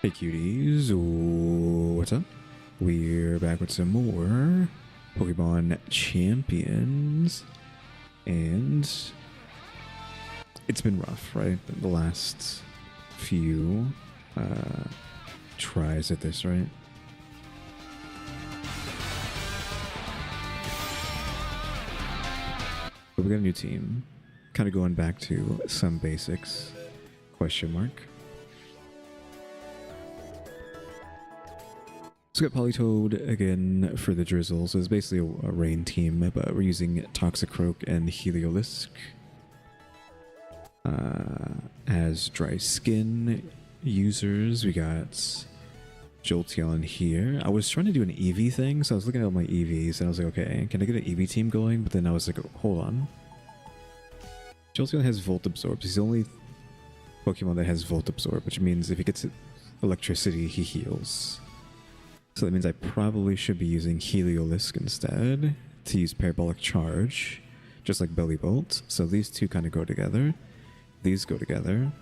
Hey cuties, what's up? We're back with some more Pokemon Champions, and it's been rough, right? The last few tries at this, right? But we got a new team, kind of going back to some basics, question mark. So we got Politoed again for the drizzle, so it's basically a rain team, but we're using Toxicroak and Heliolisk as dry skin users. We got Jolteon here. I was trying to do an EV thing, so I was looking at all my EVs and I was like, okay, can I get an EV team going? But then I was like, hold on. Jolteon has Volt Absorb. He's the only Pokemon that has Volt Absorb, which means if he gets electricity, he heals. So that means I probably should be using Heliolisk instead to use Parabolic Charge, just like Belly Bolt. So these two kind of go together. These go together.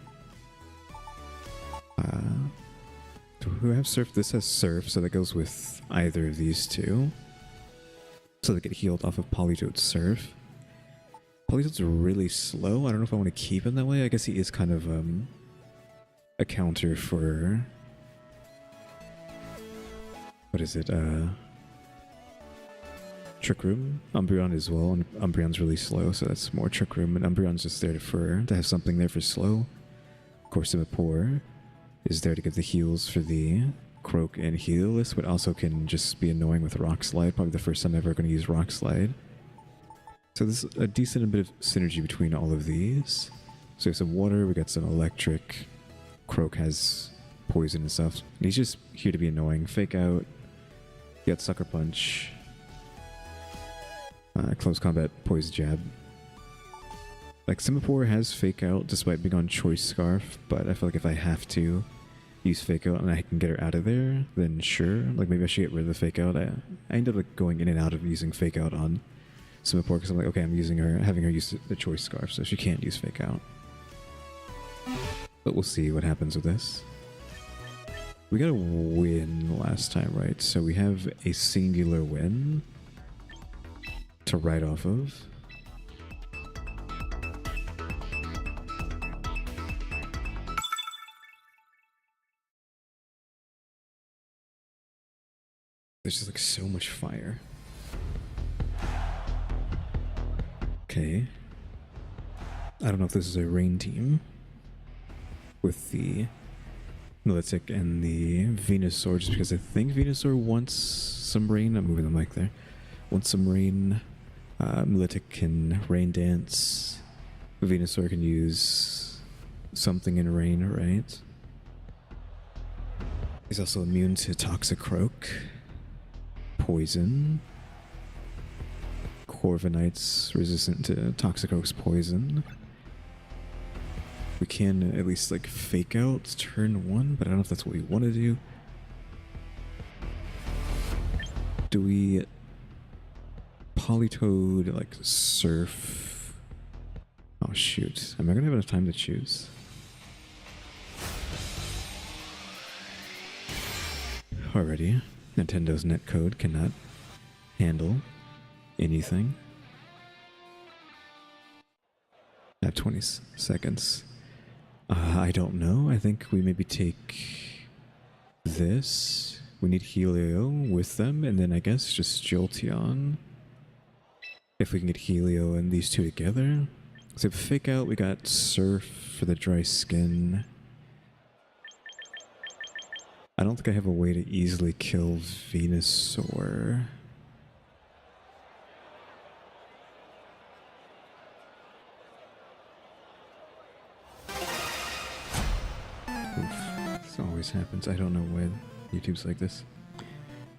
Do we have Surf? This has Surf, so that goes with either of these two. So they get healed off of Politoed's Surf. Politoed's really slow. I don't know if I want to keep him that way. I guess he is kind of a counter for... what is it? Trick Room? Umbreon as well, and Umbreon's really slow, so that's more Trick Room, and Umbreon's just there to have something there for slow. Of course, Simipour is there to get the heals for the Croak and Heliolisk, but also can just be annoying with Rock Slide. Probably the first time ever going to use Rock Slide. So there's a decent bit of synergy between all of these. So we have some water, we got some electric. Croak has poison and stuff. And he's just here to be annoying. Fake Out. You got Sucker Punch. Close Combat, Poison Jab. Like, Simipour has Fake Out despite being on Choice Scarf, but I feel like if I have to use Fake Out and I can get her out of there, then sure. Like, maybe I should get rid of the Fake Out. I ended up going in and out of using Fake Out on Simipour because I'm like, okay, I'm using her, having her use the Choice Scarf, so she can't use Fake Out. But we'll see what happens with this. We got a win last time, right? So we have a singular win to write off of. There's just like so much fire. Okay. I don't know if this is a rain team with the Milotic and the Venusaur, just because I think Venusaur wants some rain. I'm moving the mic there. Wants some rain. Milotic can rain dance. Venusaur can use something in rain, right? He's also immune to Toxicroak, poison. Corviknight's resistant to Toxicroak's poison. We can at least like Fake Out turn 1, but I don't know if that's what we want to do. Do we Politoed like Surf? Oh shoot, am I gonna have enough time to choose? Already, Nintendo's netcode cannot handle anything. I have 20 seconds. I don't know. I think we maybe take this. We need Helio with them, and then I guess just Jolteon. If we can get Helio and these two together. So Fake Out, we got Surf for the dry skin. I don't think I have a way to easily kill Venusaur. This always happens. I don't know why YouTube's like this.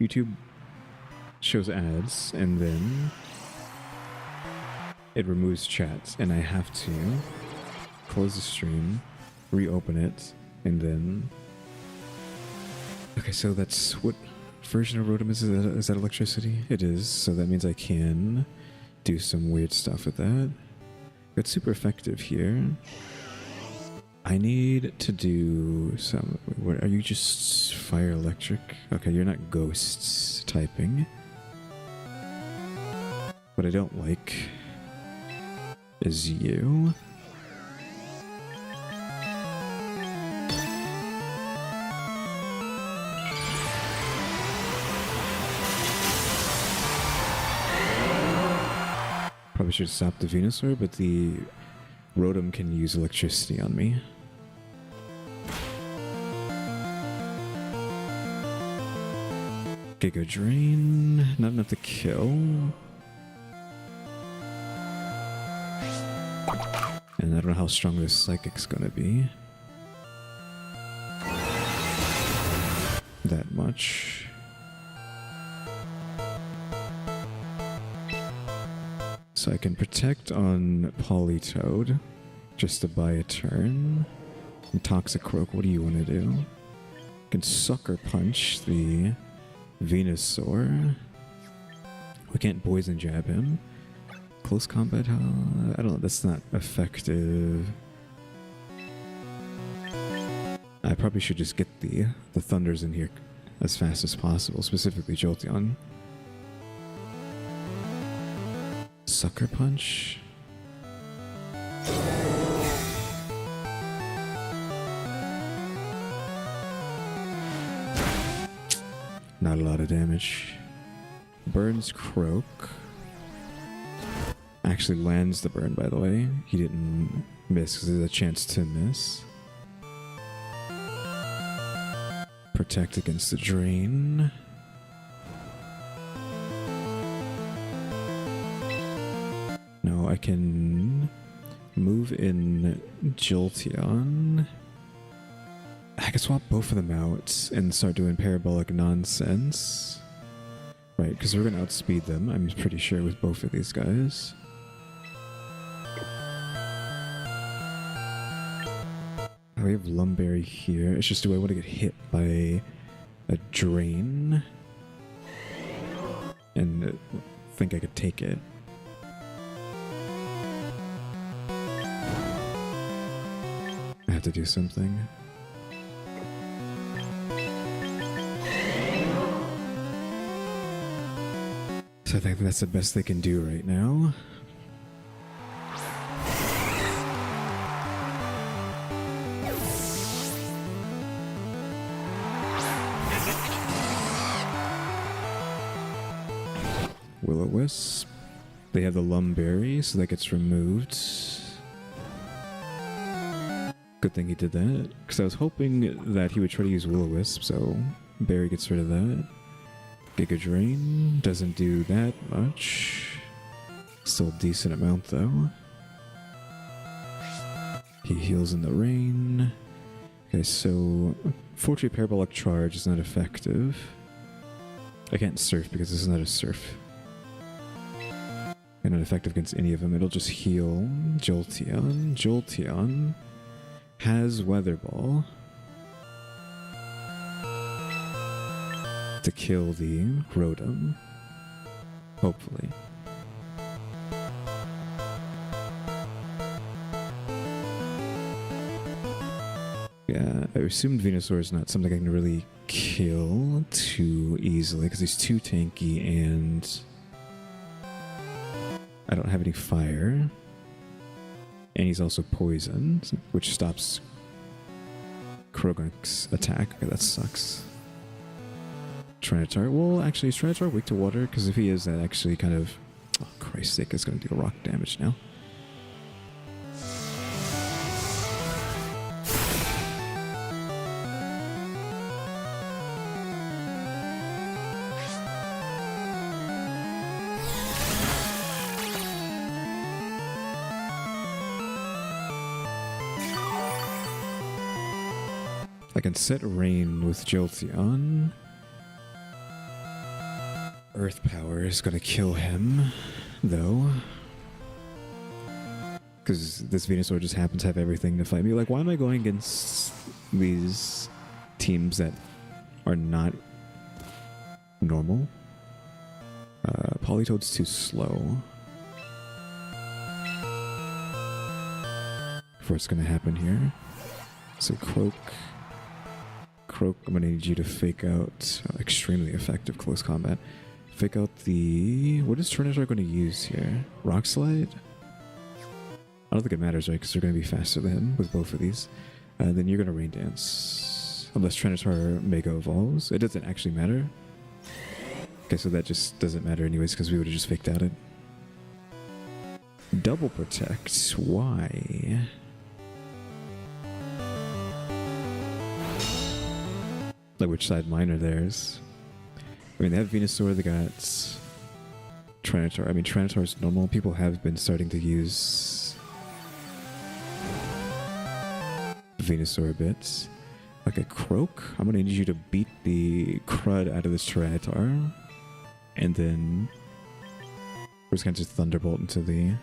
YouTube shows ads and then it removes chats, and I have to close the stream, reopen it, and then... Okay, so that's what version of Rotom is? Is that electricity? It is, so that means I can do some weird stuff with that. Got super effective here. I need to do some... What, are you just fire electric? Okay, you're not ghosts typing. What I don't like is you. Probably should stop the Venusaur, but the Rotom can use electricity on me. Giga Drain, not enough to kill. And I don't know how strong this Psychic's gonna be. That much. So I can protect on Politoed, just to buy a turn. And Toxicroak, what do you want to do? I can Sucker Punch the Venusaur. We can't Poison Jab him. Close combat, I don't know, that's not effective. I probably should just get the Thunders in here as fast as possible, specifically Jolteon. Sucker Punch. Not a lot of damage. Burns Croak. Actually lands the burn, by the way. He didn't miss because there's a chance to miss. Protect against the drain. No, I can move in Jolteon. I can swap both of them out and start doing parabolic nonsense. Right, because we're going to outspeed them, I'm pretty sure, with both of these guys. We have Lumberry here. It's just, do I want to get hit by a drain? And think I could take it. I have to do something. So I think that's the best they can do right now. Will-O-Wisp. They have the Lumberry, so that gets removed. Good thing he did that, because I was hoping that he would try to use Will-O-Wisp, so Berry gets rid of that. Giga Drain doesn't do that much. Still a decent amount, though. He heals in the rain. Okay, so Fortune Parabolic Charge is not effective. I can't Surf because this is not a Surf. And not effective against any of them. It'll just heal Jolteon. Jolteon has Weather Ball to kill the Rotom. Hopefully. Yeah, I assumed Venusaur is not something I can really kill too easily because he's too tanky and I don't have any fire. And he's also poisoned, which stops Krogunk's attack. Okay, that sucks. Tyranitar. Well, actually, is Tyranitar weak to water? Because if he is, that actually kind of... Oh, Christ's sake, it's going to deal rock damage now. I can set Rain with Jolteon. Earth Power is going to kill him, though. Because this Venusaur just happens to have everything to fight me. Like, why am I going against these teams that are not normal? Politoed's too slow for what's going to happen here. So Croak, I'm gonna need you to fake out extremely effective close combat. Fake out the, what is Tyranitar going to use here? Rock Slide? I don't think it matters, right? Because they're going to be faster than him with both of these. Then you're going to Rain Dance. Unless Tyranitar Mega Evolves. It doesn't actually matter. Okay, so that just doesn't matter anyways because we would have just faked out it. Double Protect. Why? Like which side mine are theirs? I mean, they have Venusaur, they got Tyranitar. I mean, Tyranitar's normal. People have been starting to use Venusaur a bit. Like a Croak, I'm going to need you to beat the crud out of this Tyranitar. And then we're just going to just Thunderbolt into the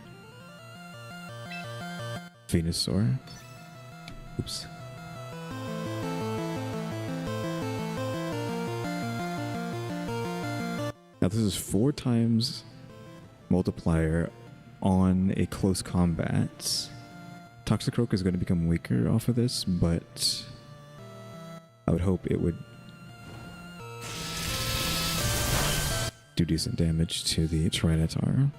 Venusaur. Oops. Now this is 4 times multiplier on a close combat. Toxicroak is going to become weaker off of this, but I would hope it would do decent damage to the Tyranitar.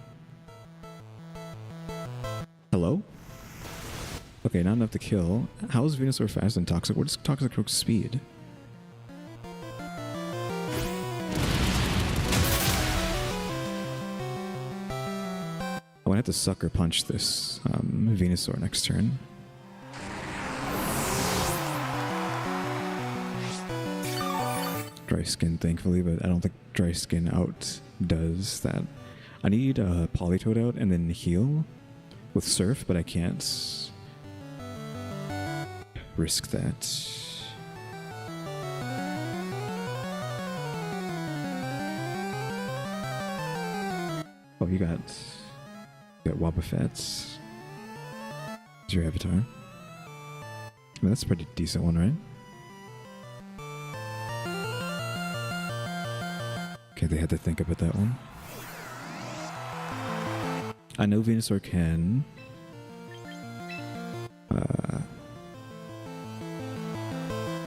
Hello? Okay, not enough to kill. How is Venusaur faster than Toxic? What is Toxicroak's speed? I'm gonna have to Sucker Punch this Venusaur next turn. Dry Skin, thankfully, but I don't think Dry Skin outdoes that. I need Politoed out and then heal with Surf, but I can't risk that. Oh, you got Wobbuffets. Is your avatar? I mean, that's a pretty decent one, right? Okay, they had to think about that one. I know Venusaur can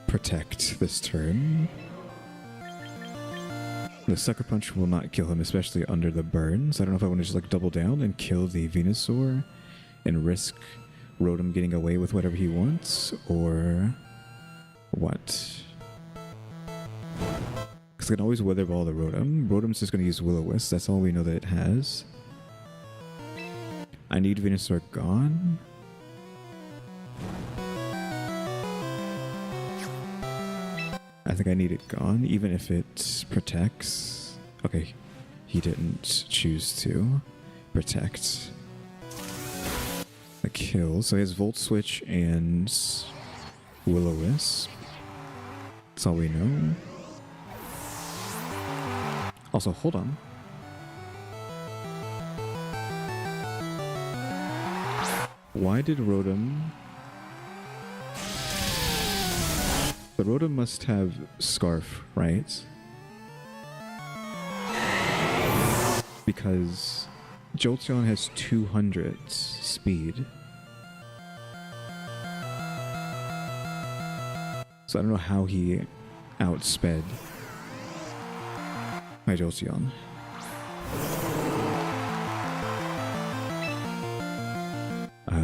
protect this turn. The Sucker Punch will not kill him, especially under the burn. So I don't know if I want to just like double down and kill the Venusaur and risk Rotom getting away with whatever he wants, or what? Because I can always Weather Ball the Rotom. Rotom's just going to use Will-O-Wisp. That's all we know that it has. I need Venusaur gone. I think I need it gone, even if it protects. Okay, he didn't choose to protect. A kill. So he has Volt Switch and Will-O-Wisp. That's all we know. Also, hold on. Why did Rotom... The Rotom must have Scarf, right? Because Jolteon has 200 speed. So I don't know how he outsped my Jolteon.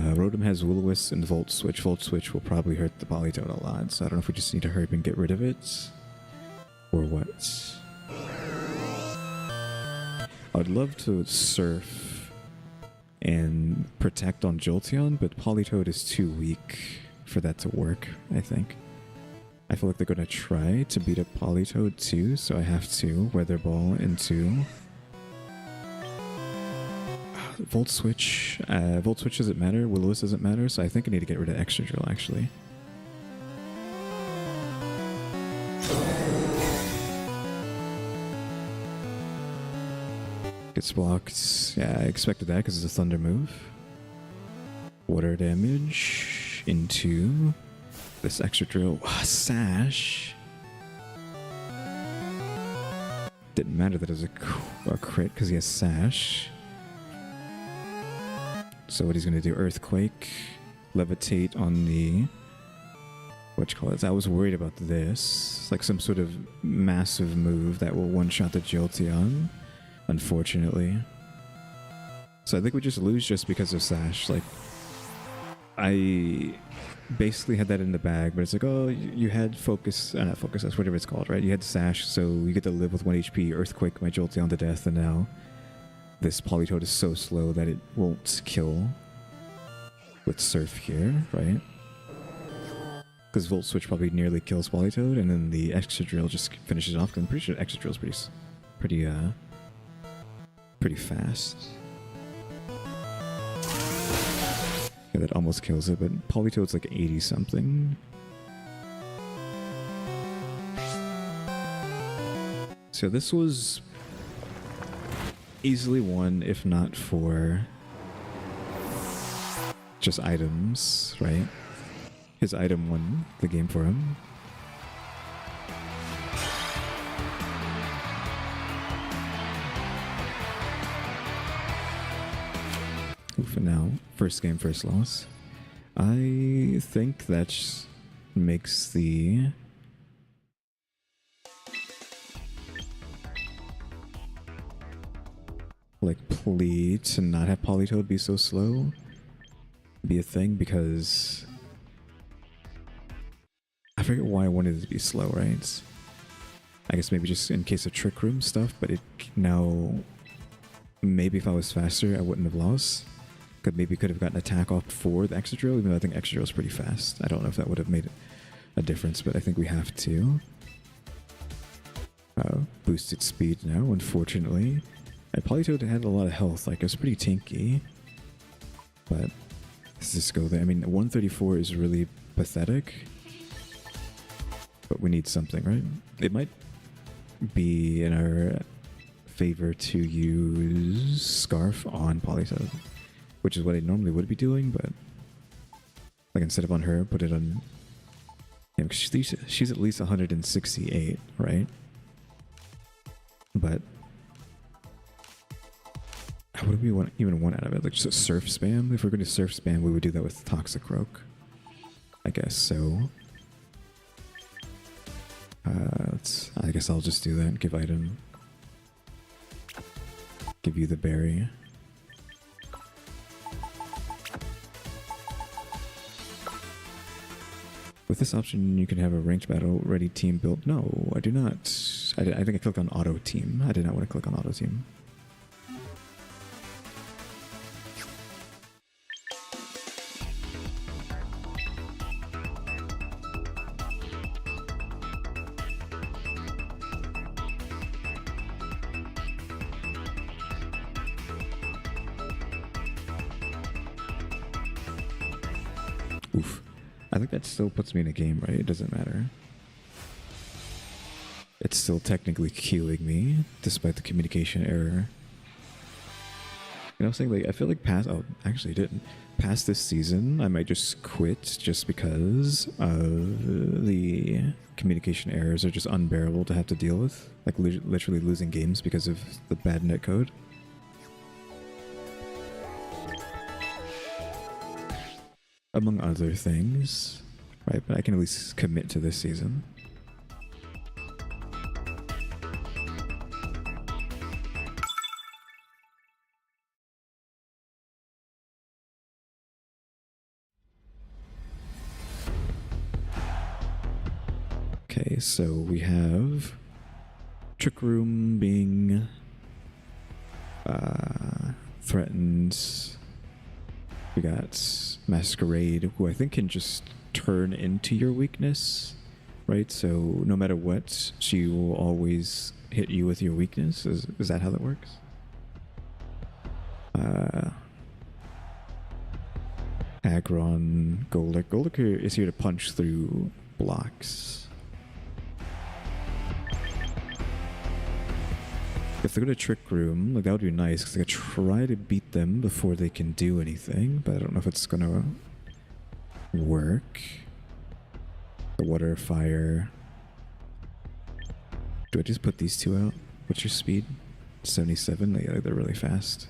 Rotom has Will-O-Wisp and Volt Switch. Volt Switch will probably hurt the Politoed a lot, so I don't know if we just need to hurry up and get rid of it, or what. I would love to Surf and protect on Jolteon, but Politoed is too weak for that to work, I think. I feel like they're going to try to beat up Politoed too, so I have to Weather Ball into... Volt Switch. Volt Switch doesn't matter. Will-O-Wisp doesn't matter, so I think I need to get rid of Extra Drill, actually. Gets blocked. Yeah, I expected that because it's a Thunder move. Water damage into this Extra Drill. Sash. Didn't matter that it was a crit because he has Sash. So what he's going to do, Earthquake, Levitate on the whatchamacallit. I was worried about this, like some sort of massive move that will one-shot the Jolteon, unfortunately. So I think we just lose just because of Sash. Like, I basically had that in the bag, but it's like, oh, you had Focus, not Focus, that's whatever it's called, right? You had Sash, so you get to live with 1 HP, Earthquake my Jolteon to death, and now this Politoed is so slow that it won't kill with Surf here, right? Because Volt Switch probably nearly kills Politoed, and then the Extra Drill just finishes off. I'm pretty sure Extra Drill is pretty fast. Yeah, that almost kills it, but Politoed's like 80 something. So this was easily won, if not for just items, right? His item won the game for him. For now, first game, first loss. I think that makes the plea to not have Politoed be so slow be a thing, because I forget why I wanted it to be slow, right? I guess maybe just in case of Trick Room stuff, but it now, maybe if I was faster, I wouldn't have lost. Maybe could have gotten attack off before the Extra Drill, even though I think Extra Drill is pretty fast. I don't know if that would have made a difference, but I think we have to. Boosted speed now, unfortunately. And Politoed had a lot of health, like it was pretty tanky. But let's just go there. I mean, 134 is really pathetic. But we need something, right? It might be in our favor to use Scarf on Politoed, which is what I normally would be doing, but like instead of on her, put it on him. She's at least 168, right? But what do we even want out of it? Like just a Surf spam? If we're going to Surf spam, we would do that with Toxicroak, I guess. So I guess I'll just do that. Give item. Give you the berry. With this option, you can have a ranked battle ready team built. No, I do not. I think I clicked on auto team. I did not want to click on auto team. Oof. I think that still puts me in a game, right? It doesn't matter. It's still technically queuing me, despite the communication error. You know what I'm saying? Like, I feel like actually didn't. Past this season, I might just quit just because of the communication errors are just unbearable to have to deal with. Like, literally losing games because of the bad netcode. Among other things, right? But I can at least commit to this season. Okay, so we have Trick Room being threatened. We got Masquerade, who I think can just turn into your weakness, right? So no matter what, she will always hit you with your weakness. Is that how that works? Aggron, Golduck. Golduck is here to punch through blocks. If they go to Trick Room, like that would be nice, because I could try to beat them before they can do anything, but I don't know if it's gonna work. The Water, Fire. Do I just put these two out? What's your speed? 77? Yeah, they're really fast.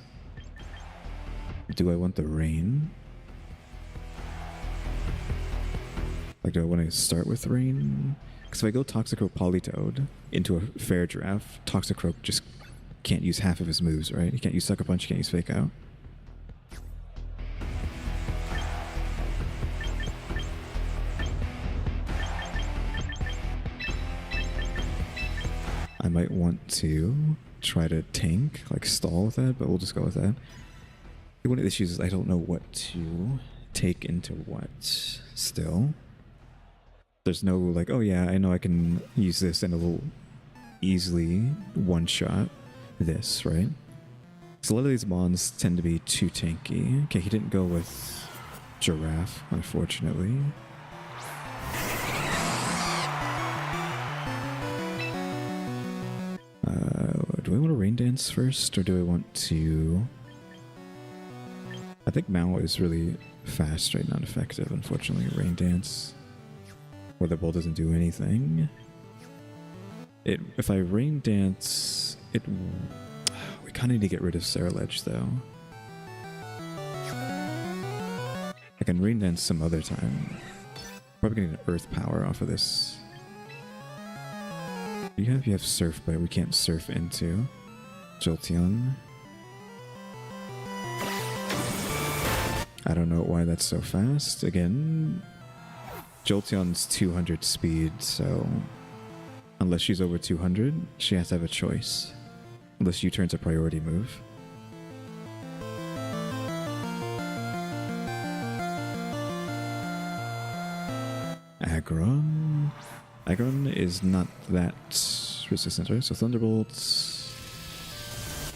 Do I want the Rain? Like, do I want to start with Rain? Because if I go Toxicroak Politoed into a fair draft, Toxicroak just can't use half of his moves, right? He can't use Sucker Punch, he can't use Fake Out. I might want to try to tank, like stall with that, but we'll just go with that. One of the issues is I don't know what to take into what still. There's no like, oh yeah, I know I can use this and it will easily one-shot this, right? So a lot of these mons tend to be too tanky. Okay, he didn't go with Giraffe, unfortunately. Do I want to Rain Dance first, or do I want to... I think Mao is really fast right now, effective, unfortunately. Rain Dance. Weather Ball doesn't do anything. If I Rain Dance, we kind of need to get rid of Ceruledge, though. I can Rain Dance some other time. Probably getting an Earth Power off of this. You have Surf, but we can't Surf into Jolteon. I don't know why that's so fast. Again, Jolteon's 200 speed, so unless she's over 200, she has to have a choice. Unless U-turn's a priority move. Aggron. Aggron is not that resistant, right? So Thunderbolts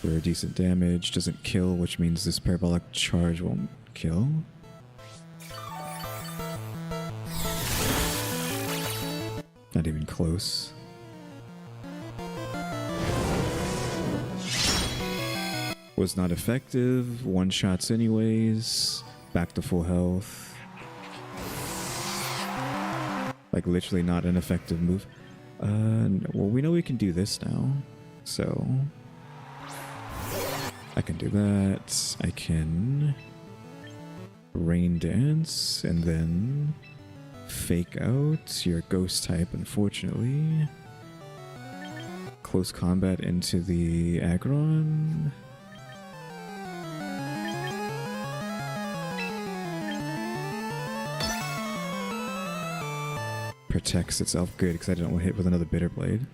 for decent damage, doesn't kill, which means this Parabolic Charge won't kill. Not even close. Was not effective, one shots anyways, back to full health. Like literally not an effective move. Well, we know we can do this now, so I can do that. I can Rain Dance and then Fake Out your Ghost type, unfortunately. Close Combat into the Aggron. Protects itself good because I didn't want to hit with another Bitter Blade.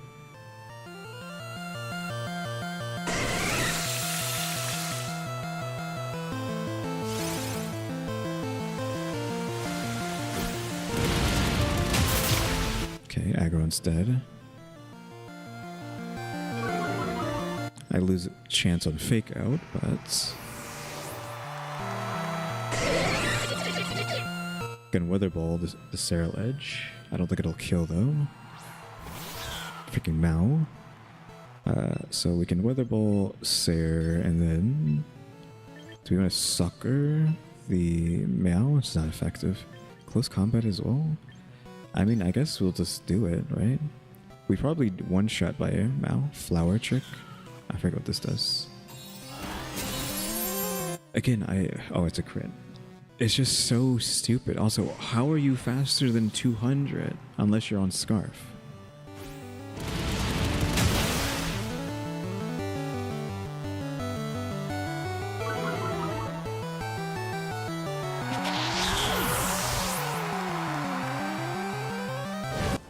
Okay, Aggron's dead. I lose a chance on Fake Out, but can Weather Ball the Ceruledge. I don't think it'll kill though. Freaking Mao. So we can Weather Ball Sare, and then do we want to Sucker the Meow? Which is not effective. Close Combat as well. I mean, I guess we'll just do it, right? We probably one shot by Mao. Flower Trick. I forget what this does. Again, oh, it's a crit. It's just so stupid. Also, how are you faster than 200 unless you're on Scarf?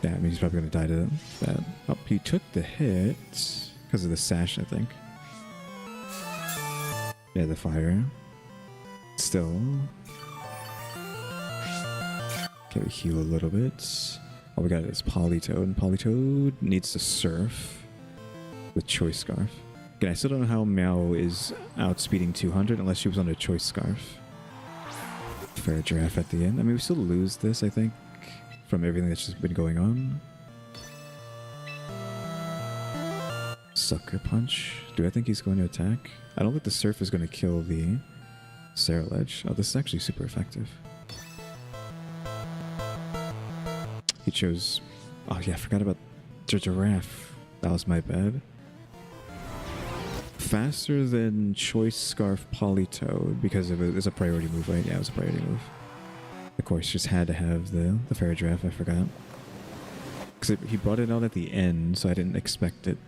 Yeah, I mean, he's probably going to die to that. Oh, he took the hit because of the sash, I think. Yeah, the fire. Still. Okay, we heal a little bit. All we got is Politoed, and Politoed needs to Surf with Choice Scarf. Again, I still don't know how Meow is outspeeding 200 unless she was on a Choice Scarf. Fair Giraffe at the end. I mean, we still lose this, I think, from everything that's just been going on. Sucker Punch. Do I think he's going to attack? I don't think the Surf is going to kill the Ceruledge. Oh, this is actually super effective. He chose... Oh yeah, I forgot about the Giraffe. That was my bad. Faster than Choice Scarf Politoed because of it's a priority move, right? Yeah, it was a priority move. Of course, just had to have the fair draft, I forgot. Because he brought it out at the end, so I didn't expect it.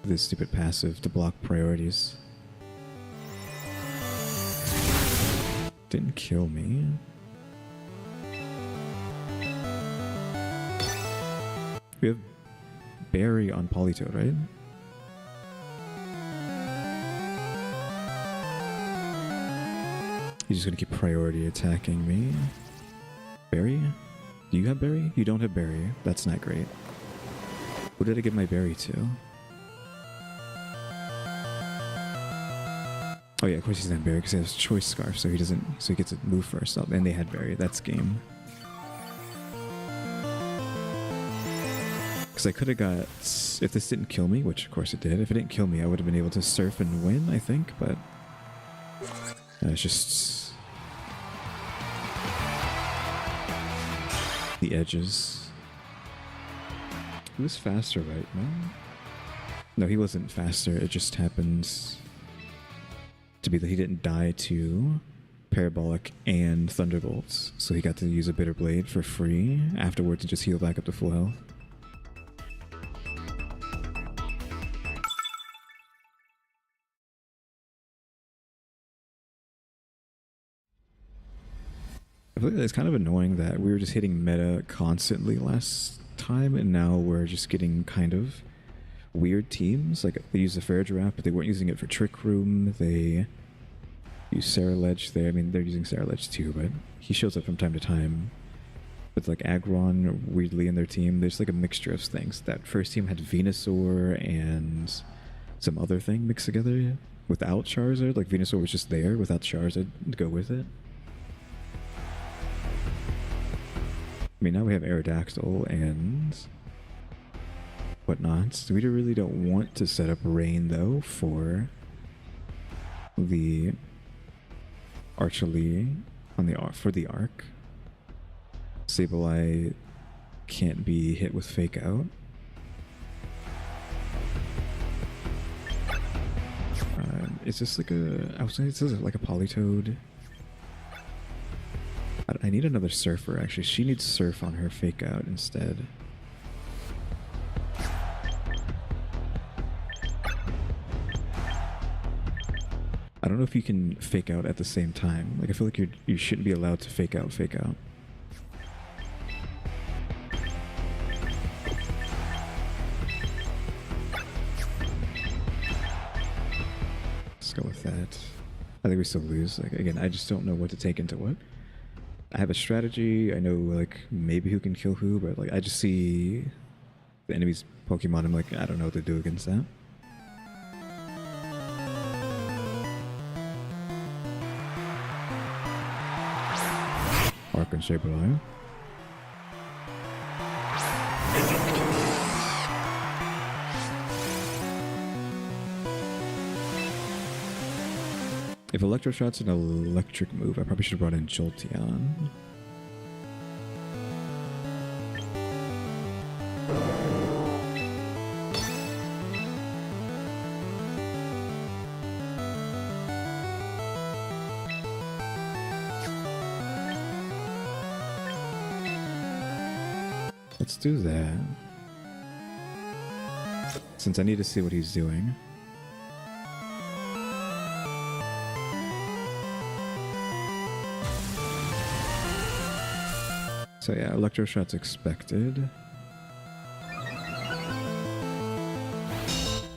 This stupid passive to block priorities. Didn't kill me. We have Berry on Polytoad, right? He's just gonna keep priority attacking me. Berry? Do you have Berry? You don't have Berry. That's not great. Who did I give my Berry to? Oh yeah, of course he's not Berry because he has Choice Scarf, so he doesn't. So he gets to move first. Oh, and they had Berry. That's game. Because I could have got, if this didn't kill me, which of course it did. If it didn't kill me, I would have been able to surf and win, I think. But it's just the edges. He was faster, right? No, he wasn't faster. It just happened to be that he didn't die to Parabolic and Thunderbolts, so he got to use a Bitter Blade for free afterwards and just heal back up to full health. I feel like it's kind of annoying that we were just hitting meta constantly last time, and now we're just getting kind of weird teams. Like, they use the Fair Giraffe, but they weren't using it for Trick Room. They use Sarah Ledge there. I mean, they're using Sarah Ledge too, but he shows up from time to time. With like Aggron weirdly in their team. There's like a mixture of things. That first team had Venusaur and some other thing mixed together without Charizard. Like, Venusaur was just there without Charizard to go with it. I mean, now we have Aerodactyl and whatnot. We really don't want to set up Rain, though, for the Archely on the for the Arc. Sableye can't be hit with Fake Out. It's just like a, I was saying, it's like a Polytoad. I need another Surfer, actually. She needs Surf on her Fake Out instead. I don't know if you can Fake Out at the same time. Like, I feel like you shouldn't be allowed to Fake Out. Let's go with that. I think we still lose. Like, again, I just don't know what to take into what. I have a strategy. I know, like, maybe who can kill who, but, like, I just see the enemy's Pokemon. I'm like, I don't know what to do against that. Arc and Sableye. If Electroshot's an electric move, I probably should have brought in Jolteon. Let's do that. Since I need to see what he's doing. So yeah, Electroshot's expected.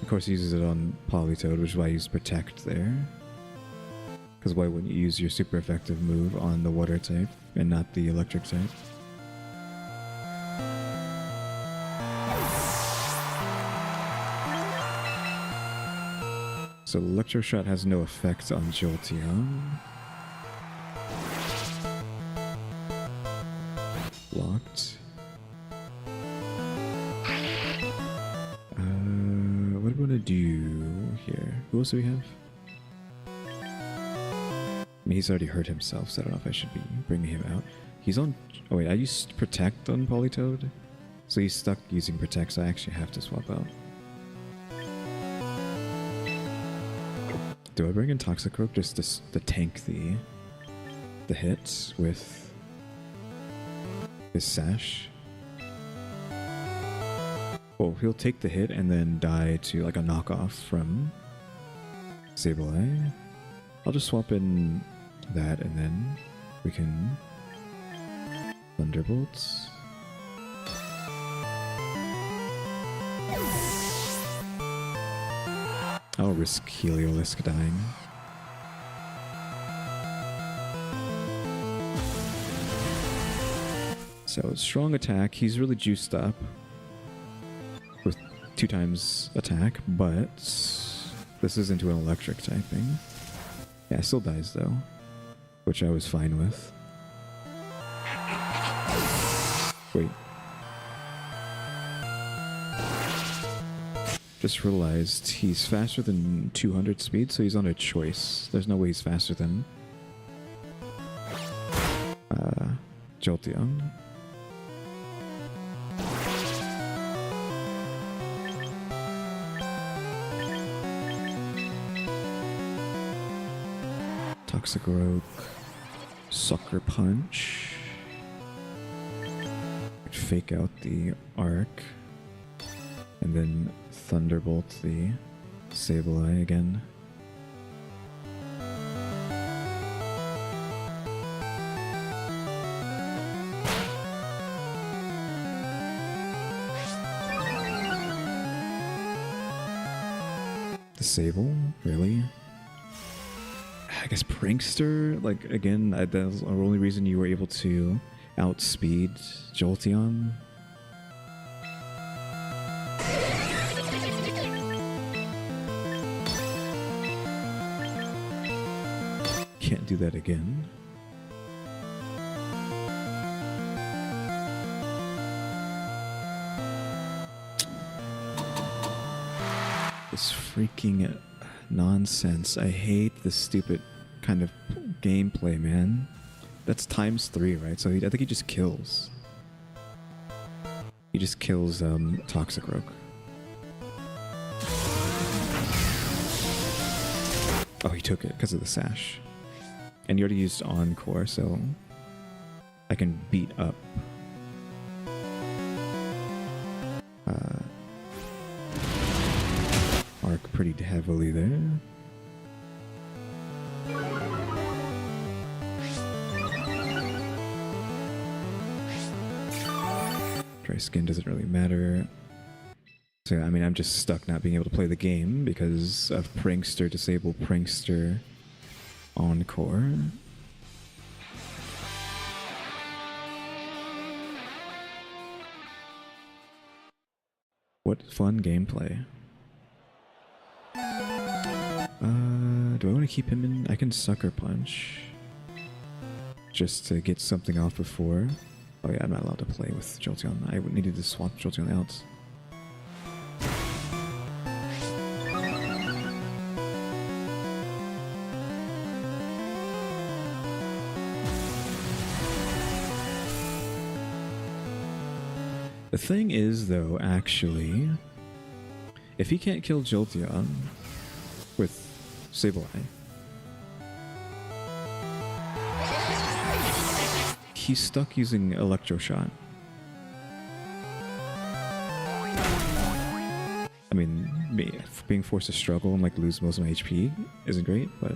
Of course he uses it on Polytoad, which is why I used Protect there. Because why wouldn't you use your super effective move on the water type and not the electric type? So Electroshot has no effect on Jolteon. Blocked. What do we want to do here? Who else do we have? I mean, he's already hurt himself, so I don't know if I should be bringing him out. He's on... Oh wait, I used Protect on Polytoad. So he's stuck using Protect, so I actually have to swap out. Do I bring in Toxicroak just to tank the the hit with his sash. Well, he'll take the hit and then die to like a knockoff from Sableye. I'll just swap in that and then we can Thunderbolts. I'll risk Heliolisk dying. So strong attack, he's really juiced up with 2 times attack, but this is into an electric typing. Yeah, still dies though, which I was fine with. Wait. Just realized he's faster than 200 speed, so he's on a choice. There's no way he's faster than Jolteon. Toxic Rogue, Sucker Punch. Fake out the arc, and then Thunderbolt the Sableye again. The Sable, really? I guess Prankster, like, again, that's the only reason you were able to outspeed Jolteon. Can't do that again. This freaking nonsense. I hate this stupid kind of gameplay, man. That's ×3, right? So I think he just kills. He just kills Toxic Rogue. Oh, he took it because of the sash. And you already used Encore, so I can beat up Arc pretty heavily there. Dry skin doesn't really matter. So I mean, I'm just stuck not being able to play the game because of Prankster, disable Prankster, Encore. What fun gameplay. Do I want to keep him in? I can Sucker Punch. Just to get something off before. Oh yeah, I'm not allowed to play with Jolteon. I needed to swap Jolteon out. The thing is, though, actually, if he can't kill Jolteon with Sableye, he's stuck using Electroshock. I mean, being forced to struggle and like lose most of my HP isn't great, but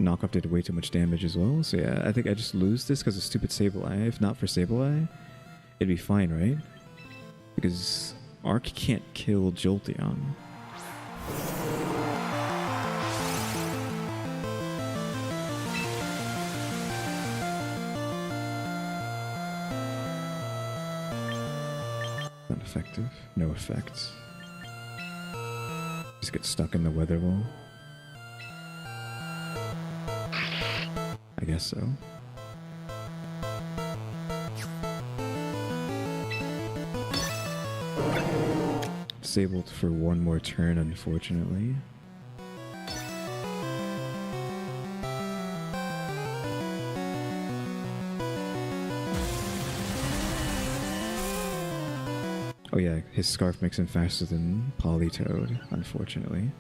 Knockoff did way too much damage as well. So yeah, I think I just lose this because of stupid Sableye. If not for Sableye, it'd be fine, right? Because Arc can't kill Jolteon. Not effective. No effect. Just get stuck in the weather wall. I guess so. Disabled for one more turn, unfortunately. Oh yeah, his Scarf makes him faster than Politoed, unfortunately.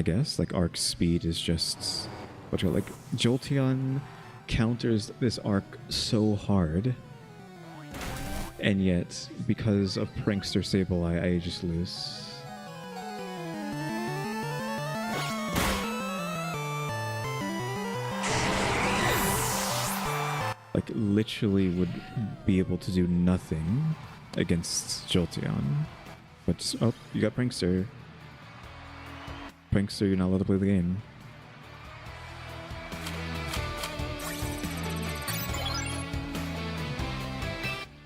guess. Like arc speed is just what you like. Jolteon counters this arc so hard, and yet because of Prankster Sableye, I just lose. Like literally would be able to do nothing against Jolteon. But just, oh, you got Prankster. Prankster, you're not allowed to play the game.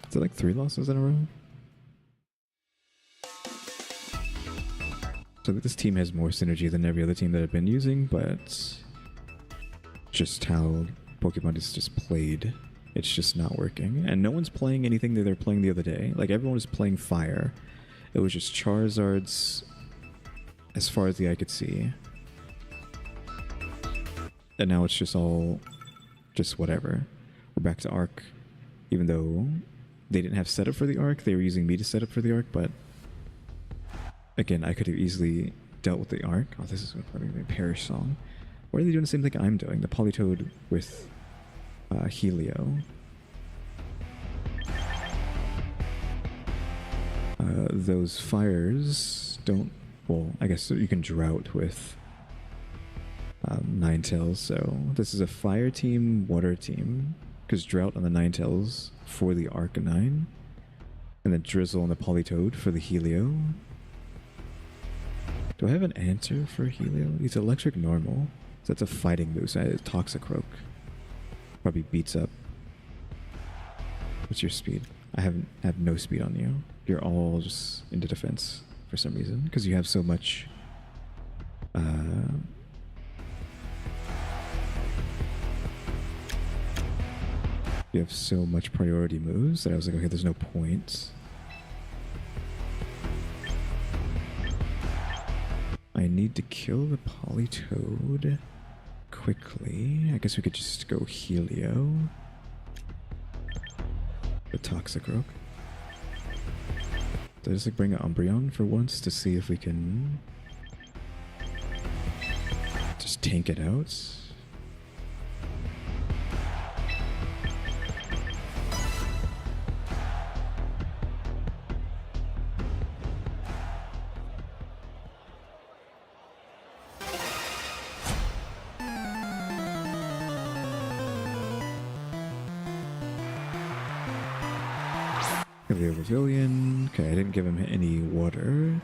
Is it like 3 losses in a row? So this team has more synergy than every other team that I've been using, but just how Pokemon is just played, it's just not working. And no one's playing anything that they're playing the other day. Like everyone was playing Fire. It was just Charizards as far as the eye could see. And now it's just all just whatever. We're back to Arc. Even though they didn't have setup for the Arc, they were using me to set up for the Arc, but again, I could have easily dealt with the Arc. Oh, this is probably my Perish song. Why are they doing the same thing I'm doing? The Politoed with Helio. Those fires don't... Well, I guess you can drought with Ninetales, so this is a fire team, water team, because drought on the Ninetales for the Arcanine, and then drizzle on the Politoed for the Helio. Do I have an answer for Helio? He's electric normal, so that's a fighting move, so Toxicroak probably beats up. What's your speed? I have no speed on you. You're all just into defense for some reason, because you have so much you have so much priority moves that I was like, okay, there's no point. I need to kill the Politoed quickly. I guess we could just go Helio. The Toxicroak. Did I just like bring an Umbreon for once to see if we can just tank it out? Pavilion. Okay, I didn't give him any water.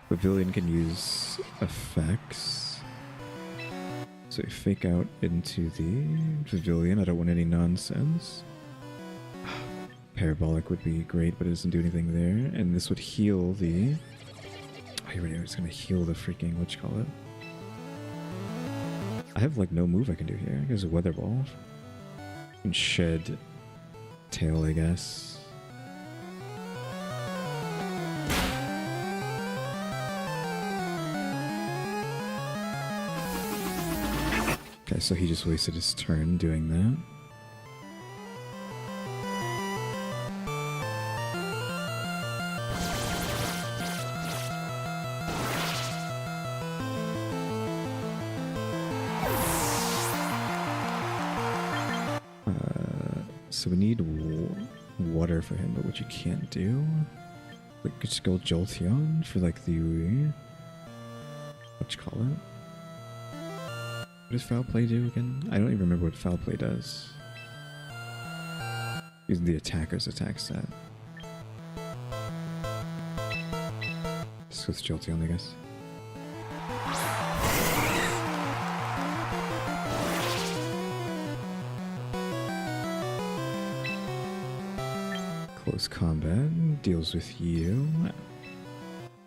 Pavilion can use effects. So fake out into the Pavilion. I don't want any nonsense. Parabolic would be great, but it doesn't do anything there. And this would heal the... Oh, you're right. It's going to heal the freaking... Whatchamacallit? I have like no move I can do here. There's a Weather Ball. And Shed Tail, I guess. Okay, so he just wasted his turn doing that. So we need water for him, but what you can't do... Like, just go Jolteon for like the... Whatchamacallit? What does Foul Play do again? I don't even remember what Foul Play does. Using the attacker's attack stat. Just with Jolteon, I guess. Close combat deals with you.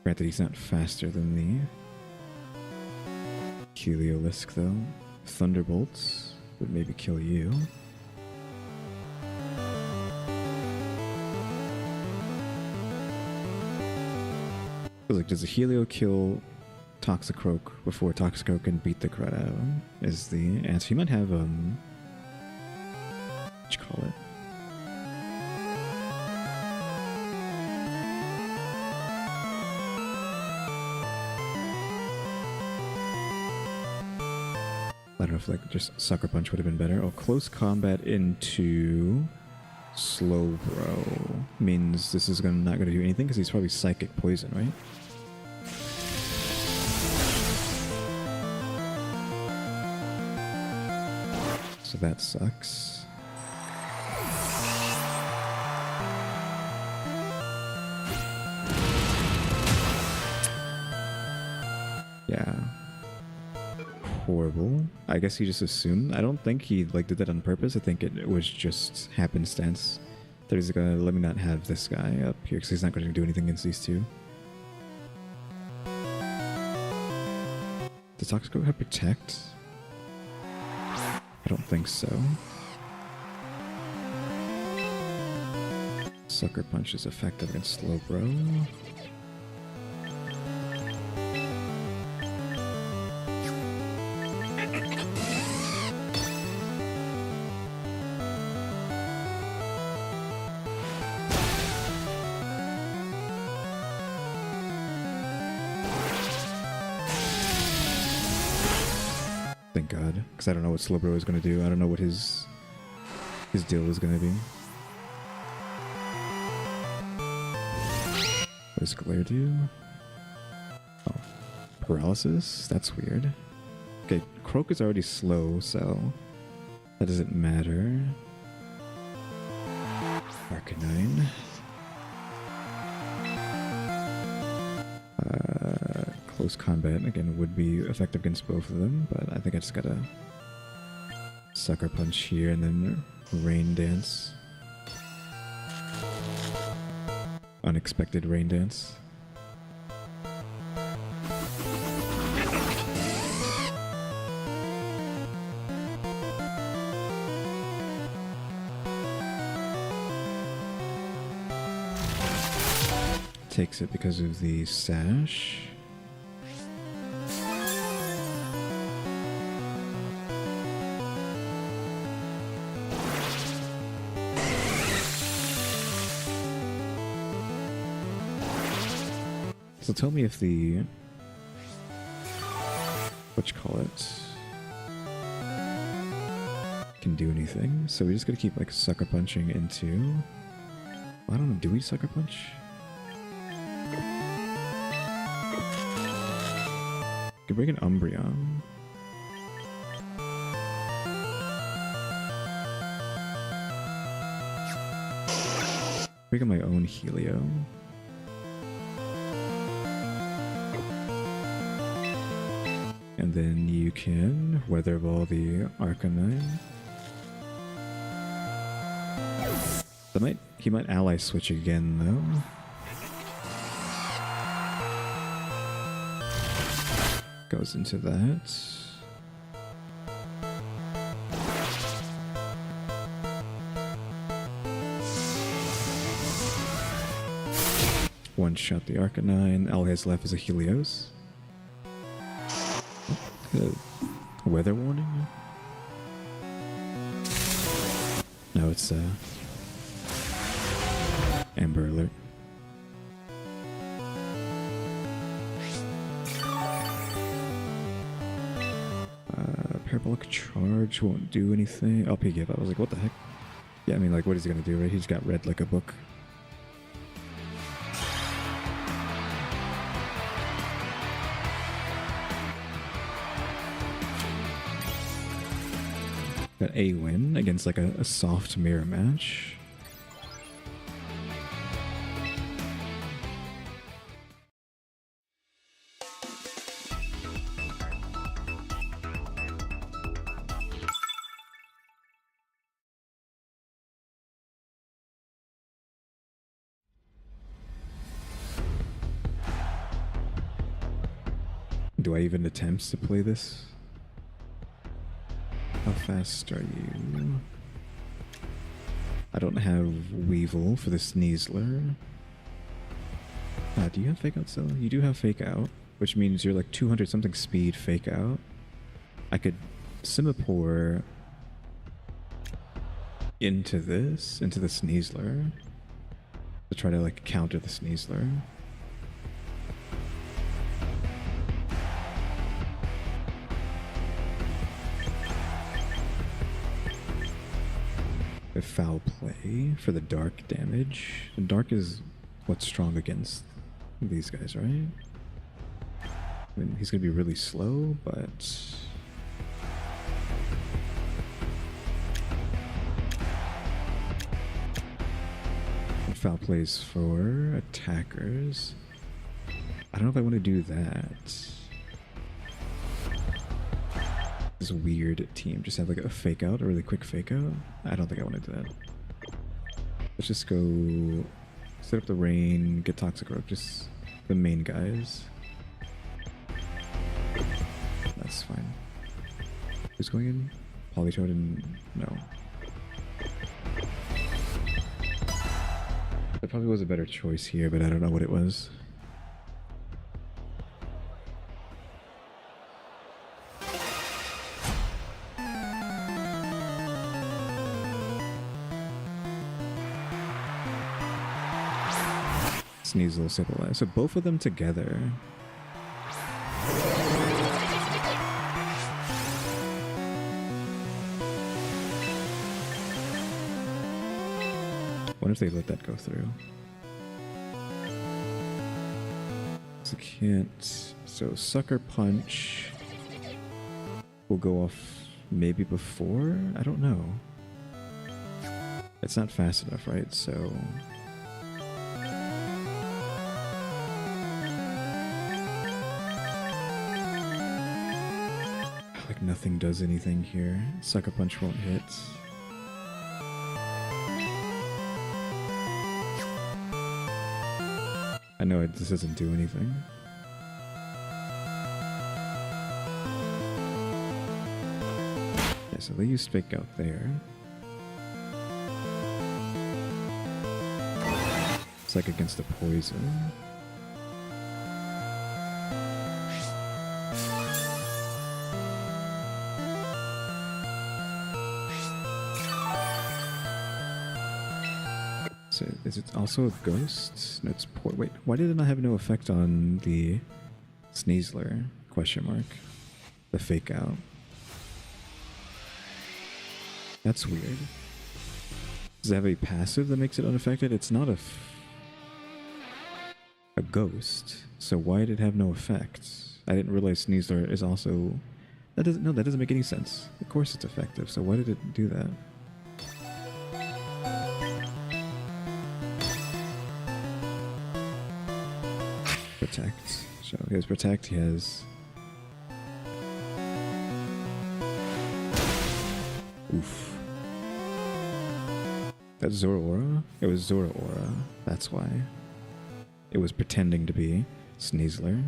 Granted, he's not faster than the Heliolisk, though. Thunderbolts would maybe kill you. Like, does a Helio kill Toxicroak before Toxicroak can beat the crud out of him? Is the answer. He might have, what you call it? I don't know if like just Sucker Punch would have been better. Oh, close combat into slow bro means this is not gonna do anything because he's probably psychic poison, right? So that sucks. Yeah. Horrible. I guess he just assumed. I don't think he like did that on purpose. I think it was just happenstance. That he's gonna let me not have this guy up here because he's not going to do anything against these two. Does Toxico have Protect? I don't think so. Sucker Punch is effective against Slow Bro. Thank God, because I don't know what Slowbro is going to do. I don't know what his deal is going to be. What does Glare do? Oh, Paralysis? That's weird. Okay, Croak is already slow, so that doesn't matter. Arcanine. Close combat, again, would be effective against both of them, but I think I just gotta Sucker Punch here and then Rain Dance. Unexpected Rain Dance. Takes it because of the Sash. So tell me if the can do anything. So we just gotta keep like Sucker Punching into. I don't know. Do we Sucker Punch? Could bring an Umbreon. Bring my own Helio. And then you can Weather Ball the Arcanine. He might ally switch again though. Goes into that. One shot the Arcanine. All he has left is a Helios. Weather warning? No, it's Amber Alert. Parabolic Charge won't do anything. Oh, he gave up. I was like, what the heck? Yeah, I mean, like, what is he gonna do, right? He's got read like a book. Got a win against like a soft mirror match. Do I even attempt to play this? How fast are you? I don't have Weevil for the Sneasler. Do you have Fake Out still? You do have Fake Out, which means you're like 200 something speed Fake Out. I could Simipour into the Sneasler to try to like counter the Sneasler. A foul play for the dark damage. The dark is what's strong against these guys, right? I mean, he's gonna be really slow, but foul plays for attackers. I don't know if I want to do that. This weird team just have like a fake out, a really quick fake out. I don't think I want to do that. Let's just go set up the rain, get toxic rope, just the main guys. That's fine. Who's going in? Polytoad and no. That probably was a better choice here, but I don't know what it was. Sneasel, Sybil. So both of them together. What if they let that go through? So can't. So Sucker Punch will go off maybe before? I don't know. It's not fast enough, right? So like nothing does anything here. Sucker Punch won't hit. I know this doesn't do anything. Okay, so they use Fake Out there. It's like against the poison. So is it also a ghost? No, it's poor. Wait, why did it not have no effect on the Sneasler? Question mark. The fake out. That's weird. Does it have a passive that makes it unaffected? It's not a ghost. So why did it have no effect? I didn't realize Sneasler is also. That doesn't make any sense. Of course it's effective. So why did it do that? Protect. So he has Protect, he has... Oof. That's Zoroaura? It was Zoroaura. That's why. It was pretending to be Sneasler.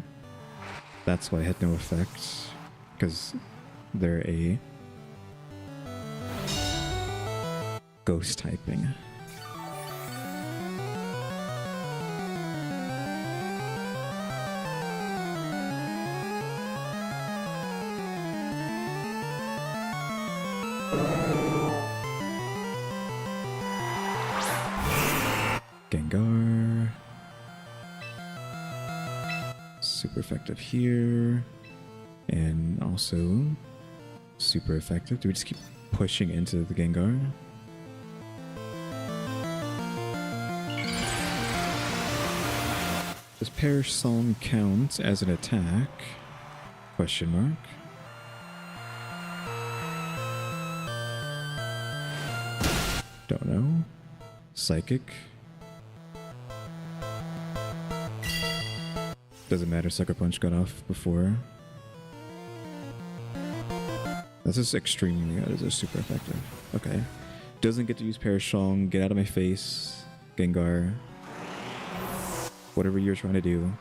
That's why it had no effect. Because they're a... ghost typing. Gengar. Super effective here. And also super effective. Do we just keep pushing into the Gengar? Does Perish Song count as an attack? Question mark. Don't know. Psychic. Doesn't matter, Sucker Punch got off before. This is extremely, that is super effective. Okay. Doesn't get to use Perish Song. Get out of my face, Gengar. Whatever you're trying to do.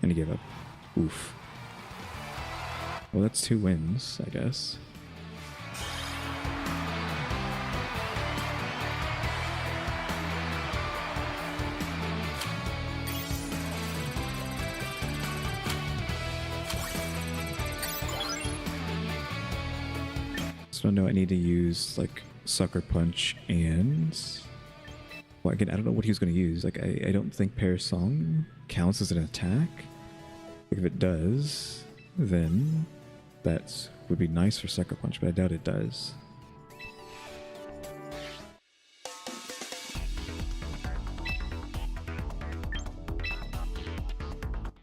And he gave up. Oof. Well, that's 2 wins, I guess. So no, I need to use like Sucker Punch and... Well, again, I don't know what he was going to use. Like, I don't think Perish Song counts as an attack. If it does, then that would be nice for Sucker Punch, but I doubt it does.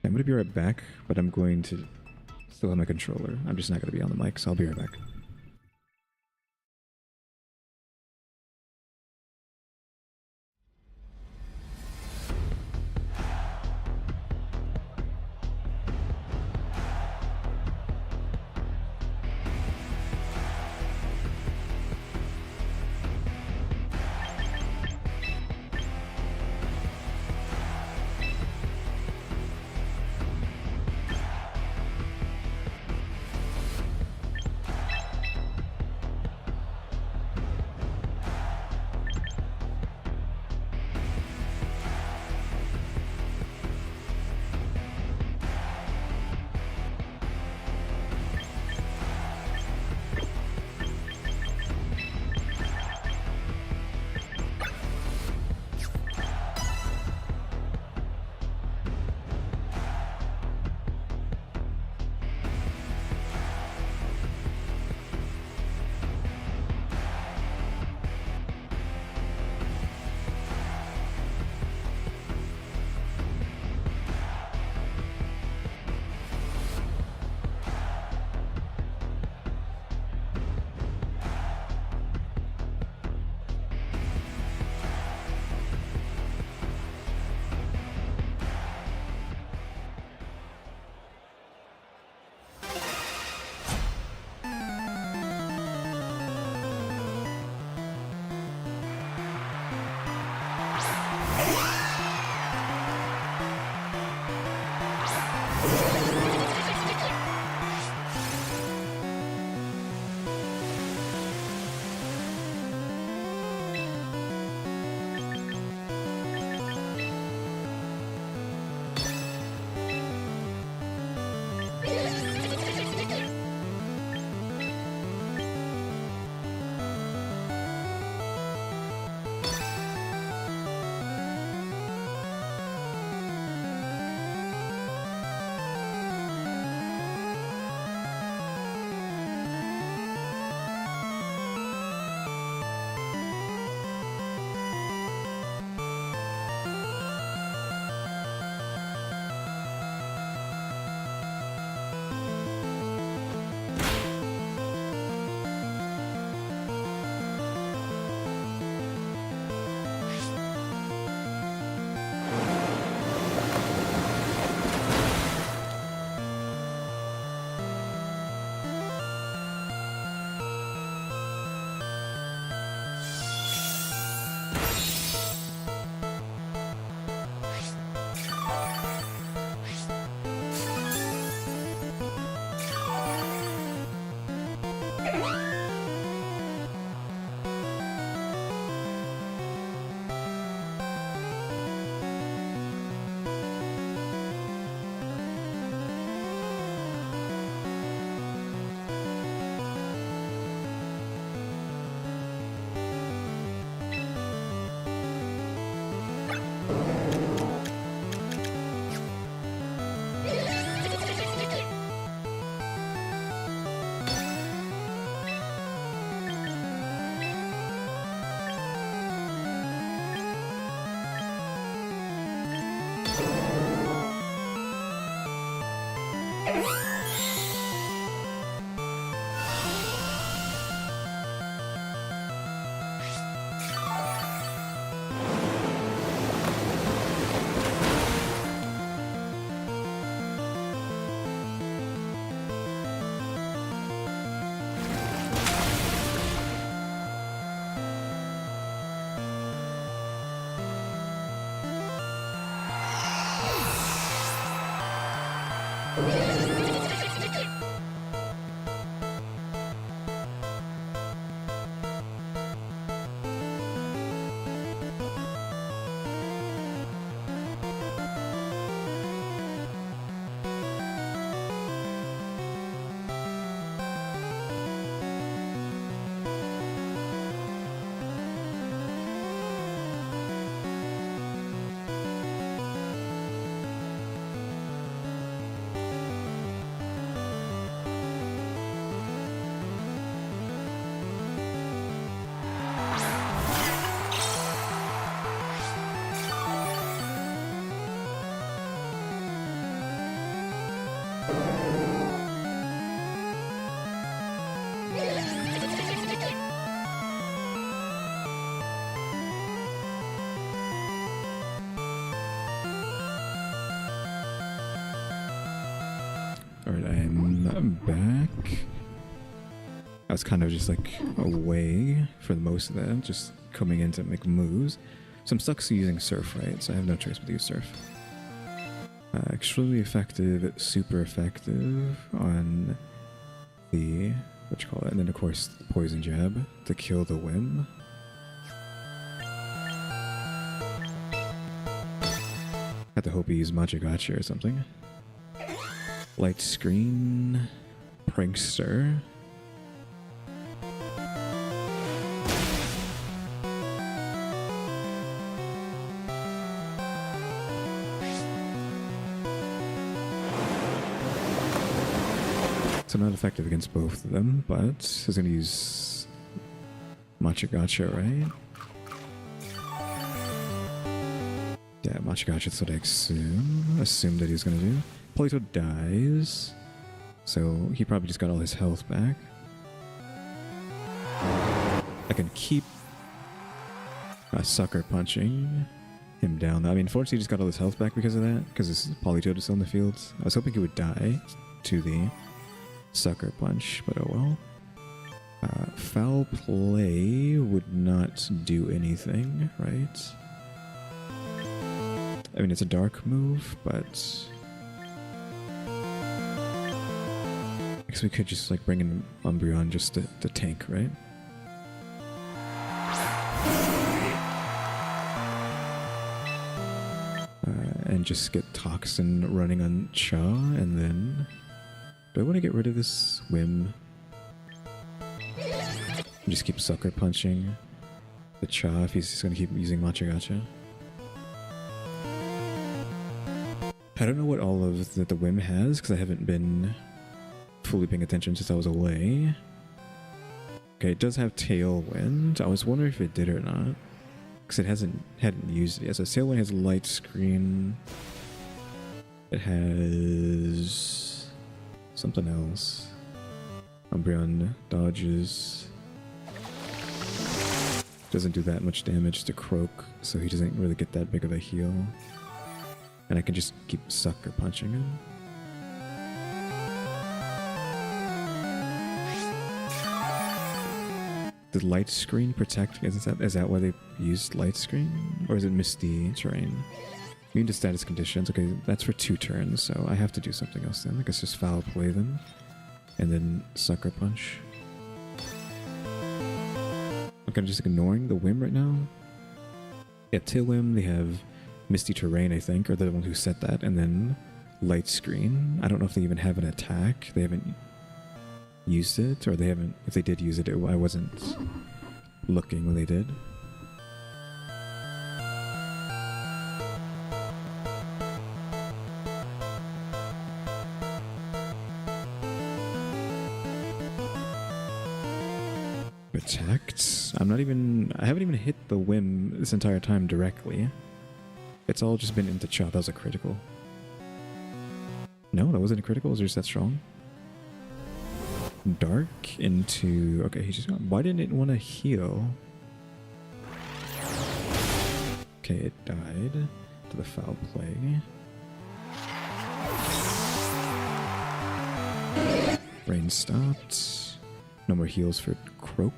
I'm going to be right back, but I'm going to still have my controller. I'm just not going to be on the mic, so I'll be right back. Alright, I am back. I was kind of just like away for most of that, just coming in to make moves. So I'm stuck using Surf, right? So I have no choice but to use Surf. Extremely effective, super effective on the, what you call it, and then of course the Poison Jab to kill the Whim. Had to hope he used Machigacha or something. Light Screen, Prankster. So not effective against both of them, but he's going to use Machigacha, right? Yeah, Machigacha, that's what I assumed that he was going to do. Polito dies, so he probably just got all his health back. I can keep sucker punching him down. I mean, fortunately, he just got all his health back because of that, because his Politoed is still in the field. I was hoping he would die to the sucker punch, but oh well. Foul play would not do anything, right? I mean, it's a dark move, but I guess we could just like bring in Umbreon just to tank, right? And just get Toxin running on Cha, and then do I want to get rid of this Whim? And just keep sucker punching the Cha if he's just going to keep using Machigacha. I don't know what all of the Whim has, because I haven't been fully paying attention since I was away. Okay, it does have Tailwind. I was wondering if it did or not, because it hadn't used it yet. So Tailwind has Light Screen. It has something else. Umbreon dodges. Doesn't do that much damage to Croak, so he doesn't really get that big of a heal. And I can just keep sucker punching him. Did Light Screen protect? Is that why they used Light Screen? Or is it Misty Terrain? Immune to status conditions. Okay, that's for 2 turns, so I have to do something else then. I guess just foul play them. And then sucker punch. Okay, I'm just ignoring the Whim right now. Yeah, Tailwind, they have Misty Terrain, I think, or the one who set that, and then Light Screen. I don't know if they even have an attack. They haven't used it, or they haven't. If they did use it, I wasn't looking when they did. Protect. I haven't even hit the Whim this entire time directly. It's all just been into Chop. That was a critical. No, that wasn't a critical. Was it just that strong? Dark into... Okay, he just... Why didn't it want to heal? Okay, it died to the foul play. Rain stopped. No more heals for Croak.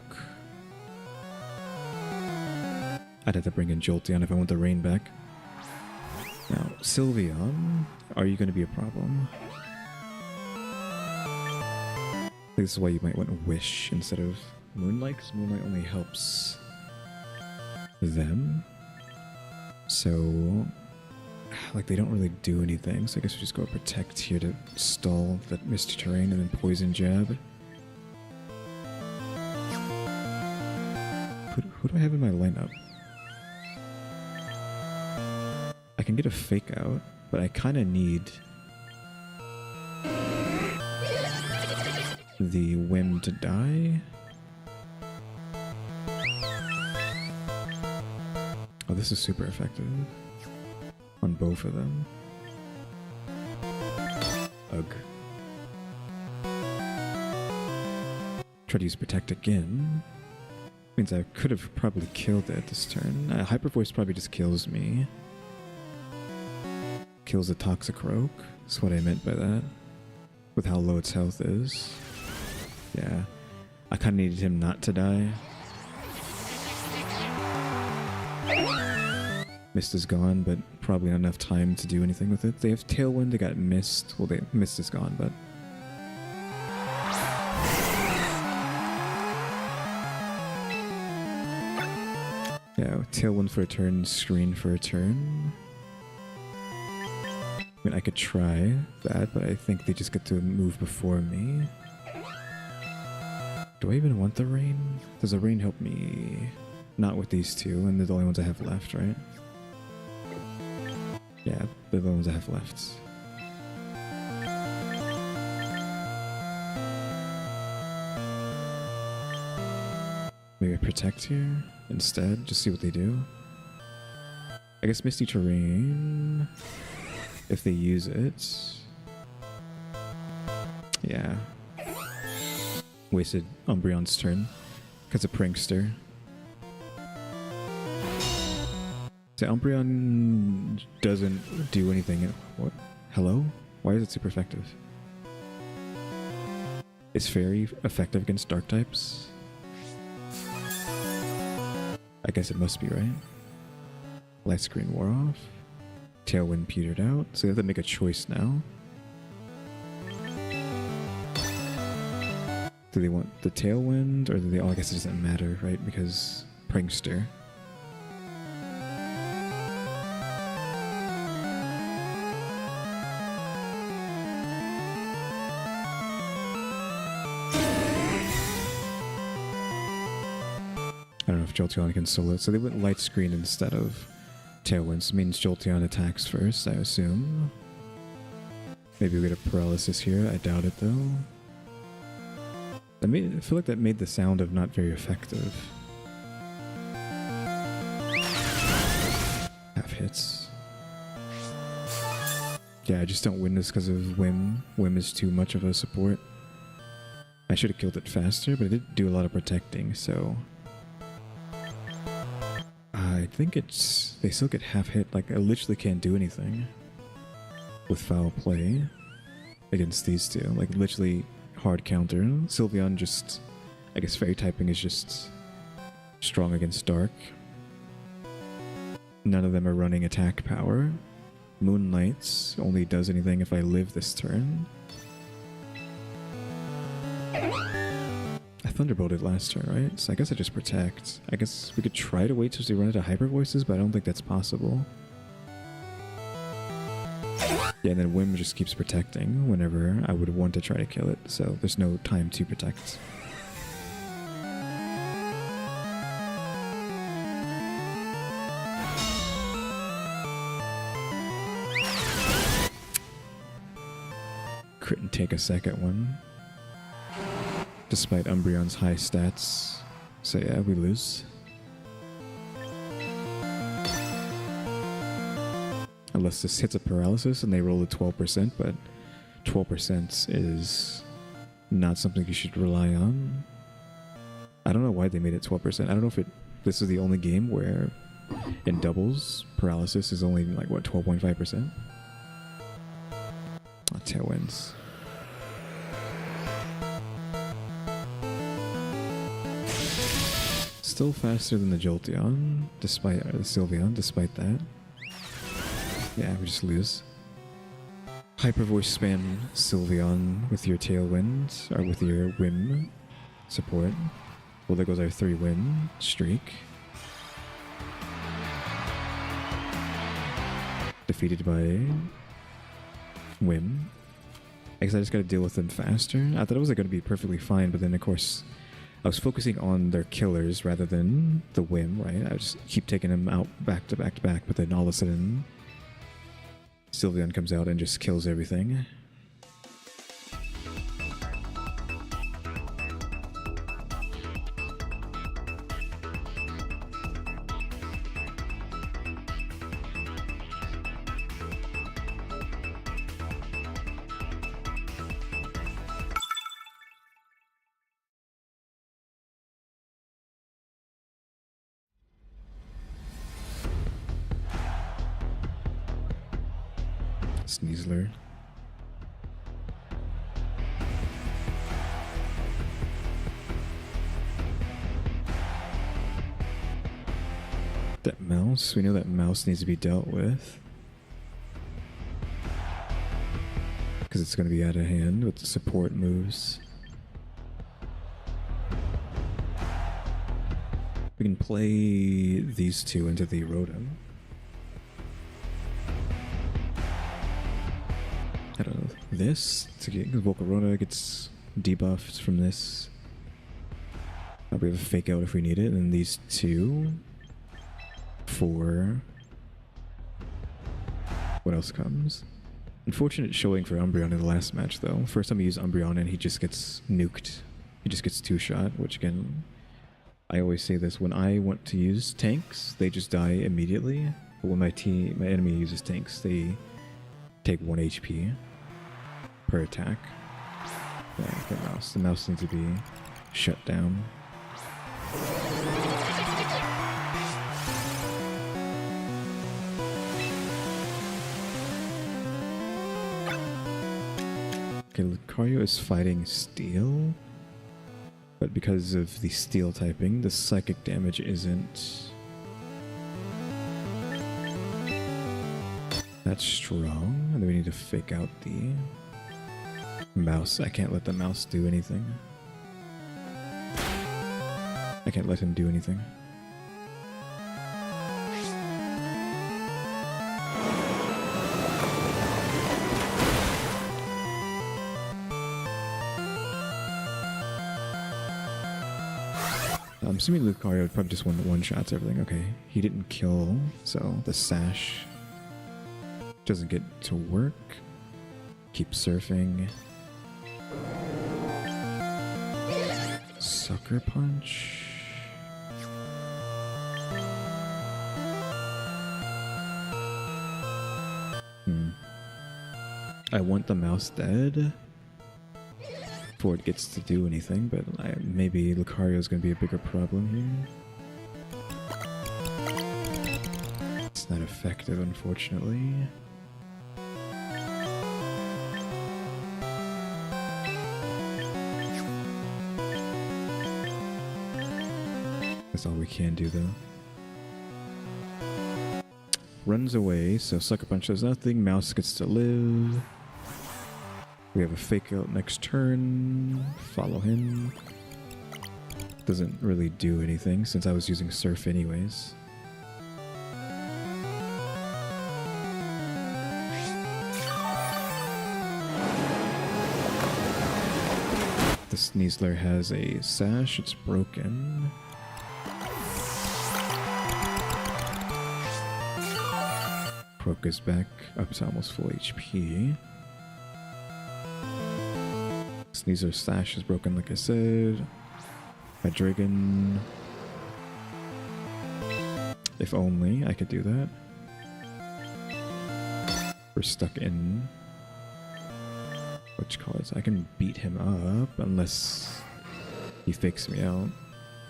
I'd have to bring in Jolteon if I want the rain back. Now, Sylveon, are you going to be a problem? I think this is why you might want Wish instead of Moonlight, because Moonlight only helps them. So, like, they don't really do anything, so I guess we just go Protect here to stall that Misty Terrain, and then Poison Jab. Who do I have in my lineup? I can get a Fake Out, but I kind of need the Whim to die. Oh, this is super effective on both of them. Ugh. Try to use Protect again. Means I could have probably killed it this turn. Hyper Voice probably just kills me. Kills the Toxicroak. That's what I meant by that. with how low its health is. Yeah, I kind of needed him not to die. Mist is gone, but probably not enough time to do anything with it. They have Tailwind, they got Mist. Well, Mist is gone, but... yeah, Tailwind for a turn, Screen for a turn. I mean, I could try that, but I think they just get to move before me. Do I even want the Rain? Does the Rain help me? Not with these two, and they're the only ones I have left, right? Yeah, they're the ones I have left. Maybe Protect here instead, just see what they do. I guess Misty Terrain, if they use it. Yeah. Wasted Umbreon's turn because of Prankster. So Umbreon doesn't do anything. What? Hello? Why is it super effective? Is Fairy effective against Dark types? I guess it must be, right? Light Screen wore off. Tailwind petered out. So they have to make a choice now. Do they want the Tailwind or do they... oh, I guess it doesn't matter, right? Because Prankster. I don't know if Jolteon can solo it. So they went Light Screen instead of Tailwind. So it means Jolteon attacks first, I assume. Maybe we get a Paralysis here. I doubt it, though. I feel like that made the sound of not very effective. Half hits. Yeah, I just don't win this because of Whim. Whim is too much of a support. I should have killed it faster, but it did do a lot of protecting, so... I think it's... they still get half hit. Like, I literally can't do anything with Foul Play against these two. Like, literally hard counter. Sylveon just... I guess Fairy typing is just strong against Dark. None of them are running attack power. Moonlights only does anything if I live this turn. I Thunderbolted last turn, right? So I guess I just protect. I guess we could try to wait till they run into Hyper Voices, but I don't think that's possible. Yeah, and then Whim just keeps protecting whenever I would want to try to kill it, so there's no time to protect. Crit and take a second one. Despite Umbreon's high stats. So yeah, we lose. Unless this hits a Paralysis and they roll a 12%, but 12% is not something you should rely on. I don't know why they made it 12%. I don't know if this is the only game where in doubles, Paralysis is only like, what, 12.5%? Oh, Tailwinds. Still faster than the Jolteon, despite the Sylveon, despite that. Yeah, we just lose. Hyper Voice spam Sylveon with your Tailwind, or with your Whim support. Well, there goes our 3-win streak. Defeated by Whim. I guess I just gotta deal with them faster. I thought it was going to be perfectly fine, but then of course I was focusing on their killers rather than the Whim, right? I just keep taking them out back to back to back, but then all of a sudden Sylveon comes out and just kills everything. Sneasler. mouse. We know that mouse needs to be dealt with. Because it's going to be out of hand with the support moves. We can play these two into the Rotom. I don't know. This, to get Volcarona gets debuffed from this. We have a fake out if we need it, and these two for what else comes? Unfortunate showing for Umbreon in the last match though. First time we use Umbreon and he just gets nuked. He just gets two-shot, which again, I always say this, when I want to use tanks, they just die immediately. But when my enemy uses tanks, they take 1 HP per attack. Yeah, okay, mouse. The mouse needs to be shut down. Okay, Lucario is fighting Steel, but because of the Steel typing, the psychic damage isn't that strong, and then we need to fake out the mouse. I can't let the mouse do anything. I can't let him do anything. I'm assuming Lucario would probably just one-shots everything. Okay, he didn't kill, so the sash doesn't get to work. Keep surfing. Sucker Punch. I want the mouse dead before it gets to do anything, but maybe Lucario is going to be a bigger problem here. It's not effective, unfortunately. That's all we can do, though. Runs away, so Sucker Punch does nothing. Mouse gets to live. We have a fake out next turn. Follow him. Doesn't really do anything since I was using Surf anyways. The Sneasler has a sash. It's broken. Croak is back up to almost full HP. Sneasler's sash is broken, like I said. Hydreigon. If only I could do that. We're stuck in which cards? I can beat him up unless he fakes me out.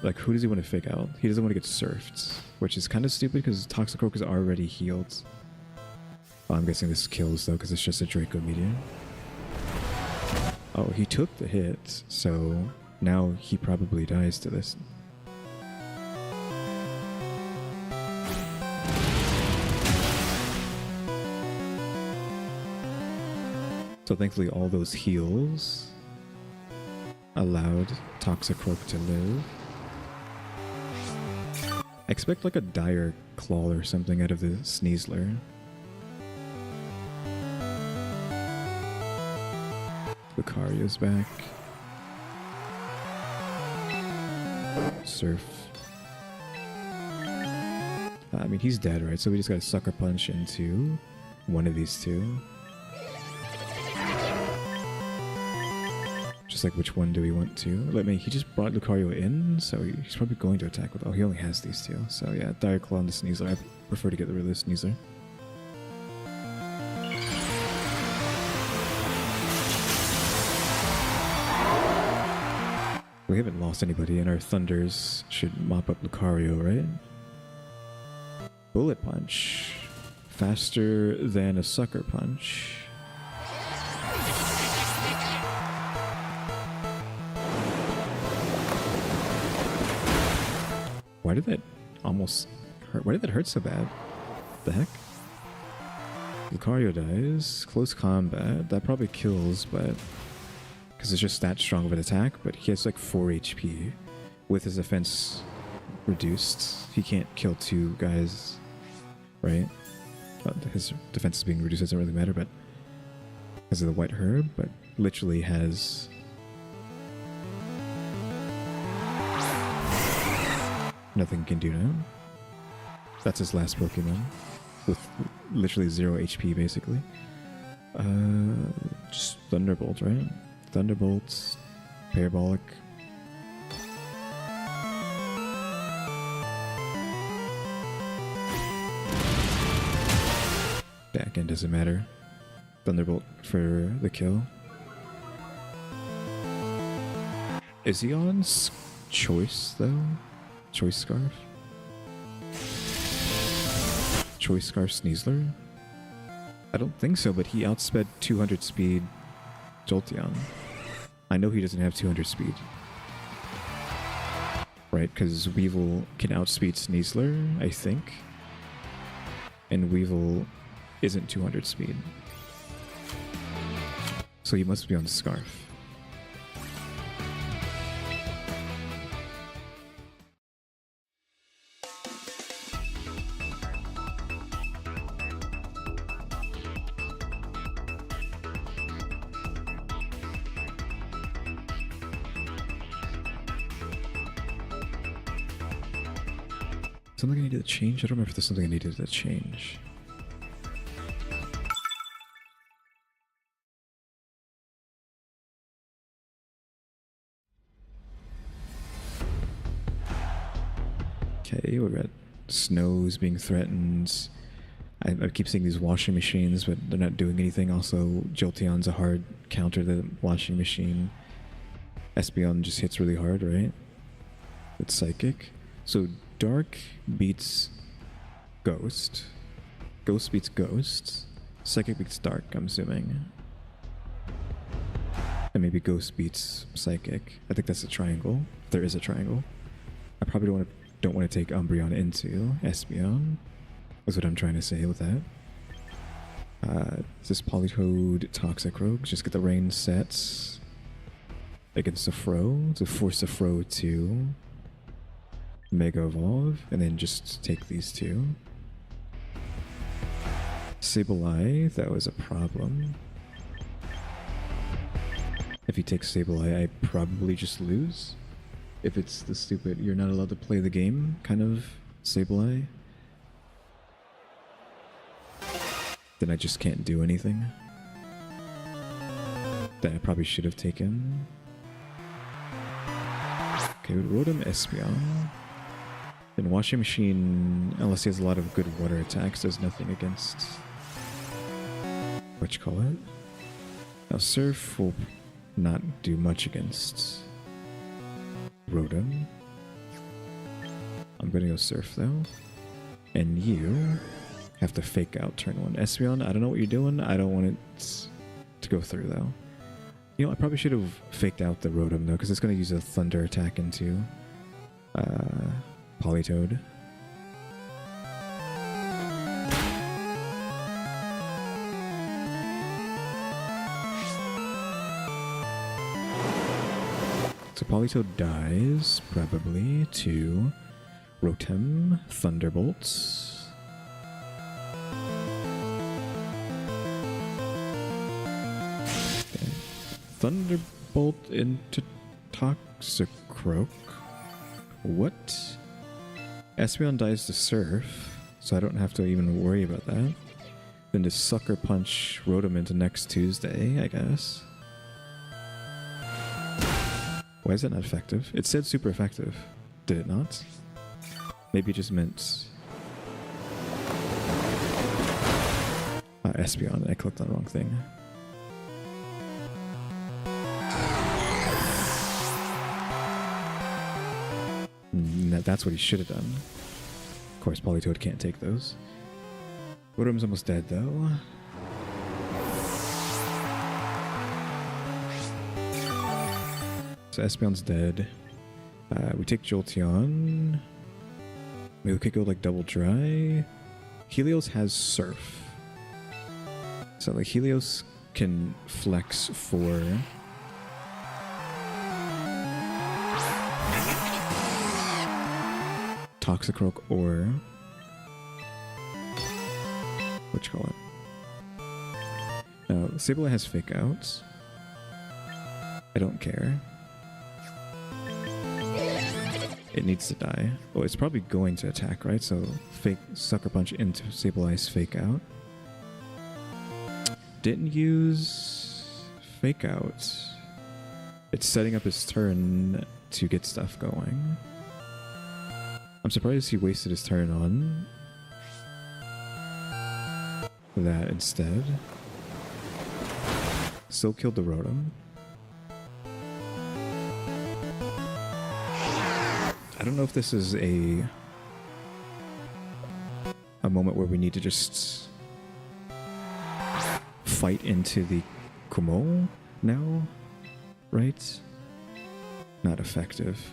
Like, who does he want to fake out? He doesn't want to get surfed, which is kind of stupid because Toxicroak is already healed. Oh, I'm guessing this kills though because it's just a Draco Meteor. Oh, he took the hit, so now he probably dies to this. So thankfully all those heals allowed Toxicroak to live. I expect like a Dire Claw or something out of the Sneasler. Lucario's back. Surf. I mean, he's dead, right? So we just gotta Sucker Punch into one of these two. Just like, which one do we want to? He just brought Lucario in, so he's probably going to attack with... Oh, he only has these two. So yeah, Dire Claw and the Sneasler. I prefer to get rid of the Sneasler. We haven't lost anybody, and our Thunders should mop up Lucario, right? Bullet Punch. Faster than a Sucker Punch. Why did that almost hurt? Why did that hurt so bad? The heck? Lucario dies. Close combat. That probably kills, but... because it's just that strong of an attack, but he has like 4 HP. With his defense reduced, he can't kill 2 guys, right? His defense is being reduced, doesn't really matter, but... because of the white herb, but literally has... nothing he can do now. That's his last Pokemon. With literally 0 HP, basically. Just Thunderbolt, right? Thunderbolt, Parabolic. Back end doesn't matter. Thunderbolt for the kill. Is he on Choice, though? Choice Scarf? Choice Scarf Sneasler? I don't think so, but he outsped 200 speed Jolteon. I know he doesn't have 200 speed. Right, because Weevil can outspeed Sneasler, I think. And Weevil isn't 200 speed. So he must be on Scarf. Something I needed to change? I don't remember if there's something I needed to change. Okay, we got snows being threatened. I keep seeing these washing machines, but they're not doing anything. Also, Jolteon's a hard counter to the washing machine. Espeon just hits really hard, right? It's Psychic. So Dark beats Ghost. Ghost beats Ghost. Psychic beats Dark, I'm assuming. And maybe Ghost beats Psychic. I think that's a triangle. If there is a triangle. I probably don't want to take Umbreon into Espeon. That's what I'm trying to say with that. This Politoed Toxic Rogue. Just get the rain sets against the Fro to force the Fro to Mega Evolve, and then just take these 2. Sableye, that was a problem. If he takes Sableye, I probably just lose. If it's the stupid, you're not allowed to play the game kind of Sableye, then I just can't do anything. That I probably should have taken. Okay, Rotom Espeon. Then Washing Machine, unless he has a lot of good water attacks, does nothing against... what you call it? Now Surf will not do much against Rotom. I'm gonna go Surf though. And you have to fake out turn 1. Espeon, I don't know what you're doing. I don't want it to go through though. You know, I probably should have faked out the Rotom though, because it's gonna use a Thunder attack into Politoed. So Politoed dies, probably, to Rotom Thunderbolts. Okay. Thunderbolt into Toxicroak. What? Espeon dies to Surf, so I don't have to even worry about that. Then to Sucker Punch Rotom into next Tuesday, I guess. Why is that not effective? It said super effective. Did it not? Maybe it just meant... Espeon. I clicked on the wrong thing. That's what he should have done. Of course, Politoed can't take those. Rotom's almost dead, though. So Espeon's dead. We take Jolteon. Maybe we could go like double dry. Helios has surf. So like Helios can flex for Toxicroak or what you call it? Sableye has fake outs. I don't care. It needs to die. Oh, it's probably going to attack, right? So fake Sucker Punch into Sableye's fake out. Didn't use fake out. It's setting up his turn to get stuff going. I'm surprised he wasted his turn on that instead. Still killed the Rotom. I don't know if this is a moment where we need to just fight into the Kumo now, right? Not effective.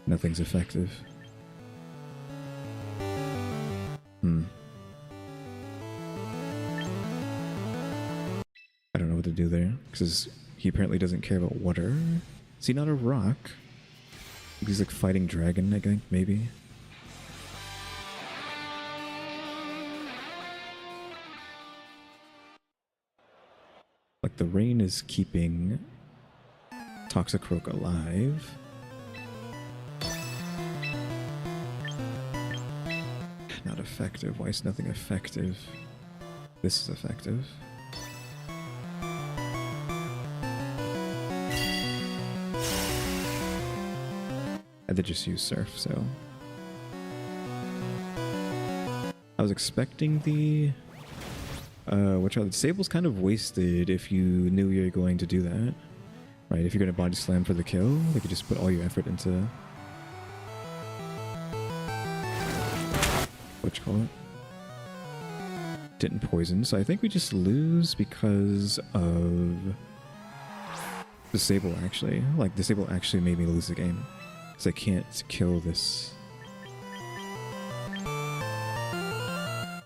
Nothing's effective. I don't know what to do there, because he apparently doesn't care about water. Is he not a rock? He's like fighting dragon, I think, maybe. Like the rain is keeping Toxicroak alive. Not effective. Why is nothing effective? This is effective. I did just use Surf, so... I was expecting the... the Disable's kind of wasted if you knew you were going to do that. Right, if you're going to body slam for the kill, you could just put all your effort into... what you call it? Didn't poison, so I think we just lose because of... Disable, actually. Like, Disable actually made me lose the game. Because I can't kill this...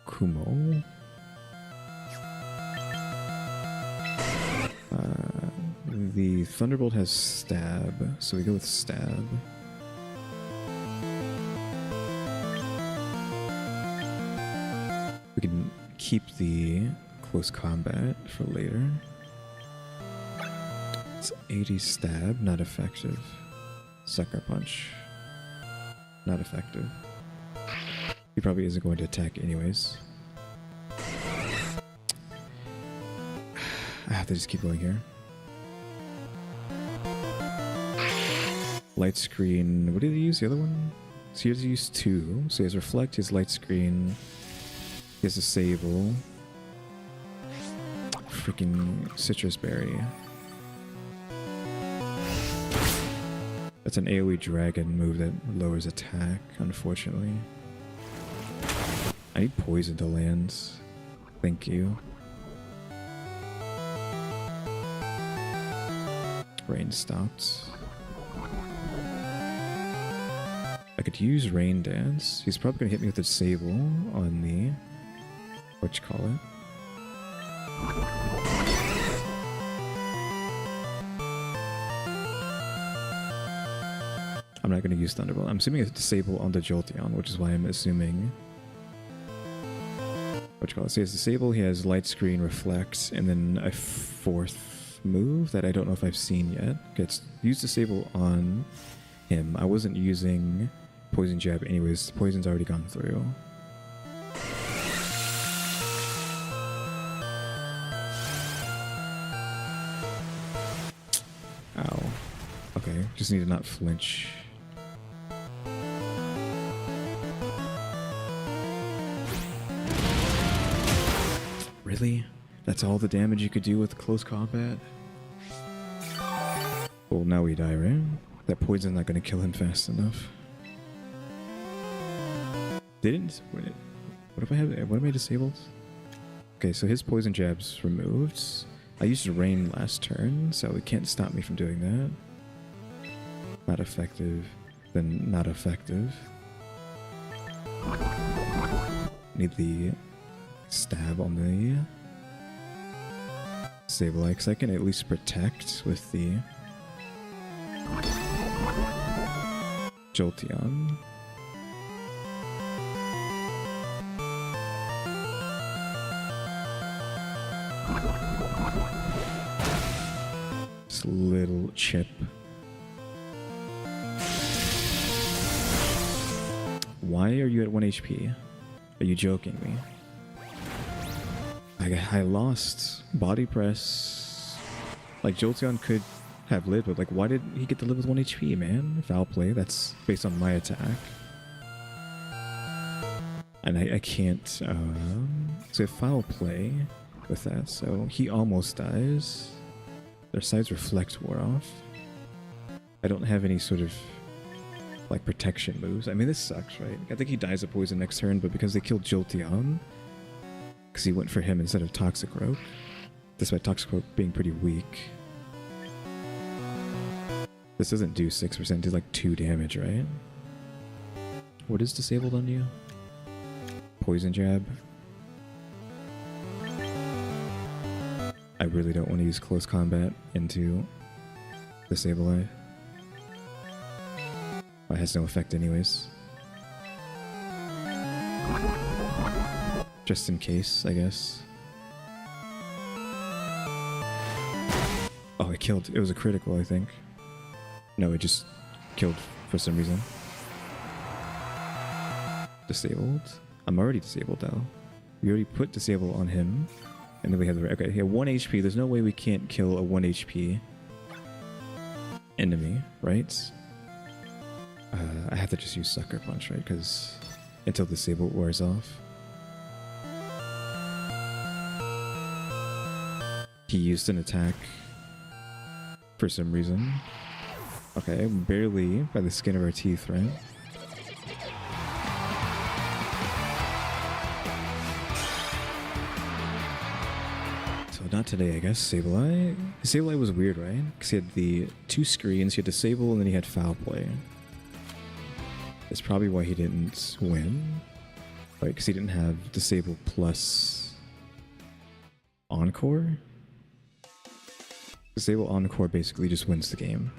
Kumo. The Thunderbolt has Stab, so we go with Stab. We can keep the Close Combat for later. It's 80 Stab, not effective. Sucker Punch, not effective. He probably isn't going to attack anyways. I have to just keep going here. Light Screen, what did he use? The other one? So he has to use two. So he has Reflect, he has Light Screen, he has Disable. Freaking Citrus Berry. That's an AoE Dragon move that lowers attack, unfortunately. I need Poison to land. Thank you. Rain stopped. I could use Rain Dance. He's probably going to hit me with a Disable on the... what you call it? I'm not going to use Thunderbolt. I'm assuming it's Disable on the Jolteon, which is why I'm assuming... what you call it? So he has Disable, he has Light Screen, Reflect, and then a fourth move that I don't know if I've seen yet. Gets used Disable on him. I wasn't using Poison Jab anyways. Poison's already gone through. Ow. Okay, just need to not flinch. Really? That's all the damage you could do with close combat? Well, now we die, right? That poison's not going to kill him fast enough. Didn't... what if I have... what am I disabled? Okay, so his poison jab's removed. I used Rain last turn, so it can't stop me from doing that. Not effective. Then not effective. Need the stab on the Sableye, because I can at least protect with the Jolteon. This little chip. Why are you at 1 HP? Are you joking me? I lost body press. Like, Jolteon could have lived, but like, why did he get to live with 1 HP, man? Foul play. That's based on my attack. And I can't, so foul play with that, so he almost dies. Their sides reflect wore off. I don't have any sort of like protection moves. I mean, this sucks, right? I think he dies of poison next turn, but because they killed Jolteon, because he went for him instead of Toxicroak, despite Toxicroak being pretty weak. This doesn't do 6%, it does like 2 damage, right? What is disabled on you? Poison jab. I really don't want to use close combat into the Sableye. It has no effect anyways. Just in case, I guess. Oh, it killed. It was a critical, I think. No, it just killed for some reason. Disabled? I'm already disabled though. We already put disable on him. And then we have the... Okay, he had 1 HP. There's no way we can't kill a 1 HP enemy, right? I have to just use Sucker Punch, right? Because until disable wears off. He used an attack for some reason. Okay, barely by the skin of our teeth, right? Not today, I guess. Sableye? Sableye was weird, right? Because he had the 2 screens, he had disable, and then he had foul play. That's probably why he didn't win. Right, because he didn't have disable plus encore. Disable encore basically just wins the game.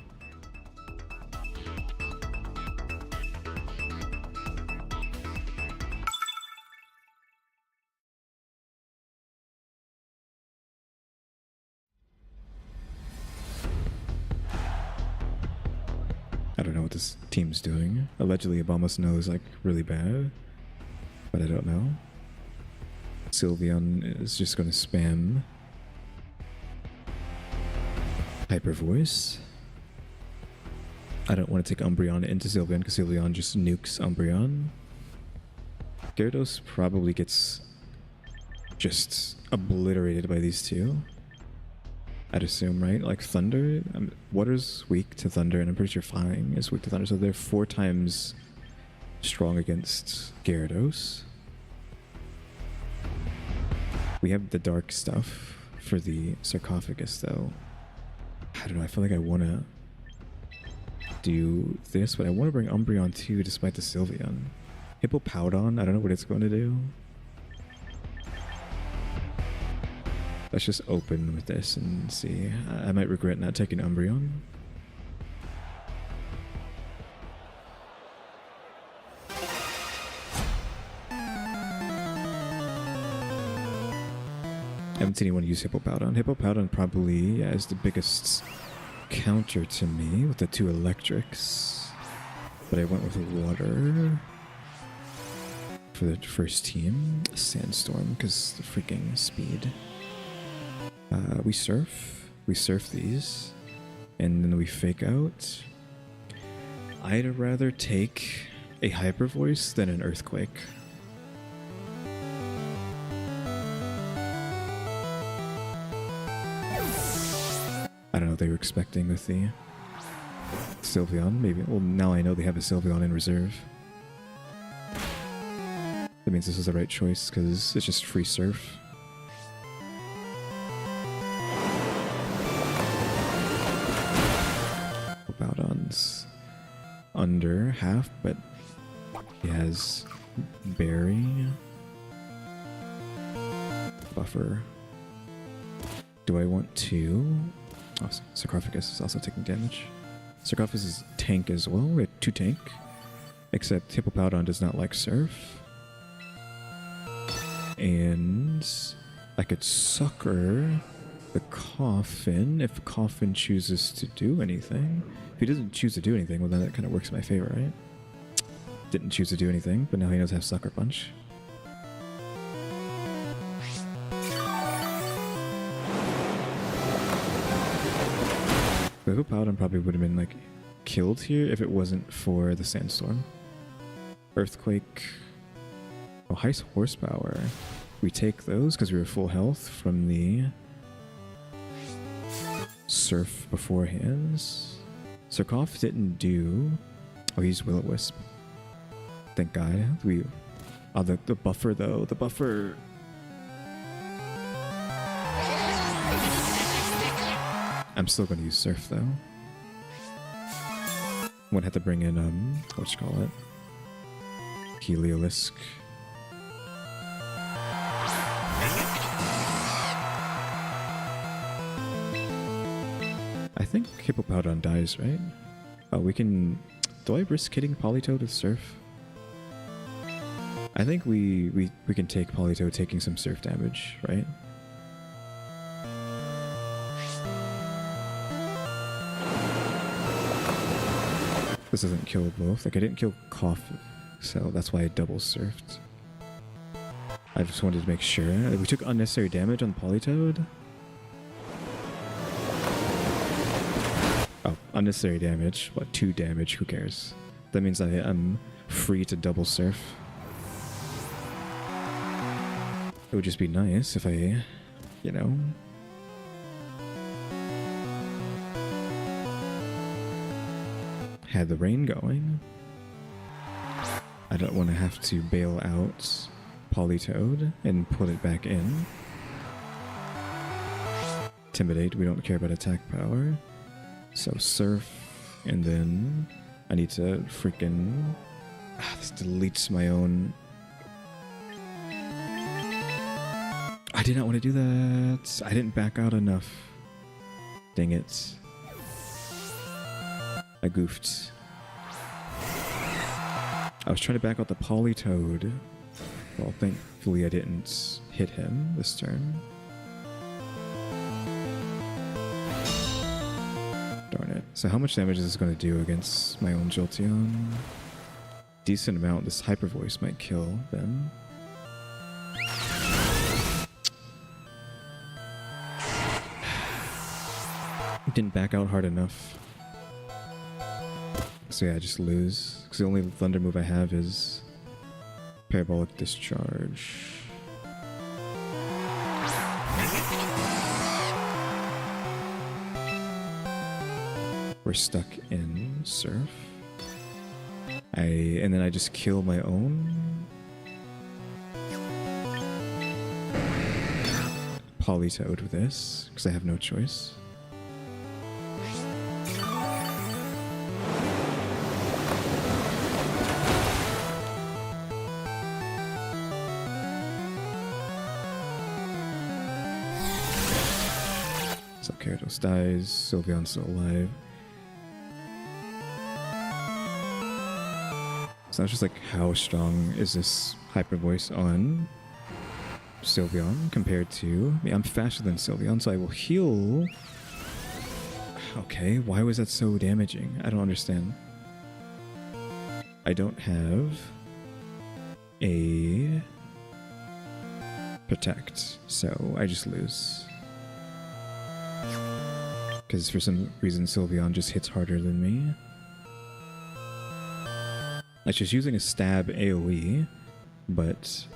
I don't know what this team's doing. Allegedly, Obama Snow is like really bad, but I don't know. Sylveon is just going to spam Hyper Voice. I don't want to take Umbreon into Sylveon because Sylveon just nukes Umbreon. Gyarados probably gets just obliterated by these two. I'd assume, right? Like Thunder, Water's weak to Thunder, and I'm pretty sure Flying is weak to Thunder, so they're 4 times strong against Gyarados. We have the dark stuff for the sarcophagus, though. I don't know, I feel like I want to do this, but I want to bring Umbreon too, despite the Sylveon. Hippowdon, I don't know what it's going to do. Let's just open with this and see. I might regret not taking Umbreon. I haven't seen anyone use Hippowdon. Hippowdon probably is the biggest counter to me with the 2 electrics. But I went with water for the first team. Sandstorm, because the freaking speed. We surf these, and then we fake out. I'd rather take a Hyper Voice than an Earthquake. I don't know what they were expecting with the Sylveon, maybe. Well, now I know they have a Sylveon in reserve. That means this is the right choice, because it's just free surf. Under half, but he has Berry. Buffer. Do I want to... Oh, Sarcophagus is also taking damage. Sarcophagus is tank as well. We have 2 tank. Except Hippopowdon does not like Surf. And I could sucker the Coffin if Coffin chooses to do anything. If he doesn't choose to do anything, well then that kind of works in my favor, right? Didn't choose to do anything, but now he knows I have Sucker Punch. The Hippopowdon probably would have been like killed here if it wasn't for the Sandstorm. Earthquake. Oh, high horsepower. We take those because we were full health from the Surf beforehand. Sarkoph didn't do... Oh, he used Will-O-Wisp. Thank God. Oh, the buffer though. The buffer... I'm still going to use Surf though. Would have to bring in, whatchamacallit? Heliolisk. I think Hippopowdon dies, right? Oh, we can... Do I risk hitting Politoed with Surf? I think we can take Politoed taking some Surf damage, right? This doesn't kill both. Like, I didn't kill Kofi, so that's why I double surfed. I just wanted to make sure. We took unnecessary damage on Politoed. Oh, unnecessary damage. What, 2 damage? Who cares? That means I am free to double surf. It would just be nice if I, you know... had the rain going. I don't want to have to bail out Politoed and put it back in. Intimidate, we don't care about attack power. So Surf, and then I need to freaking... this deletes my own... I did not want to do that. I didn't back out enough. Dang it. I goofed. I was trying to back out the Politoed. Well, thankfully I didn't hit him this turn. Darn it. So how much damage is this going to do against my own Jolteon? Decent amount. This Hyper Voice might kill them. Didn't back out hard enough. So yeah, I just lose. Because the only Thunder move I have is Parabolic Discharge. We're stuck in Surf. And then I just kill my own Politoed with this, because I have no choice. So Gyarados dies, Sylveon's still alive. So it's just like, how strong is this Hyper Voice on Sylveon compared to... I mean, I'm faster than Sylveon, so I will heal. Okay, why was that so damaging? I don't understand. I don't have a Protect, so I just lose. Because for some reason Sylveon just hits harder than me. Like, she's using a stab AoE, but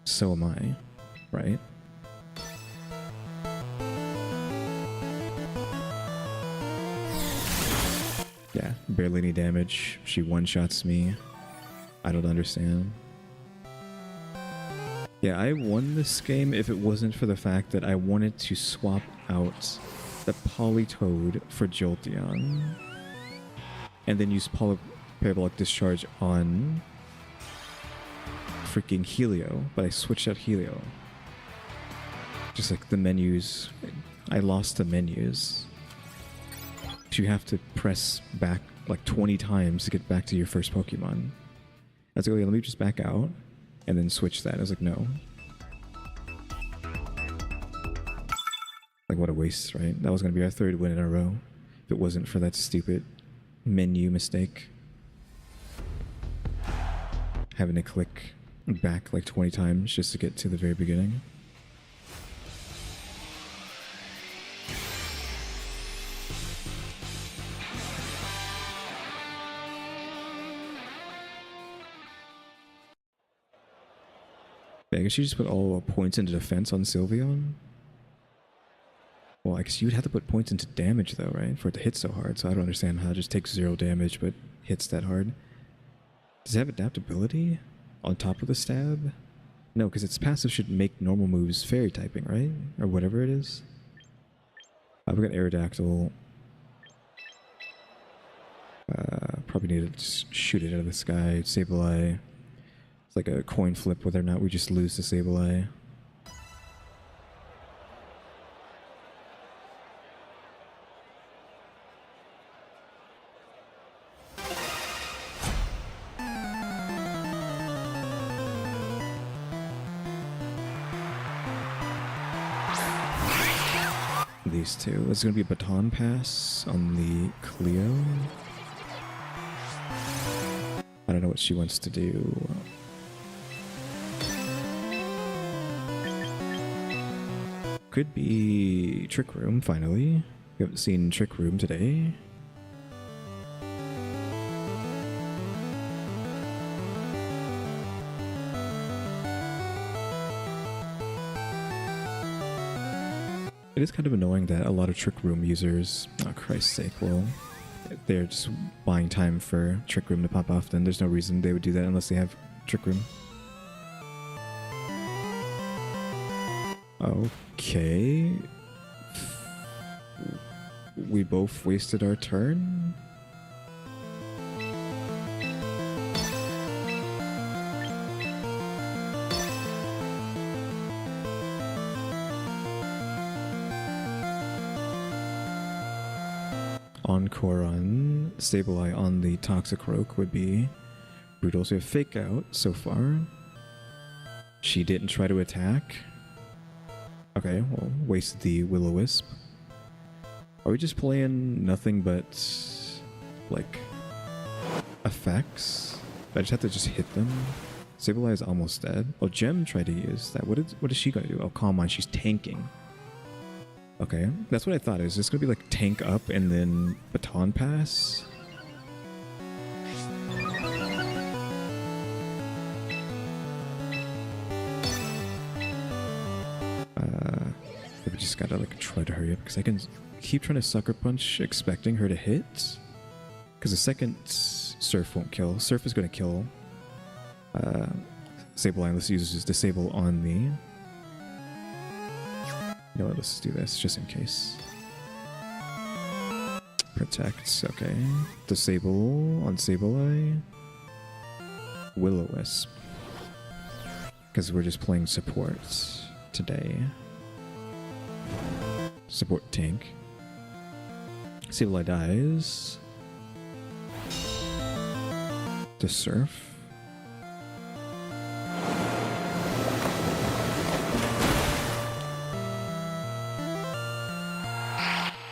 so am I, right? Yeah, barely any damage. She one-shots me. I don't understand. Yeah, I won this game if it wasn't for the fact that I wanted to swap out the Politoed for Jolteon. And then use Parabolic Discharge on freaking Helio, but I switched out Helio. Just like the menus, I lost the menus. You have to press back like 20 times to get back to your first Pokemon. I was like, okay, let me just back out and then switch that. I was like, no. Like, what a waste, right? That was going to be our third win in a row if it wasn't for that stupid menu mistake. Having to click back like 20 times just to get to the very beginning. I guess you just put all points into defense on Sylveon. Well, I guess you'd have to put points into damage though, right? For it to hit so hard. So I don't understand how it just takes 0 damage but hits that hard. Does it have adaptability on top of the stab? No, because its passive should make normal moves fairy typing, right? Or whatever it is. I've got Aerodactyl. Probably need to just shoot it out of the sky. Sableye. It's like a coin flip whether or not we just lose to Sableye. These two. It's going to be a baton pass on the Cleo. I don't know what she wants to do. Could be Trick Room, finally. We haven't seen Trick Room today. It is kind of annoying that a lot of Trick Room users, oh Christ's sake, well, they're just buying time for Trick Room to pop off, then there's no reason they would do that unless they have Trick Room. Okay. We both wasted our turn? Encore on Sableye on the Toxicroak would be brutal. So we have Fake Out so far. She didn't try to attack. Okay, well, wasted the Will-O-Wisp. Are we just playing nothing but, like, effects? I just have to just hit them. Sableye is almost dead. Oh, Gem tried to use that. What is she gonna do? Oh, Calm Mind, she's tanking. Okay, that's what I thought. Is this gonna be like tank up and then baton pass? We just gotta like try to hurry up because I can keep trying to sucker punch, expecting her to hit. Because the second Surf won't kill. Surf is gonna kill Sableye unless he uses Disable on me. You know what, let's do this, just in case. Protect, okay. Disable on Sableye. Will-O-Wisp. Because we're just playing support today. Support tank. Sableye dies. To Surf.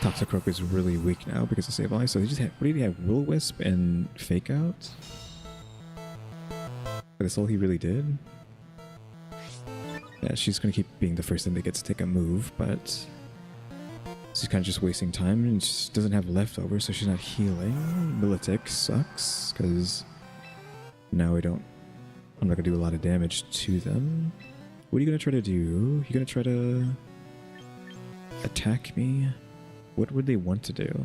Toxicroak is really weak now because of Sableye, so they just have, what did he have? Will-O-Wisp and Fake Out? That's all he really did? Yeah, she's gonna keep being the first thing that gets to take a move, but she's kind of just wasting time and just doesn't have leftovers, so she's not healing. Militech sucks, because now I'm not gonna do a lot of damage to them. What are you gonna try to do? You gonna try to attack me? What would they want to do?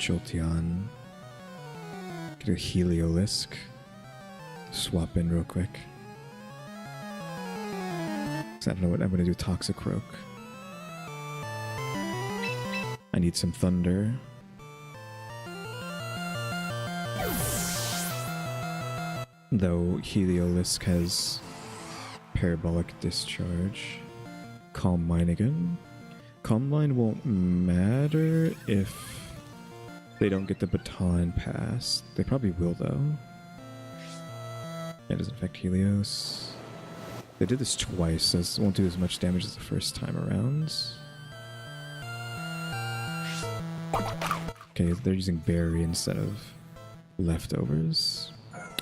Jolteon. Get a Heliolisk. Swap in real quick. I don't know what I'm going to do. Toxic Croak. I need some thunder. Though Heliolisk has Parabolic Discharge. Calm Mine again. Calm Mine won't matter if they don't get the baton pass. They probably will though. It doesn't affect Helios. They did this twice, so this won't do as much damage as the first time around. Okay, they're using Berry instead of Leftovers.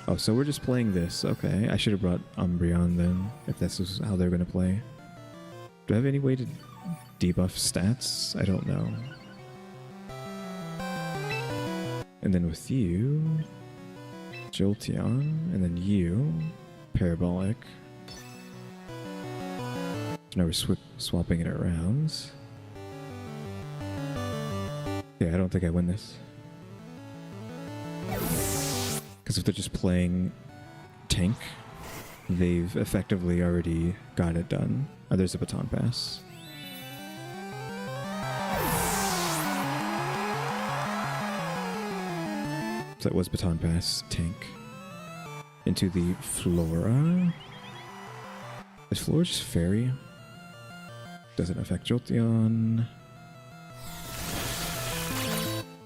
Oh, so we're just playing this. Okay, I should have brought Umbreon then, if this is how they're going to play. Do I have any way to debuff stats? I don't know. And then with you, Jolteon, and then you, Parabolic. Now we're swapping it around. Yeah, I don't think I win this. Because if they're just playing tank, they've effectively already got it done. Oh, there's a baton pass. So it was baton pass, tank. Into the Flora. Is Flora just fairy? Doesn't affect Jolteon.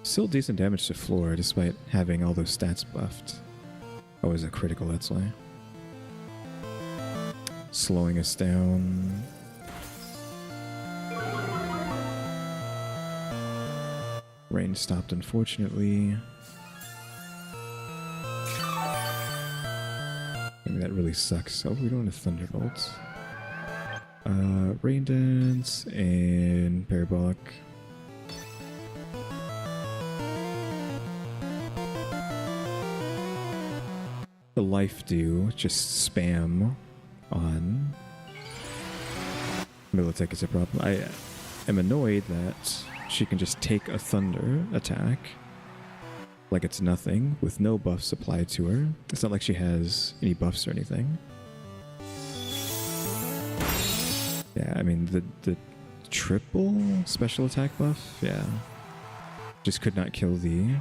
Still decent damage to Flora despite having all those stats buffed. Oh, is it critical? That's why. Slowing us down. Rain stopped, unfortunately. I mean, that really sucks. Oh, we don't have Thunderbolts. Rain Dance and Parabolic. The Life Dew, just spam on. Militech is a problem. I am annoyed that she can just take a Thunder attack like it's nothing with no buffs applied to her. It's not like she has any buffs or anything. Yeah, I mean, the triple special attack buff, yeah. Just could not kill the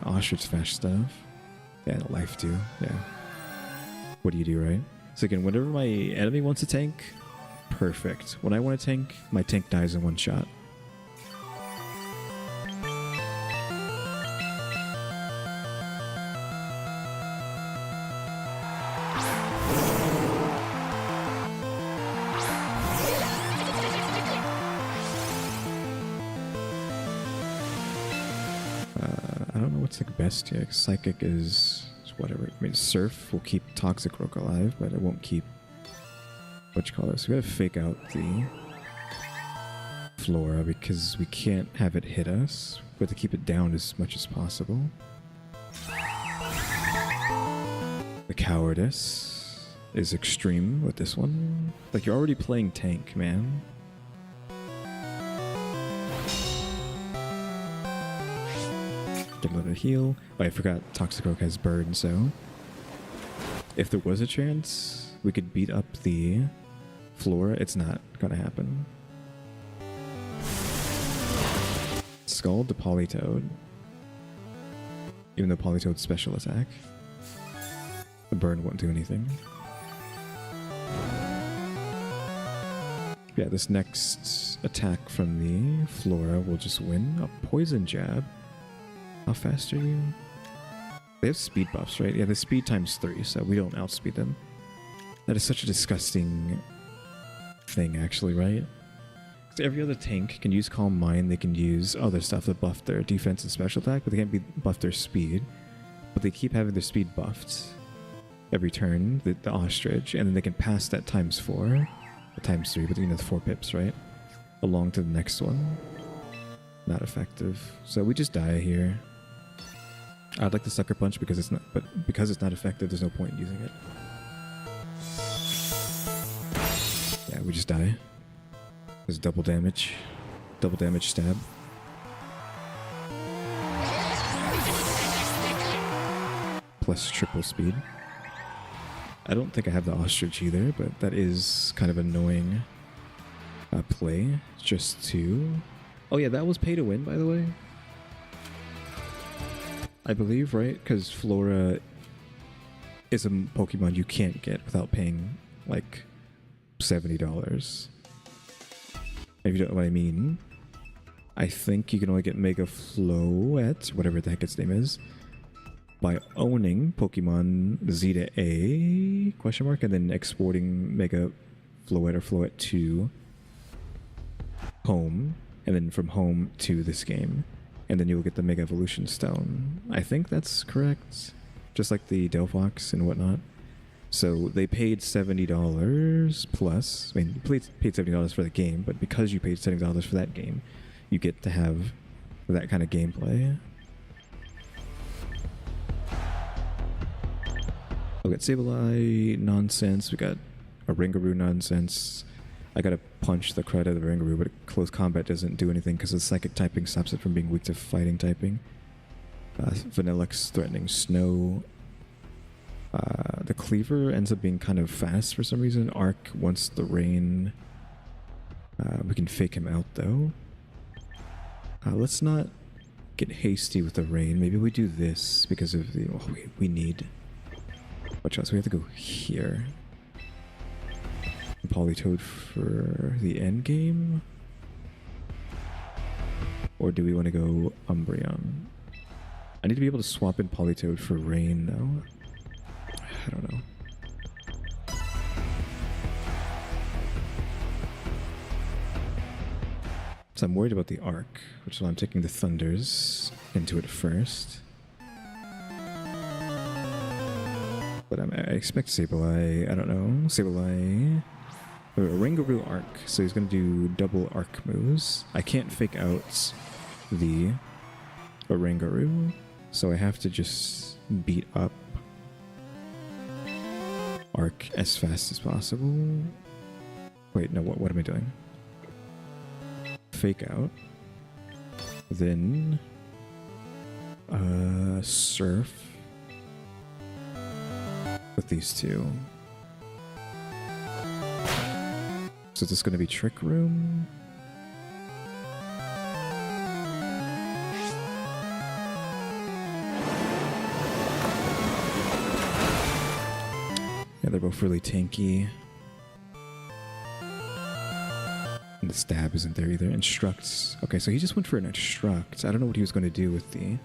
Ostrich Smash stuff. Yeah, the Life Dew, yeah. What do you do, right? So again, whenever my enemy wants a tank, perfect. When I want a tank, my tank dies in one shot. I don't know what's like best here. Psychic is whatever. I mean, Surf will keep Toxic Rook alive, but it won't keep what you call it. So we gotta fake out the Flora because we can't have it hit us. We have to keep it down as much as possible. The Cowardice is extreme with this one. Like, you're already playing tank, man. Get a little heal. Oh, I forgot Toxic Oak has Burn, so if there was a chance we could beat up the Flora, it's not gonna happen. Scald to Politoed. Even though Politoed's special attack. The Burn won't do anything. Yeah, this next attack from the Flora will just win. A Poison Jab. How fast are you? They have speed buffs, right? Yeah, the speed times 3, so we don't outspeed them. That is such a disgusting thing, actually, right? So every other tank can use Calm Mind, they can use other stuff that buff their defense and special attack, but they can't buff their speed. But they keep having their speed buffed every turn, the Ostrich, and then they can pass that times 4, or times 3, but you know, the 4 pips, right? Along to the next one. Not effective. So we just die here. I'd like the Sucker Punch because it's not, but because it's not effective, there's no point in using it. Yeah, we just die. There's double damage stab. Plus triple speed. I don't think I have the ostrich either, but that is kind of annoying play just to... Oh yeah, that was pay to win, by the way. I believe, right? Because Flora is a Pokemon you can't get without paying like $70. If you don't know what I mean, I think you can only get Mega Floette, whatever the heck its name is, by owning Pokemon Z to A, question mark, and then exporting Mega Floette or Floette to home, and then from home to this game. And then you'll get the Mega Evolution Stone. I think that's correct. Just like the Delphox and whatnot. So they paid $70 plus. I mean, you paid $70 for the game, but because you paid $70 for that game, you get to have that kind of gameplay. We got Sableye nonsense. We got a Ringaroo nonsense. I gotta punch the crud out of the Ringaroo, but close combat doesn't do anything because the psychic typing stops it from being weak to fighting typing. Vanillix threatening snow. The Cleaver ends up being kind of fast for some reason. Arc wants the rain. We can fake him out though. Let's not get hasty with the rain. Maybe we do this because of the... Oh, we need... Watch out, so we have to go here. Politoed for the end game? Or do we want to go Umbreon? I need to be able to swap in Politoed for rain though. I don't know. So I'm worried about the Arc, which is why I'm taking the Thunders into it first. But I expect Sableye, I don't know, Sableye... A Ringaroo Arc, so he's going to do double Arc moves. I can't fake out the Ringaroo, so I have to just beat up Arc as fast as possible. Wait, no, what am I doing? Fake out. Then... Surf. With these two. So is this going to be Trick Room? Yeah, they're both really tanky. And the stab isn't there either. Instructs. Okay, so he just went for an Instruct. I don't know what he was going to do with the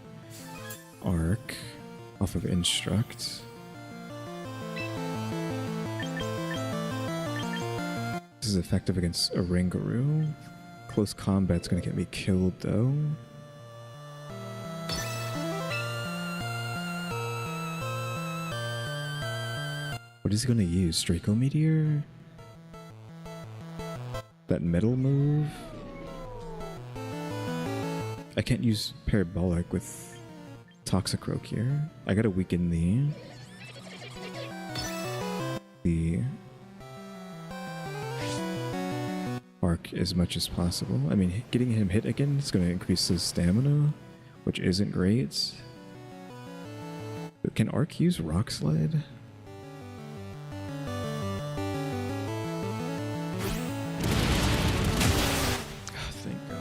Arc off of Instruct. This is effective against a Ringaroo. Close combat's gonna get me killed though. What is he gonna use? Draco Meteor? That metal move? I can't use Parabolic with Toxicroak here. I gotta weaken the Arc as much as possible. I mean, getting him hit again is going to increase his stamina, which isn't great. But can Arc use Rock Slide? Oh, thank God.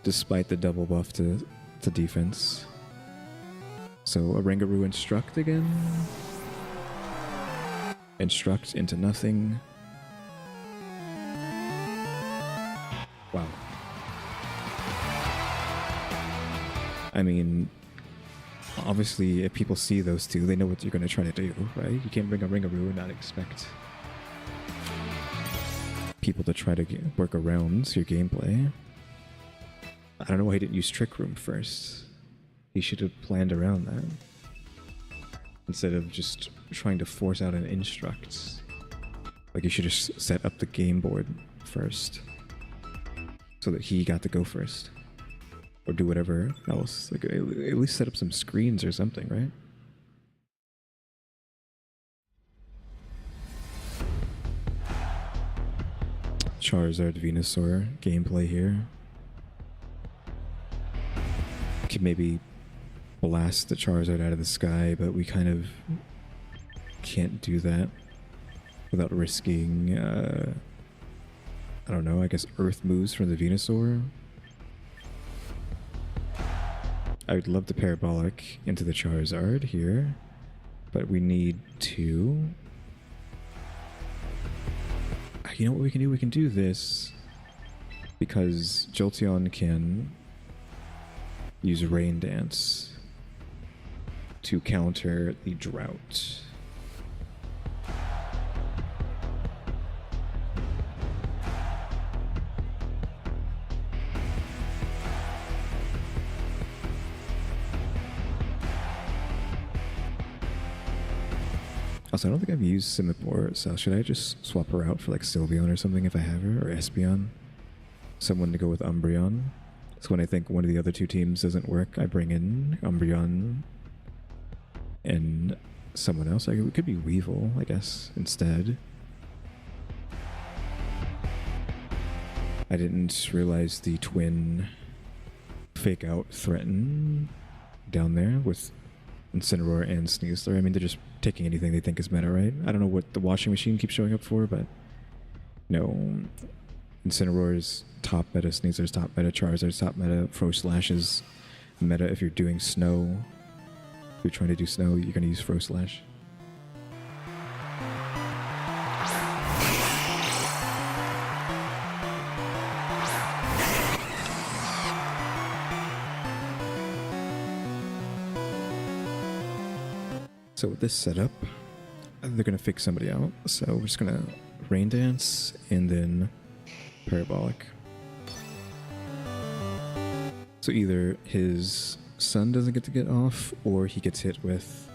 Despite the double buff to defense. So a Ringaroo Instruct again. Instruct into nothing. Wow. I mean, obviously, if people see those two, they know what you're going to try to do, right? You can't bring a Ringaroo and not expect people to try to work around your gameplay. I don't know why he didn't use Trick Room first. He should have planned around that. Instead of just trying to force out an Instruct. Like, you should have set up the game board first. So that he got to go first. Or do whatever else. Like, at least set up some screens or something, right? Charizard Venusaur gameplay here. Could maybe blast the Charizard out of the sky, but we kind of can't do that without risking, I don't know, I guess Earth moves from the Venusaur. I would love to Parabolic into the Charizard here, but we need to... You know what we can do? We can do this because Jolteon can use Rain Dance to counter the drought. Also, I don't think I've used Simipour, so should I just swap her out for like Sylveon or something if I have her, or Espeon? Someone to go with Umbreon. So when I think one of the other two teams doesn't work, I bring in Umbreon and someone else. It could be Weevil, I guess, instead. I didn't realize the twin fake out threaten down there with Incineroar and Sneasler. I mean, they're just taking anything they think is meta, right? I don't know what the washing machine keeps showing up for, but no. Incineroar's top meta, Sneasler's top meta, Charizard's top meta, Frostlash meta if you're doing snow. If you're trying to do snow, you're going to use Frostlash. So with this setup, they're going to fake somebody out. So we're just going to Rain Dance and then Parabolic. So either his Sun doesn't get to get off, or he gets hit with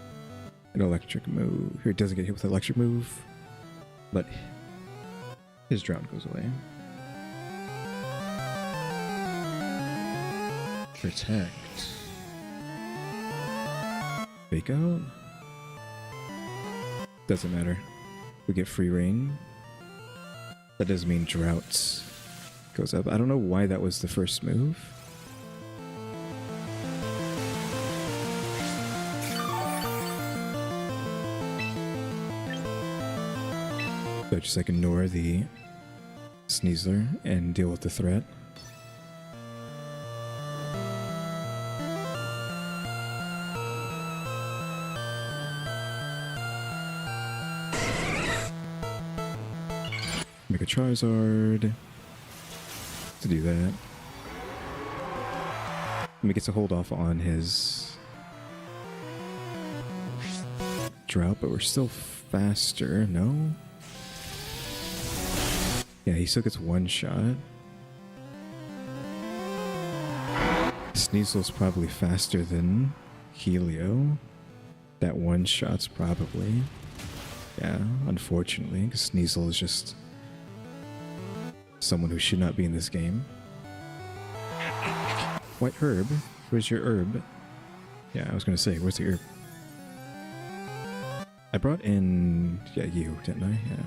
an electric move. Or he doesn't get hit with an electric move, but his drought goes away. Protect. Fake out. Doesn't matter. We get free rain. That does mean drought goes up. I don't know why that was the first move. So just like ignore the Sneasler and deal with the threat. Make a Charizard to do that. And he gets a hold off on his drought, but we're still faster, no? Yeah, he still gets one shot. Sneasel's probably faster than Helio. That one shot's probably. Yeah, unfortunately, because Sneasel is just someone who should not be in this game. White herb? Where's your herb? Yeah, I was gonna say, where's the herb? I brought in, yeah, you, didn't I? Yeah.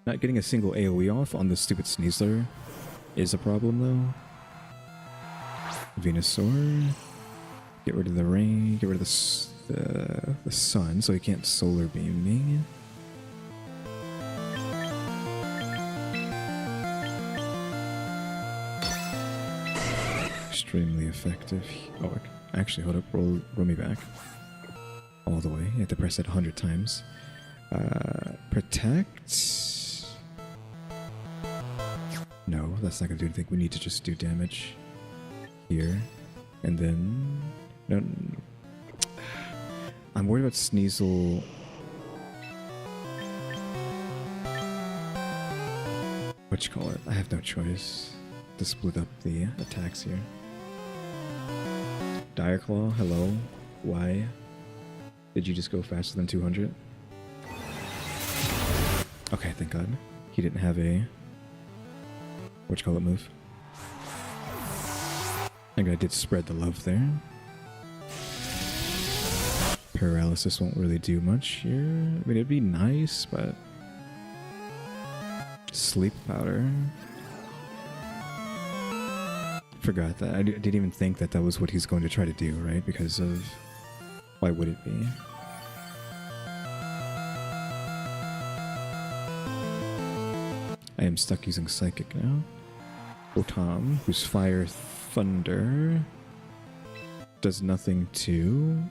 Not getting a single AoE off on the stupid Sneasler is a problem, though. Venusaur. Get rid of the rain. Get rid of the sun, so he can't solar beam me. Extremely effective. Oh, actually, hold up. Roll me back. All the way. You have to press that 100 times. Protect. No, that's not going to do anything. We need to just do damage here. And then... No, I'm worried about Sneasel. Whatchamacallit? I have no choice to split up the attacks here. Direclaw, hello. Why? Did you just go faster than 200? Okay, thank God. He didn't have a... Whatchamacallit move. I think I did spread the love there. Paralysis won't really do much here. I mean, it'd be nice, but... Sleep powder. Forgot that. I didn't even think that that was what he's going to try to do, right? Because of... Why would it be? I am stuck using Psychic now. Otam, who's Fire Thunder, does nothing to...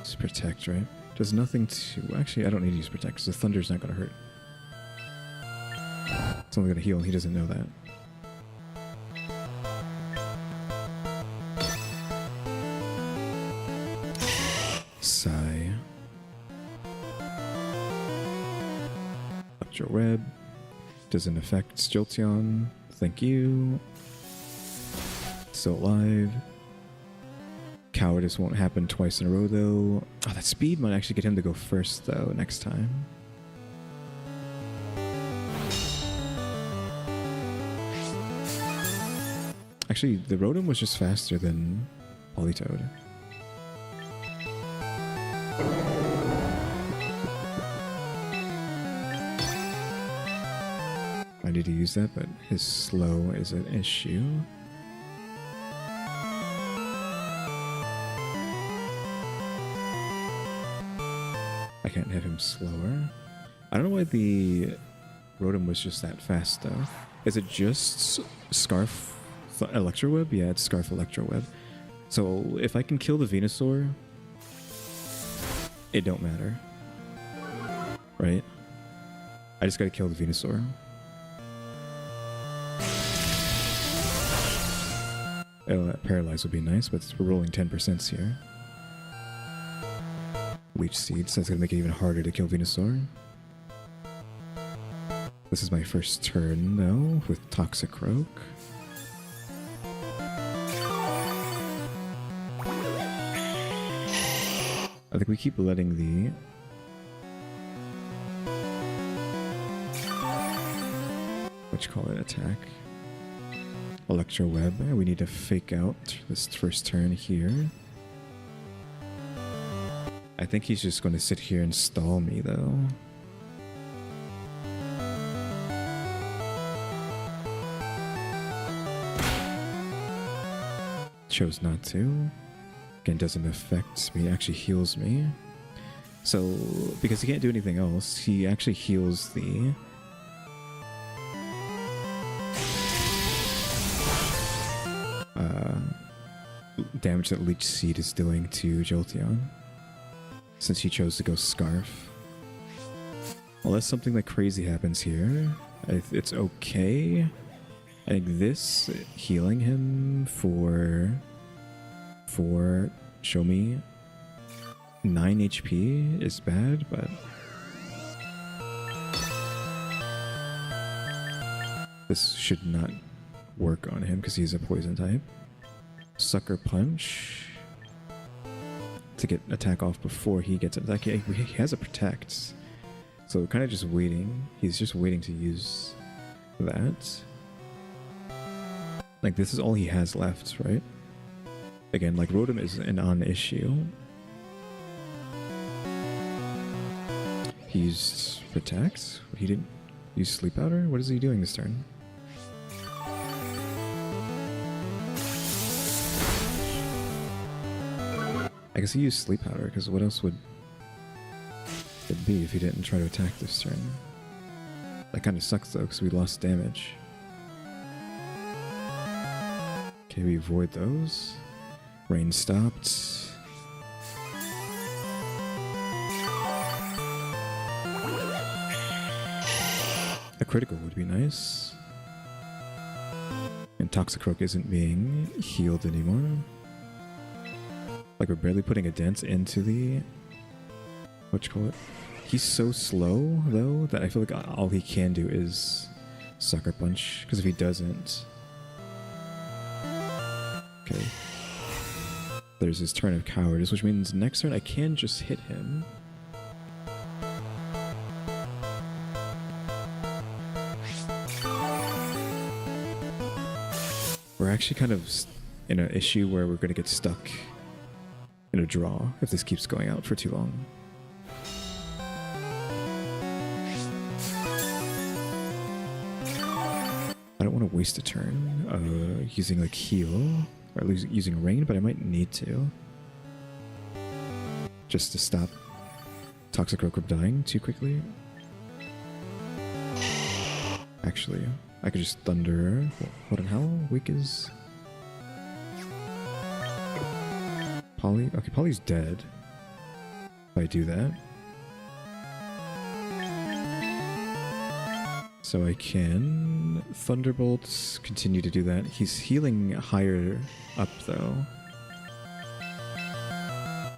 It's Protect, right? Does nothing to... Actually, I don't need to use Protect, because the Thunder's not going to hurt. It's only going to heal, and he doesn't know that. Sigh. Electro Web. Doesn't affect Jolteon. Thank you. Still alive. Cowardice won't happen twice in a row, though. Oh, that speed might actually get him to go first, though, next time. Actually, the Rotom was just faster than Politoed. I need to use that, but his slow is an issue. I can't have him slower. I don't know why the Rotom was just that fast, though. Is it just Scarf Electro Web? Yeah, it's Scarf Electro Web. So if I can kill the Venusaur, it don't matter. Right? I just gotta kill the Venusaur. Oh, that Paralyze would be nice, but we're rolling 10% here. Leech Seed, so that's gonna make it even harder to kill Venusaur. This is my first turn, though, with Toxicroak. I think we keep letting the... attack. Electro Web. We need to fake out this first turn here. I think he's just going to sit here and stall me, though. Chose not to. Again, doesn't affect me, actually heals me. So, because he can't do anything else, he actually heals the... damage that Leech Seed is doing to Jolteon. Since he chose to go Scarf. Unless something like crazy happens here, it's okay. I think this healing him for show me 9 HP is bad, but this should not work on him because he's a poison type. Sucker Punch to get attack off before he gets an attack. He has a Protect, so kind of just waiting. He's just waiting to use that. Like, this is all he has left, right? Again, like, Rotom is a non-issue. He used Protect? He didn't use Sleep Powder? What is he doing this turn? I guess he used Sleep Powder, because what else would it be if he didn't try to attack this turn? That kind of sucks, though, because we lost damage. Okay, we avoid those. Rain stopped. A critical would be nice. And Toxicroak isn't being healed anymore. Like, we're barely putting a dent into the... whatchamacallit? He's so slow, though, that I feel like all he can do is Sucker Punch. Because if he doesn't... Okay. There's his turn of Cowardice, which means next turn I can just hit him. We're actually kind of in an issue where we're going to get stuck in a draw if this keeps going out for too long. want to waste a turn using like heal, or at least using rain, but I might need to. Just to stop Toxic Rogue from dying too quickly. Actually, I could just Thunder. Hold on, how weak is Polly? Okay, Polly's dead. If I do that. So I can Thunderbolts, continue to do that. He's healing higher up though.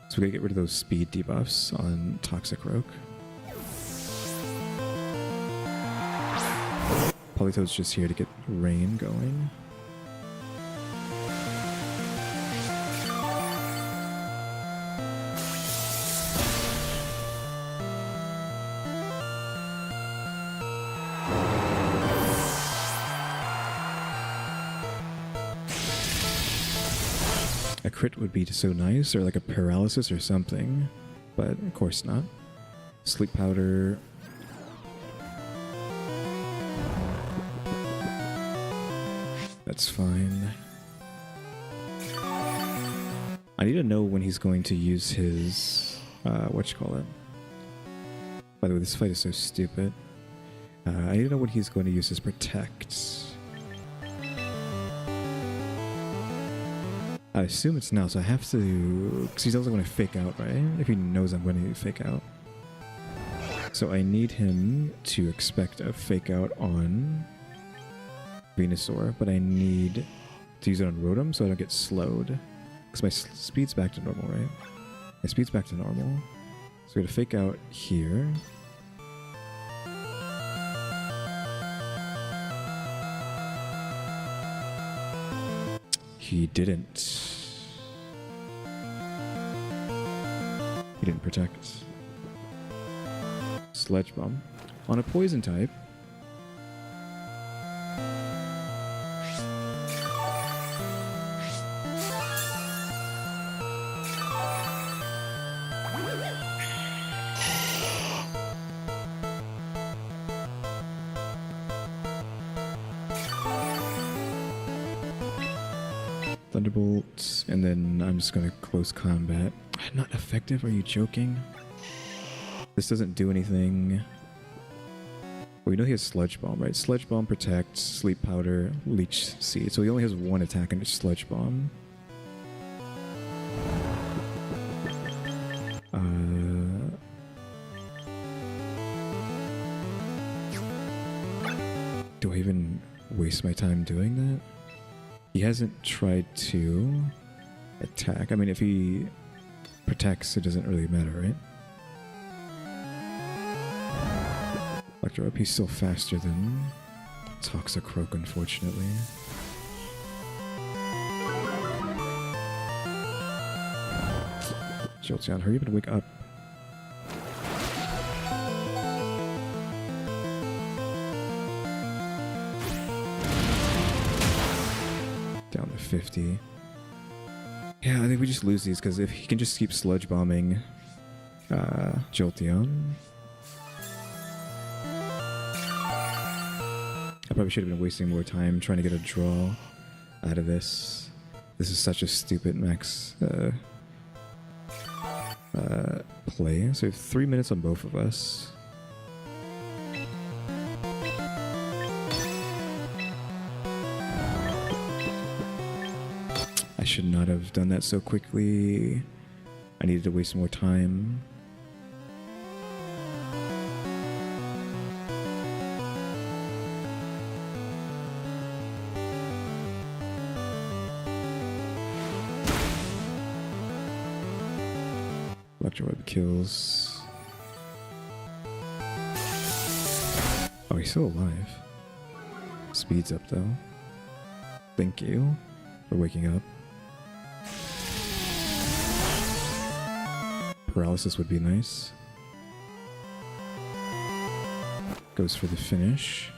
So we gotta get rid of those speed debuffs on Toxic Rogue. Politoad's just here to get rain going. A crit would be so nice, or like a paralysis or something, but of course not. Sleep powder. That's fine. I need to know when he's going to use his, whatchamacallit. By the way, this fight is so stupid. I need to know when he's going to use his Protect. I assume it's now, so I have to... Because he's also going to fake out, right? If he knows I'm going to fake out. So I need him to expect a fake out on Venusaur, but I need to use it on Rotom so I don't get slowed. Because my speed's back to normal, right? My speed's back to normal. So we're going to fake out here. He didn't. He didn't protect. Sledge Bomb. On a poison type. Thunderbolt, and then I'm just gonna close combat. Not effective? Are you joking? This doesn't do anything. Well, we know he has Sludge Bomb, right? Sludge Bomb, Protect, Sleep Powder, Leech Seed. So he only has one attack and it's Sludge Bomb. Do I even waste my time doing that? He hasn't tried to attack. I mean, if he protects, it doesn't really matter, right? Electro up, he's still faster than Toxic Rogue, unfortunately. Jolteon, hurry up and wake up. Down to 50. Yeah, I think we just lose these because if he can just keep sludge bombing Jolteon. I probably should have been wasting more time trying to get a draw out of this. This is such a stupid max play. So we have 3 minutes on both of us. I should not have done that so quickly. I needed to waste more time. Electro Web kills. Oh, he's still alive. Speed's up though. Thank you for waking up. Paralysis would be nice. Goes for the finish.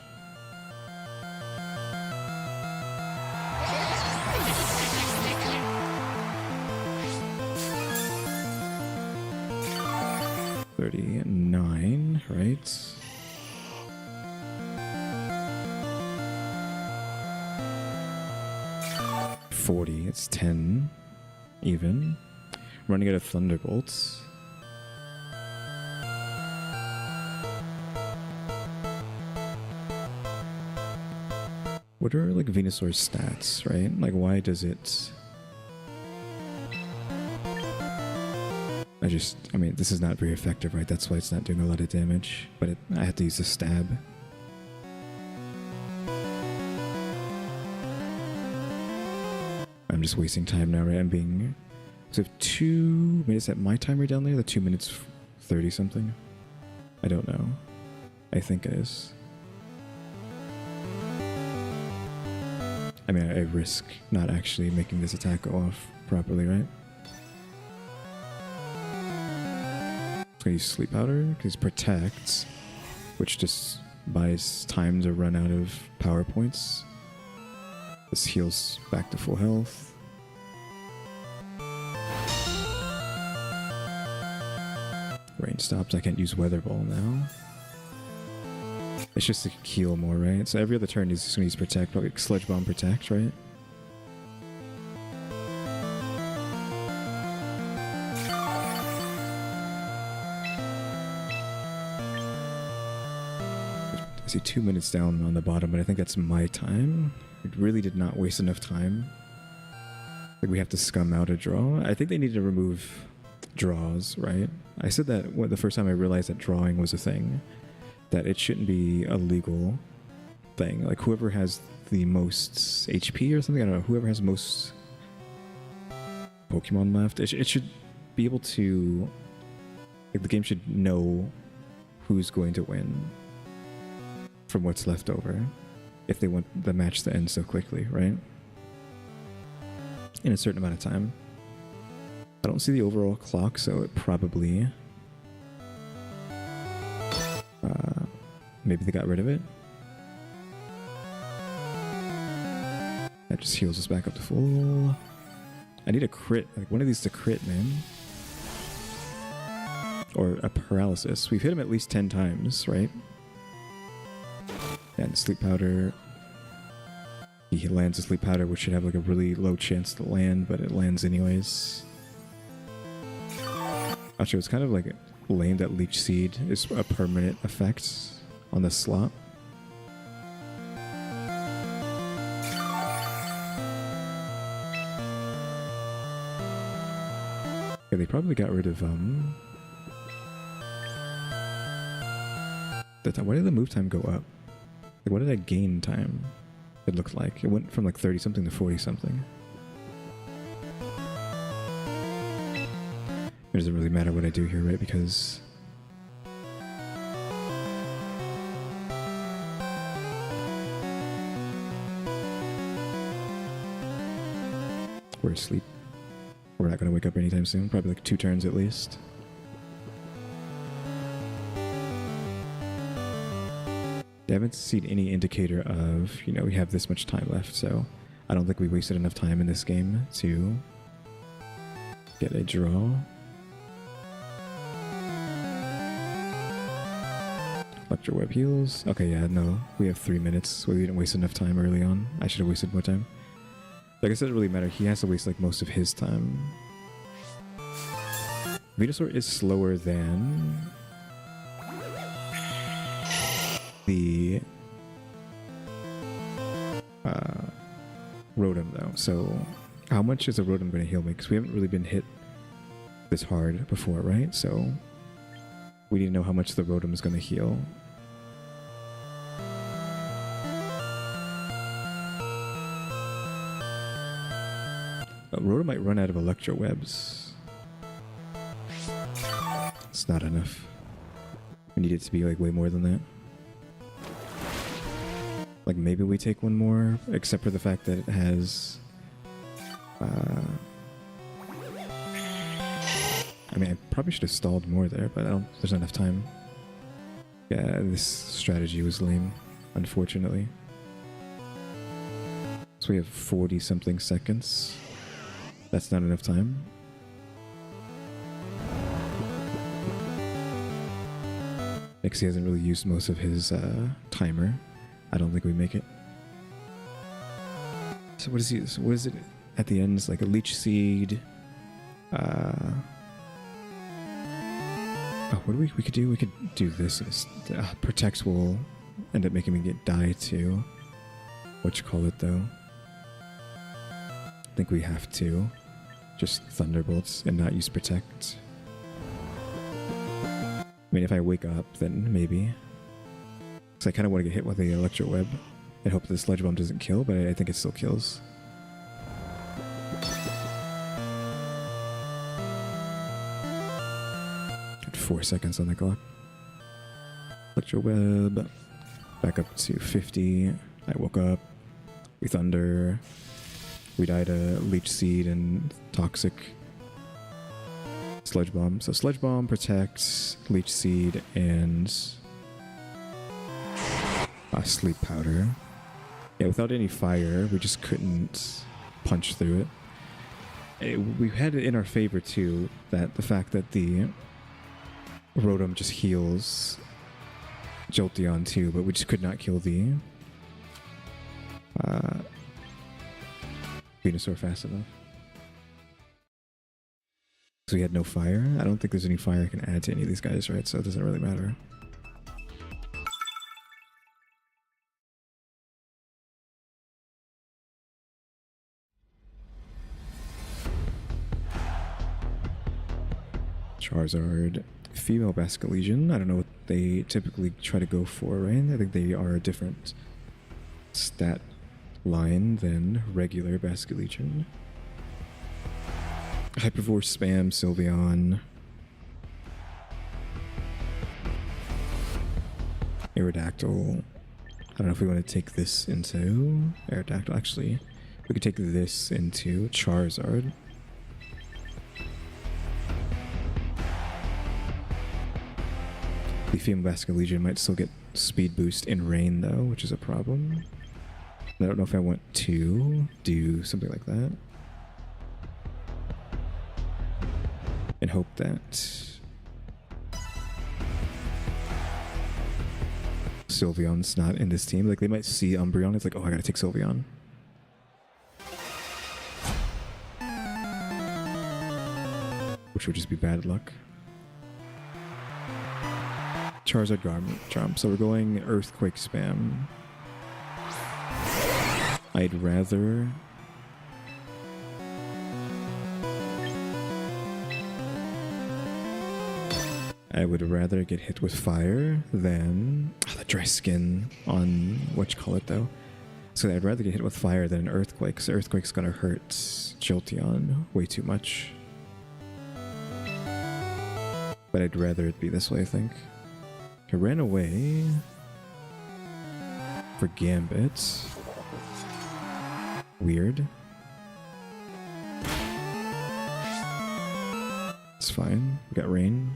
$39, right? 40. It's 10 even. Running out of Thunderbolts. What are like Venusaur's stats, right? Like why does it... I mean, this is not very effective, right? That's why it's not doing a lot of damage. But I had to use a stab. I'm just wasting time now, right? I'm being... So I have 2 minutes at my timer down there? The 2 minutes 30 something? I don't know. I think it is. I mean, I risk not actually making this attack go off properly, right? I'm gonna use Sleep Powder, because Protect, which just buys time to run out of power points. This heals back to full health. Rain stops. I can't use Weather Ball now. It's just to heal more, right? So every other turn he's just gonna use Protect, probably Sludge Bomb Protect, right? I see 2 minutes down on the bottom, but I think that's my time. It really did not waste enough time. Like we have to scum out a draw. I think they need to remove draws, right? I said that the first time I realized that drawing was a thing. That it shouldn't be a legal thing. Like whoever has the most HP or something, I don't know, whoever has most Pokemon left, it should be able to... Like the game should know who's going to win from what's left over if they want the match to end so quickly, right? In a certain amount of time. I don't see the overall clock, so it probably... maybe they got rid of it. That just heals us back up to full. I need a crit. Like one of these to crit, man. Or a paralysis. We've hit him at least 10 times, right? And Sleep Powder. He lands a Sleep Powder, which should have like a really low chance to land, but it lands anyways. Actually, it's kind of like lame that Leech Seed is a permanent effect on the slot. Yeah, they probably got rid of the time. Why did the move time go up? Like, what did I gain time? It looked like it went from like 30 something to 40 something. It doesn't really matter what I do here, right? Because we're asleep. We're not going to wake up anytime soon. Probably like 2 turns at least. They haven't seen any indicator of, you know, we have this much time left, so I don't think we wasted enough time in this game to get a draw. Electro Web heals. Okay, yeah, no. We have 3 minutes. We didn't waste enough time early on. I should have wasted more time. Like I said, it doesn't really matter. He has to waste like most of his time. Venusaur is slower than the Rotom though. So how much is a Rotom going to heal me? Because we haven't really been hit this hard before, right? So we need to know how much the Rotom is going to heal. Rotom might run out of Electro Webs. It's not enough. We need it to be like way more than that. Like maybe we take one more, except for the fact that it has... I mean, I probably should have stalled more there, but there's not enough time. Yeah, this strategy was lame, unfortunately. So we have 40 something seconds. That's not enough time. Because he hasn't really used most of his timer. I don't think we make it. So what is he? What is it? at the end is like a Leech Seed. Oh, what do we could do? We could do this. Protect will end up making me get die too. What you call it though? I think we have to just Thunderbolts and not use Protect. I mean, if I wake up, then maybe. Because I kind of want to get hit with the Electro Web and hope the Sludge Bomb doesn't kill, but I think it still kills. Got 4 seconds on the clock. Electro Web. Back up to 50. I woke up. We Thunder. We died a Leech Seed and Toxic. Sludge Bomb. So Sludge Bomb, Protect, Leech Seed, and Sleep Powder. Yeah, without any fire, we just couldn't punch through it. We had it in our favor too, that the fact that the Rotom just heals Jolteon too, but we just could not kill the Venusaur fast enough. So we had no fire. I don't think there's any fire I can add to any of these guys, right? So it doesn't really matter. Charizard. Female Basculegion. I don't know what they typically try to go for, right? I think they are a different stat line than regular Basculegion. Hyperforce Spam, Sylveon. Aerodactyl. I don't know if we want to take this into Aerodactyl. Actually, we could take this into Charizard. The female Basculegion might still get speed boost in rain though, which is a problem. I don't know if I want to do something like that. And hope that Sylveon's not in this team. Like, they might see Umbreon. It's like, oh, I gotta take Sylveon. Which would just be bad luck. Charizard Garchomp. So we're going Earthquake Spam. I'd rather... I would rather get hit with fire than... the dry skin on whatchamacallit though. So I'd rather get hit with fire than an Earthquake, because Earthquake's gonna hurt Jolteon way too much. But I'd rather it be this way, I think. I ran away for Gambit. Weird. It's fine. We got rain.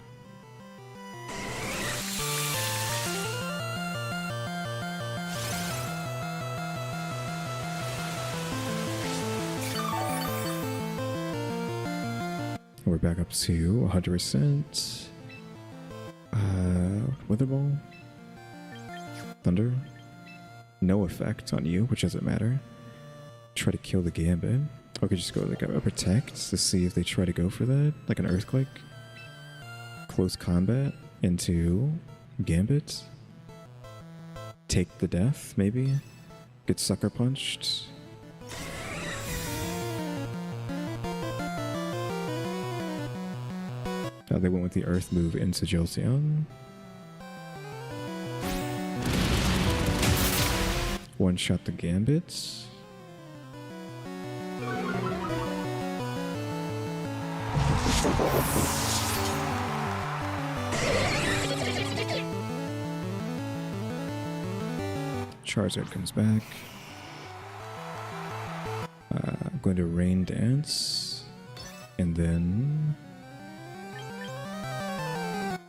We're back up to 100%. Wither Ball. Thunder. No effect on you, which doesn't matter. Try to kill the Gambit. Or I could just go like a Protect to see if they try to go for that. Like an Earthquake. Close combat into Gambit. Take the death, maybe. Get Sucker Punched. They went with the Earth move into Jolteon. One shot the Gambit. Charizard comes back. I'm going to Rain Dance. And then...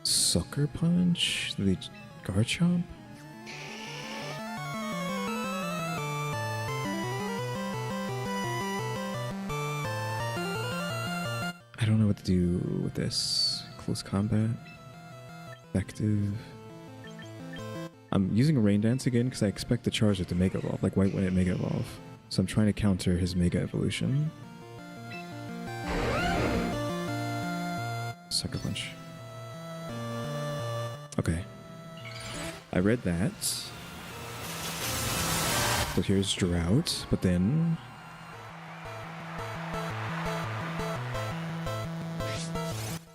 Sucker Punch? The Garchomp? I don't know what to do with this. Close combat. Effective. I'm using a Rain Dance again because I expect the Charizard to Mega Evolve. Like, why wouldn't it Mega Evolve? So I'm trying to counter his Mega Evolution. Sucker Punch. Okay. I read that. So here's Drought, but then...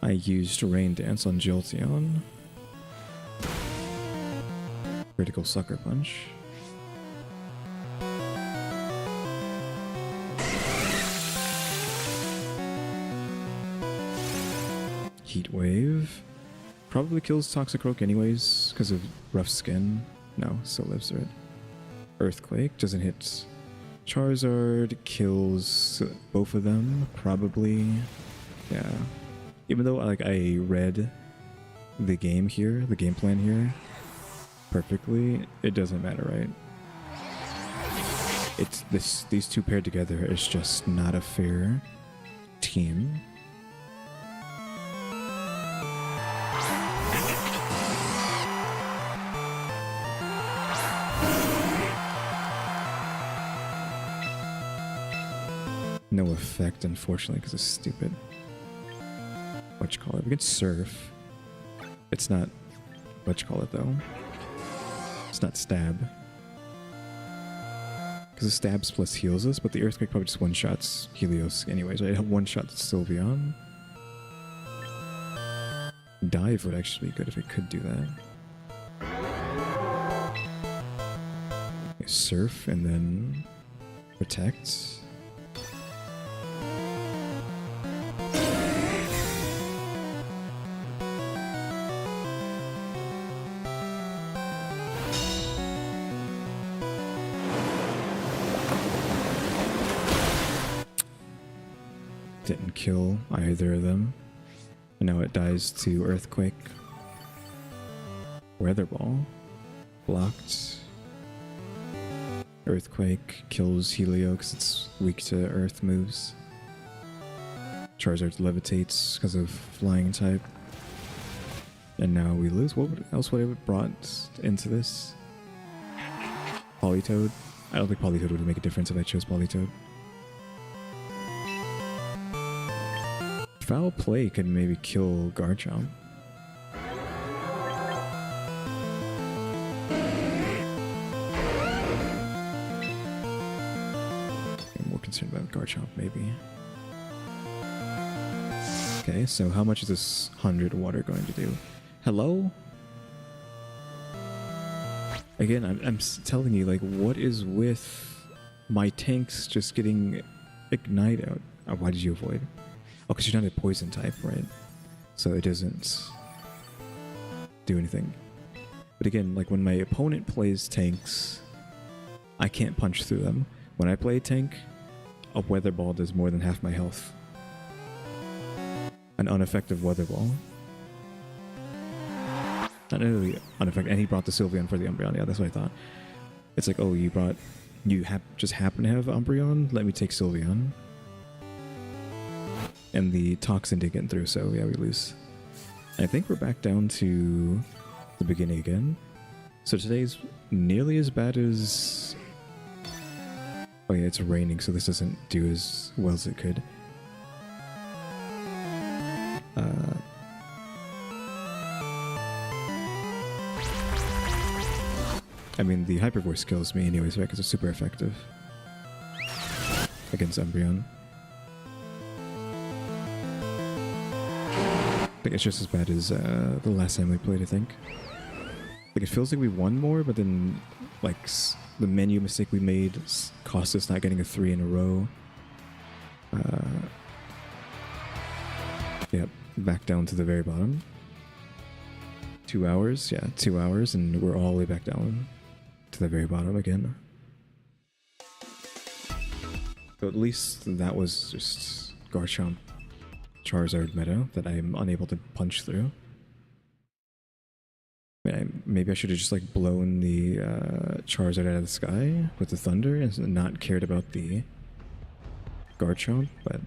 I used Rain Dance on Jolteon. Critical Sucker Punch. Heat Wave. Probably kills Toxicroak anyways, because of rough skin. No, still lives through it. Earthquake doesn't hit Charizard, kills both of them, probably. Yeah. Even though I read the game here, the game plan here, perfectly, it doesn't matter, right? It's these two paired together is just not a fair team. No effect, unfortunately, because it's stupid. Whatchamacallit? We can Surf. It's not whatchamacallit, though. It's not Stab. Because the Stabs plus heals us, but the Earthquake probably just one-shots Helios anyways, right? One-shot Sylveon. Dive would actually be good if it could do that. Okay, Surf, and then Protect. Didn't kill either of them. And now it dies to Earthquake. Weather Ball. Blocked. Earthquake kills Helio because it's weak to Earth moves. Charizard levitates because of flying type. And now we lose. What else would I have brought into this? Politoed? I don't think Politoed would make a difference if I chose Politoed. Foul Play could maybe kill Garchomp. I'm more concerned about Garchomp, maybe. Okay, so how much is this 100 water going to do? Hello? Again, I'm telling you, like, what is with my tanks just getting Ignite out? Oh, why did you avoid? Oh, because you're not a poison type, right? So it doesn't do anything. But again, like when my opponent plays tanks, I can't punch through them. When I play a tank, a Weather Ball does more than half my health. An ineffective Weather Ball. Not really ineffective. And he brought the Sylveon for the Umbreon. Yeah, that's what I thought. It's like, oh, you just happen to have Umbreon? Let me take Sylveon. And the Toxin didn't get through, so yeah, we lose. I think we're back down to the beginning again. So today's nearly as bad as... Oh yeah, it's raining, so this doesn't do as well as it could. I mean, the Hyper Voice kills me anyways, right? Because it's super effective against Umbreon. I think it's just as bad as the last time we played, I think. Like, it feels like we won more, but then, like, the menu mistake we made cost us not getting a 3 in a row. Yep, back down to the very bottom. 2 hours, yeah, 2 hours, and we're all the way back down to the very bottom again. So at least that was just Garchomp Charizard meta that I'm unable to punch through. Maybe I should have just like blown the Charizard out of the sky with the thunder and not cared about the Garchomp, but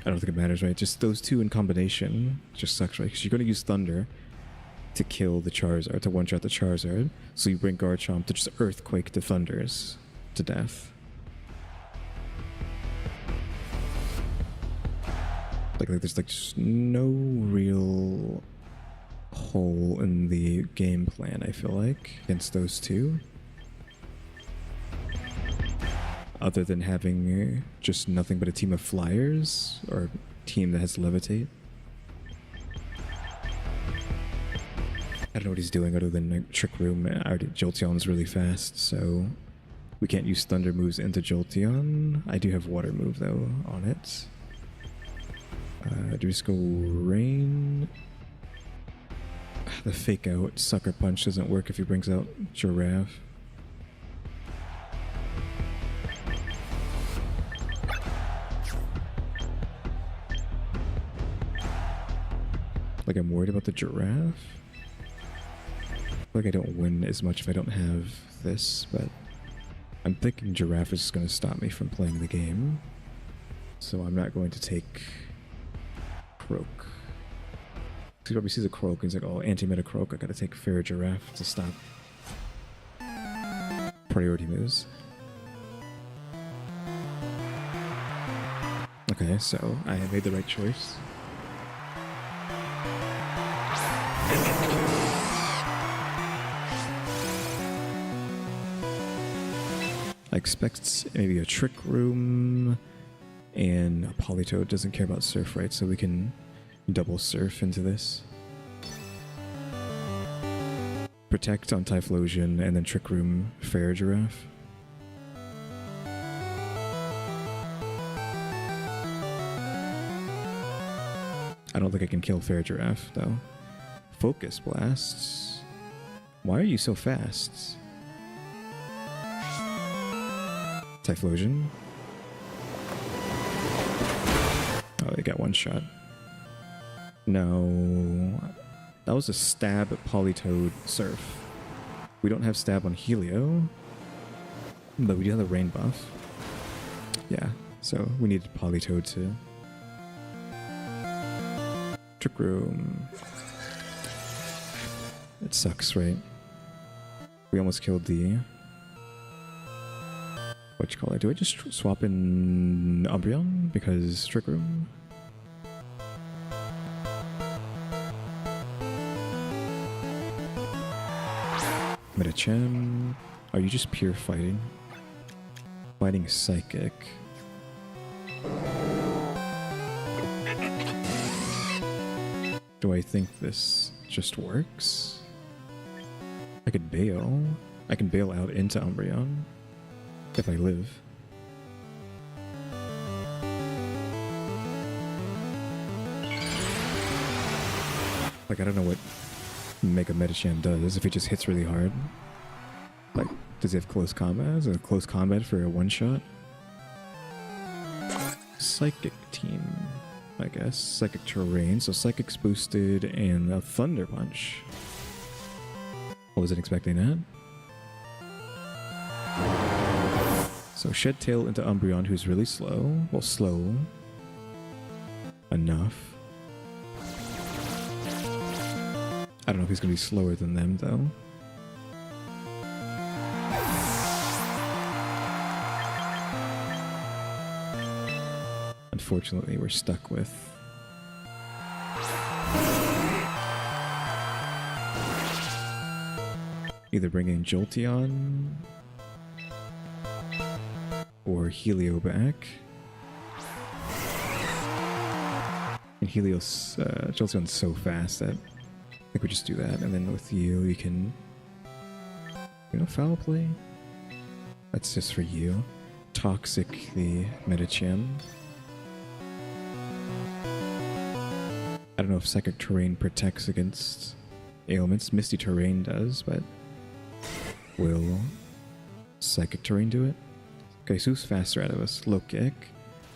I don't think it matters, right? Just those two in combination just sucks, right? Because you're going to use thunder to kill the Charizard, to one-shot the Charizard, so you bring Garchomp to just Earthquake the Thunders to death. Like there's like just no real hole in the game plan, I feel like, against those two. Other than having just nothing but a team of flyers, or a team that has levitate. I don't know what he's doing other than like, Trick Room. Already Jolteon's really fast, so we can't use thunder moves into Jolteon. I do have water move though on it. Do we just go rain? The fake out sucker punch doesn't work if he brings out Giraffe. Like I'm worried about the Giraffe. I feel like I don't win as much if I don't have this, but I'm thinking Giraffe is just going to stop me from playing the game. So I'm not going to take Croak. He probably sees a Croak and he's like, oh, anti-meta Croak, I gotta take Fair Giraffe to stop priority moves. Okay, so I made the right choice. I expect maybe a Trick Room, and a Politoed doesn't care about Surf, right? So we can double Surf into this. Protect on Typhlosion, and then Trick Room, Fair Giraffe. I don't think I can kill Fair Giraffe, though. Focus Blasts. Why are you so fast? Typhlosion. Oh, they got one shot. No. That was a stab at Politoed Surf. We don't have stab on Helio, but we do have the rain buff. Yeah, so we needed Politoed to Trick Room. It sucks, right? We almost killed the... Whatchamacallit? Do I just swap in Umbreon because Trick Room? Metachem. Are you just pure fighting? Fighting Psychic. Do I think this just works? I could bail. I can bail out into Umbreon if I live. Like, I don't know what Mega Metacham does if he just hits really hard. Like, does he have close combat? Is it a close combat for a one-shot? Psychic team, I guess. Psychic terrain, so Psychic's boosted and a Thunder Punch. I wasn't expecting that. So Shed Tail into Umbreon, who's really slow. Well, slow enough. I don't know if he's going to be slower than them, though. Unfortunately, we're stuck with... either bringing Jolteon or Helio back. And Jolteon's so fast that I think we just do that. And then with you can, foul play. That's just for you. Toxic the Metacham. I don't know if Psychic Terrain protects against ailments. Misty Terrain does, but will Psychic Terrain do it? Okay, so who's faster out of us? Low Kick.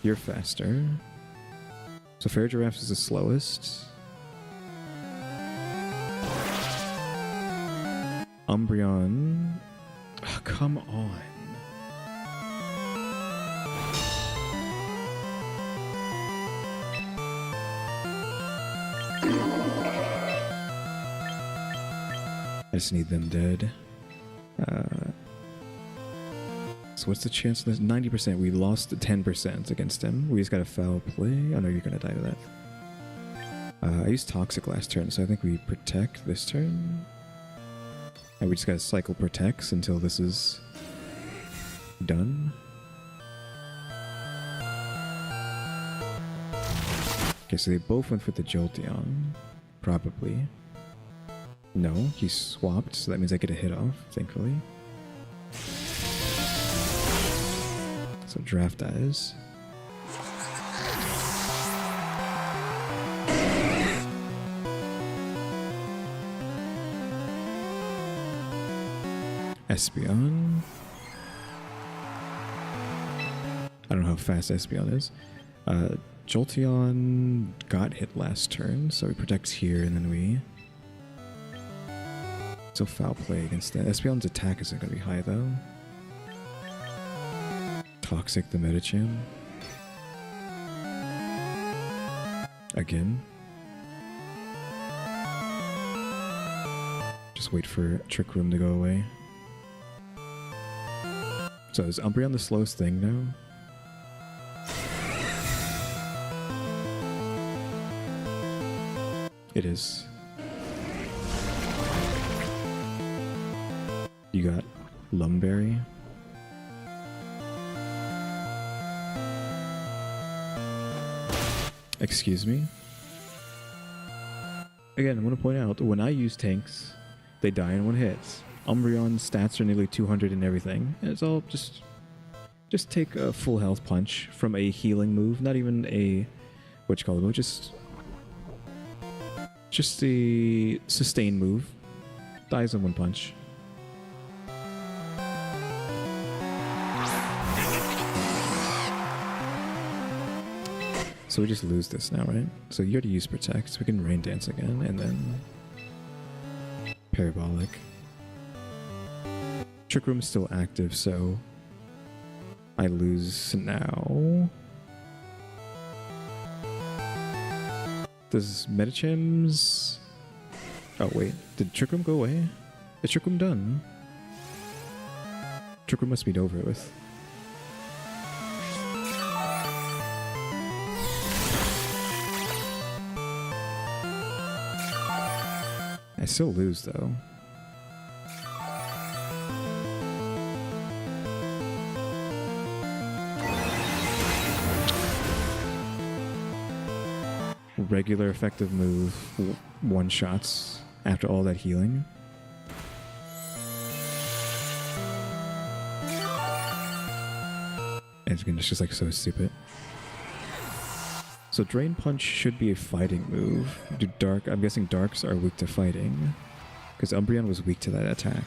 You're faster. So Fair Giraffe is the slowest. Umbreon. Oh, come on. I just need them dead. So What's the chance? There's 90%. We lost 10% against him. We just got a foul play. Oh no, you're gonna die to that. I used Toxic last turn, so I think we protect this turn. And we just gotta cycle protects until this is done. Okay, so they both went for the Jolteon. Probably. No, he swapped, so that means I get a hit off, thankfully. So draft dies. Espeon. I don't know how fast Espeon is. Jolteon got hit last turn, so he protects here, and then we... Still foul play against that. Espeon's attack isn't going to be high, though. Toxic the Medicham. Again. Just wait for Trick Room to go away. So is Umbreon the slowest thing now? It is. You got Lumberry. Excuse me? Again, I want to point out, when I use tanks, they die in one hit. Umbreon's stats are nearly 200 and everything. And it's all just take a full health punch from a healing move, not even a move, just the sustain move. Dies in one punch. So we just lose this now, right? So you already use Protect. We can Rain Dance again, and then Parabolic. Trick Room's still active, so I lose now. Does Medicham's... Oh wait, did Trick Room go away? Is Trick Room done? Trick Room must be over with. I still lose though. Regular effective move, one shots after all that healing. And it's just like so stupid. So Drain Punch should be a fighting move. I'm guessing Darks are weak to fighting, because Umbreon was weak to that attack.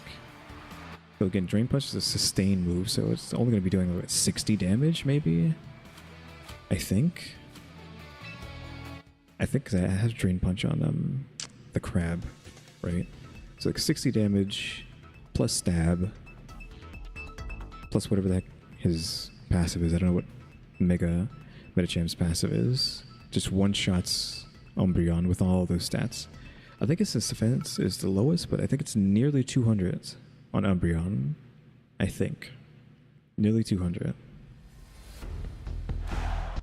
So again, Drain Punch is a sustain move, so it's only going to be doing like 60 damage, maybe? I think because I have Drain Punch on the crab, right? So like 60 damage, plus stab, plus whatever the heck his passive is. I don't know what Medicham's passive is. Just one-shots Umbreon with all those stats. I think its defense is the lowest, but I think it's nearly 200 on Umbreon. I think. Nearly 200.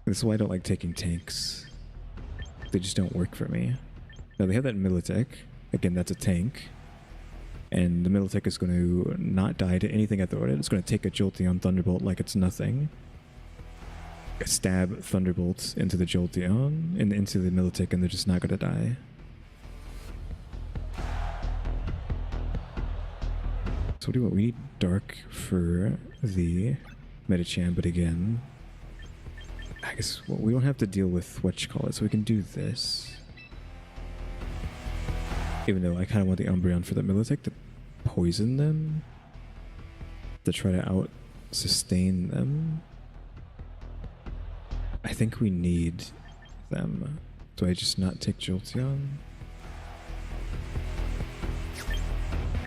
This is why I don't like taking tanks. They just don't work for me. Now they have that Militech. Again, that's a tank. And the Militech is going to not die to anything I throw at it. It's going to take a Jolteon Thunderbolt like it's nothing. Stab Thunderbolts into the Jolteon and into the Militech, and they're just not going to die. So what do we want? We need Dark for the Medicham, but again... I guess we don't have to deal with what you call it, so we can do this. Even though I kind of want the Umbreon for the Militech to poison them, to try to out-sustain them. I think we need them. Do I just not take Jolteon?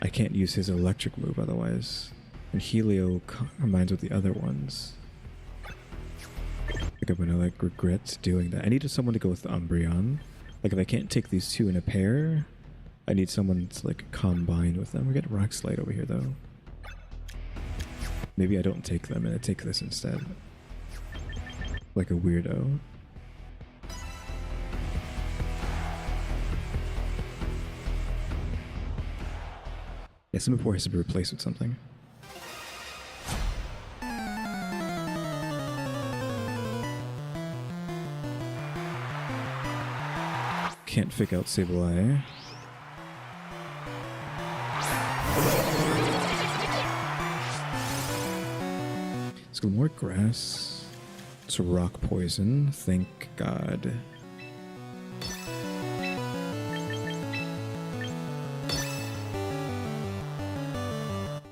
I can't use his electric move otherwise. And Helio combines with the other ones. I think I'm gonna regret doing that. I needed someone to go with the Umbreon. Like if I can't take these two in a pair, I need someone to combine with them. We got Rock Slide over here though. Maybe I don't take them and I take this instead. Like a weirdo. Yeah, Semaphore has to be replaced with something. Can't fake out Sableye. Let's go more grass. It's rock poison. Thank God.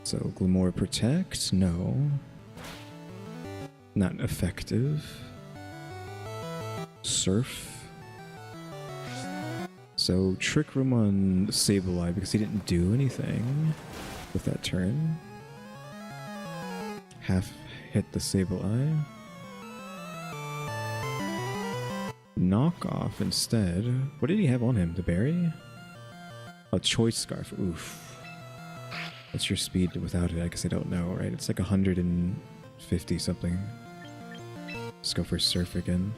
So Glimmer protect? No. Not effective. Surf. So Trick Room on Sableye because he didn't do anything with that turn. Half hit the Sableye. Knock off instead. What did he have on him? The berry? A choice scarf. Oof. What's your speed without it? I guess I don't know, right? It's like 150 something. Let's go for surf again.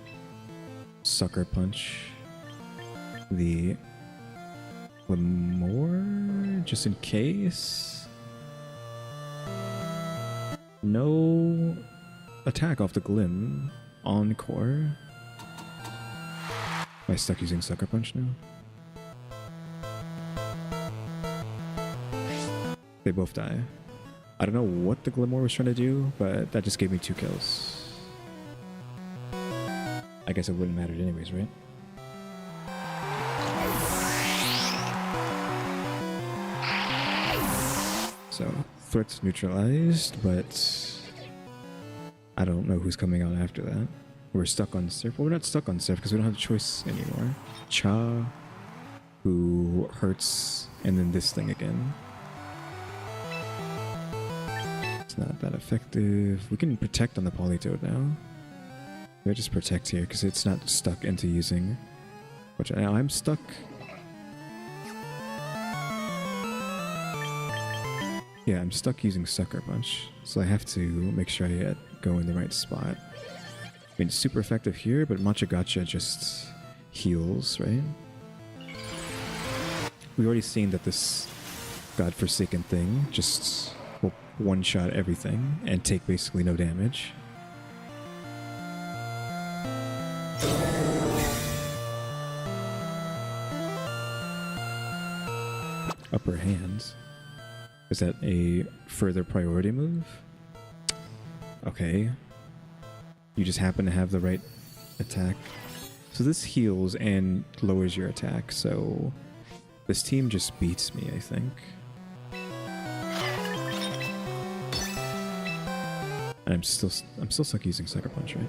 Sucker punch. The Glimmer, just in case. No attack off the Glim. Encore. Am I stuck using sucker punch now? They both die. I don't know what the Glimmer was trying to do, but that just gave me 2 kills. I guess it wouldn't matter anyways, right? So, threats neutralized, but I don't know who's coming out after that. We're stuck on Surf. Well, we're not stuck on Surf because we don't have a choice anymore. Cha, who hurts, and then this thing again. It's not that effective. We can protect on the Politoed now. Maybe just protect here because it's not stuck into using. Which now I'm stuck. Yeah, I'm stuck using Sucker Punch, so I have to make sure I go in the right spot. I mean, it's super effective here, but Matcha Gotcha just heals, right? We've already seen that this godforsaken thing just will one-shot everything and take basically no damage. Upper hands. Is that a further priority move? Okay. You just happen to have the right attack. So this heals and lowers your attack, so this team just beats me, I think. And I'm still stuck using Sucker Punch, right?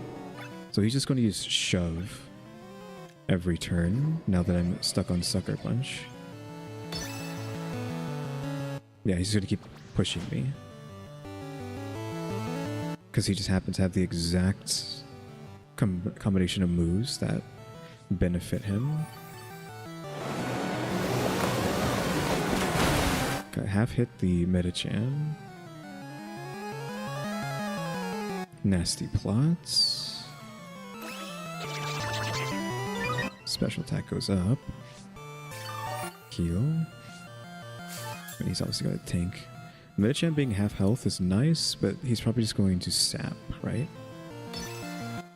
So he's just going to use Shove every turn now that I'm stuck on Sucker Punch. Yeah, he's going to keep pushing me. Because he just happens to have the exact combination of moves that benefit him. Okay, half hit the Metachan. Nasty plots. Special attack goes up. Heal. And he's obviously got a tank. Metachan being half health is nice, but he's probably just going to sap, right?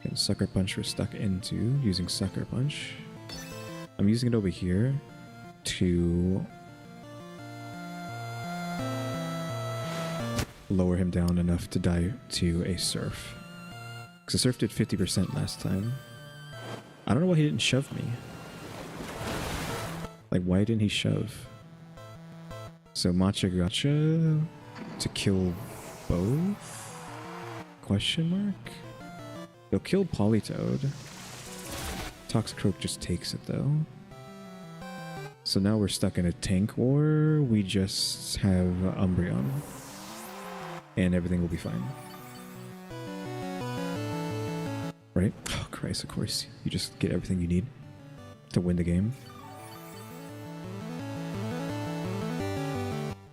And Sucker Punch we're stuck into using Sucker Punch. I'm using it over here to lower him down enough to die to a Surf. Because Surf did 50% last time. I don't know why he didn't shove me. Like, why didn't he shove? So Matcha Gotcha to kill both? Question mark? He'll kill Politoed. Toxicroak just takes it though. So now we're stuck in a tank war. We just have Umbreon. And everything will be fine. Right? Oh Christ, of course. You just get everything you need to win the game.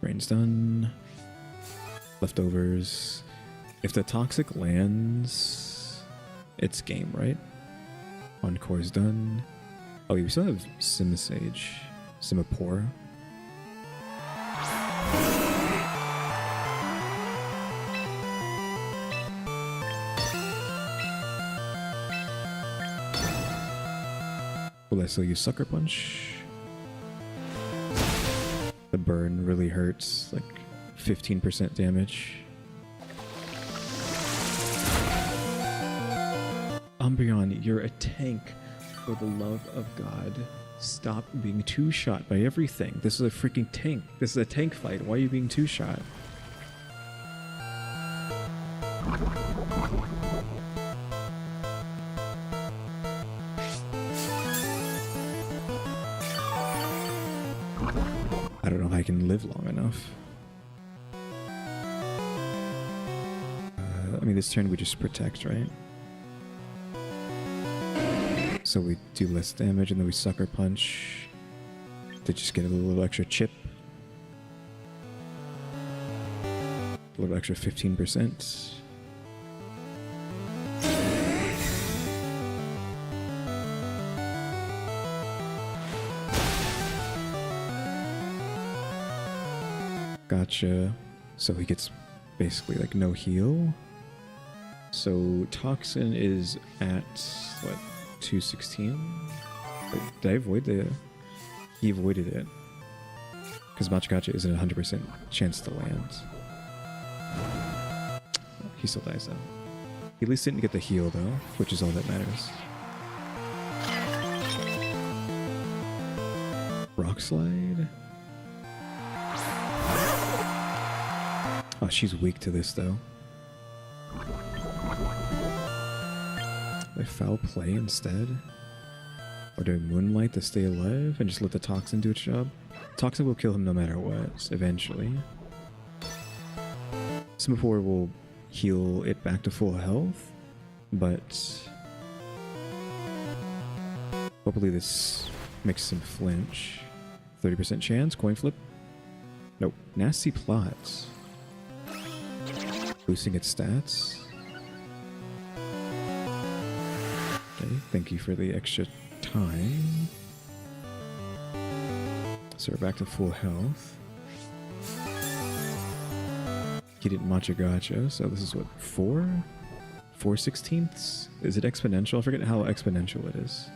Rain's done. Leftovers. If the toxic lands, it's game, right? Encore's done. Oh, we still have Simisage. Simapore. Will I still use Sucker Punch? The burn really hurts, like 15% damage. Umbreon, you're a tank. For the love of God, stop being two-shot by everything. This is a freaking tank. This is a tank fight. Why are you being two-shot? I don't know how I can live long enough. I mean, this turn we just protect, right? So we do less damage and then we Sucker Punch to just get a little extra chip. A little extra 15%. Gotcha. So he gets basically like no heal. So Toxin is at what? 216? Wait, did I avoid the... He avoided it. Because Machagacha isn't a 100% chance to land. He still dies though. He at least didn't get the heal though, which is all that matters. Rock Slide? Oh, she's weak to this though. I foul play instead? Or do I Moonlight to stay alive and just let the Toxin do its job? Toxin will kill him no matter what, eventually. Semaphore will heal it back to full health, but hopefully this makes him flinch. 30% chance, coin flip. Nope, nasty plots. Boosting its stats. Okay, thank you for the extra time. So we're back to full health. He didn't Machagacha, so this is what, 4? 4/16ths? Is it exponential? I forget how exponential it is.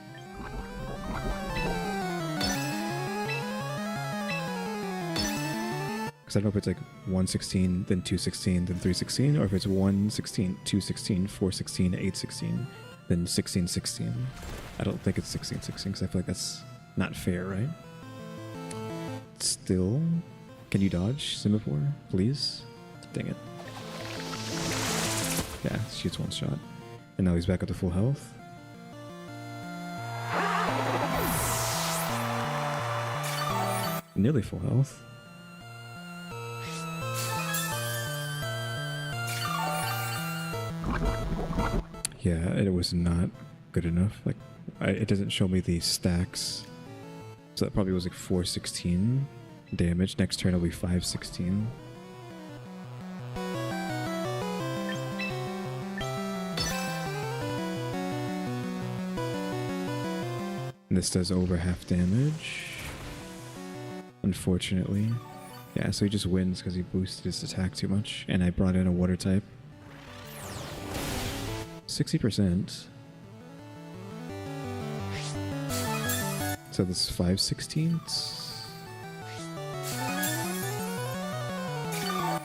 Because I don't know if it's like 1/16, then 2/16, then 3/16, or if it's 1/16, 2/16, 4/16, 8/16. Then 16/16. I don't think it's 16/16 because I feel like that's not fair, right? Still, can you dodge Semaphore, please? Dang it. Yeah, shoots one shot. And now he's back up to full health. Nearly full health. Yeah, it was not good enough. Like, it doesn't show me the stacks. So that probably was like 4/16 damage. Next turn it'll be 5/16. And this does over half damage. Unfortunately. Yeah, so he just wins because he boosted his attack too much. And I brought in a water type. 60%. So this is 5/16ths.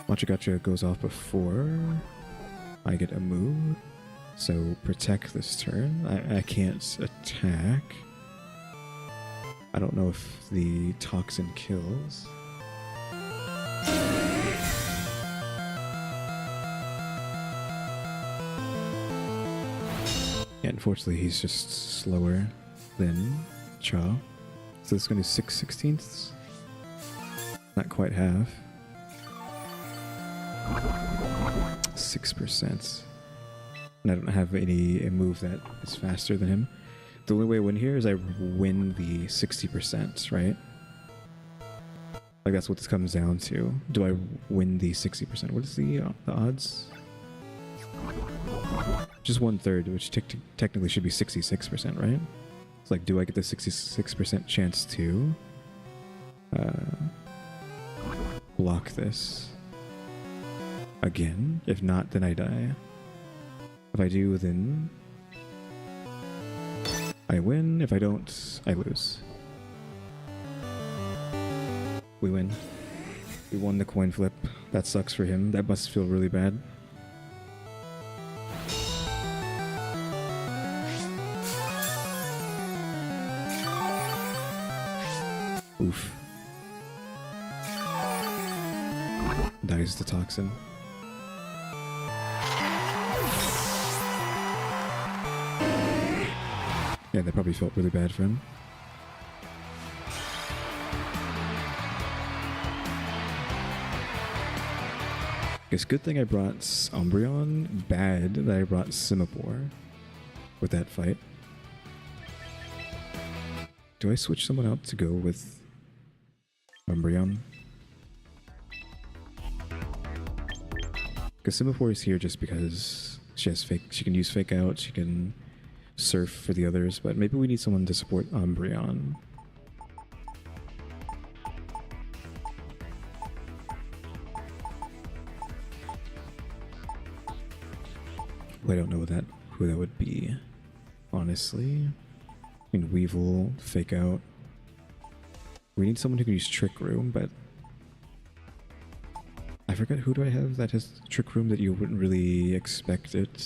Machagacha goes off before I get a move. So protect this turn. I can't attack. I don't know if the Toxin kills. Yeah, unfortunately, he's just slower than Cha. So it's going to be 6/16ths. Not quite half. 6%. And I don't have a move that is faster than him. The only way I win here is I win the 60%, right? Like, that's what this comes down to. Do I win the 60%? What is the odds? Just 1/3, which technically should be 66%, right? It's like, do I get the 66% chance to block this again? If not, then I die. If I do, then I win. If I don't, I lose. We win. We won the coin flip. That sucks for him. That must feel really bad. Oof. Dies the toxin. Yeah, that probably felt really bad for him. It's good thing I brought Umbreon. Bad that I brought Simipour with that fight. Do I switch someone out to go with Umbreon? Because Simipour is here just because she has fake. She can use Fake Out. She can surf for the others, but maybe we need someone to support Umbreon. I don't know who that would be, honestly. I mean, Weevil, Fake Out. We need someone who can use Trick Room, but I forgot, who do I have that has Trick Room that you wouldn't really expect it?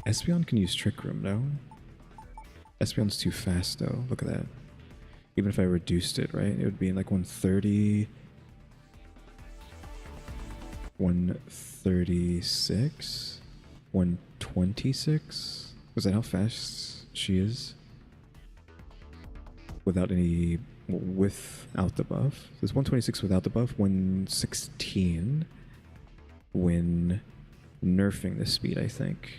Espeon can use Trick Room, no? Espeon's too fast, though. Look at that. Even if I reduced it, right? It would be in like 130... 136? 126? Was that how fast she is? Without any... without the buff? There's 126 without the buff, 116 when nerfing the speed, I think.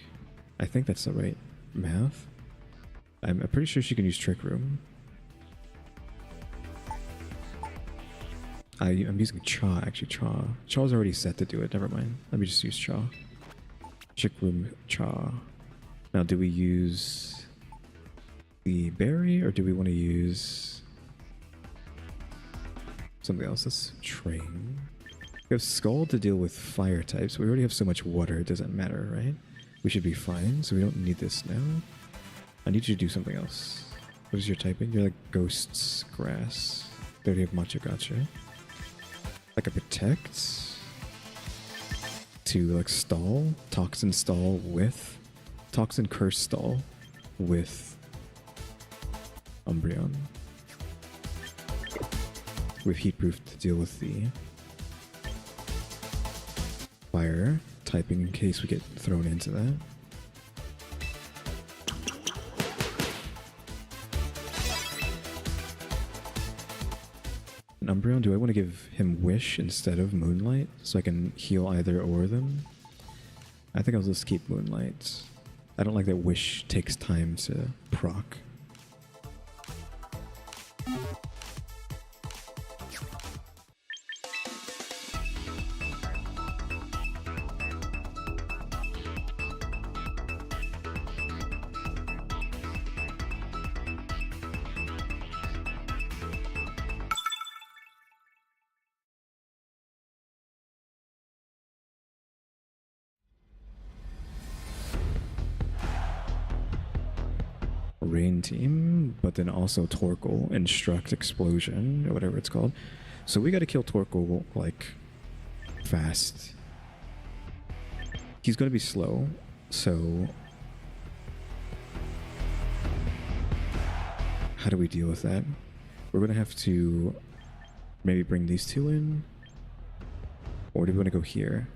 I think that's the right math. I'm pretty sure she can use Trick Room. I'm using Chaw, actually. Chaw's already set to do it, never mind. Let me just use Chaw. Trick Room, Chaw. Now, do we use the berry, or do we want to use something else? Let's train. We have Skull to deal with fire types. We already have so much water, it doesn't matter, right? We should be fine, so we don't need this now. I need you to do something else. What is your typing? You're like Ghosts, Grass. They already have Matcha Gotcha. Like a Protect to like stall, Toxin stall with Toxin Curse stall with Umbreon. With Heatproof to deal with the fire typing in case we get thrown into that. An Umbreon, do I want to give him Wish instead of Moonlight so I can heal either or them? I think I'll just keep Moonlight. I don't like that Wish takes time to proc. Rain Team, but then also Torkoal, Instruct, Explosion, or whatever it's called. So we gotta kill Torkoal, like, fast. He's gonna be slow, so... how do we deal with that? We're gonna have to maybe bring these two in, or do we want to go here?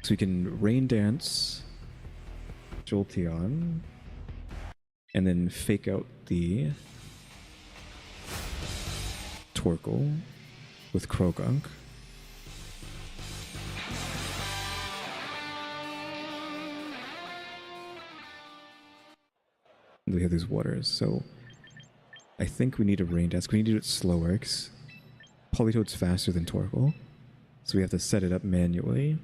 So we can Rain Dance, Jolteon, and then Fake Out the Torkoal with Croagunk. And we have these waters, so I think we need a rain dance. We need to do it slower because Politoad's faster than Torkoal. So we have to set it up manually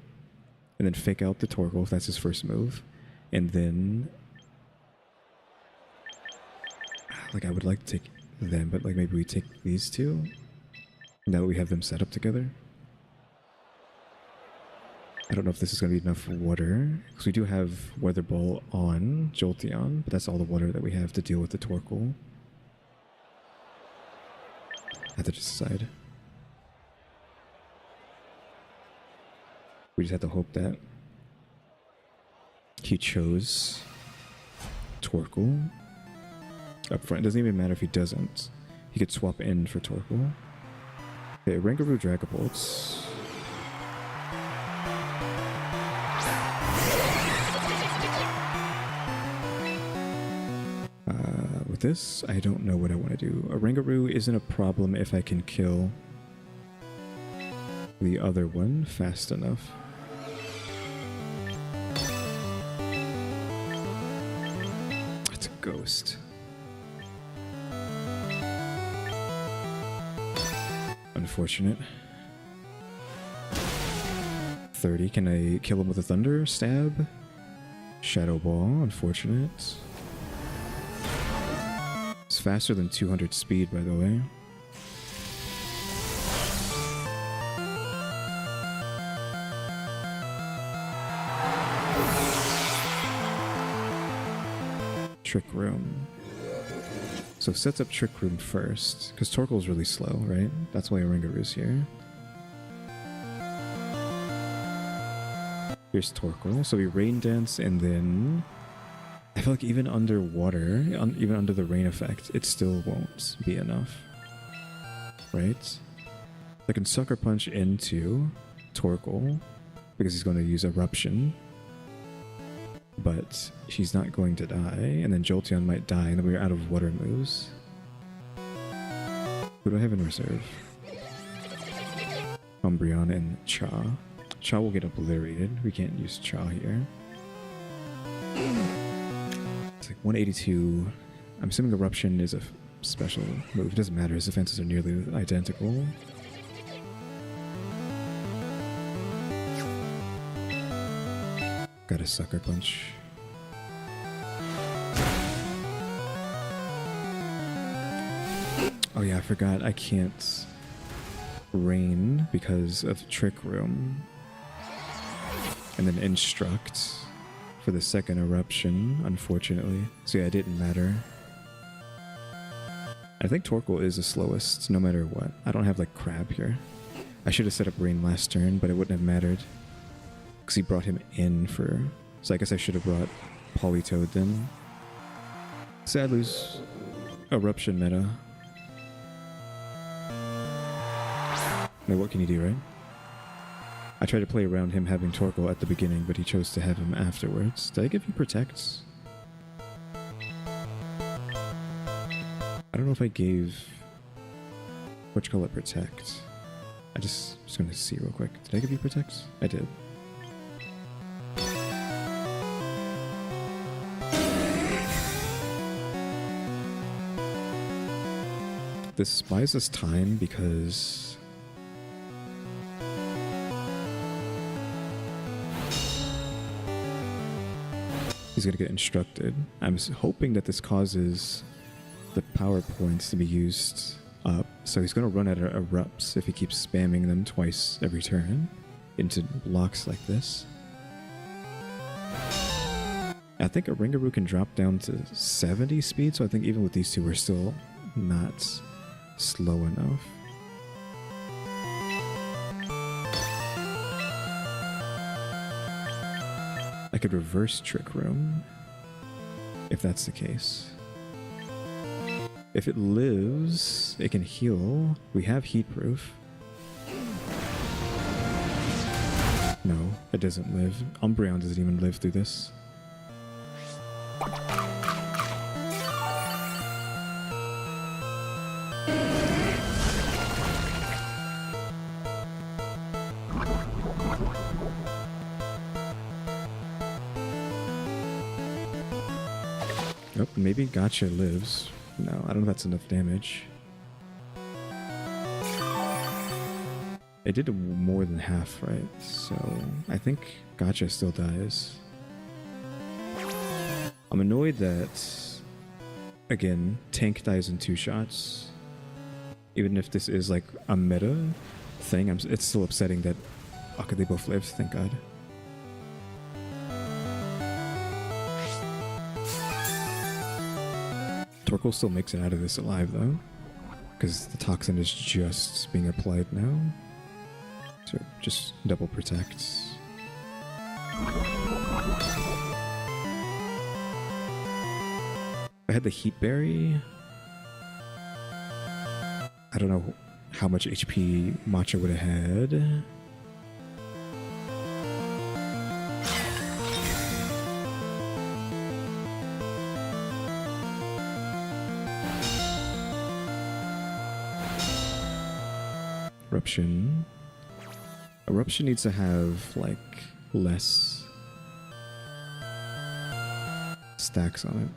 and then fake out the Torkoal if that's his first move. And then, like, I would like to take them, but like maybe we take these two now that we have them set up together. I don't know if this is going to be enough water because we do have Weather Ball on Jolteon, but that's all the water that we have to deal with the Torkoal. I have to decide. We just have to hope that he chose Torkoal up front. It doesn't even matter if he doesn't. He could swap in for Torkoal. Okay, Rangaroo Dragapults. With this, I don't know what I want to do. A Rangaroo isn't a problem if I can kill the other one fast enough. It's a ghost. Unfortunate. 30. Can I kill him with a Thunder Stab? Shadow Ball. Unfortunate. It's faster than 200 speed, by the way. Trick Room. So sets up Trick Room first, because Torkoal's really slow, right? That's why Rangaroo's here. Here's Torkoal. So we Rain Dance, and then I feel like even underwater, even under the rain effect, it still won't be enough. Right? I can Sucker Punch into Torkoal, because he's going to use Eruption. But she's not going to die, and then Jolteon might die, and then we're out of water moves. Who do I have in reserve? Umbreon and Cha. Cha will get obliterated. We can't use Cha here. It's like 182. I'm assuming Eruption is a special move. It doesn't matter. His defenses are nearly identical. Got a Sucker Punch. Oh yeah, I forgot. I can't Rain because of Trick Room. And then Instruct for the second Eruption, unfortunately. So yeah, it didn't matter. I think Torkoal is the slowest, no matter what. I don't have like Crab here. I should have set up Rain last turn, but it wouldn't have mattered. Because he brought him in for... So I guess I should have brought Politoed then. Sad lose Eruption meta. Now what can you do, right? I tried to play around him having Torkoal at the beginning, but he chose to have him afterwards. Did I give you Protect? I don't know if I gave... Whatchamacallit Protect? I just going to see real quick. Did I give you Protect? I did. This buys us time because he's going to get instructed. I'm hoping that this causes the power points to be used up. So he's going to run out of erupts if he keeps spamming them twice every turn into blocks like this. I think a Rangaroo can drop down to 70 speed, so I think even with these two we're still not slow enough. I could reverse Trick Room if that's the case. If it lives, it can heal. We have Heat Proof. No, it doesn't live. Umbreon doesn't even live through this. Oh, maybe Gotcha lives. No, I don't know if that's enough damage. It did more than half, right? So I think Gotcha still dies. I'm annoyed that, again, Tank dies in 2 shots. Even if this is like a meta thing, it's still upsetting that... Okay, they both lived, thank God. Torkoal still makes it out of this alive though, because the toxin is just being applied now. So it just double protects. If I had the Heat Berry, I don't know how much HP Matcha would have had. Eruption. Eruption needs to have like less stacks on it.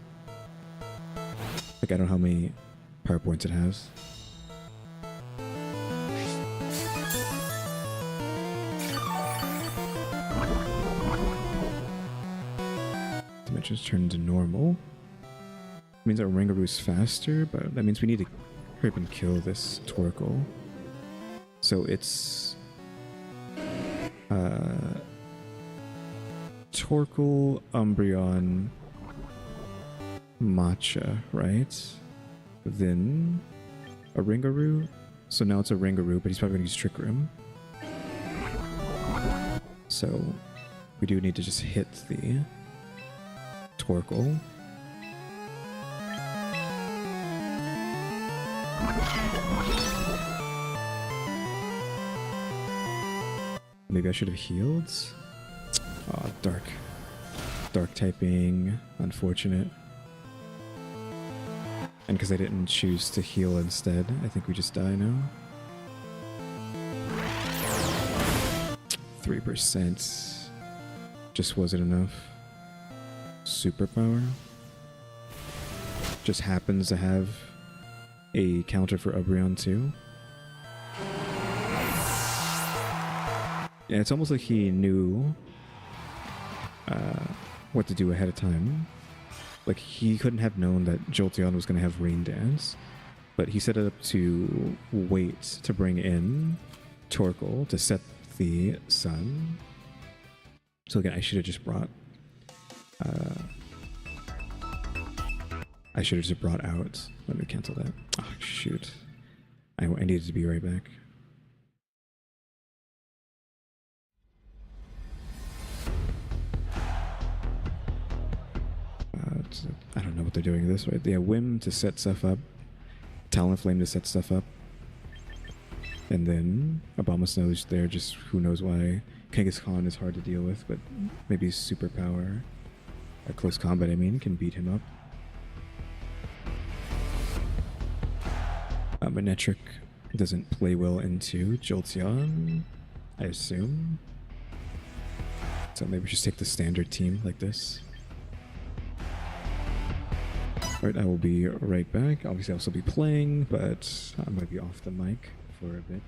Like I don't know how many power points it has. Dimensions turn to normal. Means our Ringaroo's faster, but that means we need to hurry up and kill this Torkoal. So it's Torkoal, Umbreon, Matcha, right? Then a Ringaroo. So now it's a Ringaroo, but he's probably going to use Trick Room. So we do need to just hit the Torkoal. Maybe I should have healed. Oh, dark. Dark typing. Unfortunate. And because I didn't choose to heal instead, I think we just die now. 3%. Just wasn't enough. Superpower. Just happens to have a counter for Umbreon too. Yeah, it's almost like he knew what to do ahead of time. Like, he couldn't have known that Jolteon was going to have Rain Dance, but he set it up to wait to bring in Torkoal to set the sun. So again, I should have just brought... I should have just brought out... Let me cancel that. Oh, shoot. I needed to be right back. I don't know what they're doing this way. They have Whim to set stuff up, Talonflame to set stuff up, and then Abomasnow's there, just who knows why. Kangaskhan is hard to deal with, but maybe Superpower, at close combat I mean, can beat him up. Manectric doesn't play well into Jolteon, I assume. So maybe just take the standard team like this. Alright, I will be right back. Obviously I'll still be playing, but I'm going to be off the mic for a bit.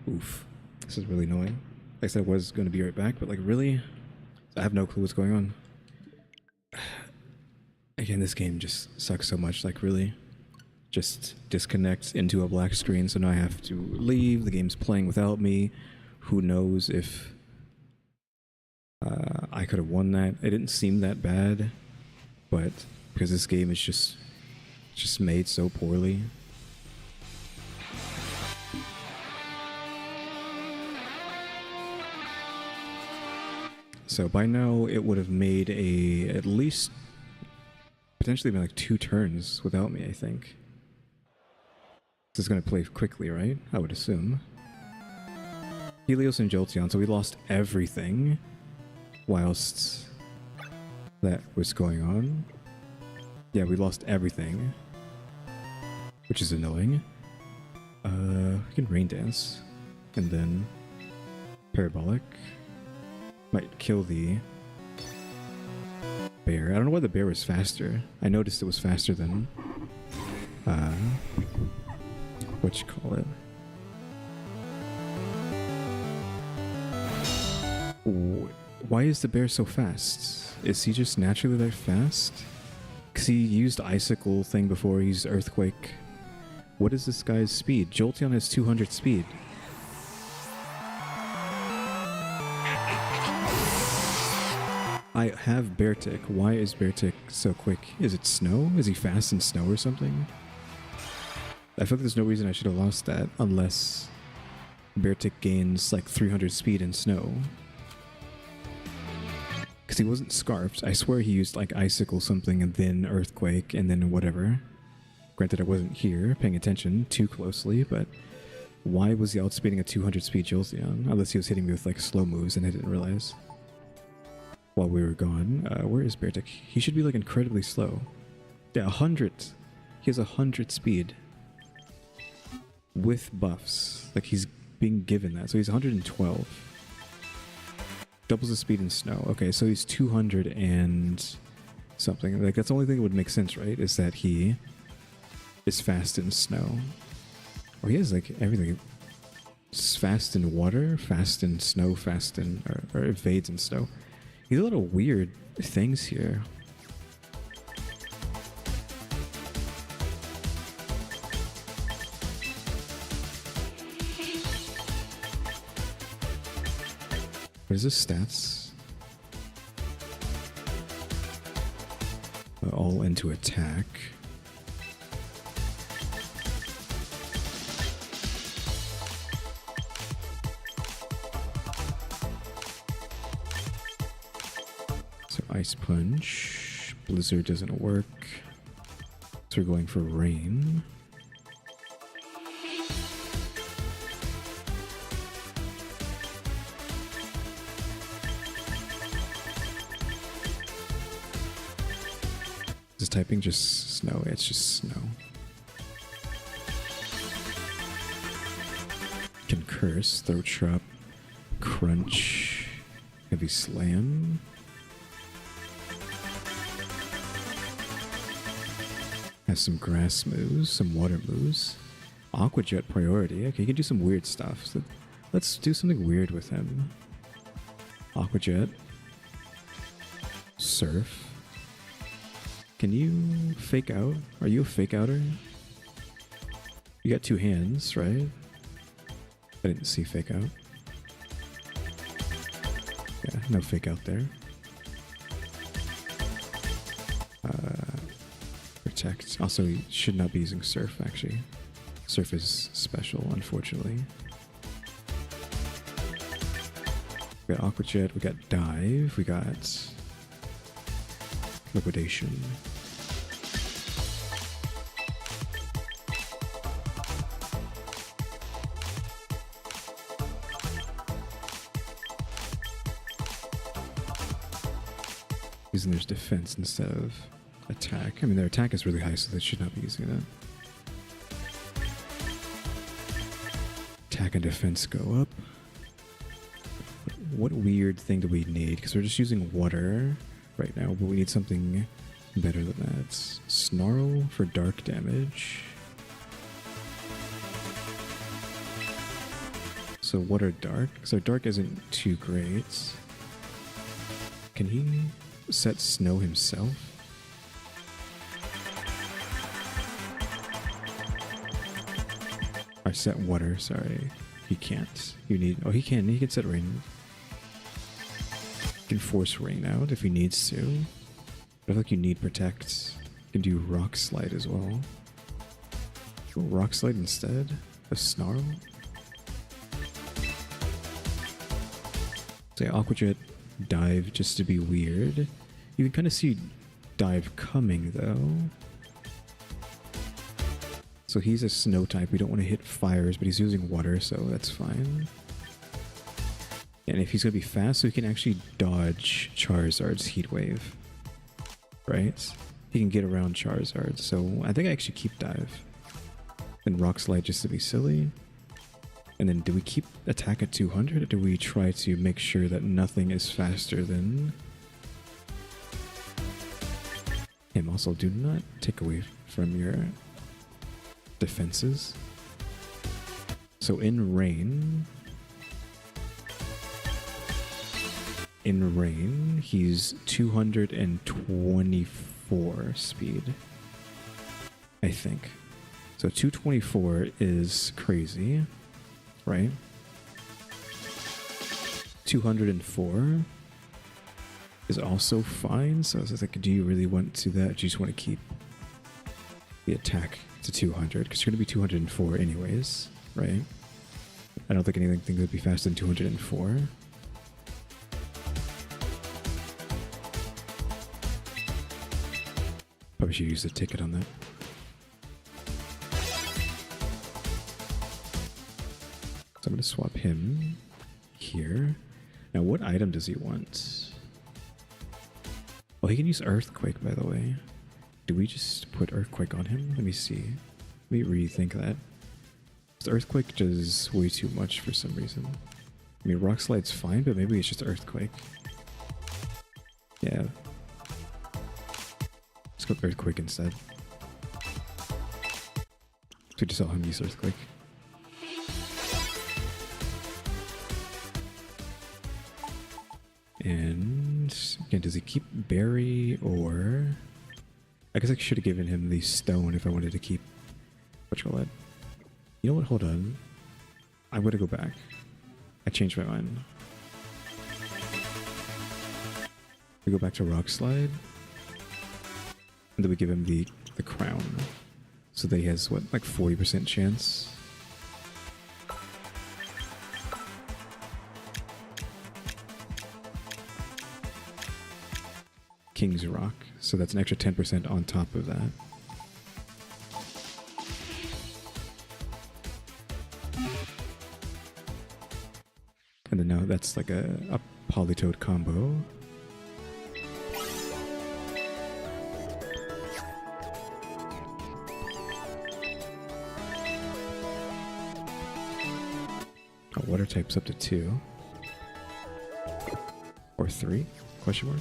Oof. This is really annoying. Like I said, I was going to be right back, but like really? I have no clue what's going on. Again, this game just sucks so much. Like really? Just disconnects into a black screen, so now I have to leave. The game's playing without me. Who knows if I could have won that. It didn't seem that bad, but because this game is just made so poorly. So by now it would have made at least potentially been like 2 turns without me, I think. This is going to play quickly, right? I would assume. Helios and Jolteon, so we lost everything whilst that was going on. Yeah, we lost everything, which is annoying. We can Rain Dance, and then Parabolic. Might kill the bear. I don't know why the bear was faster. I noticed it was faster than what you call it. Why is the bear so fast? Is he just naturally that fast? Because he used Icicle thing before he used Earthquake. What is this guy's speed? Jolteon has 200 speed. I have Beartic. Why is Beartic so quick? Is it snow? Is he fast in snow or something? I feel like there's no reason I should have lost that unless Beartic gains like 300 speed in snow. Because he wasn't scarfed. I swear he used like Icicle something and then Earthquake and then whatever. Granted, I wasn't here paying attention too closely, but why was he outspeeding a 200 speed Jolteon? Unless he was hitting me with like slow moves and I didn't realize. While we were gone, where is Beartic? He should be like incredibly slow. Yeah, 100. He has 100 speed. With buffs. Like he's being given that. So he's 112. Doubles the speed in snow. Okay, so he's 200 and something. Like that's the only thing that would make sense, right? Is that he is fast in snow. Oh, he has like everything. It's fast in water, fast in snow, fast in... or evades in snow. These little weird things here. What is this stats? All into attack. Ice Punch. Blizzard doesn't work. So we're going for Rain. Is typing just snow? It's just snow. Can curse, throat trap, crunch. Heavy Slam. Has some grass moves, some water moves. Aqua Jet priority. Okay, he can do some weird stuff. So let's do something weird with him. Aqua Jet. Surf. Can you fake out? Are you a fake outer? You got two hands, right? I didn't see fake out. Yeah, no fake out there. Protect. Also, you should not be using Surf, actually. Surf is special, unfortunately. We got Aqua Jet, we got Dive, we got Liquidation. Using their defense instead of attack. I mean, their attack is really high, so they should not be using that. Attack and defense go up. What weird thing do we need? Because we're just using water right now, but we need something better than that. Snarl for dark damage. So what are dark? So dark isn't too great. Can he set snow himself? Or set water, sorry. He can't. You need, oh, he can set rain. He can force rain out if he needs to. But I feel like you need protect. You can do rock slide as well. Rock slide instead of snarl. Say Aqua Jet, Dive just to be weird. You can kind of see Dive coming though. So he's a snow type. We don't want to hit fires, but he's using water, so that's fine. And if he's going to be fast, so he can actually dodge Charizard's Heat Wave. Right? He can get around Charizard, so I think I actually keep Dive. And Rock Slide just to be silly. And then do we keep attack at 200, or do we try to make sure that nothing is faster than him? Also, do not take away from your defenses. So in rain, he's 224 speed, I think. So 224 is crazy, right? 204 is also fine. So I was like, do you really want to that? Do you just want to keep the attack to 200? Because you're going to be 204 anyways, right? I don't think anything would be faster than 204. Probably should use the ticket on that. So I'm going to swap him here. Now, what item does he want? Oh, he can use Earthquake, by the way. Do we just put Earthquake on him? Let me see. Let me rethink that. The Earthquake does way too much for some reason. I mean, Rock Slide's fine, but maybe it's just Earthquake. Yeah. Let's go Earthquake instead. So we just saw him use Earthquake. And again, does he keep Berry or... I guess I should have given him the stone if I wanted to keep... Whatchamacallit? You know what? Hold on. I'm going to go back. I changed my mind. We go back to Rock Slide. And then we give him the crown. So that he has, what, like 40% chance? King's Rock. So that's an extra 10% on top of that. And then now that's like a Politoed combo. Oh, water type's up to 2. Or 3? Question mark?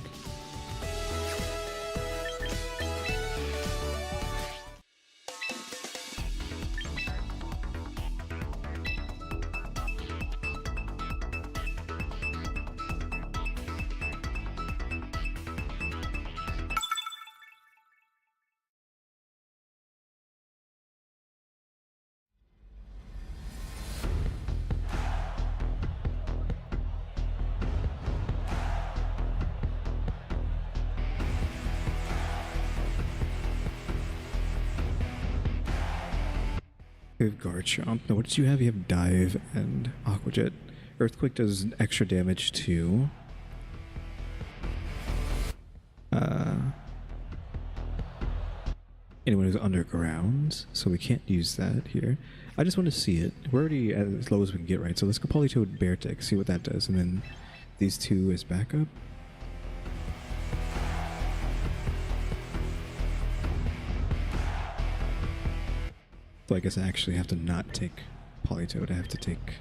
You have Garchomp. Now, what did you have? You have Dive and Aqua Jet. Earthquake does extra damage to anyone who's underground, so we can't use that here. I just want to see it. We're already at as low as we can get, right? So let's go Politoed Beartic, see what that does, and then these two as backup. So I guess I actually have to not take Politoed. I have to take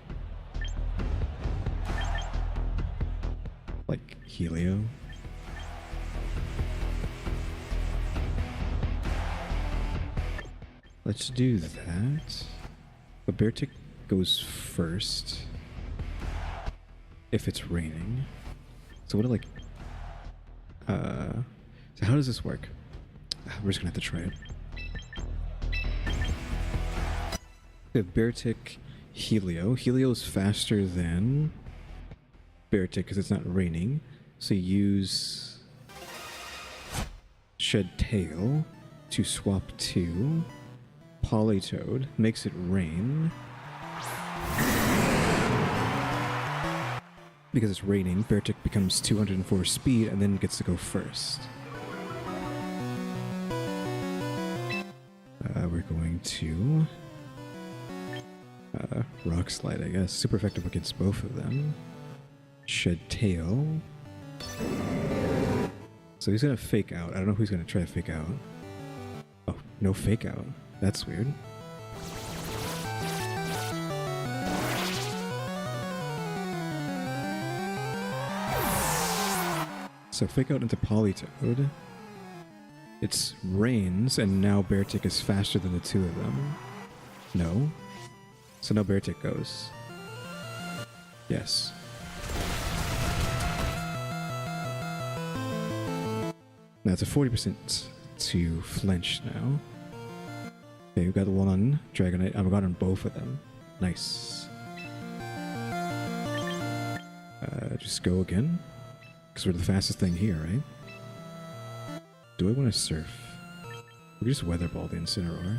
like Helio. Let's do that. The Beartic goes first if it's raining. So what do like so how does this work? We're just gonna have to try it. We have Beartic, Helio. Helio is faster than Beartic because it's not raining. So use Shed Tail to swap to Politoed. Makes it rain. Because it's raining, Beartic becomes 204 speed and then gets to go first. We're going to Rock Slide, I guess. Super effective against both of them. Shed Tail. So he's gonna fake out. I don't know who's gonna try to fake out. Oh, no fake out. That's weird. So fake out into Politoed. It's rains, and now Beartic is faster than the two of them. No. So now Beartic goes. Yes. Now it's a 40% to flinch now. Okay, we've got the one on Dragonite. I've got on both of them. Nice. Just go again. Because we're the fastest thing here, right? Do I want to surf? We can just Weather Ball the Incineroar.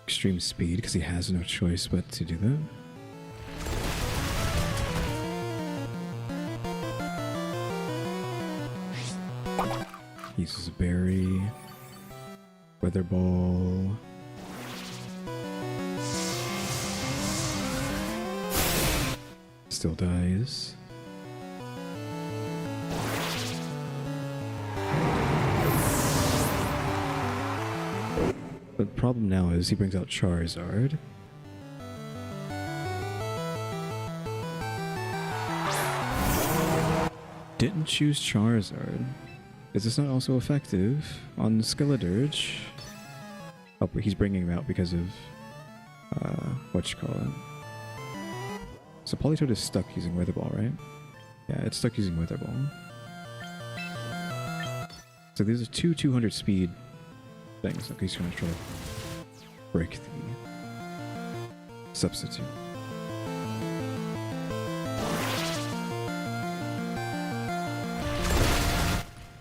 Extreme speed, because he has no choice but to do that. He uses a berry. Weather Ball. Still dies. But the problem now is he brings out Charizard. Didn't choose Charizard. Is this not also effective on Skeledirge? Oh, but he's bringing him out because of whatchamacallit. So Politoed is stuck using Weather Ball, right? Yeah, it's stuck using Weather Ball. So these are two 200 speed things. Okay, he's gonna try to break the substitute.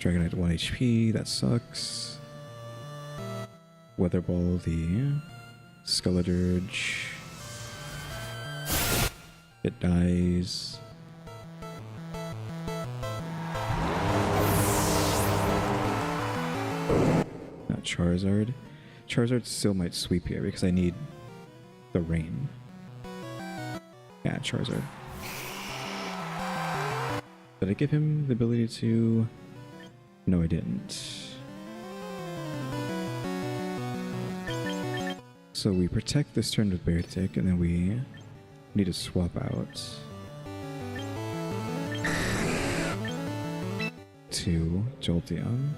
Dragonite 1 HP, that sucks. Weather Ball the Skeledirge. It dies. Not Charizard. Charizard still might sweep here because I need the rain. Yeah, Charizard. Did I give him the ability to... No, I didn't. So we protect this turn with Beartic, and then we Need to swap out to Jolteon.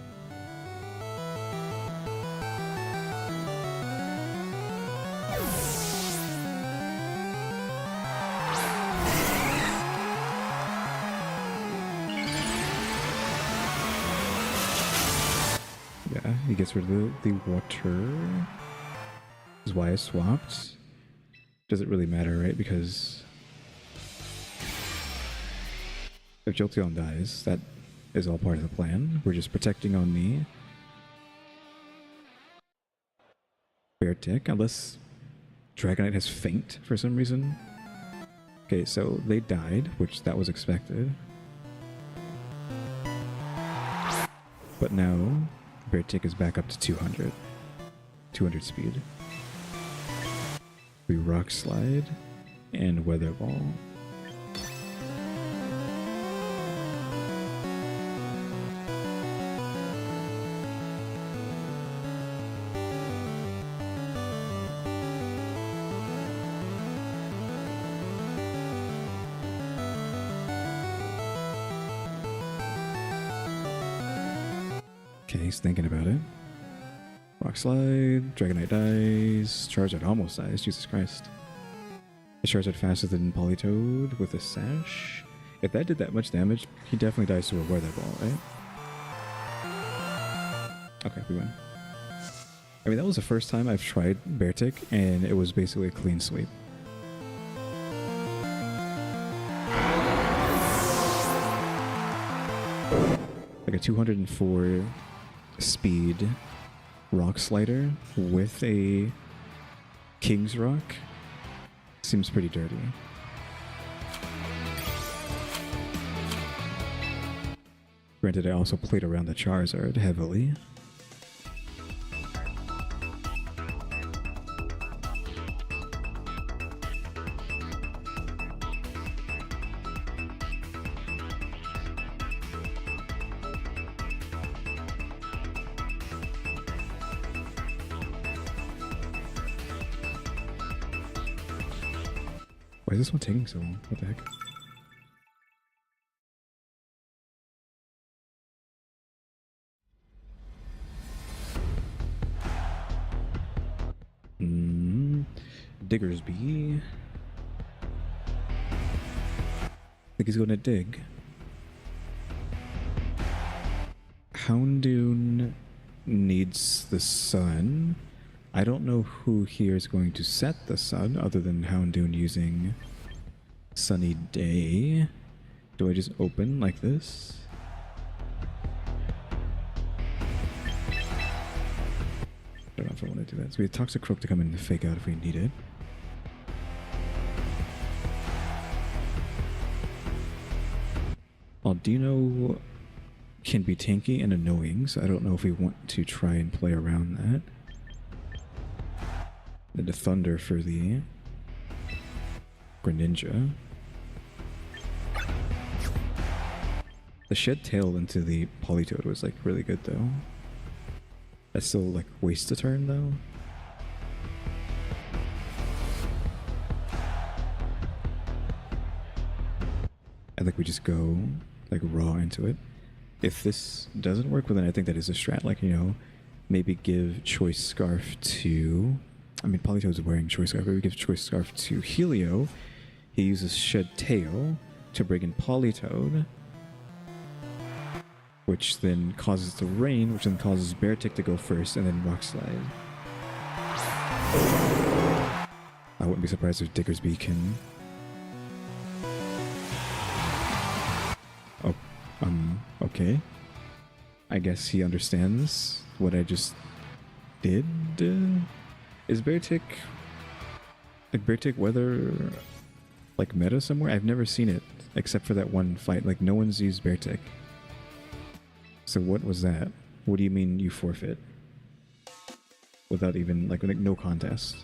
Yeah, he gets rid of the water. Is why I swapped. Doesn't really matter, right? Because if Jolteon dies, that is all part of the plan. We're just protecting on the Beartic, unless Dragonite has Faint for some reason. Okay, so they died, which that was expected. But now Beartic is back up to 200. 200 speed. We Rock Slide and Weather Ball. Okay, he's thinking about it. Rock Slide, Dragonite dies, Charizard almost dies, Jesus Christ. Is Charizard faster than Politoed with a Sash? If that did that much damage, he definitely dies to a Weather Ball, right? Okay, we win. I mean, that was the first time I've tried Beartic, and it was basically a clean sweep. Like a 204 speed Rock Slider with a King's Rock seems pretty dirty. Granted, I also played around the Charizard heavily. Why is this one taking so long? What the heck? Diggersby. I think he's going to dig. Houndoom needs the sun. I don't know who here is going to set the sun other than Houndoom using Sunny Day. Do I just open like this? I don't know if I want to do that. So we have Toxicroak to come in and fake out if we need it. Aldino can be tanky and annoying, so I don't know if we want to try and play around that. Then the Thunder for the Greninja. The Shed Tail into the Politoed was like really good though. That still like wastes a turn though. I think we just go like raw into it. If this doesn't work, well then I think that is a strat. Like, you know, maybe give Choice Scarf to... I mean, Politoed's wearing Choice Scarf, but we give Choice Scarf to Helio. He uses Shed Tail to bring in Politoed, which then causes the rain, which then causes Beartic to go first, and then Rock Slide. I wouldn't be surprised if Diggersby can... Oh, okay. I guess he understands what I just did. Is Beartic... like Beartic weather... like meta somewhere? I've never seen it, except for that one fight. Like, no one's used Beartic. So what was that? What do you mean you forfeit? Without even, like no contest.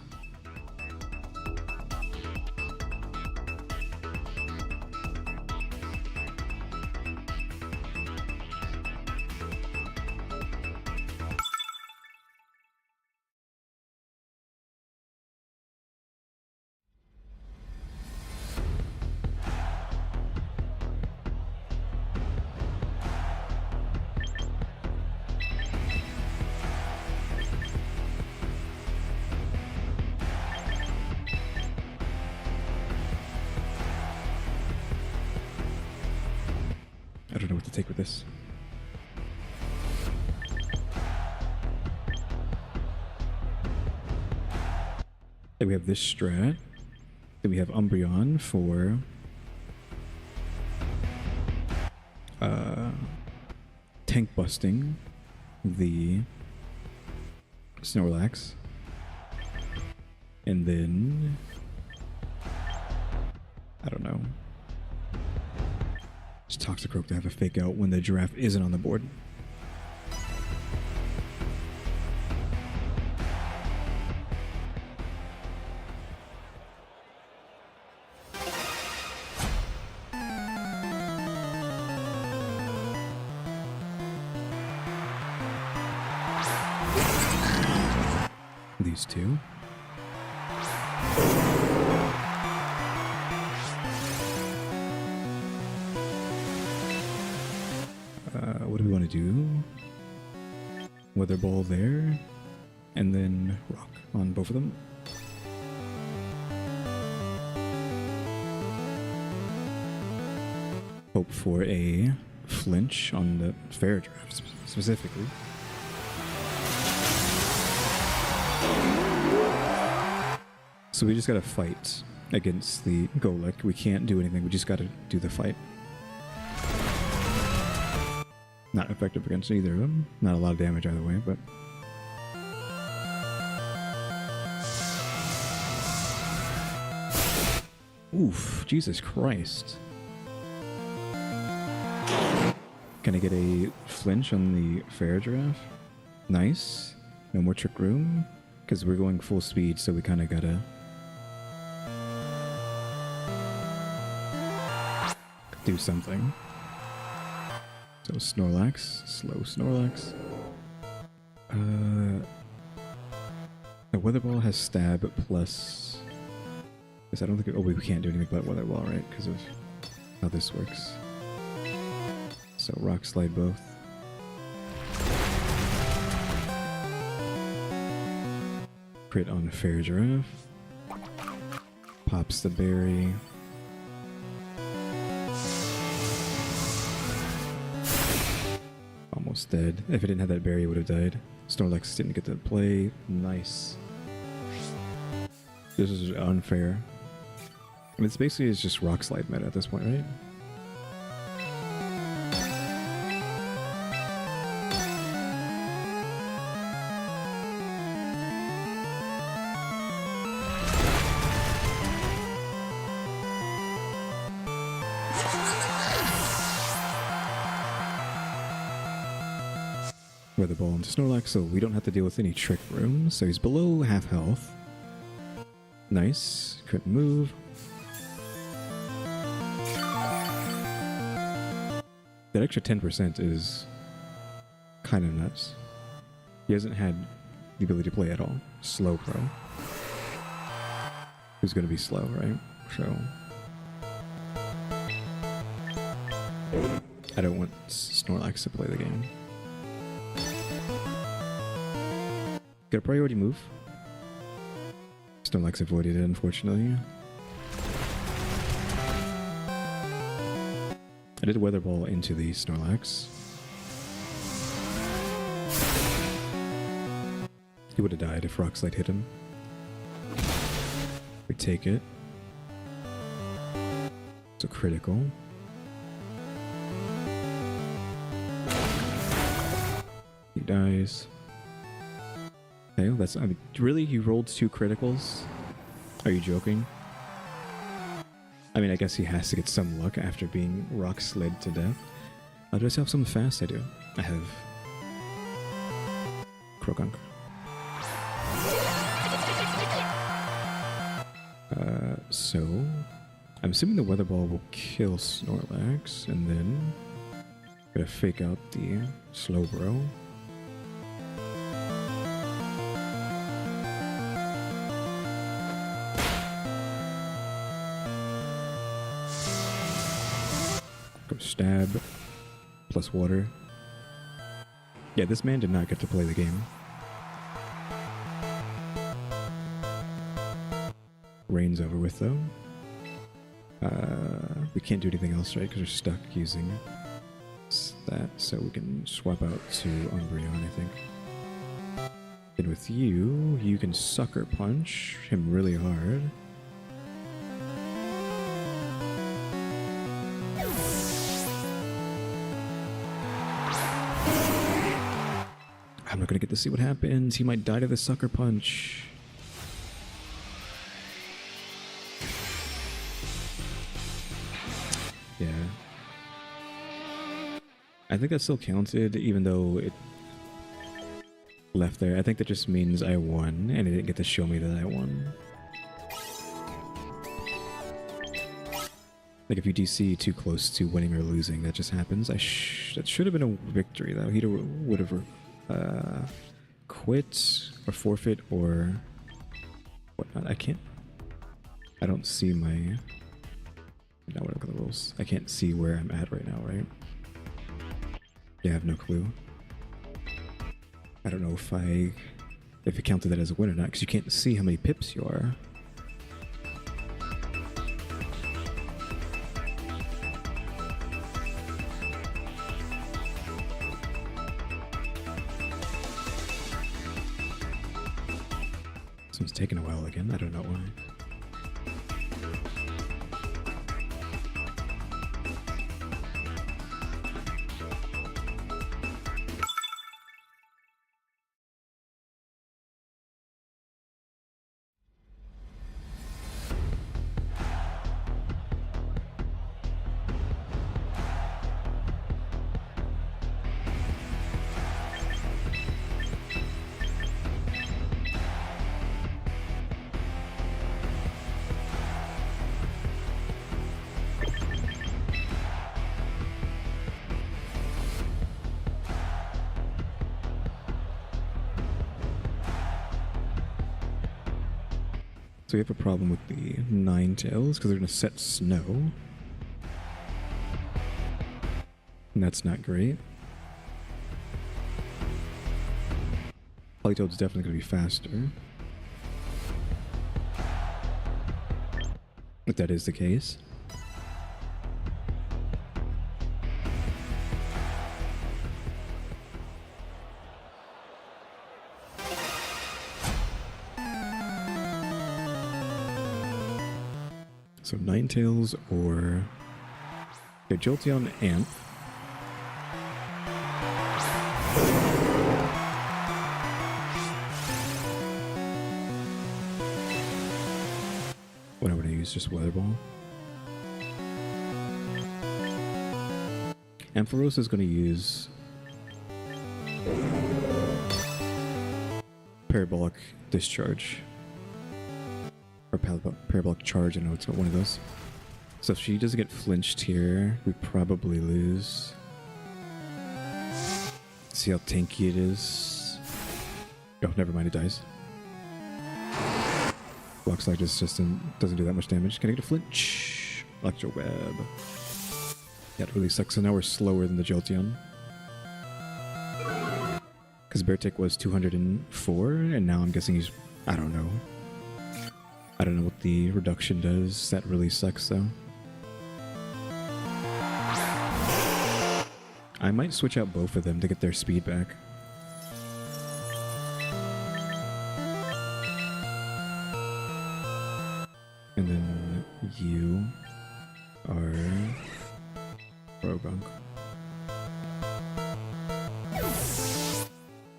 take with this. Then we have this strat. Then we have Umbreon for tank busting the Snorlax. And then I don't know. Just Toxicroak to have a fake out when the giraffe isn't on the board. These two. What do we want to do? Weather Ball there, and then Rock on both of them. Hope for a flinch on the fair draft specifically. So we just gotta fight against the Golek. We can't do anything, we just gotta do the fight. Not effective against either of them. Not a lot of damage either way, but... Oof, Jesus Christ. Can I get a flinch on the fair giraffe? Nice. No more Trick Room, because we're going full speed, so we kind of gotta... do something. So Snorlax, slow Snorlax. The Weather Ball has stab plus... Because I don't think... we can't do anything but Weather Ball, right? Because of how this works. So Rock Slide both. Crit on Fair Giraffe. Pops the berry. Almost dead. If it didn't have that berry, it would have died. Snorlax didn't get to play. Nice. This is unfair. I mean, it's basically just Rock Slide meta at this point, right? Weather Ball into Snorlax, so we don't have to deal with any Trick Room. So he's below half health. Nice. Couldn't move. That extra 10% is kind of nuts. He hasn't had the ability to play at all. Slow Pro. Who's going to be slow, right? So... I don't want Snorlax to play the game. Got a priority move. Snorlax avoided it, unfortunately. I did Weather Ball into the Snorlax. He would have died if Rock Slide hit him. We take it. It's a critical. He dies. Okay, that's... I mean, really? You rolled 2 criticals? Are you joking? I mean, I guess he has to get some luck after being rock slid to death. Do I still have something fast? I do. I have... Croagunk. So... I'm assuming the Weather Ball will kill Snorlax, and then... Gotta fake out the Slowbro. Go stab. Plus water. Yeah, this man did not get to play the game. Rain's over with, though. We can't do anything else, right? Because we're stuck using that so we can swap out to Umbreon, I think. And with you, you can Sucker Punch him really hard. I'm not gonna get to see what happens. He might die to the Sucker Punch. Yeah. I think that still counted, even though it left there. I think that just means I won, and it didn't get to show me that I won. Like if you DC too close to winning or losing, that just happens. That should have been a victory, though. He would have quit or forfeit or whatnot. I don't see my... Now we're looking at the rules. I can't see where I'm at right now, right? Yeah, I have no clue. I don't know if it counted that as a win or not, because you can't see how many pips you are. This one's taking a while again. I don't know why. So we have a problem with the Ninetales because they're going to set snow. And that's not great. Politoed's definitely going to be faster. If that is the case. So Ninetales or Jolteon Amp. What am I going to use? Just Weather Ball. Ampharos is going to use Parabolic Discharge. Or Parabolic Charge, I know it's got one of those. So if she doesn't get flinched here, we probably lose. See how tanky it is. Oh, never mind, it dies. Block Slide just doesn't do that much damage. Can I get a flinch? Electro Web. Yeah, it really sucks. So now we're slower than the Jolteon. Because Beartic was 204, and now I'm guessing he's... I don't know. I don't know what the reduction does. That really sucks, though. I might switch out both of them to get their speed back. And then you are Rogunk.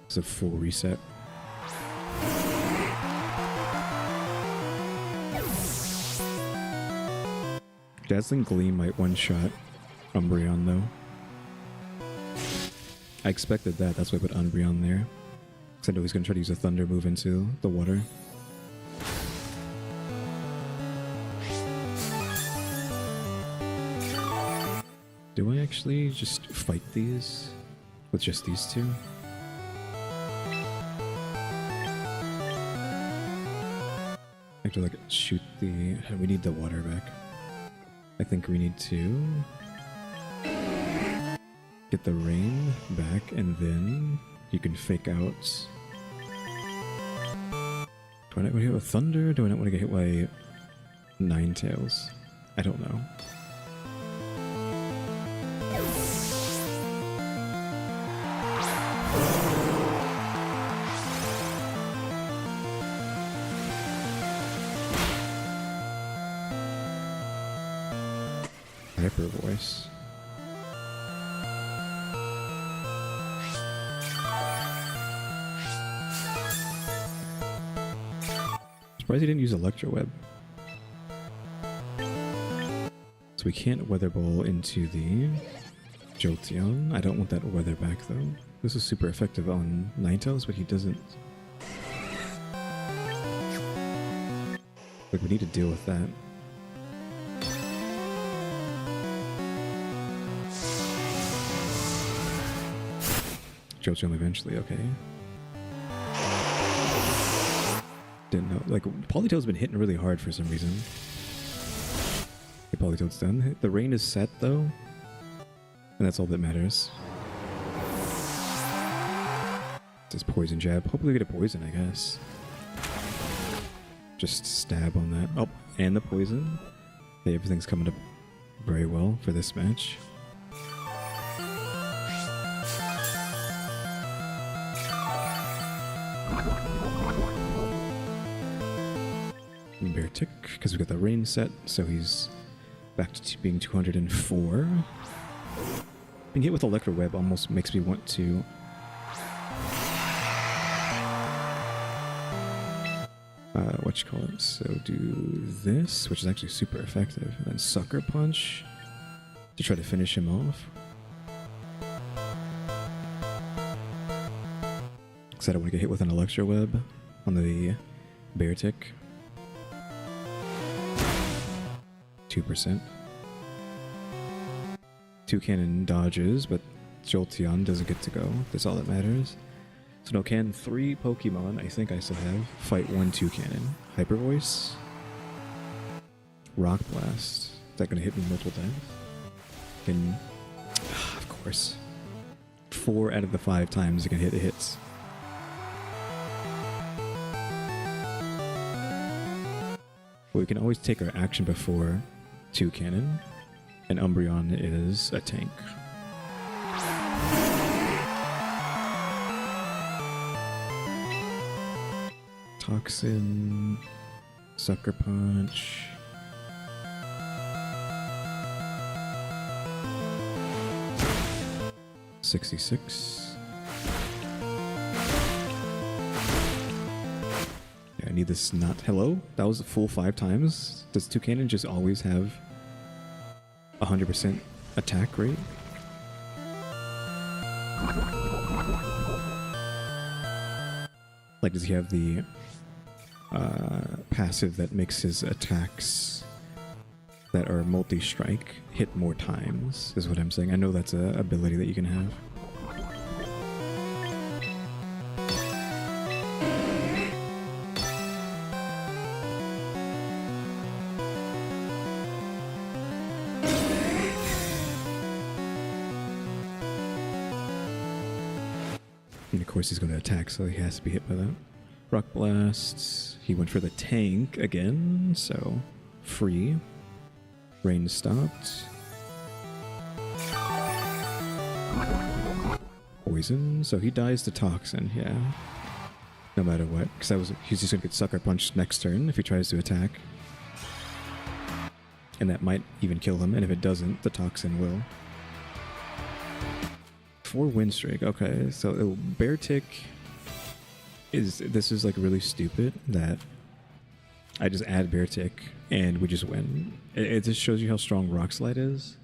It's a full reset. Dazzling Gleam might one-shot Umbreon, though. I expected that. That's why I put Umbreon there. Because I know he's going to try to use a Thunder move into the water. Do I actually just fight these? With just these two? I have to, like, shoot the... We need the water back. I think we need to get the rain back, and then you can fake out. Do I not want to hit with Thunder? Do I not want to get hit by Ninetales? I don't know. Hyper Voice. Surprised he didn't use Electro Web. So we can't Weather Ball into the Jolteon. I don't want that weather back though. This is super effective on Ninetales, but he doesn't. Like, we need to deal with that. Jolteon eventually, okay. Didn't know. Like, Politoed's been hitting really hard for some reason. Okay, Politoed's done. The rain is set though, and that's all that matters. This poison jab. Hopefully we get a poison, I guess. Just stab on that. Oh, and the poison. Okay, everything's coming up very well for this match. Bear tick, because we got the rain set, so he's back to being 204. Being hit with Electro Web almost makes me want to what you call it? So do this, which is actually super effective, and then Sucker Punch to try to finish him off. Because I don't want to get hit with an Electro Web on the Bear Tick. 2%. 2 cannon dodges, but Jolteon doesn't get to go. That's all that matters. So no, can 3 Pokemon, I think I still have, fight 1 2 cannon. Hyper Voice. Rock Blast. Is that going to hit me multiple times? Can... of course. 4 out of the 5 times it can hit, it hits. Well, we can always take our action before 2 cannon, and Umbreon is a tank. Toxin, Sucker Punch. $66. I need this not... Hello? That was a full 5 times? Does 2 cannon just always have 100% attack rate? Like, does he have the passive that makes his attacks that are multi-strike hit more times, is what I'm saying. I know that's an ability that you can have. And of course he's going to attack, so he has to be hit by that. Rock Blast. He went for the tank again, so free. Rain stopped. Poison, so he dies to Toxin, yeah. No matter what, because he's just going to get Sucker Punched next turn if he tries to attack. And that might even kill him, and if it doesn't, the Toxin will. 4 win streak, okay, so Bear Tick this is like really stupid that I just add Bear Tick and we just win. It just shows you how strong Rock Slide is.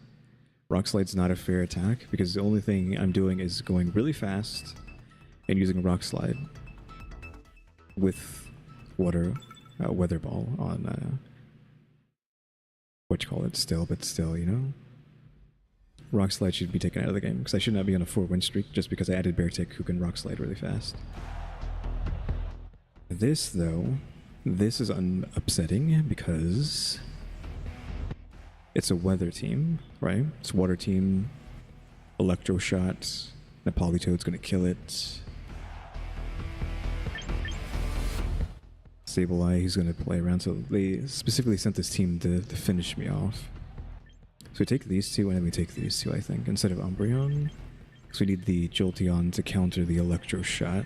Rock Slide's not a fair attack because the only thing I'm doing is going really fast and using Rock Slide with Weather Ball on what you call it still, but still, you know. Rock Slide should be taken out of the game because I should not be on a 4 win streak just because I added Bear Tick who can Rock Slide really fast. This though, this is upsetting because it's a weather team, right? It's water team, Electro Shot, Politoed's gonna kill it. Sableye, he's gonna play around, so they specifically sent this team to finish me off. So we take these 2 and then we take these 2, I think, instead of Umbreon. Because we need the Jolteon to counter the Electro Shot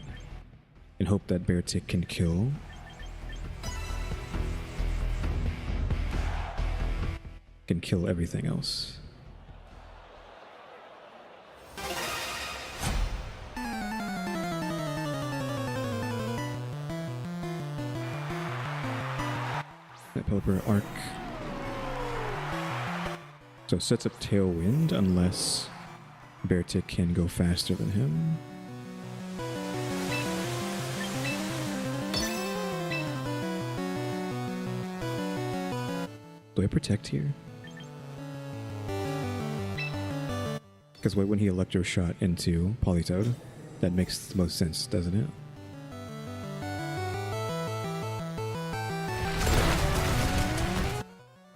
and hope that Bear Tick can kill. can kill everything else. Pelipper Arc. So sets up Tailwind unless Beartic can go faster than him. Do I protect here? Because why wouldn't he Electro Shot into Politoed? That makes the most sense, doesn't it?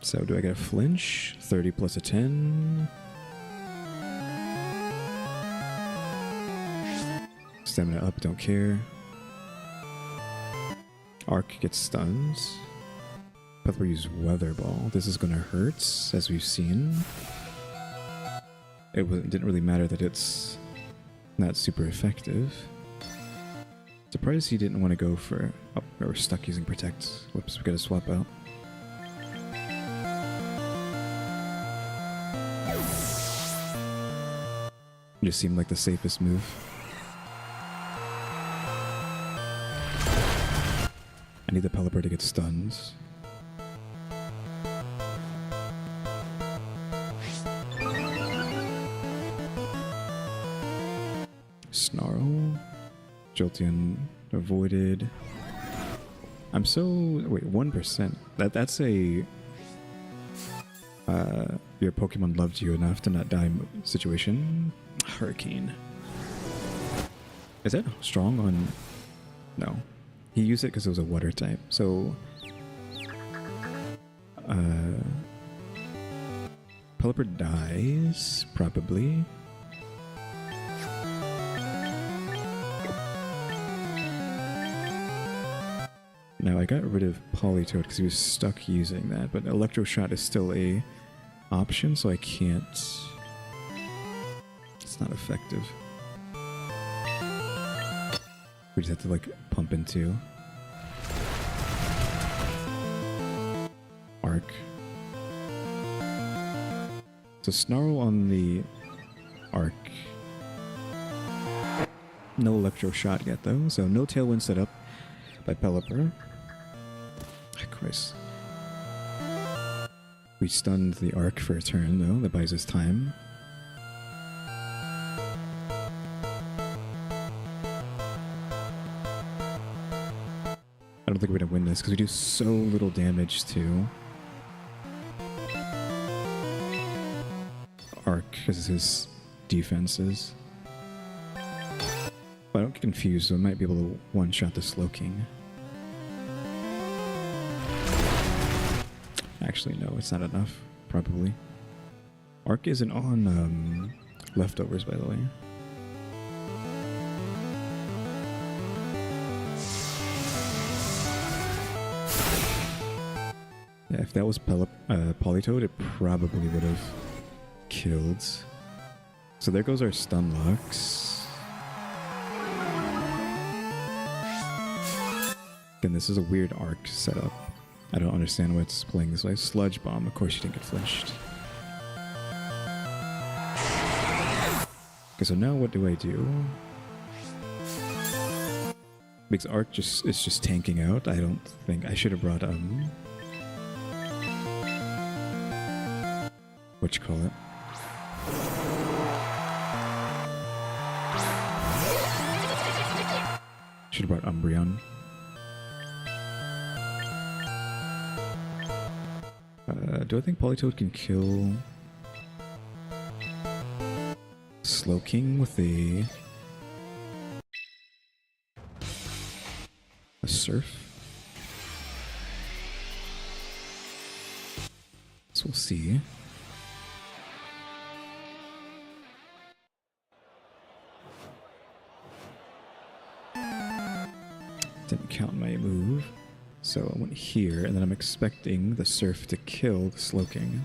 So do I get a flinch? 30 plus a 10. Stamina up, don't care. Arc gets stuns. Pelipper use Weather Ball. This is gonna hurt, as we've seen. It didn't really matter that it's not super effective. Surprised he didn't want to go for... Oh, we're stuck using Protect. Whoops, we gotta swap out. Just seemed like the safest move. I need the Pelipper to get stuns. Snarl. Jolteon avoided. I'm so... Wait, 1%. That's a... your Pokemon loved you enough to not die situation. Hurricane. Is that strong on... No. He used it because it was a water type. So... Pelipper dies, probably. Now I got rid of Politoed because he was stuck using that, but Electro Shot is still a option, so I can't... It's not effective. We just have to like pump into Arc. So Snarl on the Arc. No Electro Shot yet though, so no Tailwind set up by Pelipper. Oh, Christ. We stunned the Arc for a turn though, that buys us time. I don't think we're gonna win this because we do so little damage to Arc because of his defenses. But I don't get confused, so I might be able to one-shot the Slowking. Actually, no, it's not enough, probably. Arc isn't on leftovers, by the way. Yeah, if that was Politoed, it probably would have killed. So there goes our stun locks. Again, this is a weird Arc setup. I don't understand why it's playing this way. Sludge Bomb, of course you didn't get flinched. Okay, so now what do I do? Because Arc is just tanking out. I don't think I should have brought what you call it? Should have brought Umbreon. Do I think Politoed can kill Slowking with a Surf? So we'll see. Didn't count my move. So I went here, and then I'm expecting the Surf to kill the Slowking.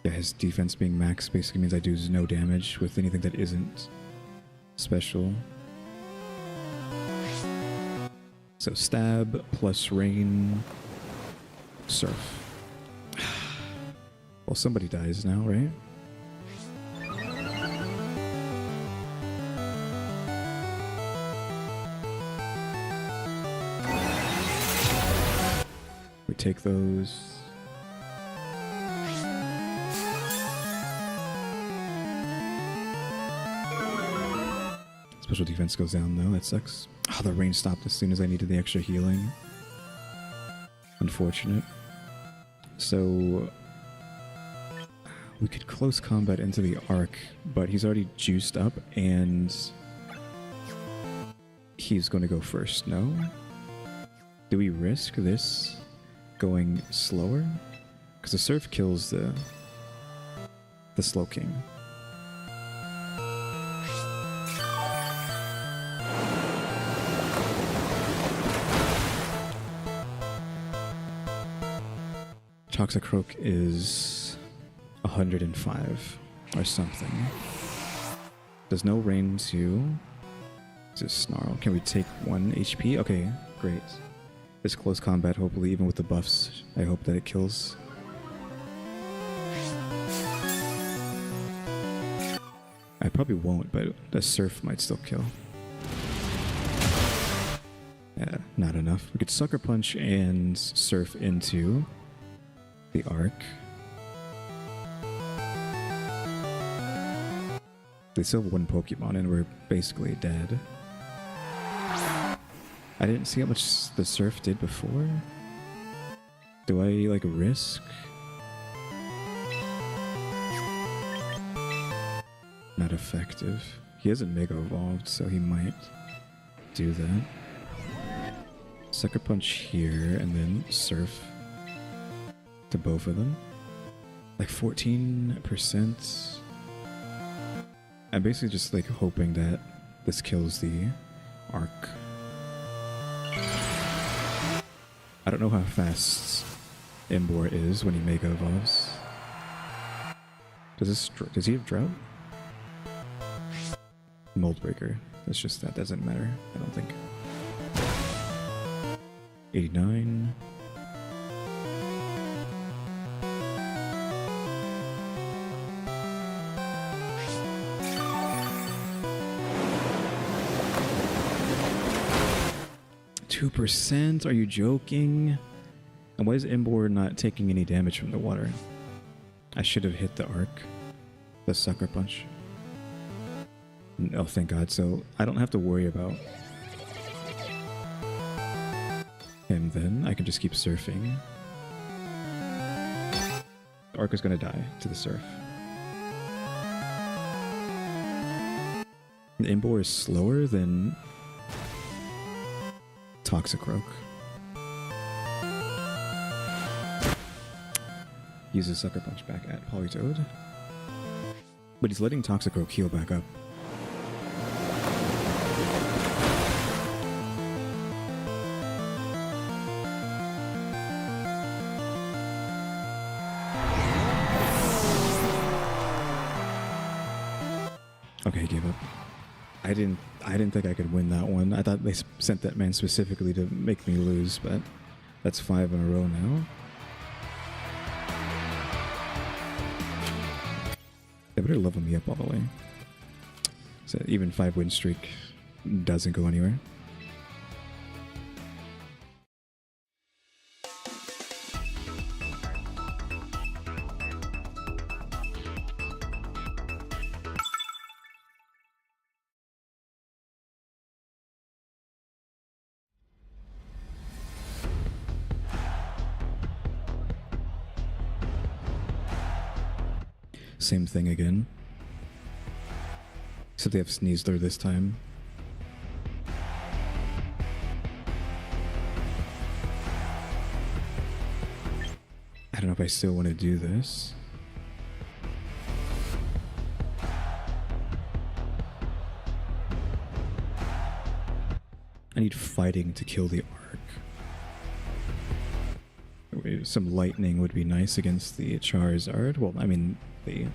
Yeah, his defense being max basically means I do no damage with anything that isn't special. So So stab plus rain, surf. Well, somebody dies now, right? We take those. Special defense goes down though, that sucks. Oh, the rain stopped as soon as I needed the extra healing. Unfortunate. So we could close combat into the arc, but he's already juiced up and he's going to go first, no? Do we risk this going slower? Because the surf kills the slow king. Toxicroak is 105 or something. There's no rain to just snarl. Can we take 1 HP? Okay, great. This close combat, hopefully, even with the buffs, I hope that it kills. I probably won't, but the surf might still kill. Yeah, not enough. We could sucker punch and surf into the arc. They still have 1 Pokemon and we're basically dead. I didn't see how much the surf did before. Do I like risk? Not effective. He hasn't Mega Evolved, so he might do that. Sucker Punch here and then surf to both of them. Like 14%. I'm basically just like hoping that this kills the arc. I don't know how fast Emboar is when he Mega Evolves. Does he have Drought? Mold Breaker. That's just, that doesn't matter, I don't think. 89. %? Are you joking? And why is Emboar not taking any damage from the water? I should have hit the arc. The Sucker Punch. Oh, thank God. So I don't have to worry about him then. I can just keep surfing. The arc is going to die to the surf. The Emboar is slower than Toxicroak. Uses Sucker Punch back at Politoed. But he's letting Toxicroak heal back up. Okay, he gave up. I didn't think I could win that one. I thought they sent that man specifically to make me lose, but that's 5 in a row now. They better level me up all the way. So even 5 win streak doesn't go anywhere. Same thing again. Except they have Sneasler this time. I don't know if I still want to do this. I need fighting to kill the arc. Some lightning would be nice against the Charizard. Well, I mean, the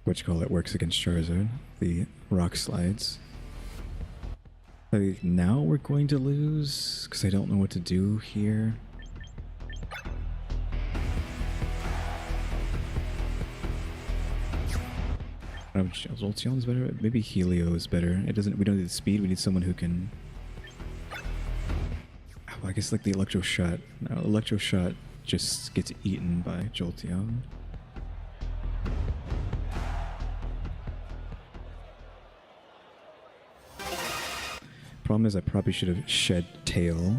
whatchamacallit works against Charizard. The rock slides. Like, now we're going to lose because I don't know what to do here. Jolteon is better. Maybe Helio is better. It doesn't. We don't need the speed. We need someone who can. Oh, I guess like the Electro Shot. No, Electro Shot just gets eaten by Jolteon. Problem is, I probably should have shed Tail,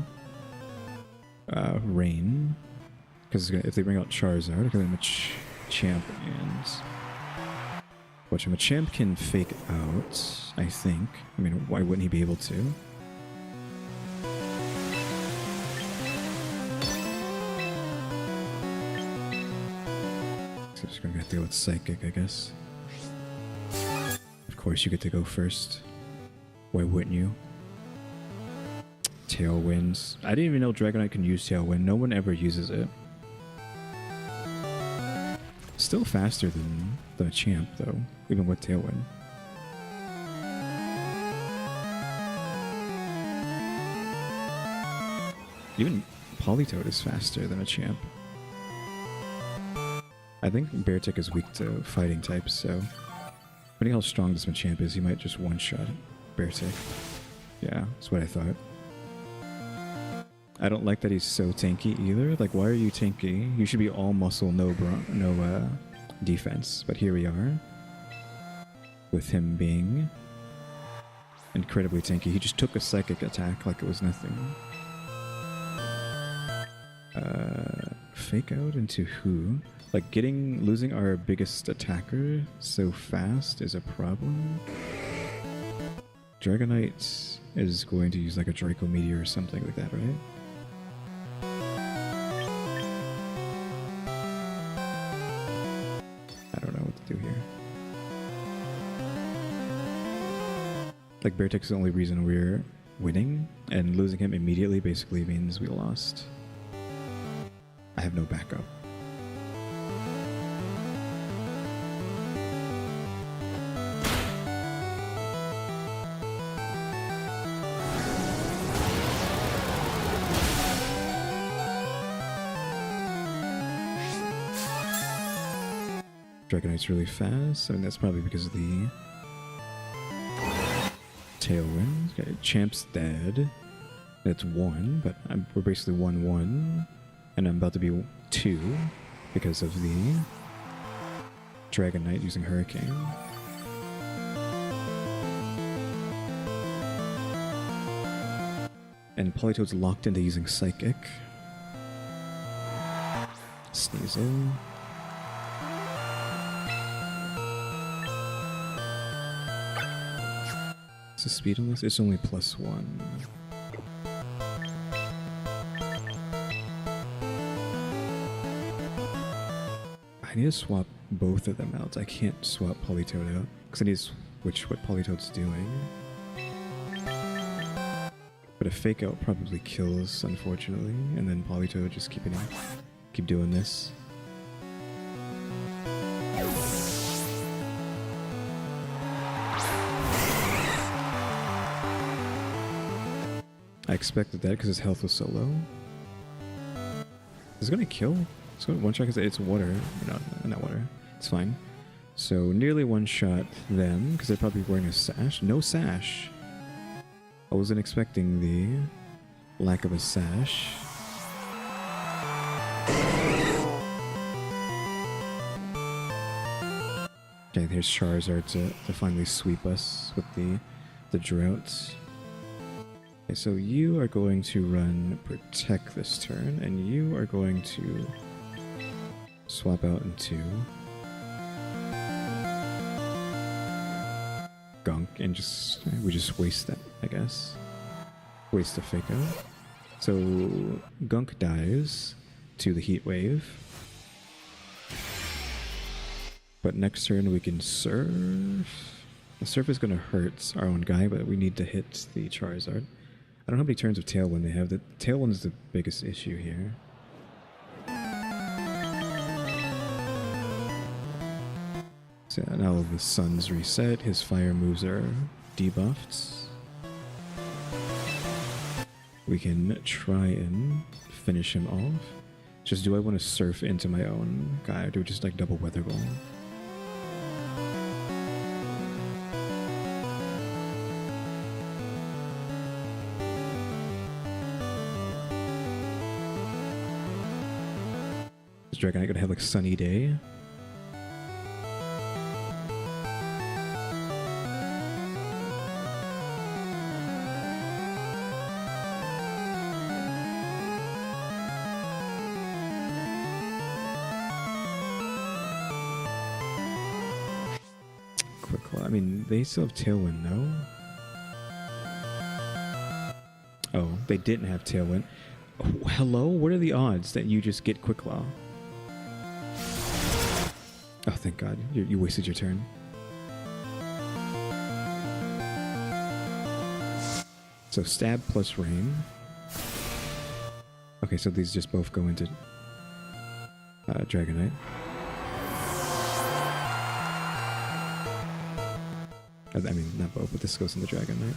Rain, because if they bring out Charizard, I can Machamp and. Watch, Machamp can fake out, I think. I mean, why wouldn't he be able to? So I'm just gonna have to go with Psychic, I guess. Of course, you get to go first. Why wouldn't you? Tailwinds. I didn't even know Dragonite can use Tailwind. No one ever uses it. Still faster than the Champ, though, even with Tailwind. Even Politoed is faster than a Champ. I think Beartic is weak to fighting types, so depending how strong this Machamp is, he might just one-shot Beartic. Yeah, that's what I thought. I don't like that he's so tanky either. Like, why are you tanky? You should be all muscle, no defense. But here we are, with him being incredibly tanky. He just took a psychic attack like it was nothing. Fake out into who? Like, losing our biggest attacker so fast is a problem. Dragonite is going to use like a Draco Meteor or something like that, right? I don't know what to do here. Like, Beartic's the only reason we're winning, and losing him immediately basically means we lost. I have no backup. Dragonite's really fast. I mean, that's probably because of the Tailwind. Okay, Champ's dead. It's 1, but we're basically 1-1. And I'm about to be 2 because of the Dragonite using Hurricane. And Politoed's locked into using Psychic. Sneasel. What's the speed on this? It's only +1. I need to swap both of them out. I can't swap Politoed out because I need to switch what Politoed's doing. But a fake out probably kills, unfortunately, and then Politoed just keep doing this. I expected that because his health was so low. Is it gonna kill? It's going to one-shot because it's water. No, not water. It's fine. So nearly one-shot them because they're probably wearing a sash. No sash. I wasn't expecting the lack of a sash. Okay, there's Charizard to finally sweep us with the drought. Okay, so you are going to run Protect this turn, and you are going to swap out into Gunk, and we just waste that, I guess. Waste a fake out. So Gunk dies to the Heat Wave. But next turn we can Surf. The Surf is going to hurt our own guy, but we need to hit the Charizard. I don't know how many turns of Tailwind they have. The Tailwind is the biggest issue here. So now the sun's reset, his fire moves are debuffed. We can try and finish him off. Just do I want to surf into my own guy, or do we just like double Weather Ball? Is Dragonite gonna have like sunny day? I mean, they still have Tailwind, no? Oh, they didn't have Tailwind. Oh, hello? What are the odds that you just get Quick Claw? Oh, thank God. You wasted your turn. So Stab plus Rain. Okay, so these just both go into Dragonite. I mean, not both, but this goes into Dragonite.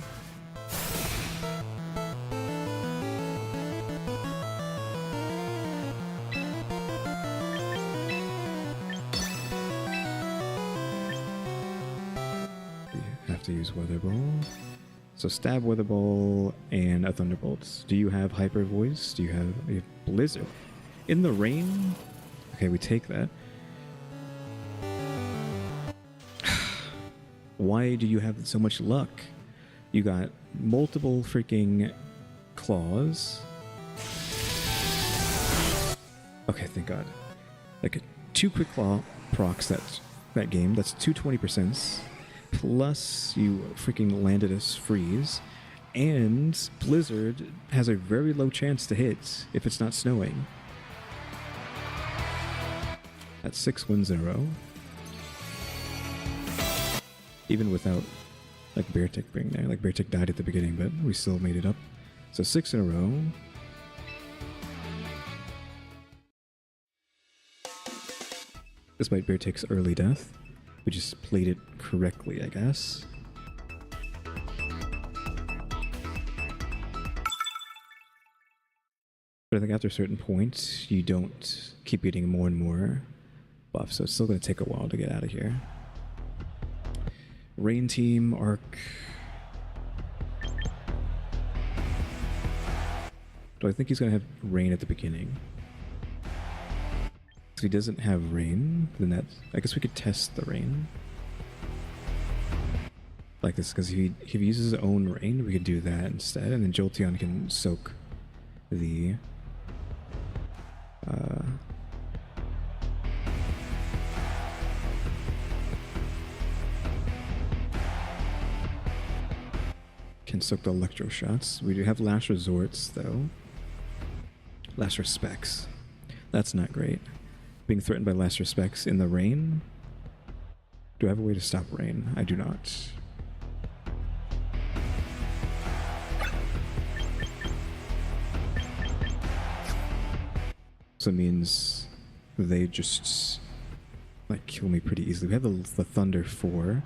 You have to use Weather Ball. So Stab, Weather Ball, and a Thunderbolt. Do you have Hyper Voice? Do you have Blizzard? In the rain? Okay, we take that. Why do you have so much luck? You got multiple freaking claws. Okay, thank God. Like 2 Quick Claw procs that game. That's 220%. Plus you freaking landed us freeze. And Blizzard has a very low chance to hit if it's not snowing. That's 6 wins in a row. Even without, like, Beartick being there. Like, Beartick died at the beginning, but we still made it up. So 6 in a row. Despite Beartick's early death, we just played it correctly, I guess. But I think after a certain point, you don't keep getting more and more buffs, so it's still going to take a while to get out of here. Rain Team, Arc. Do I think he's going to have Rain at the beginning? If he doesn't have Rain, then that... I guess we could test the Rain. Like this, because if he uses his own Rain, we could do that instead, and then Jolteon can soak the... can soak the Electro Shots. We do have Last Resorts, though. Last Respects. That's not great. Being threatened by Last Respects in the rain? Do I have a way to stop rain? I do not. So it means they just like kill me pretty easily. We have the Thunder 4.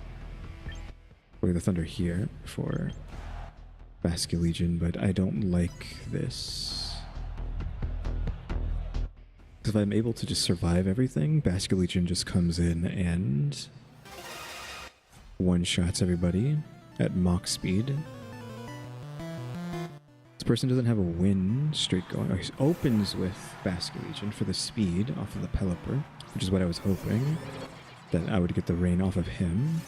We have the Thunder here for Basculegion, but I don't like this. If I'm able to just survive everything, Basculegion just comes in and one-shots everybody at Mach speed. This person doesn't have a win streak going. Oh, he opens with Basculegion for the speed off of the Pelipper, which is what I was hoping, that I would get the rain off of him.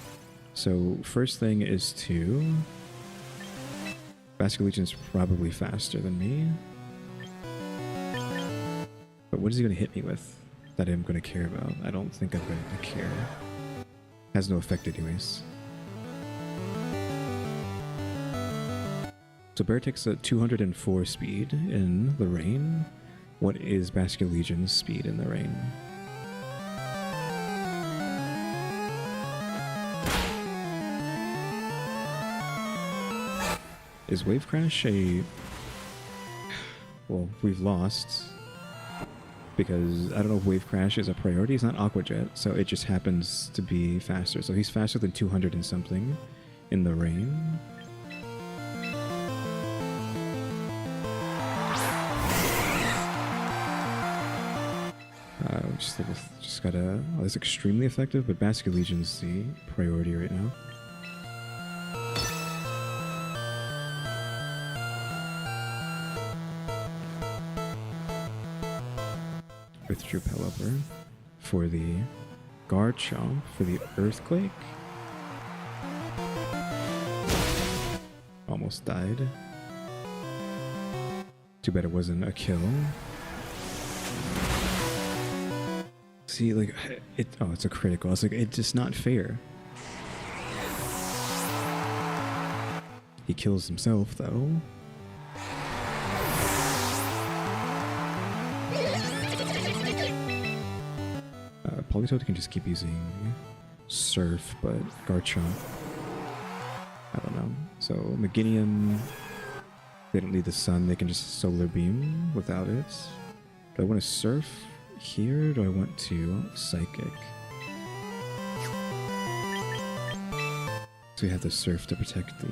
So first thing is to... Basculegion's probably faster than me. But what is he going to hit me with that I'm going to care about? I don't think I'm going to care. Has no effect anyways. So Beartick's at 204 speed in the rain. What is Basculegion's speed in the rain? Is Wave Crash a... Well, we've lost. Because I don't know if Wave Crash is a priority. It's not Aqua Jet, so it just happens to be faster. So he's faster than 200 and something in the rain. just gotta. Oh, that's extremely effective, but Basket Legion's the priority right now. Withdrew Pelipper for the Garchomp for the Earthquake. Almost died. Too bad it wasn't a kill. See, like, it's a critical. It's like, it's just not fair. He kills himself, though. Politoed can just keep using Surf, but Garchomp, I don't know. So, Meganium, they don't need the sun. They can just Solar Beam without it. Do I want to Surf here, or do I want to Psychic? So we have the Surf to protect the...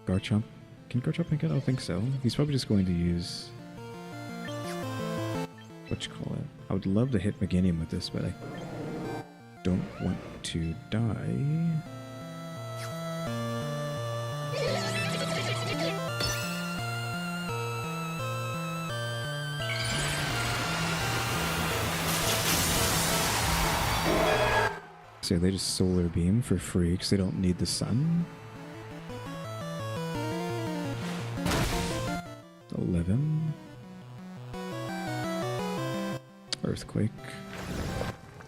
Garchomp. Can Garchomp make it? I don't think so. He's probably just going to use... I would love to hit Meganium with this, but I don't want to die. So they just Solar Beam for free because they don't need the sun. 11. Earthquake.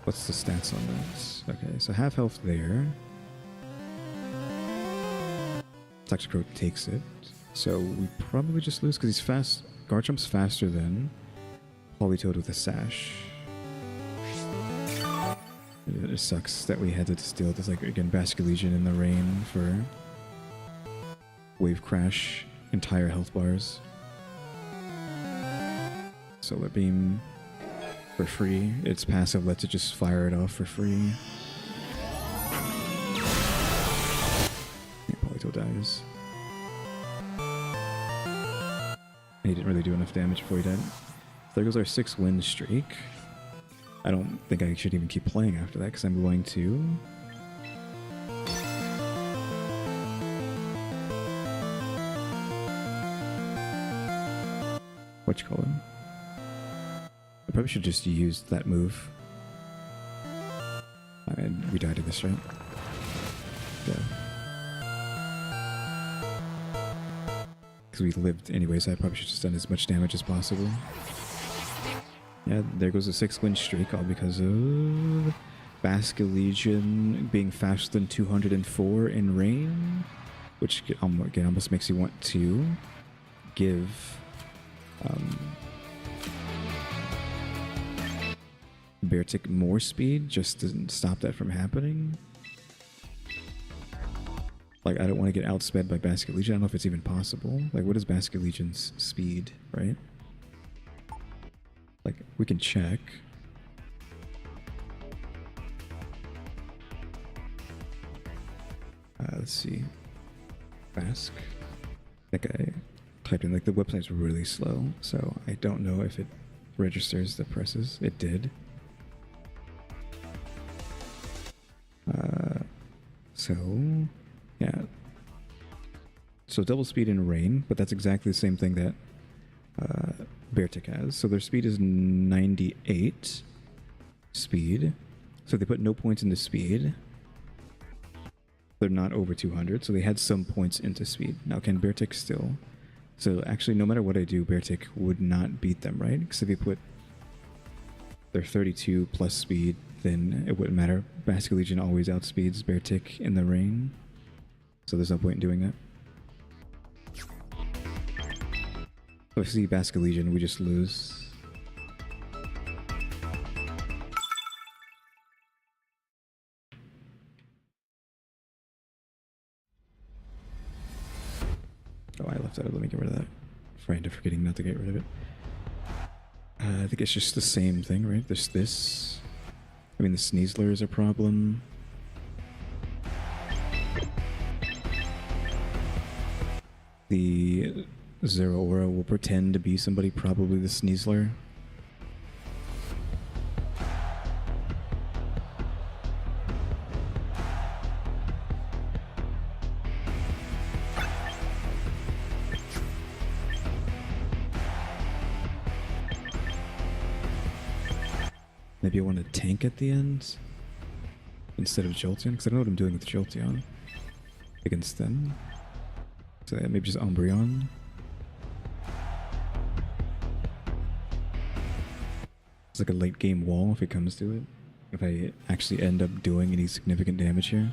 What's the stats on this? Okay, so half health there. Toxicroak takes it. So we probably just lose because he's fast. Garchomp's faster than Politoed with a Sash. It sucks that we had to steal this, like, again, Basket Legion in the rain for Wave Crash, entire health bars. Solar Beam for free. Its passive lets it just fire it off for free. Polito dies. And he didn't really do enough damage before he died. There goes our 6-win streak. I don't think I should even keep playing after that because I'm going to... I probably should just use that move. And we died to this, right? Yeah. Because we lived anyways, I probably should have just done as much damage as possible. Yeah, there goes a 6-win streak, all because of Basket Legion being faster than 204 in rain, which again almost makes you want to give Beartic more speed just to stop that from happening. Like, I don't want to get outsped by Basket Legion. I don't know if it's even possible. Like, what is Basket Legion's speed, right? Like, we can check. Let's see. Bask. I think I typed in, like, the website's really slow, so I don't know if it registers the presses. It did. So, yeah. So double speed in rain, but that's exactly the same thing that Beartic has. So their speed is 98 speed. So they put no points into speed. They're not over 200, so they had some points into speed. Now can Beartic still? So actually, no matter what I do, Beartic would not beat them, right? Because if you put their 32 plus speed, then it wouldn't matter. Basket Legion always outspeeds Beartic in the rain. So there's no point in doing that. So if we see Basket Legion, we just lose. Oh, I left that. Let me get rid of that. Frightened of forgetting not to get rid of it. I think it's just the same thing, right? There's this. I mean, the Sneasler is a problem. The Zero Aura will pretend to be somebody, probably the Sneasler. Maybe I want to tank at the end instead of Jolteon, because I don't know what I'm doing with Jolteon against them. So yeah, maybe just Umbreon. It's like a late game wall if it comes to it. If I actually end up doing any significant damage here.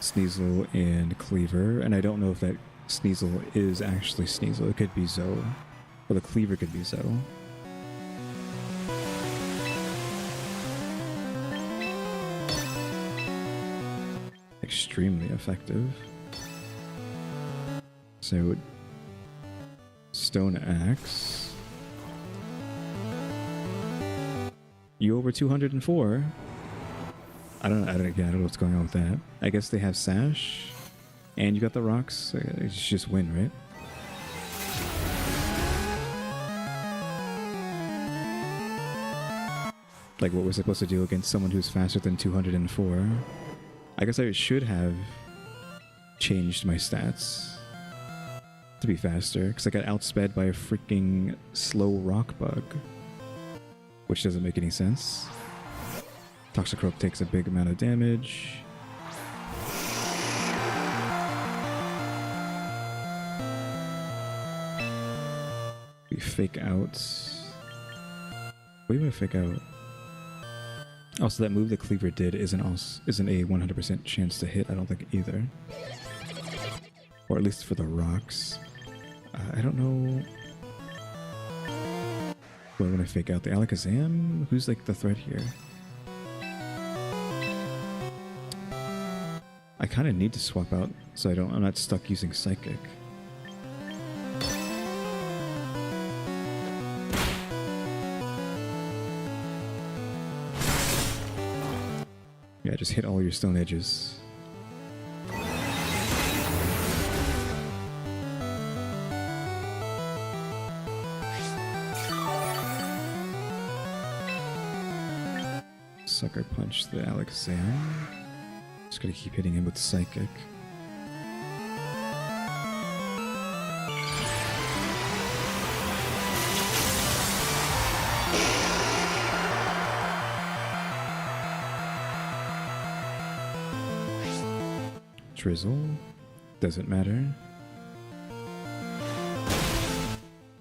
Sneasel and Cleaver, and I don't know if that Sneasel is actually Sneasel. It could be Zoe. Or the Cleaver could be Zoe. Extremely effective. So, Stone Axe. You over 204. I don't know what's going on with that. I guess they have Sash, and you got the rocks. It's just win, right? Like, what was I supposed to do against someone who's faster than 204? I guess I should have changed my stats to be faster, because I got outsped by a freaking slow rock bug, which doesn't make any sense. Toxicroak takes a big amount of damage. We fake out. What do you want to fake out? Also, that move that Cleaver did isn't a 100% chance to hit, I don't think, either. Or at least for the rocks. I don't know. Do I want to fake out the Alakazam? Who's like the threat here? I kind of need to swap out so I'm not stuck using Psychic. Yeah, just hit all your stone edges. Sucker punch the Alakazam. Just gonna keep hitting him with Psychic. Drizzle. Doesn't matter.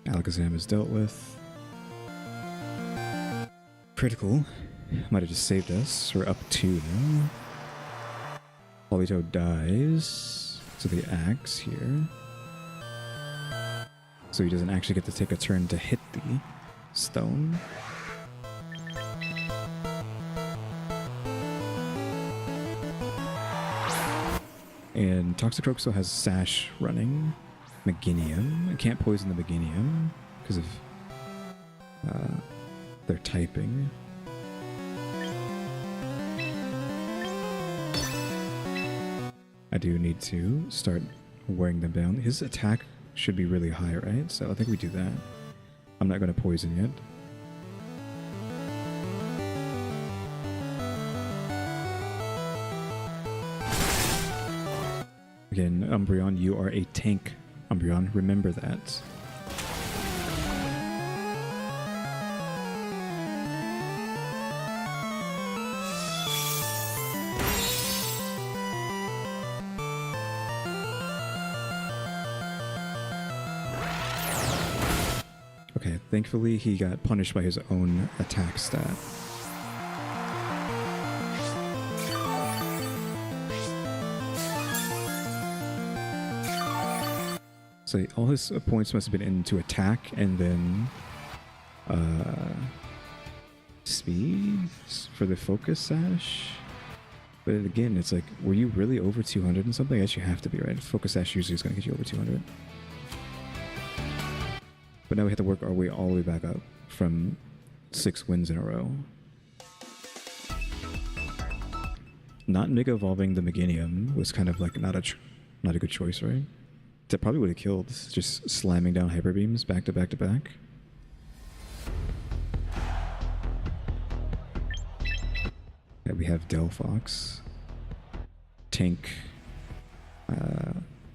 Alakazam is dealt with. Critical. Might have just saved us. We're up 2 now. Polito dies to the axe here. So he doesn't actually get to take a turn to hit the stone. And Toxicroak still has Sash running. Meganium. I can't poison the Meganium because of their typing. I do need to start wearing them down. His attack should be really high, right? So I think we do that. I'm not going to poison yet. Again, Umbreon, you are a tank, Umbreon. Remember that. Okay, thankfully he got punished by his own attack stat. So all his points must have been into attack and then speed for the focus sash. But again, it's like, were you really over 200 and something? I guess you have to be, right? Focus sash usually is going to get you over 200. But now we have to work our way all the way back up from 6 wins in a row. Not Mega Evolving the Meganium was kind of like not a good choice, right? That probably would have killed, just slamming down Hyper Beams back to back to back. Yeah, we have Delphox. Tank.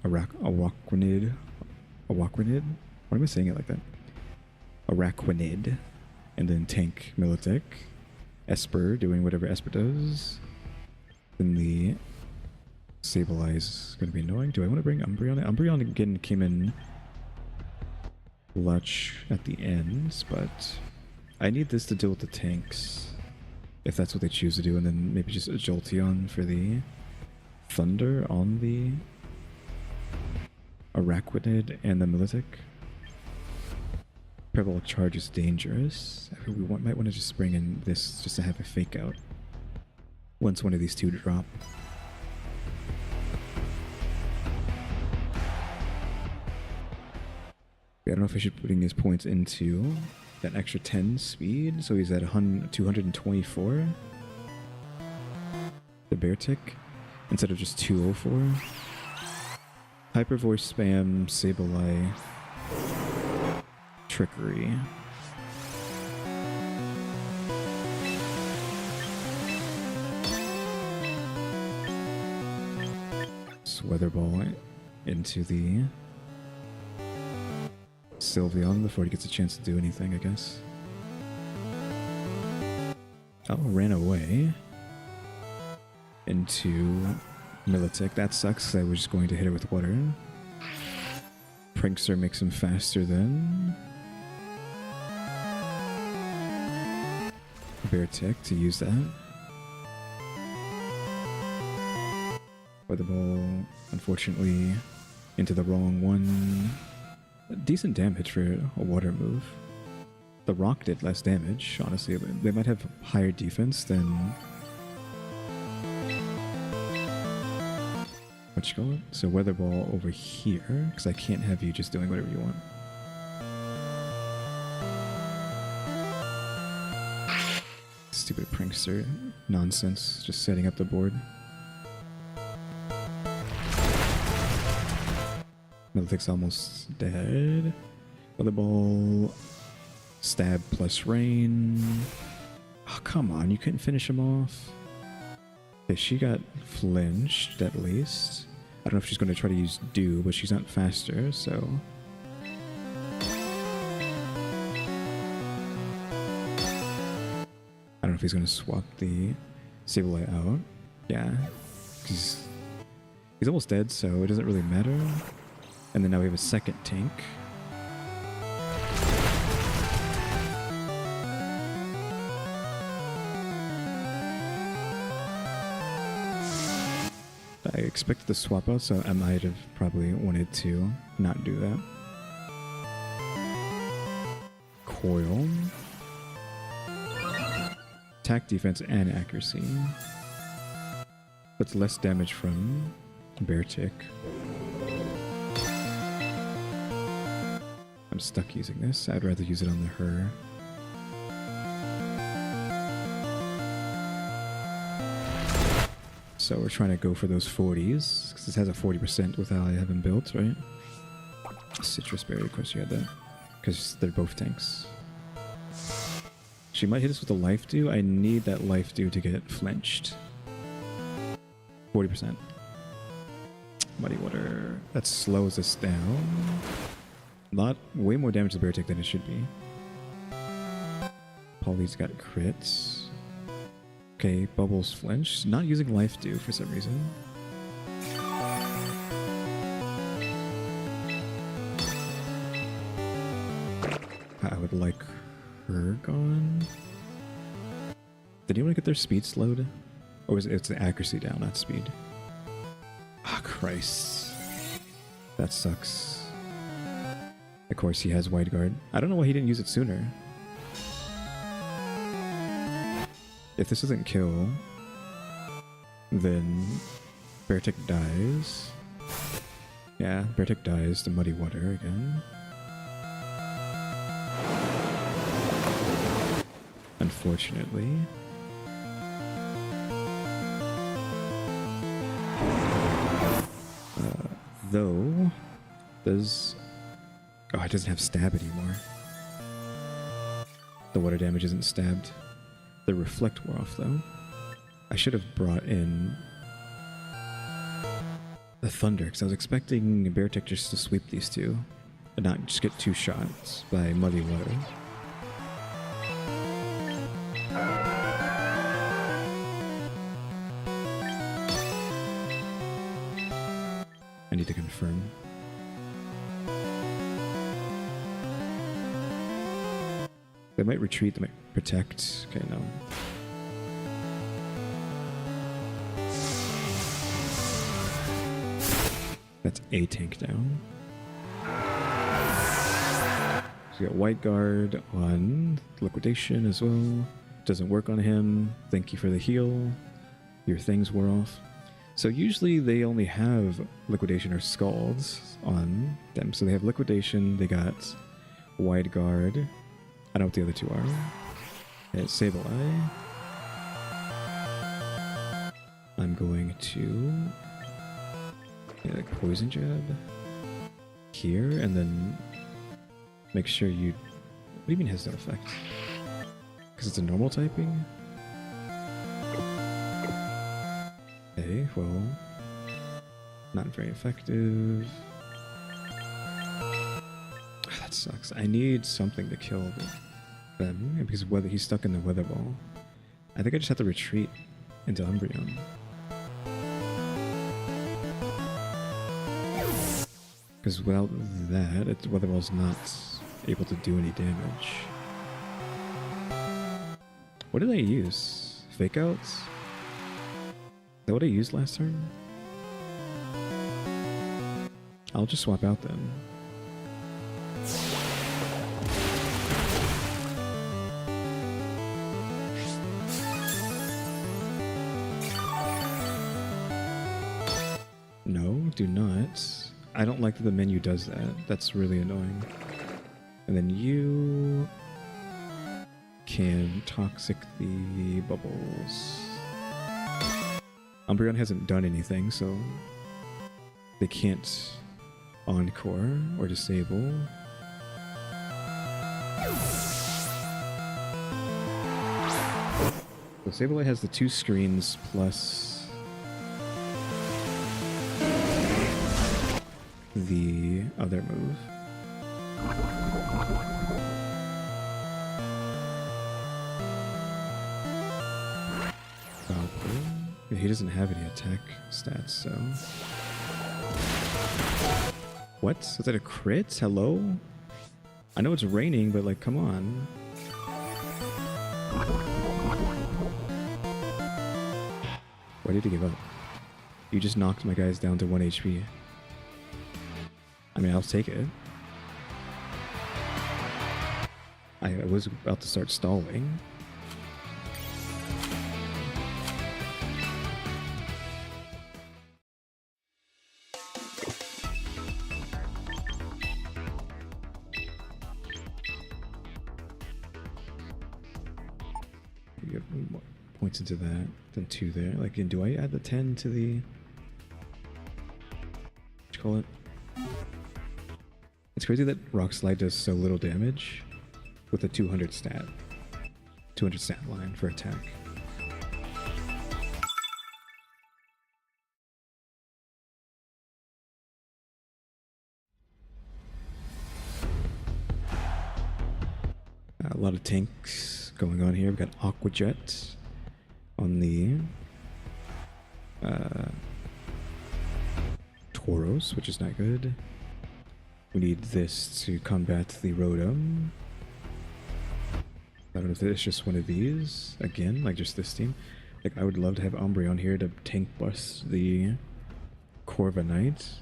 Araquanid. What am I saying it like that? Araquanid. And then tank Militech. Esper doing whatever Esper does. Then the Sableye is going to be annoying. Do I want to bring Umbreon? Umbreon again came in clutch at the ends, but I need this to deal with the tanks. If that's what they choose to do, and then maybe just a Jolteon for the Thunder on the Araquanid and the Militech. Parabolic Charge is dangerous. We might want to just bring in this just to have a fake out once one of these two drop. I don't know if I should putting his points into that extra 10 speed, so he's at 224. The Beartic instead of just 204. Hyper Voice spam, Sableye, Trickery. Weather Ball into the Sylveon before he gets a chance to do anything, I guess. Oh, ran away into Militech. That sucks. I was just going to hit it with water. Prankster makes him faster than Beartic to use that. Weather Ball, unfortunately, into the wrong one. Decent damage for a water move. The Rock did less damage, honestly. They might have higher defense than... what you call it? So Weather Ball over here, because I can't have you just doing whatever you want. Stupid Prankster nonsense, just setting up the board. Militech's almost dead. Weather Ball, Stab plus Rain. Oh, come on, you couldn't finish him off. Okay, she got flinched at least. I don't know if she's going to try to use Dew, but she's not faster, so... I don't know if he's going to swap the Sableye out. Yeah, he's almost dead, so it doesn't really matter. And then now we have a second tank. I expected the swap out, so I might have probably wanted to not do that. Coil. Attack, defense, and accuracy. That's less damage from Beartic. I'm stuck using this. I'd rather use it on the her. So we're trying to go for those 40s, because this has a 40% with how I have them built, right? Citrus Berry, of course you had that, because they're both tanks. She might hit us with a Life Dew. I need that Life Dew to get flinched. 40%. Muddy Water. That slows us down. Way more damage to the Beartic than it should be. Polly's got crits. Okay, Bubbles flinch. Not using Life Dew for some reason. I would like her gone. Did anyone get their speed slowed? Or was it's the accuracy down, not speed? Ah, Christ. That sucks. Of course, he has Wide Guard. I don't know why he didn't use it sooner. If this doesn't kill, then Beartic dies. Yeah, Beartic dies to Muddy Water again. Unfortunately. Though, does... Oh, it doesn't have stab anymore. The water damage isn't stabbed. The reflect wore off, though. I should have brought in the thunder, because I was expecting Beartic just to sweep these two and not just get 2 shots by muddy water. I need to confirm. They might retreat, they might protect. Okay, no. That's a tank down. So we got White Guard on Liquidation as well. Doesn't work on him. Thank you for the heal. Your things wore off. So usually they only have Liquidation or Scalds on them. So they have Liquidation, they got Wide Guard. I don't know what the other two are. Yeah, Sable Eye. I'm going to like Poison Jab here, and then make sure you... What do you mean has no effect? Because it's a normal typing? Okay, well... Not very effective. That sucks. I need something to kill them, because whether he's stuck in the Weather Ball. I think I just have to retreat into Umbreon. Because without that, the Weather Ball's not able to do any damage. What did I use? Fake Outs? Is that what I used last turn? I'll just swap out then. No, do not. I don't like that the menu does that. That's really annoying. And then you can toxic the bubbles. Umbreon hasn't done anything, so they can't encore or disable. So Sableye has the 2 screens plus the other move. Yeah, he doesn't have any attack stats, so... What? Was that a crit? Hello? I know it's raining, but like, come on. Why did he give up? You just knocked my guys down to 1 HP. I mean, I'll take it. I was about to start stalling. You get more points into that, then 2 there. Like, and do I add the 10 to the... What you call it? It's crazy that Rock Slide does so little damage with a 200 stat. 200 stat line for attack. A lot of tanks going on here. We've got Aqua Jet on the Tauros, which is not good. We need this to combat the Rotom. I don't know if it's just one of these. Again, like just this team. Like, I would love to have Umbreon here to tank bust the Corviknight.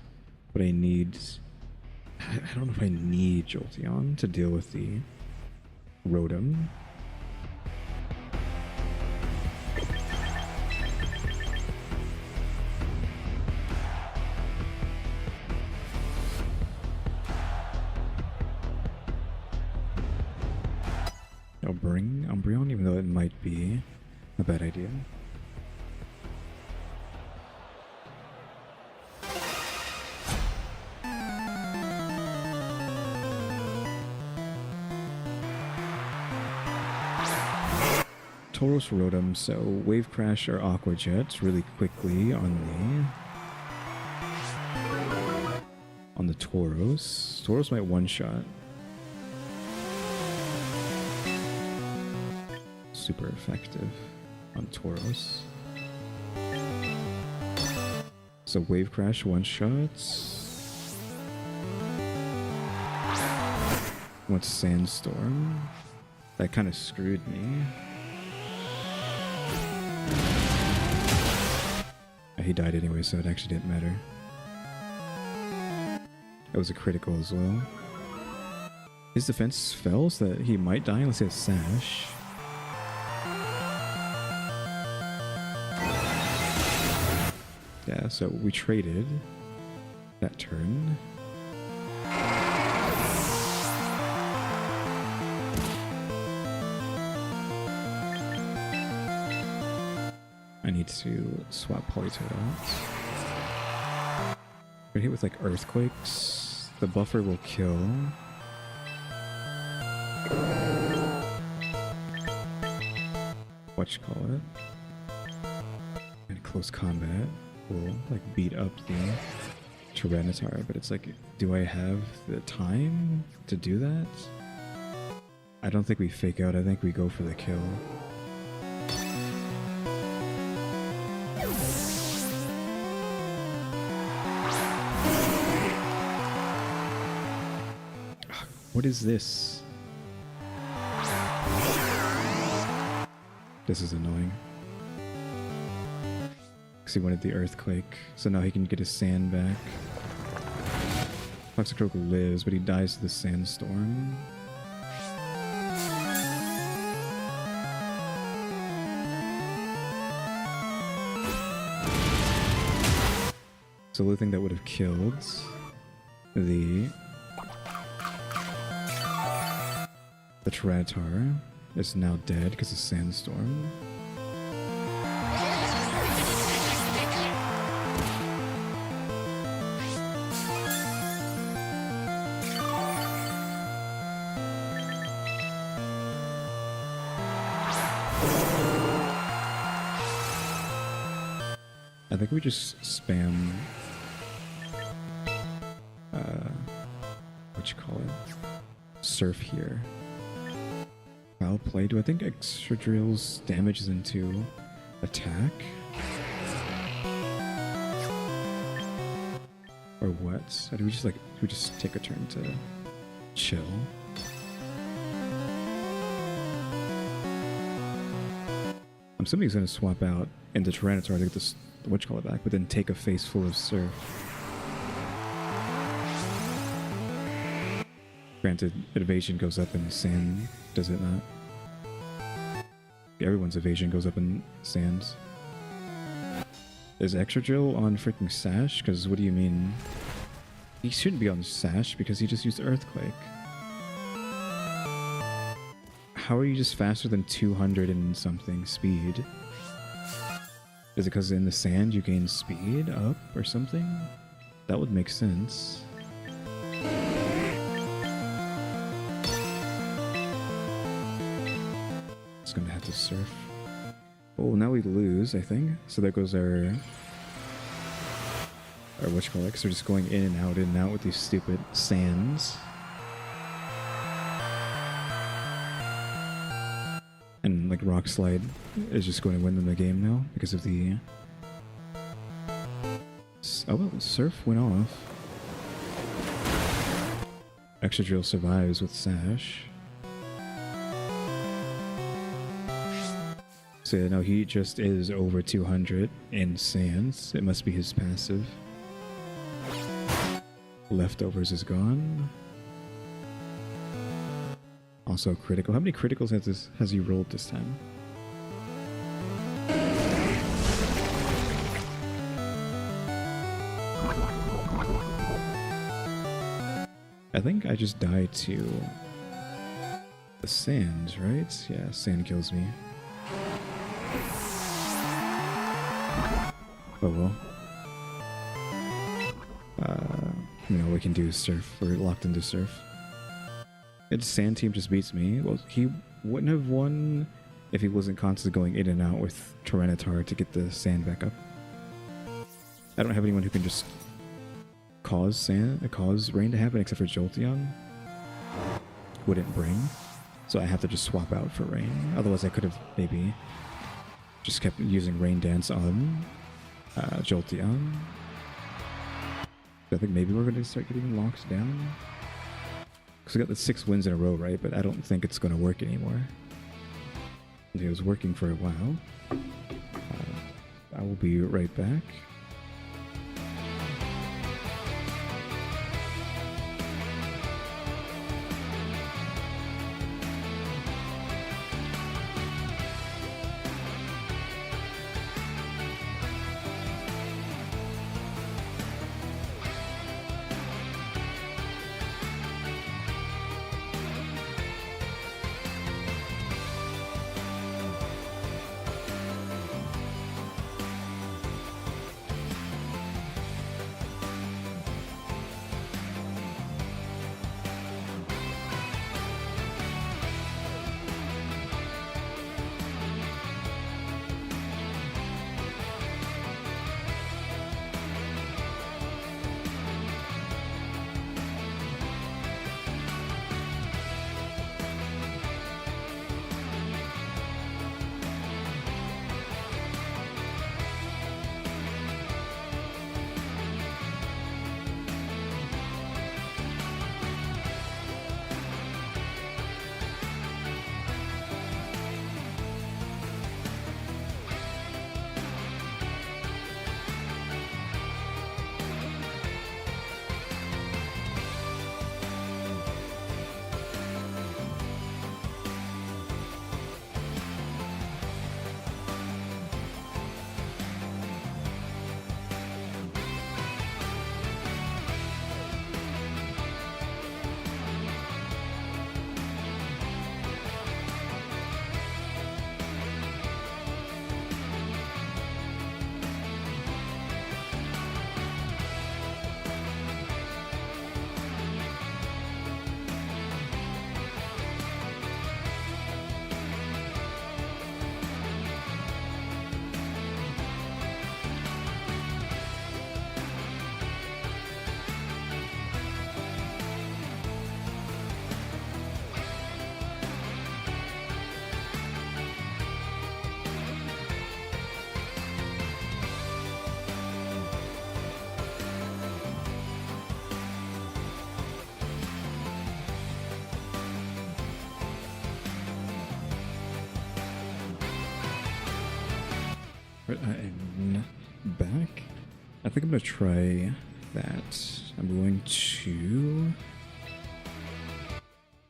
But I need... I don't know if I need Jolteon to deal with the Rotom. I'll bring Umbreon, even though it might be a bad idea. Tauros Rotom, so Wave Crash or Aqua Jet really quickly on the Tauros. Tauros might one-shot. Super effective on Tauros. So Wave Crash one-shots. What's Sandstorm? That kind of screwed me. He died anyway, so it actually didn't matter. That was a critical as well. His defense fell so that he might die unless he has Sash. Yeah, so we traded that turn. I need to swap Politoed out. We're hit with like Earthquakes. The buffer will kill. Whatchamacallit. And close combat will like beat up the Tyranitar, but it's like, do I have the time to do that? I don't think we fake out, I think we go for the kill. What is this? This is annoying. Because he wanted the Earthquake, so now he can get his Sand back. Toxicroak lives, but he dies to the Sandstorm. So the thing that would have killed the Tyranitar is now dead because of Sandstorm. I think we just spam Surf here. Foul play. Do I think extra drills damages into attack? Or what? Or do we just take a turn to chill? I'm assuming he's gonna swap out into Tyranitar to get this whatchamacallit back, but then take a face full of Surf. Granted, evasion goes up in sand, does it not? Everyone's evasion goes up in sands. Is Extra Drill on freaking Sash? Because what do you mean? He shouldn't be on Sash because he just used Earthquake. How are you just faster than 200 and something speed? Is it because in the sand you gain speed up or something? That would make sense. Gonna have to surf. Oh, now we lose, I think. So there goes our whatchamacallit, because we're just going in and out with these stupid sands. And like Rock Slide is just going to win them the game now because of the... Oh well, Surf went off. Extra Drill survives with Sash. So yeah, no, he just is over 200 in sands. It must be his passive. Leftovers is gone. Also critical. How many criticals has he rolled this time? I think I just died to the sands, right? Yeah, sand kills me. Oh well. We can do Surf. We're locked into Surf. Its Sand team just beats me. Well, he wouldn't have won if he wasn't constantly going in and out with Tyranitar to get the sand back up. I don't have anyone who can just cause rain to happen except for Jolteon. Wouldn't bring. So I have to just swap out for rain. Otherwise I could have maybe just kept using Rain Dance on Jolteon. I think maybe we're going to start getting locked down. Because we got the 6 wins in a row, right? But I don't think it's going to work anymore. It was working for a while. I will be right back. I'm back. I think I'm going to try that. I'm going to...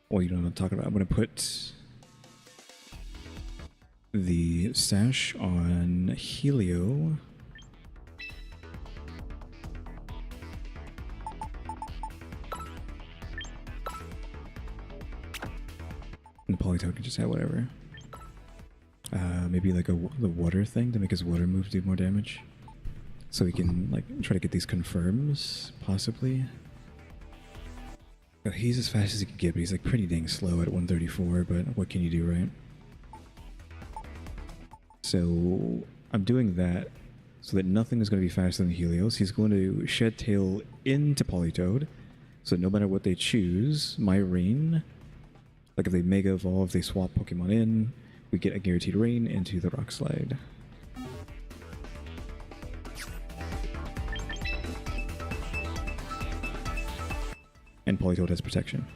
Well, you know what I'm talking about. I'm going to put the sash on Helio. And the Politoed can just have whatever. Maybe like the water thing to make his water move do more damage. So we can like try to get these confirms, possibly. Oh, he's as fast as he can get, but he's like pretty dang slow at 134, but what can you do, right? So I'm doing that so that nothing is going to be faster than Helios. He's going to Shed Tail into Politoed, so no matter what they choose, my rain, like if they Mega Evolve, they swap Pokemon in, we get a guaranteed rain into the Rock Slide. And Politoed has protection.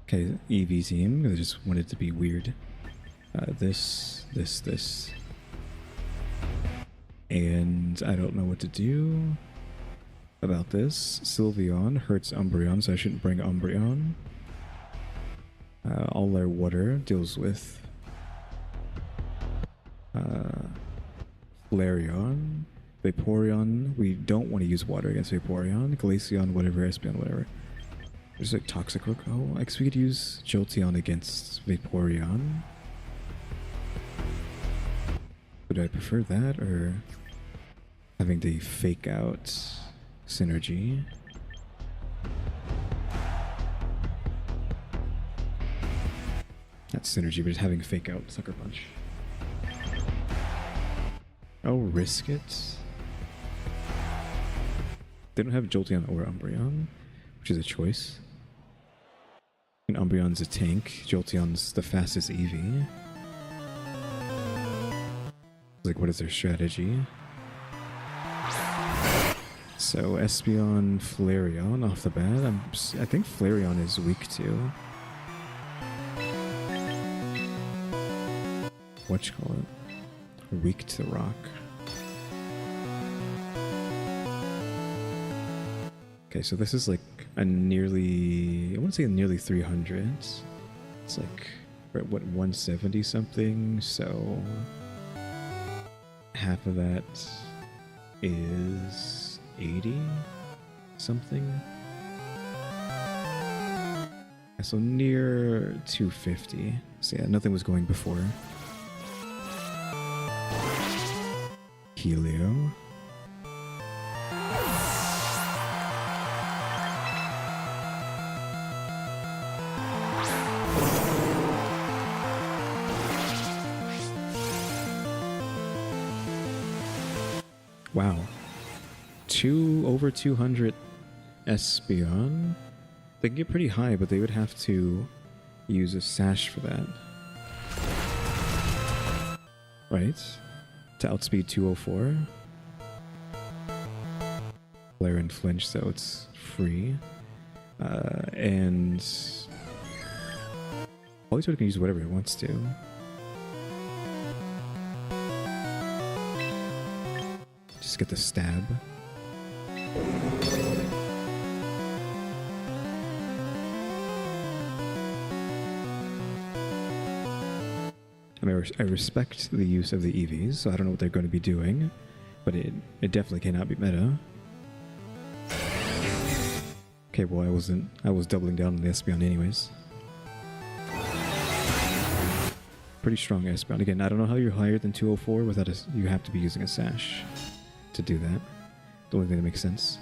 Okay, EV team, I just wanted it to be weird. This. And I don't know what to do about this. Sylveon hurts Umbreon, so I shouldn't bring Umbreon. All their water deals with Flareon. Vaporeon, we don't want to use water against Vaporeon. Glaceon, whatever, Espeon, whatever. There's like Toxicroak. Oh, I guess we could use Jolteon against Vaporeon. Would I prefer that or having the fake out synergy? Not synergy, but just having fake out Sucker Punch. Oh, risk it. They don't have Jolteon or Umbreon, which is a choice. And Umbreon's a tank. Jolteon's the fastest Eevee. Like, what is their strategy? So Espeon, Flareon off the bat. I think Flareon is weak to. Whatchamacallit? Weak to rock. Okay, so this is like a nearly, I want to say nearly 300. It's like, we're at what, 170 something? So half of that is 80 something. So near 250. So yeah, nothing was going before. Helio. Wow. Over 200 Espeon. They can get pretty high, but they would have to use a sash for that. Right? To outspeed 204. Flare and flinch, so it's free. And Politoed can use whatever it wants to. Just get the stab. I mean, I respect the use of the EVs, so I don't know what they're going to be doing, but it definitely cannot be meta. Okay, well, I was doubling down on the Espeon anyways. Pretty strong Espeon. Again, I don't know how you're higher than 204 without you have to be using a sash to do that. The only thing that makes sense.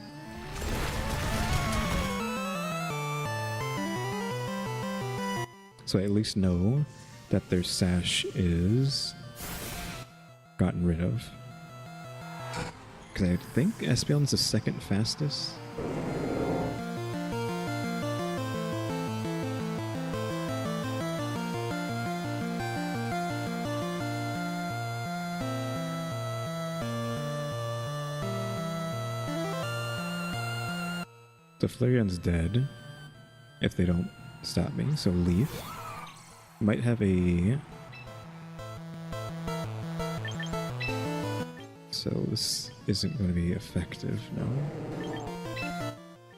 So I at least know that their sash is gotten rid of. Because I think Espeon's the second fastest. So Flareon's dead if they don't stop me. So Leaf might have a... So this isn't going to be effective, no.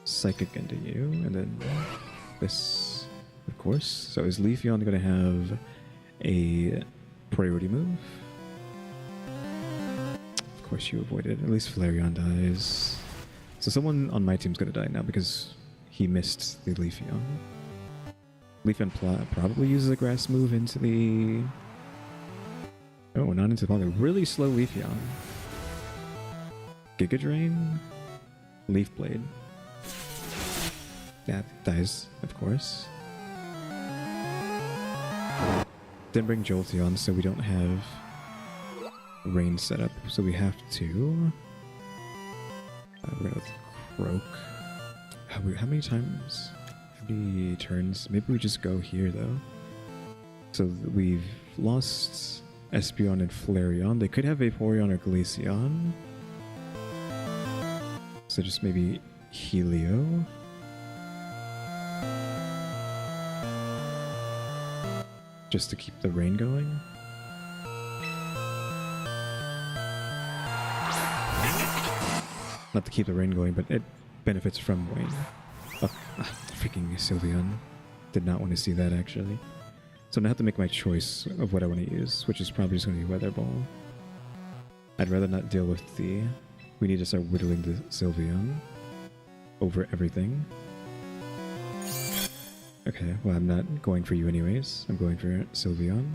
Psychic into you, and then this, of course. So is Leafeon going to have a priority move? Of course you avoided. At least Flareon dies. So someone on my team's going to die now because he missed the Leafeon. Leafeon probably uses a grass move into the... Oh, not into the pocket. Really slow Leafeon. Giga Drain? Leaf Blade. That dies, of course. Didn't bring Jolteon, so we don't have rain set up, so we have to... we're gonna Croak. How many times? How many turns? Maybe we just go here, though. So we've lost Espeon and Flareon. They could have Vaporeon or Glaceon. So just maybe Helio. Just to keep the rain going. Not to keep the rain going, but it benefits from rain. Oh, freaking Sylveon. Did not want to see that, actually. So now I have to make my choice of what I want to use, which is probably just going to be Weather Ball. I'd rather not deal with the... We need to start whittling the Sylveon over everything. Okay, well, I'm not going for you anyways. I'm going for Sylveon.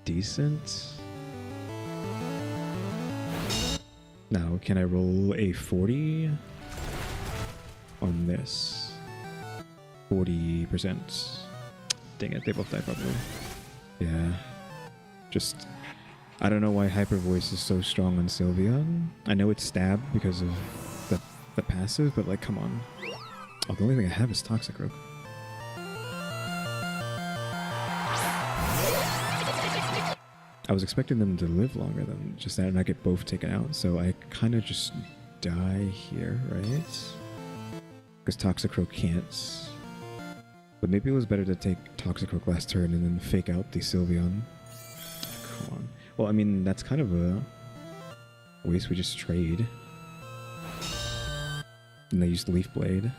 decent. Now, can I roll a 40 on this? 40%. Dang it, they both die probably. Yeah. Just, I don't know why Hyper Voice is so strong on Sylveon. I know it's stab because of the passive, but like, come on. Oh, the only thing I have is Toxicroak. I was expecting them to live longer than just that and I get both taken out, so I kind of just die here, right? Because Toxicroak can't. But maybe it was better to take Toxicroak last turn and then fake out the Sylveon. Come on. Well, I mean, that's kind of a waste. We just trade. And they used Leaf Blade.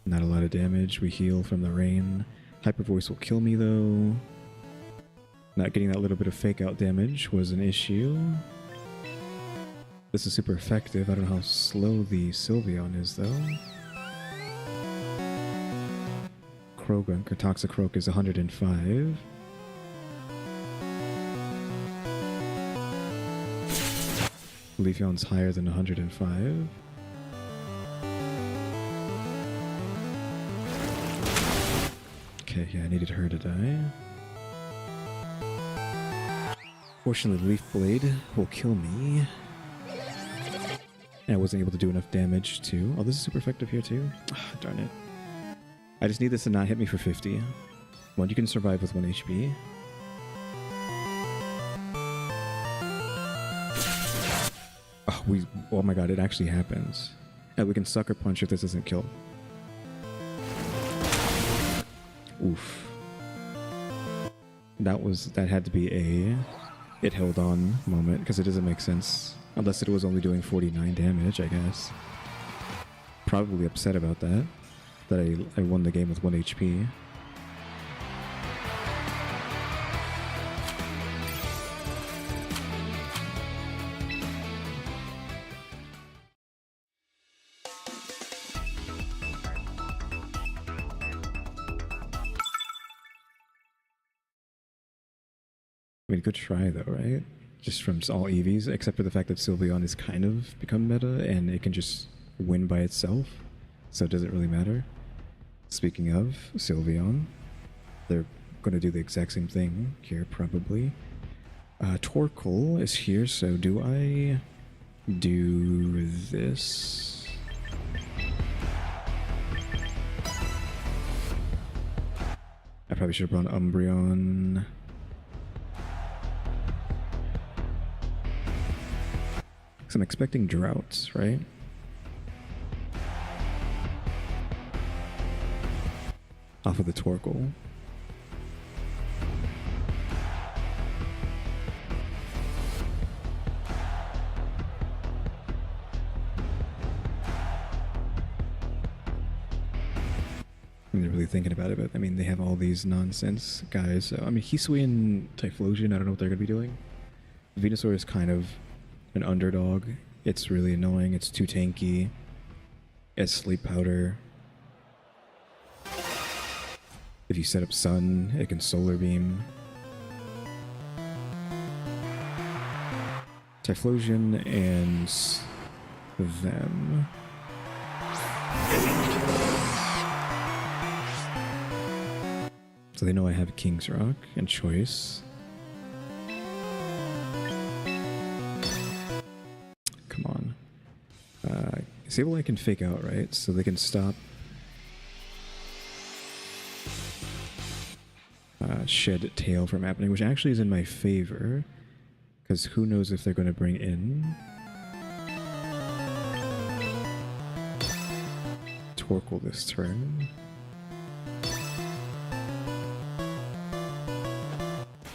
Not a lot of damage. We heal from the rain. Hyper Voice will kill me though. Not getting that little bit of fake out damage was an issue. This is super effective. I don't know how slow the Sylveon is though. Croagunk or Toxicroak is 105. Leafeon's higher than 105. Okay, yeah, I needed her to die. Fortunately, Leaf Blade will kill me. And I wasn't able to do enough damage to... Oh, this is super effective here too. Ah, darn it. I just need this to not hit me for 50. Well, you can survive with 1 HP. Oh my god, it actually happens. And we can Sucker Punch if this doesn't kill. Oof. That had to be a it held on moment, because it doesn't make sense. Unless it was only doing 49 damage, I guess. Probably upset about that. That I won the game with 1 HP. I mean, good try though, right? Just from all EVs, except for the fact that Sylveon has kind of become meta and it can just win by itself, so it doesn't really matter. Speaking of Sylveon, they're going to do the exact same thing here, probably. Torkoal is here, so do I do this? I probably should have brought Umbreon. Because I'm expecting droughts, right? Off of the Torkoal. I mean, they're really thinking about it, but I mean, they have all these nonsense guys. So, I mean, Hisui and Typhlosion, I don't know what they're going to be doing. Venusaur is kind of an underdog. It's really annoying. It's too tanky. It's Sleep Powder. If you set up Sun, it can Solar Beam. Typhlosion and them. So they know I have King's Rock and Choice. Come on. Sableye can fake out, right? So they can stop Shed Tail from happening, which actually is in my favor. Because who knows if they're going to bring in Torkoal this turn.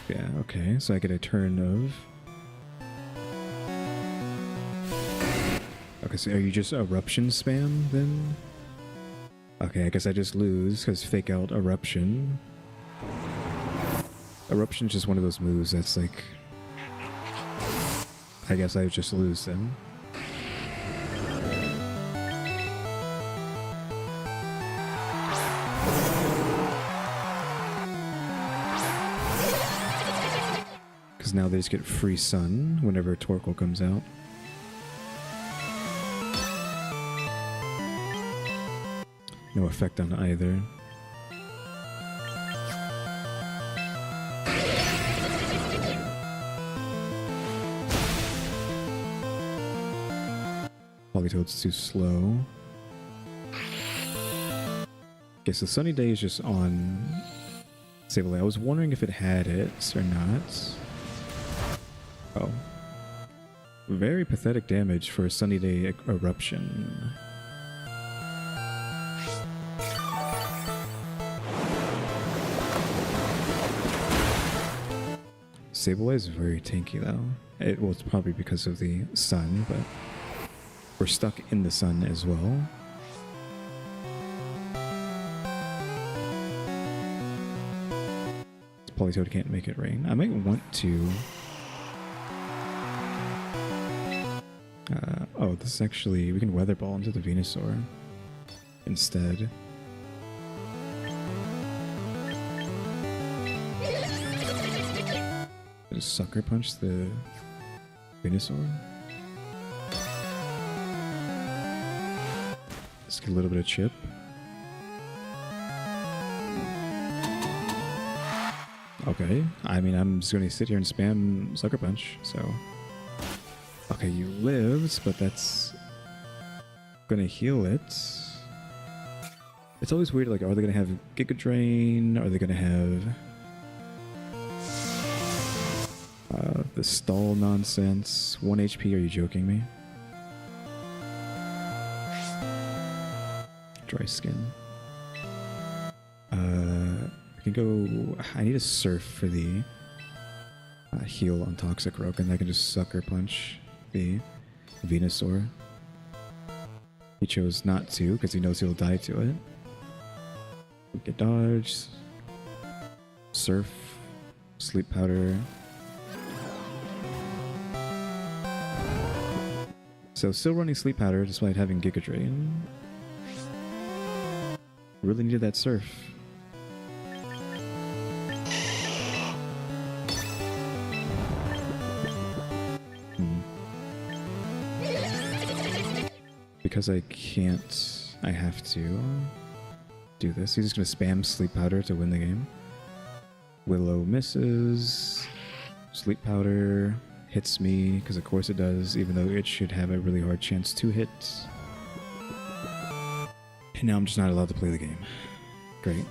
Yeah, okay, so I get a turn of... Okay, so are you just Eruption spam, then? Okay, I guess I just lose, because fake out Eruption. Eruption's just one of those moves that's like... I guess I just lose then. now they just get free sun whenever Torkoal comes out. No effect on either. Politoad's too slow. Guess the sunny day is just on Sableye. I was wondering if it had it or not. Oh. Very pathetic damage for a sunny day eruption. Sableye is very tanky though. Well, it's probably because of the sun, but we're stuck in the sun as well. Politoad can't make it rain. I might want to... oh, this is actually... We can Weather Ball into the Venusaur instead. Just Sucker Punch the Venusaur. Let's get a little bit of chip. Okay, I mean, I'm just gonna sit here and spam Sucker Punch, so... Okay, you lived, but that's... gonna heal it. It's always weird, like, are they gonna have Giga Drain? Are they gonna have... the stall nonsense? 1 HP, are you joking me? Dry Skin. I can go... I need a Surf for the heal on Toxic Rogue, and I can just Sucker Punch the Venusaur. He chose not to, because he knows he'll die to it. We get Dodge. Surf. Sleep Powder. So still running Sleep Powder despite having Giga Drain. Really needed that Surf. Because I can't, I have to do this. He's just gonna spam Sleep Powder to win the game. Willow misses. Sleep Powder hits me, because of course it does, even though it should have a really hard chance to hit. And now I'm just not allowed to play the game. Great.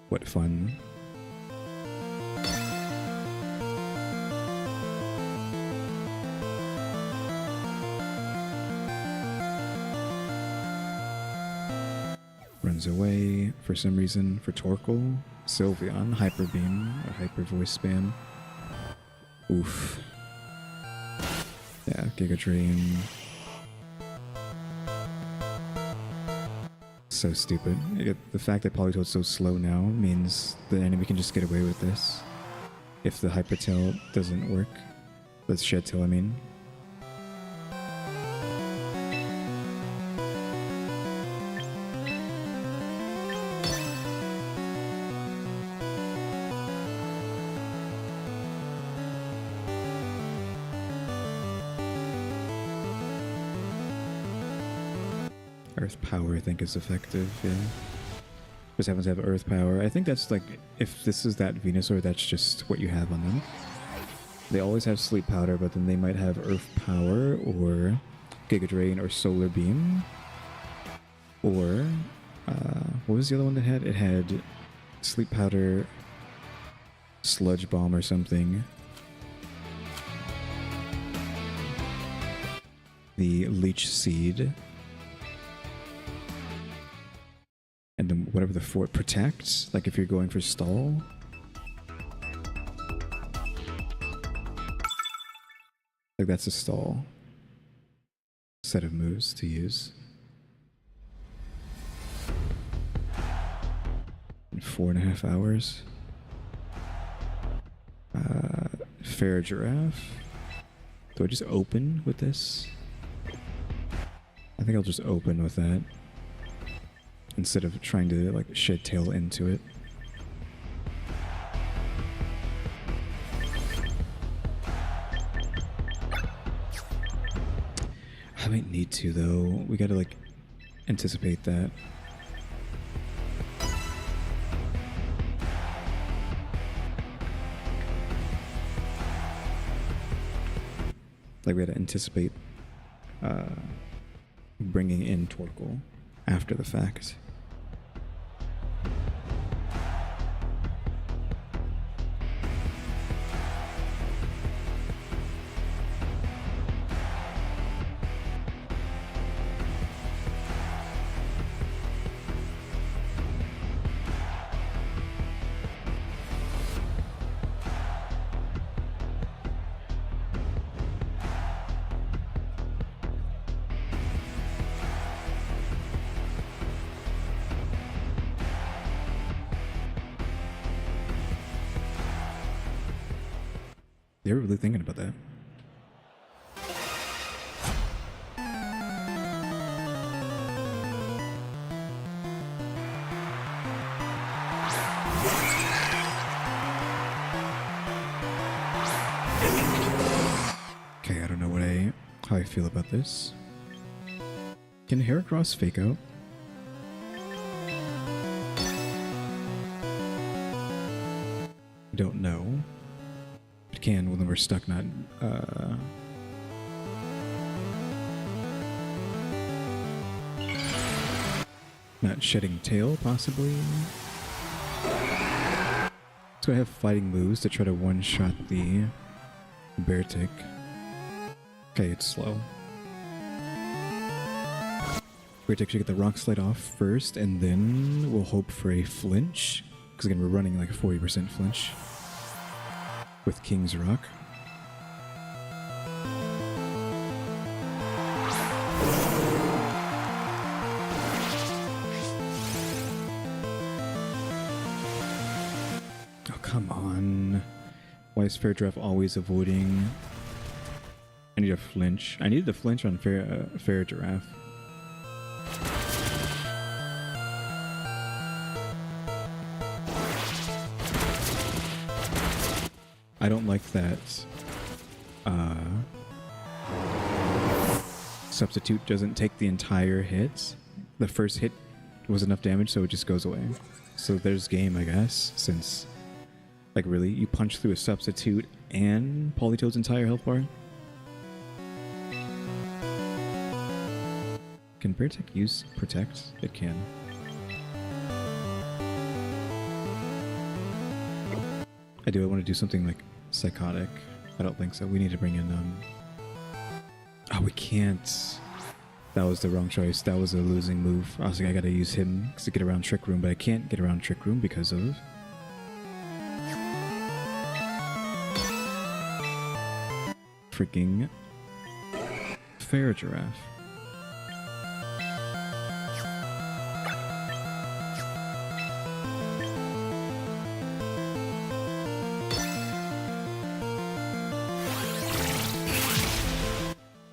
What fun. Runs away for some reason for Torkoal. Sylveon, Hyper Beam, or Hyper Voice Spam. Oof. Yeah, Giga Drain. So stupid. The fact that Politoad's so slow now means the enemy can just get away with this. If the Hyper Tail doesn't work. The Shed Tail, I mean. Earth Power, I think, is effective, yeah. Just happens to have Earth Power. I think that's like, if this is that Venusaur, that's just what you have on them. They always have Sleep Powder, but then they might have Earth Power, or Giga Drain, or Solar Beam. Or, what was the other one that had? It had Sleep Powder, Sludge Bomb, or something. The Leech Seed. And then whatever the fort protects, like if you're going for stall. Like that's a stall set of moves to use. In 4.5 hours. Fair Giraffe. Do I just open with this? I think I'll just open with that. instead of trying to like shed tail into it. I might need to though. We gotta like anticipate that. Like we gotta anticipate bringing in Torkoal after the fact. They were really thinking about that. Okay, I don't know how I feel about this. Can Heracross fake out? I don't know. It can when we're stuck not shedding tail, possibly. So I have fighting moves to try to one-shot the Beartic. Okay, it's slow. Beartic should get the Rock Slide off first, and then we'll hope for a flinch. Because again, we're running like a 40% flinch with King's Rock. Oh, come on. Why is Fair Giraffe always avoiding? I need a flinch. I needed a flinch on Fair Giraffe. I don't like that Substitute doesn't take the entire hit. The first hit was enough damage, so it just goes away. So there's game, I guess, since, like, really? You punch through a Substitute and Politoed's entire health bar? Can Beartic use Protect? It can. I want to do something like psychotic. I don't think so. We need to bring in oh, we can't. That was the wrong choice. That was a losing move. I was like, I gotta use him to get around Trick Room, but I can't get around Trick Room because of freaking Fair Giraffe.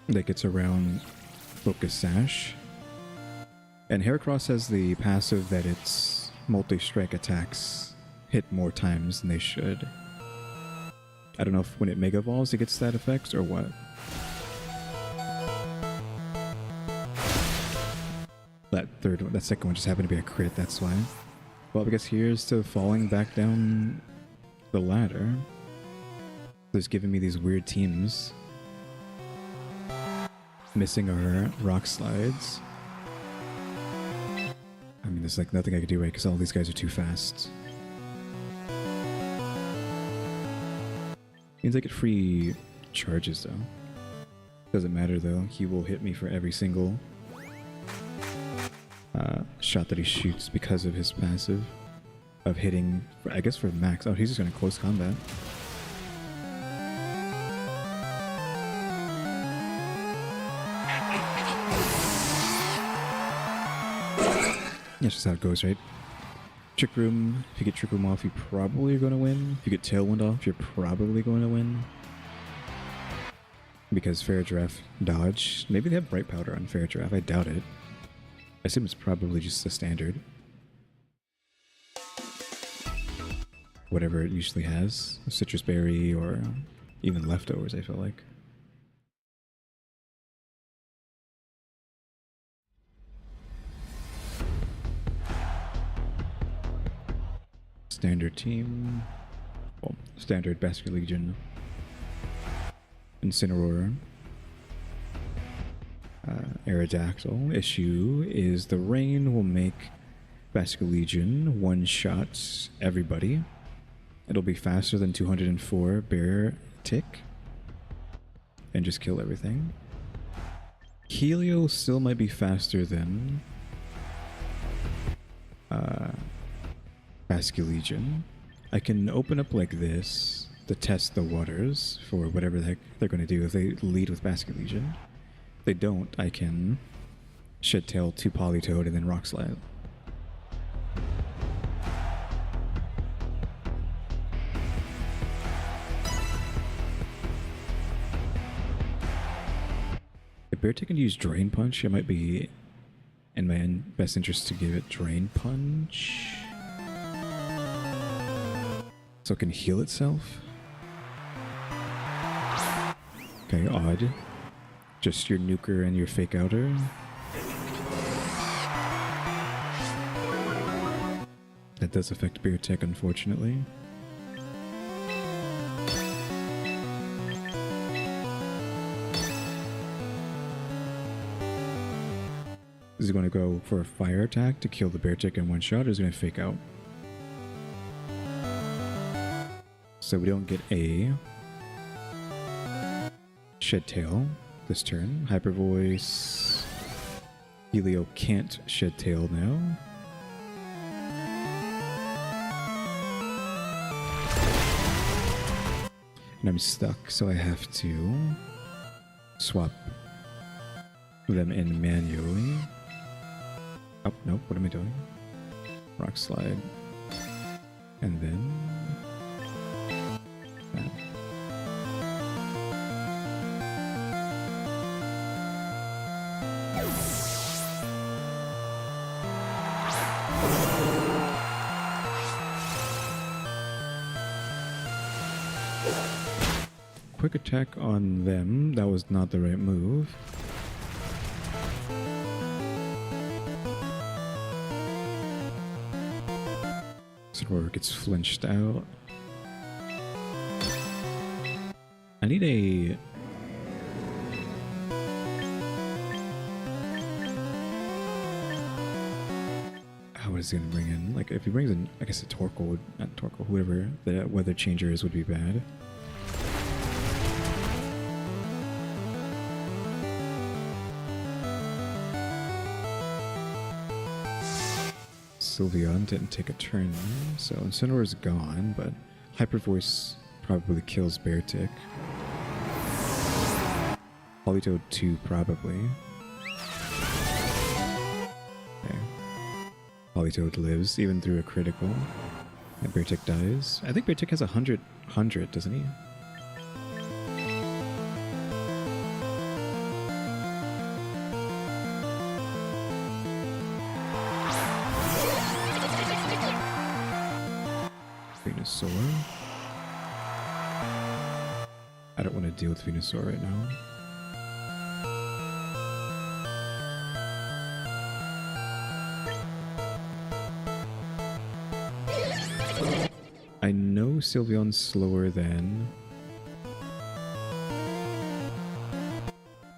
That gets around Focus Sash. And Heracross has the passive that its multi-strike attacks hit more times than they should. I don't know if when it Mega Evolves it gets that effect or what. That second one just happened to be a crit, that's why. Well, I guess here's to falling back down the ladder. It's giving me these weird teams. Missing our rock slides. I mean, there's like nothing I could do right because all these guys are too fast. Means I get free charges though. Doesn't matter though. He will hit me for every single shot that he shoots because of his passive of hitting. I guess for max. Oh, he's just gonna close combat. That's just how it goes, right? Trick Room, if you get Trick Room off, you probably are going to win. If you get Tailwind off, you're probably going to win. Because Fair Giraffe dodge. Maybe they have Bright Powder on Fair Giraffe, I doubt it. I assume it's probably just the standard. Whatever it usually has. A citrus berry or even leftovers, I feel like. Standard team. Well, standard Basket Legion. Incineroar. Aerodactyl. Issue is the rain will make Basket Legion one-shot everybody. It'll be faster than 204 Bear Tick. And just kill everything. Helio still might be faster than Basket Legion. I can open up like this to test the waters for whatever the heck they're going to do if they lead with Basket Legion. If they don't, I can Shed Tail to Politoed and then Rock Slide. If Beartick can use Drain Punch, it might be in my best interest to give it Drain Punch. So it can heal itself. Okay, odd. Just your nuker and your fake outer. That does affect Beartick, unfortunately. Is he going to go for a fire attack to kill the Beartick in one shot, or is he going to fake out? So we don't get a Shed Tail this turn. Hyper Voice. Helio can't Shed Tail now. And I'm stuck, so I have to swap them in manually. Oh, nope, what am I doing? Rock Slide. And then that. Quick attack on them. That was not the right move. Or gets flinched out. I need a what is he gonna bring in? Like if he brings in, I guess a Torkoal, not Torkoal, whoever the weather changer is would be bad. Sylveon didn't take a turn there, so Incineroar's gone, but Hyper Voice probably kills Beartick. Politoed 2 probably. Okay. Politoed lives even through a critical. And Beartick dies. I think Beartick has 100, doesn't he? Venusaur. I don't want to deal with Venusaur right now. I know Sylveon's slower than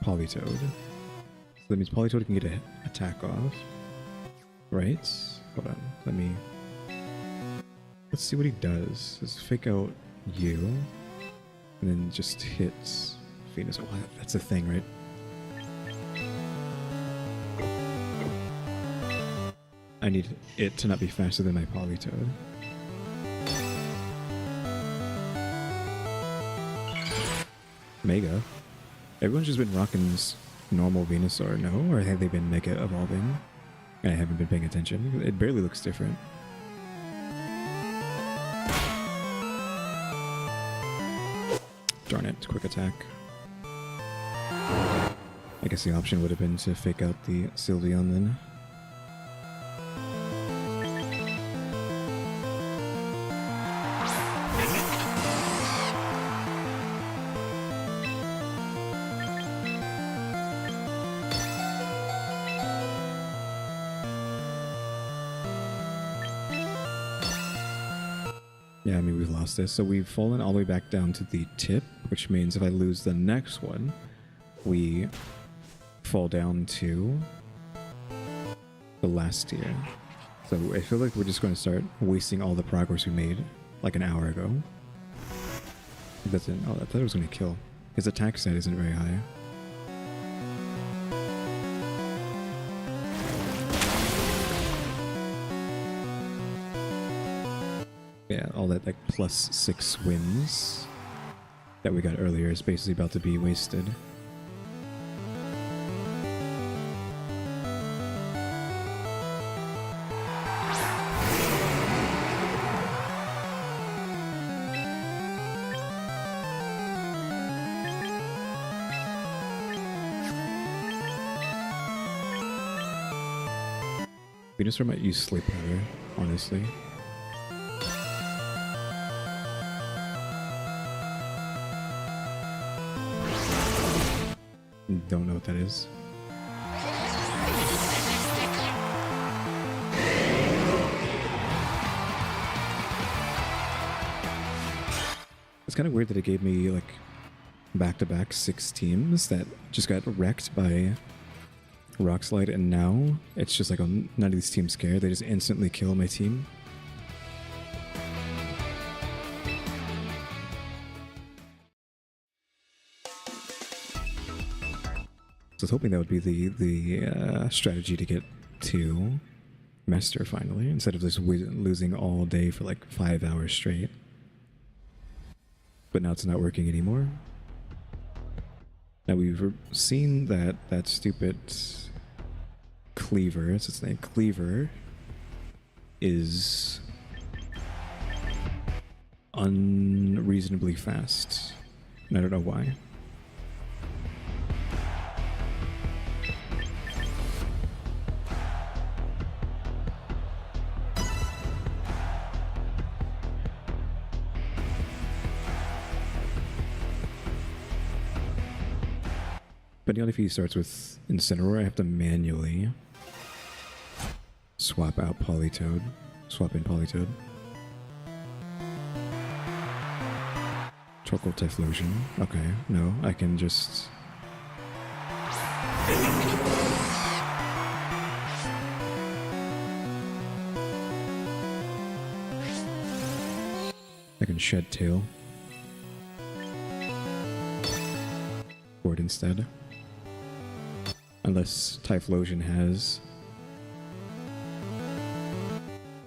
Politoed. So that means Politoed can get an attack off. Right? Hold on. Let's see what he does. Let's fake out you. And then just hits Venus. Oh, that's the thing, right? I need it to not be faster than my Politoed. Mega. Everyone's just been rocking normal Venusaur, no? Or have they been Mega evolving? I haven't been paying attention. It barely looks different. Darn it, quick attack. I guess the option would have been to fake out the Sylveon then. Yeah, I mean, we've lost this. So we've fallen all the way back down to the tip, which means if I lose the next one, we fall down to the last tier. So I feel like we're just going to start wasting all the progress we made like an hour ago. That's it. Oh, I thought it was going to kill. His attack stat isn't very high. Yeah, all that like +6 wins that we got earlier is basically about to be wasted. Venusaur might use Sleep Powder, honestly. Don't know what that is. It's kind of weird that it gave me like back-to-back 6 teams that just got wrecked by Rock Slide, and now it's just like, oh, none of these teams care. They just instantly kill my team. I was hoping that would be the strategy to get to Master finally, instead of just losing all day for like 5 hours straight. But now it's not working anymore. Now we've seen that stupid Cleaver, it's its name, Cleaver, is unreasonably fast. And I don't know why. But if he starts with Incineroar, I have to manually swap out Politoed. Swap in Politoed. Torkoal Typhlosion. Okay, no, I can just... I can Shed Tail. Board instead. Unless Typhlosion has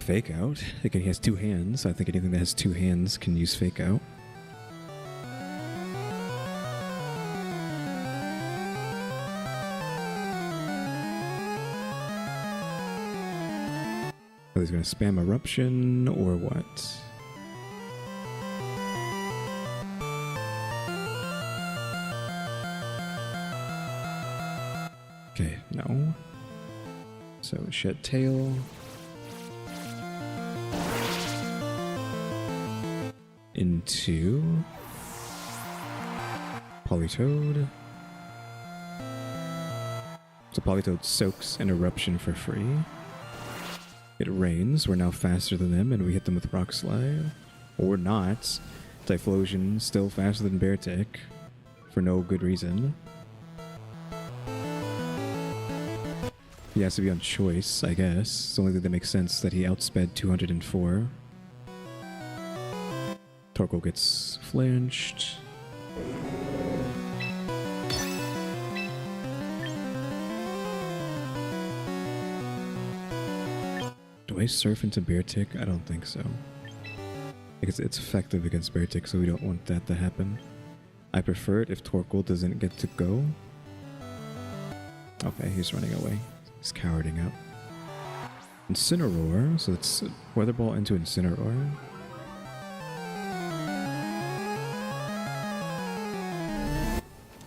Fake Out. Again, he has 2 hands. I think anything that has 2 hands can use Fake Out. So he's going to spam Eruption or what? Okay, no. So Shed Tail. Into Politoed. So Politoed soaks an Eruption for free. It rains. We're now faster than them, and we hit them with Rock Slide. Or not. Typhlosion still faster than Beartick for no good reason. He has to be on choice, I guess. It's the only thing that makes sense that he outsped 204. Torkoal gets flinched. Do I surf into Beartick? I don't think so. Because it's effective against Beartick, so we don't want that to happen. I prefer it if Torkoal doesn't get to go. Okay, he's running away. He's cowarding out. Incineroar, so it's Weather Ball into Incineroar.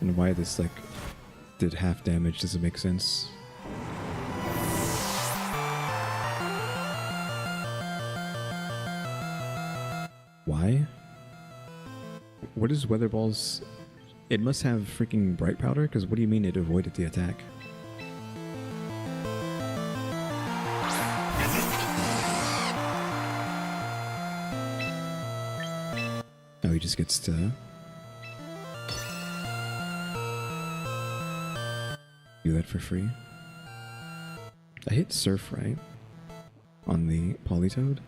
And why this like did half damage doesn't make sense. Why? What is Weather Ball's... It must have freaking Bright Powder, because what do you mean it avoided the attack? just gets to do that for free. I hit Surf, right? On the Polytoad.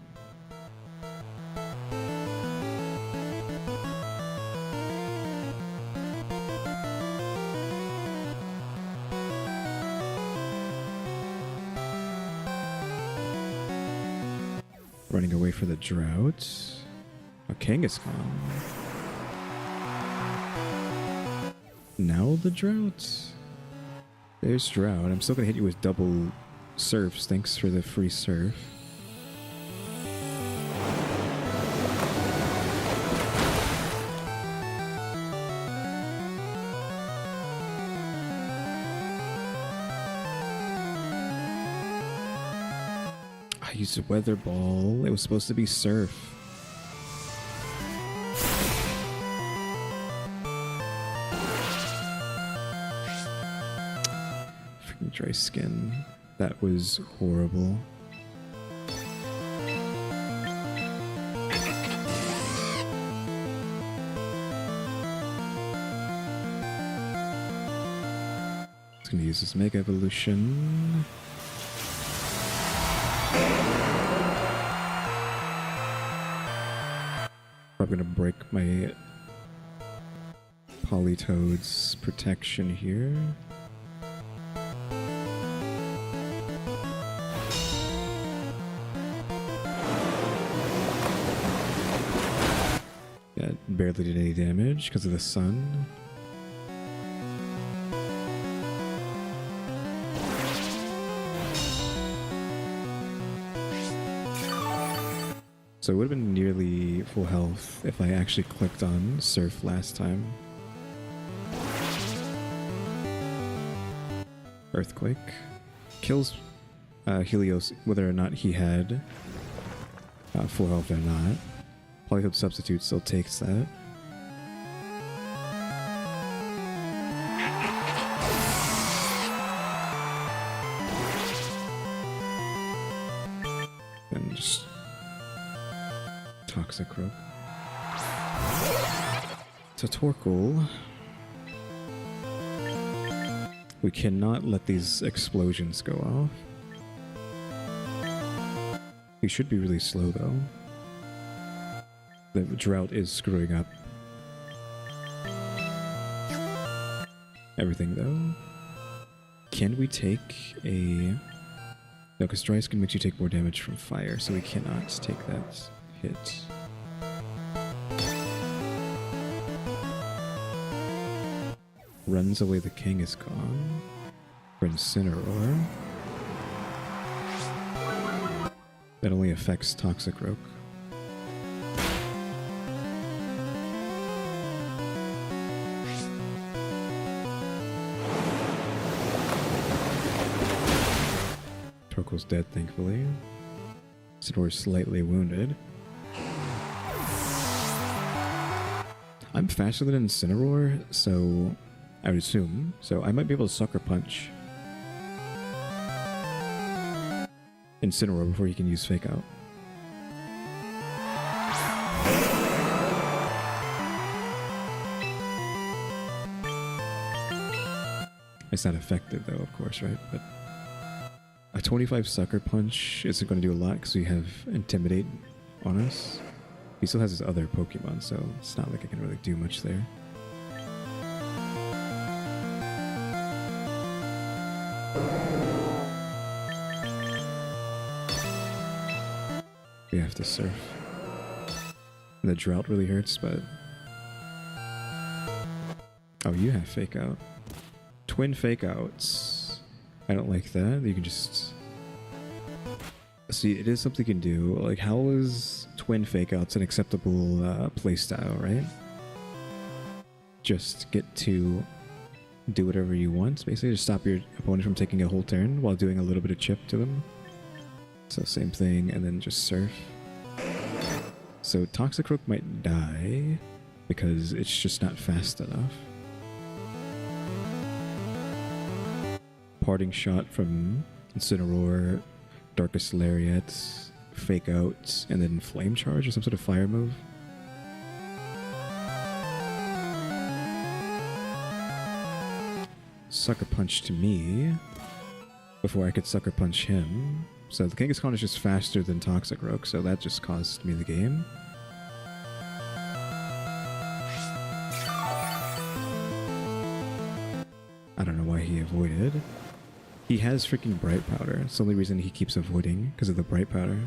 Running away for the drought. A Kangaskhan. Now the drought. There's drought. I'm still gonna hit you with double surfs. Thanks for the free surf. I used a weather ball. It was supposed to be surf. Freaking dry skin. That was horrible. Just gonna use this Mega Evolution. Probably gonna break my Polytoad's protection here. Yeah, barely did any damage because of the sun. So it would have been nearly full health if I actually clicked on Surf last time. Earthquake. Kills Helios whether or not he had full health or not. Polytoad Substitute still takes that. And just Toxicroak. So Torkoal. We cannot let these explosions go off. We should be really slow though. The drought is screwing up everything though. Can we take a... No, because Dry Skin makes you take more damage from fire, so we cannot take that hit. Runs away the Kangaskhan for Incineroar. That only affects Toxicroak. Torkoal's dead, thankfully. Incineroar's slightly wounded. I'm faster than Incineroar, so I would assume. So I might be able to Sucker Punch Incineroar before he can use Fake Out. It's not effective though, of course, right? But a 25 Sucker Punch isn't going to do a lot because we have Intimidate on us. He still has his other Pokemon, so it's not like I can really do much there. We have to surf. And the drought really hurts, but... Oh, you have Fake Out. Twin Fake Outs. I don't like that. You can just... See, it is something you can do. Like, how is Twin Fake Outs an acceptable playstyle, right? Just get to do whatever you want. Basically, just stop your opponent from taking a whole turn while doing a little bit of chip to them. So same thing, and then just surf. So Toxicroak might die because it's just not fast enough. Parting Shot from Incineroar, Darkest Lariat, Fake Out, and then Flame Charge or some sort of fire move. sucker punched me before I could sucker punch him. So the Kangaskhan is just faster than Toxicroak, so that just cost me the game. I don't know why he avoided. He has freaking Bright Powder. It's the only reason he keeps avoiding, because of the Bright Powder.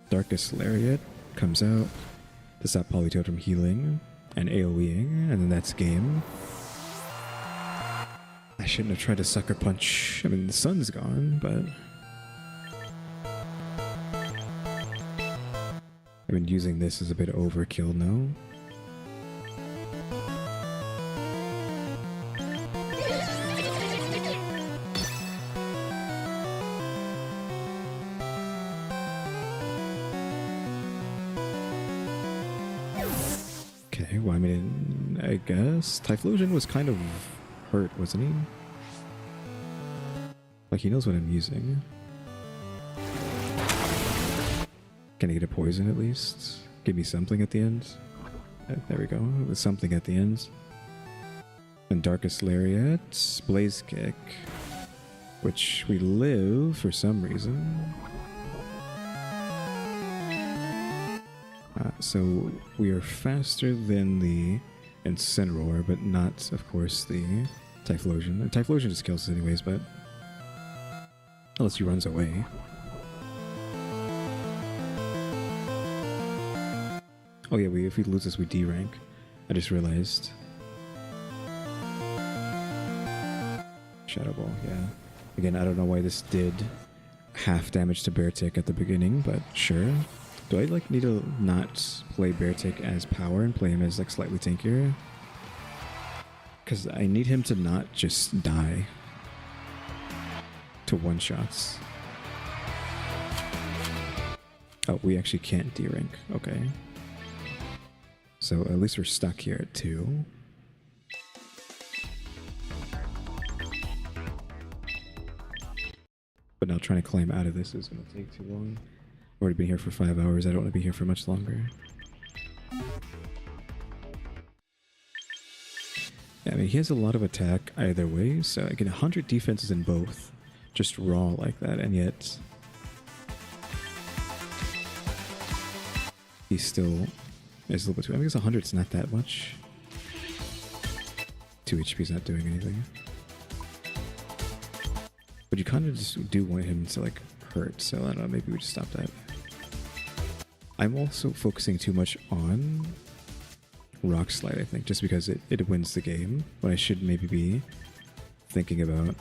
Darkest Lariat comes out to stop Politoed from healing and AoEing, and then that's game. I shouldn't have tried to sucker punch. I mean, the sun's gone, but I mean, using this is a bit overkill now. Okay, well, I mean, I guess Typhlosion was kind of hurt, wasn't he? Like, he knows what I'm using. Can I get a poison at least? Give me something at the end? There we go, with something at the end. And Darkest Lariat, Blaze Kick, which we live for some reason. So we are faster than the Incineroar, but not, of course, the Typhlosion. And Typhlosion just kills us anyways, but unless he runs away. Oh yeah, if we lose this, we D rank. I just realized. Shadow Ball, yeah. Again, I don't know why this did half damage to Beartic at the beginning, but sure. Do I like need to not play Beartic as power and play him as like slightly tankier? Because I need him to not just die to one-shots. Oh, we actually can't D-rank. Okay. So at least we're stuck here at 2. But now trying to climb out of this is going to take too long. I've already been here for 5 hours. I don't want to be here for much longer. Yeah, I mean, he has a lot of attack either way, so I get 100 defenses in both. Just raw like that, and yet he still is a little bit too... I guess 100 is not that much. 2 HP is not doing anything. But you kind of just do want him to, like, hurt, so I don't know, maybe we just stop that. I'm also focusing too much on Rock Slide, I think, just because it wins the game, when I should maybe be thinking about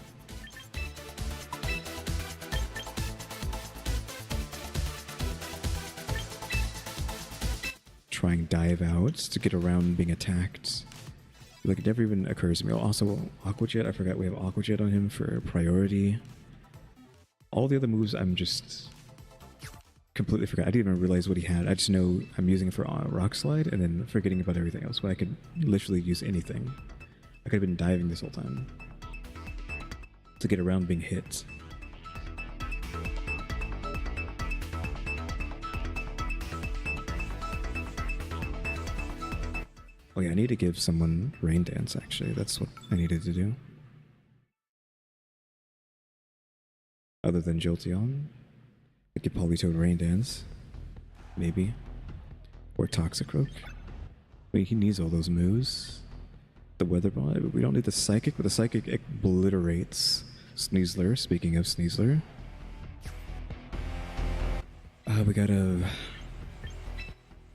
trying Dive Out to get around being attacked. Like, it never even occurs to me. Also, Aqua Jet, I forgot we have Aqua Jet on him for priority. All the other moves I'm just completely forgot. I didn't even realize what he had. I just know I'm using it for Rock Slide and then forgetting about everything else. But I could literally use anything. I could have been diving this whole time to get around being hit. Oh yeah, I need to give someone Rain Dance, actually. That's what I needed to do. Other than Jolteon. I could Politoed Rain Dance. Maybe. Or Toxicroak. I mean, he needs all those moves. The Weather Ball, we don't need the Psychic, but the Psychic obliterates Sneasler, speaking of Sneasler.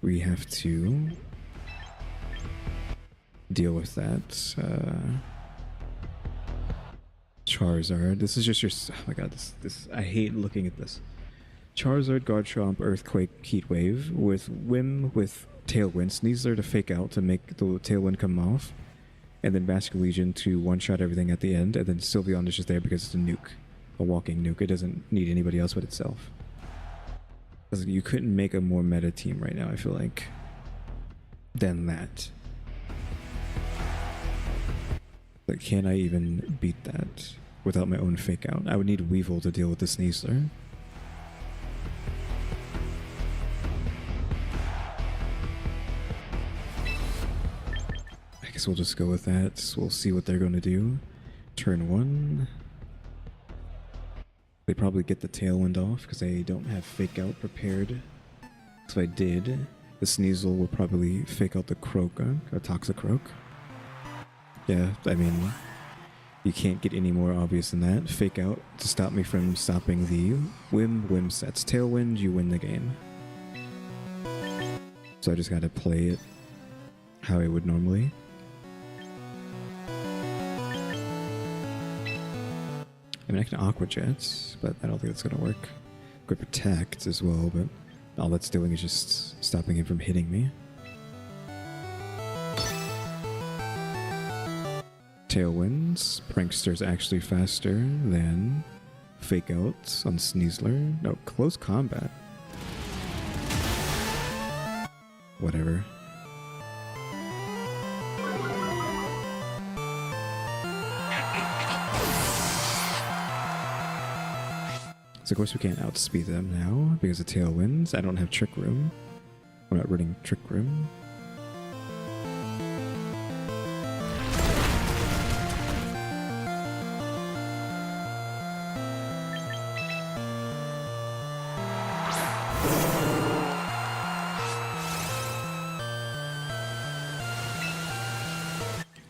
We have to deal with that. Charizard. This is just your... Oh my god, this I hate looking at this. Charizard, Garchomp, Earthquake, Heat Wave, with Whim, with Tailwind, Sneasler to fake out to make the Tailwind come off, and then Vascular Legion to one-shot everything at the end, and then Sylveon is just there because it's a nuke. A walking nuke. It doesn't need anybody else but itself. You couldn't make a more meta team right now, I feel like, than that. Like, can I even beat that without my own fake out? I would need Weevil to deal with the Sneasler. I guess we'll just go with that. We'll see what they're going to do. Turn 1. They probably get the Tailwind off because they don't have Fake Out prepared. So if I did, the Sneasel will probably fake out the Croak, or Toxicroak. Yeah, I mean, you can't get any more obvious than that. Fake Out to stop me from stopping the Whim sets. Tailwind, you win the game. So I just gotta play it how I would normally. I mean, I can Aqua Jet, but I don't think that's gonna work. Could Protect as well, but all that's doing is just stopping him from hitting me. Tailwinds. Prankster's actually faster than Fake Out on Sneasler. No, Close Combat. Whatever. So of course we can't outspeed them now because of Tailwinds. I don't have Trick Room. I'm not running Trick Room.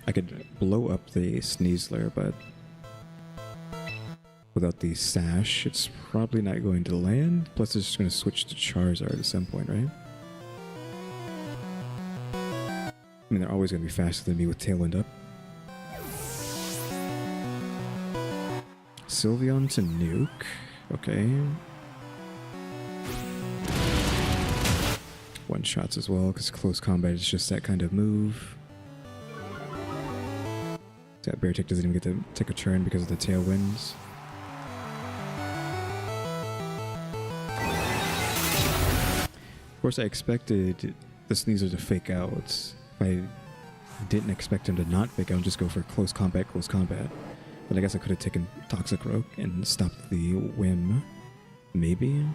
I could blow up the Sneasler, but without the Sash, it's probably not going to land. Plus, it's just going to switch to Charizard at some point, right? I mean, they're always going to be faster than me with Tailwind up. Sylveon to Nuke. Okay. One shots as well, because Close Combat is just that kind of move. That Bear Tick doesn't even get to take a turn because of the Tailwinds. Of course, I expected the Sneasler to Fake Out. If I didn't expect him to not Fake Out and just go for Close Combat. But I guess I could have taken Toxicroak and stopped the Whim. Maybe?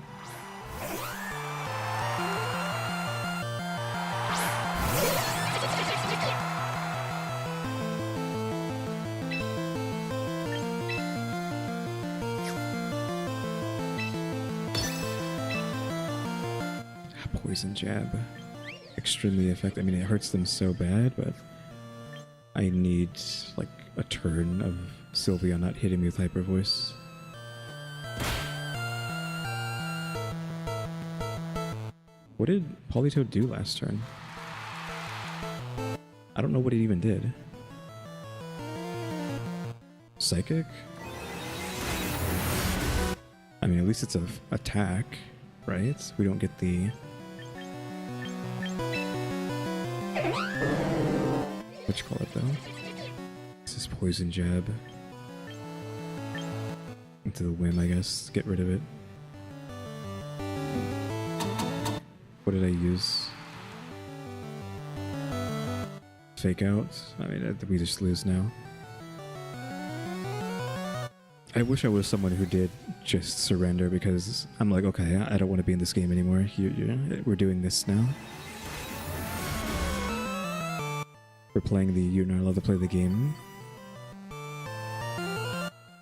Poison Jab. Extremely effective. I mean, it hurts them so bad, but I need like a turn of Sylveon not hitting me with Hyper Voice. What did Politoed do last turn? I don't know what it even did. Psychic? I mean, at least it's an attack, right? We don't get the... What you call it, though? This is Poison Jab. Into the Whim, I guess. Get rid of it. What did I use? Fake Out? I mean, we just lose now. I wish I was someone who did just surrender because I'm like, okay, I don't want to be in this game anymore. We're doing this now. We're playing the you're not allowed to play the game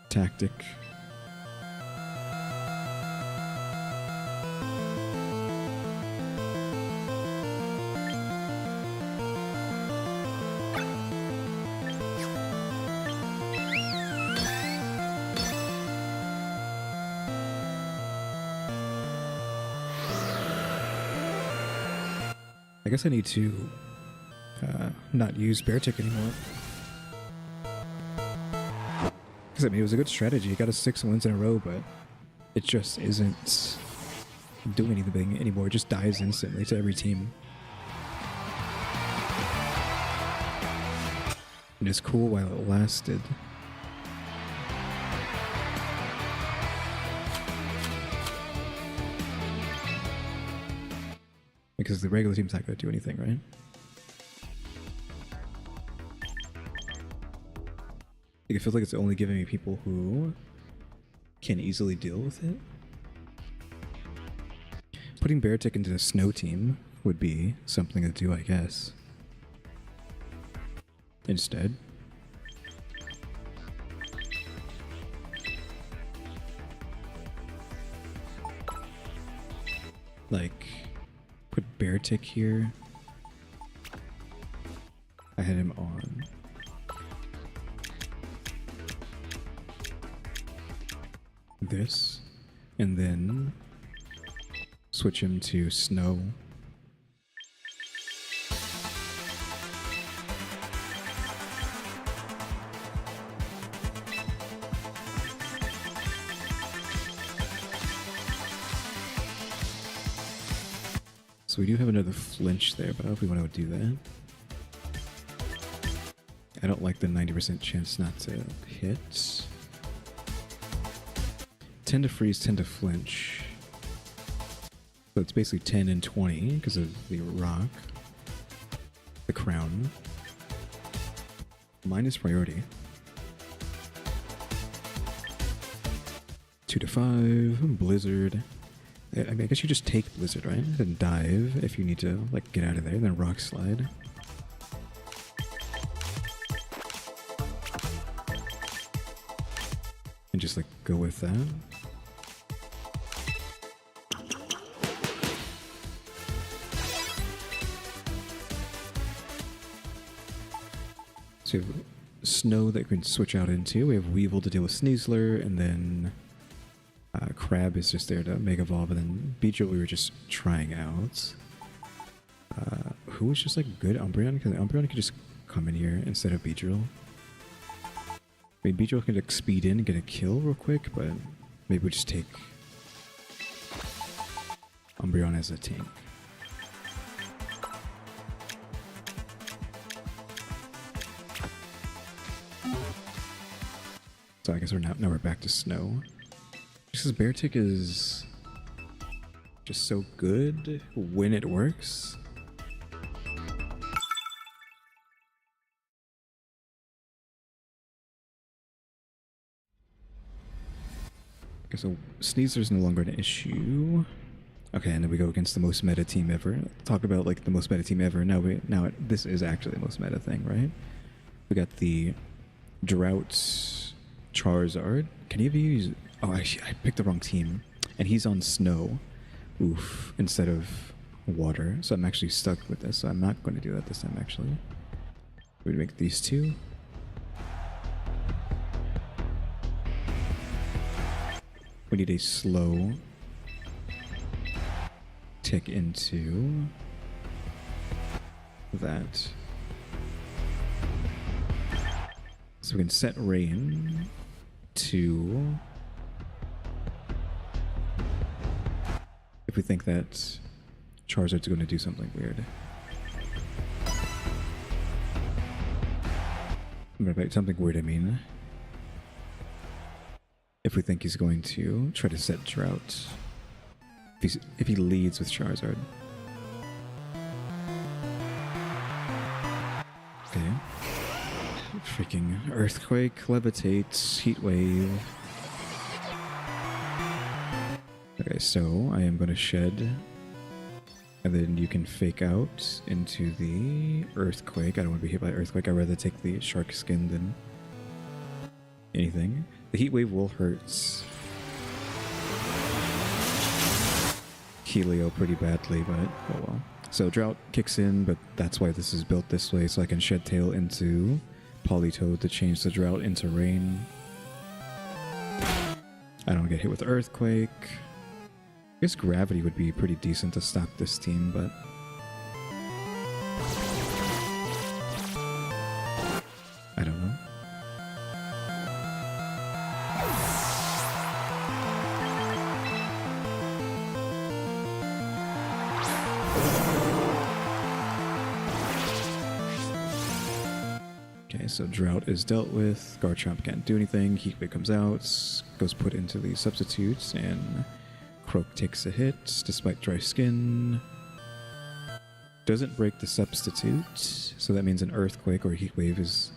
tactic. I guess I need to not use Bear Tick anymore. Because I mean, it was a good strategy. You got us 6 wins in a row, but it just isn't doing anything anymore. It just dies instantly to every team. And it's cool while it lasted. Because the regular team's not going to do anything, right? Like, it feels like it's only giving me people who can easily deal with it. Putting Bear Tick into the snow team would be something to do, I guess. instead. Like, put Bear Tick here. I had him on. This. And then switch him to Snow. So we do have another flinch there, but I don't know if we want to do that. I don't like the 90% chance not to hit. 10 to freeze, 10 to flinch. So it's basically 10 and 20 because of the rock. The crown. Minus priority. 2 to 5, blizzard. I mean, I guess you just take blizzard, right? And dive if you need to, like, get out of there. Then rock slide. And just, like, go with that. So we have Snow that we can switch out into. We have Weevil to deal with Sneasler, and then Crab is just there to Mega Evolve, and then Beedrill we were just trying out. Who was just like good? Umbreon? Because Umbreon could just come in here instead of Beedrill. I mean, Beedrill can like speed in and get a kill real quick, but maybe we just take Umbreon as a tank. So I guess now we're back to Snow. Just because Bear Tick is just so good when it works. Okay, so Sneaser's no longer an issue. Okay, and then we go against the most meta team ever. Talk about like the most meta team ever. Now this is actually the most meta thing, right? We got the Drought Charizard. Can he use... Oh, actually, I picked the wrong team. And he's on Snow. Oof. Instead of Water. So I'm actually stuck with this. So I'm not going to do that this time, actually. We're going to make these two. We need a slow tick into that. So we can set rain to... if we think that Charizard's going to do something weird. Something weird, I mean. If we think he's going to try to set Drought. If he leads with Charizard. Okay. Freaking Earthquake, Levitates, Heat Wave. Okay, so I am going to shed. And then you can fake out into the Earthquake. I don't want to be hit by Earthquake. I'd rather take the Shark Skin than anything. The Heat Wave will hurt Helio pretty badly, but oh well. So Drought kicks in, but that's why this is built this way, so I can shed Tail into Politoed to change the Drought into Rain. I don't get hit with Earthquake. I guess Gravity would be pretty decent to stop this team, but... I don't know. Okay, so Drought is dealt with. Garchomp can't do anything. Heatwave comes out, goes put into the substitutes, and Croak takes a hit despite dry skin. Doesn't break the substitute, so that means an Earthquake or a Heatwave is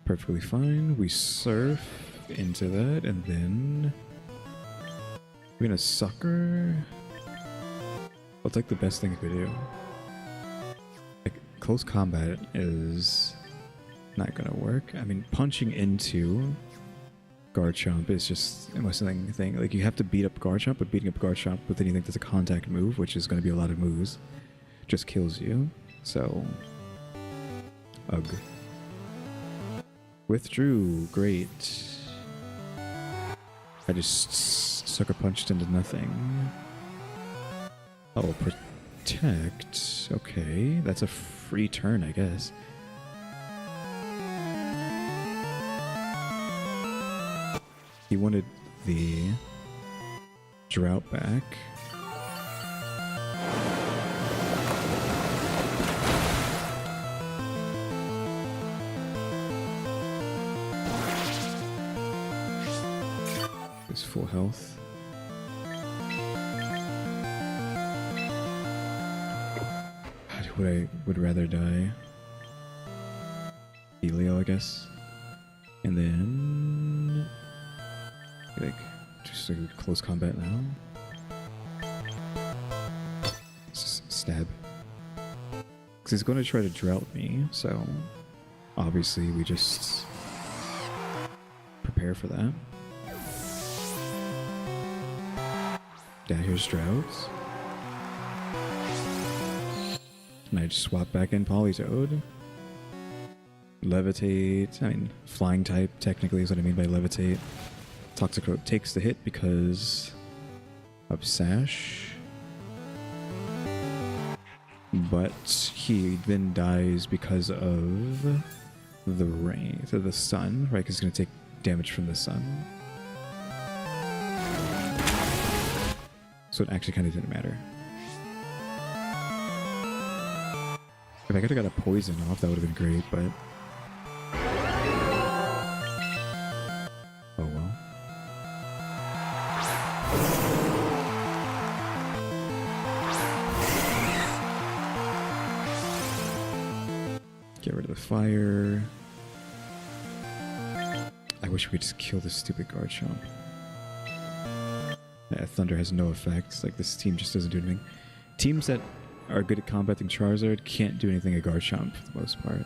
perfectly fine. We surf into that, and then we're gonna Sucker. What's like the best thing we could do? Like close combat is Not gonna work. I mean, punching into Garchomp is just a mustang thing. Like, you have to beat up Garchomp, but beating up Garchomp with anything that's a contact move, which is going to be a lot of moves, just kills you. So, ugh. Withdrew, great. I just sucker punched into nothing. Oh, protect. Okay, that's a free turn, I guess. He wanted the drought back. His full health. I would rather die. Helio, I guess. And then like just a close combat now. Just stab. Because he's going to try to drought me, so obviously we just prepare for that. Yeah, here's droughts. And I just swap back in Politoed. Levitate. I mean, flying type technically is what I mean by levitate. Toxicroak takes the hit because of Sash. But he then dies because of the rain, so the sun, right? Because he's going to take damage from the sun. So it actually kind of didn't matter. If I could have got a poison off, that would have been great, but... oh well. Get rid of the fire. I wish we could just kill this stupid Garchomp. Yeah, Thunder has no effects. Like, this team just doesn't do anything. Teams that are good at combating Charizard can't do anything at Garchomp for the most part.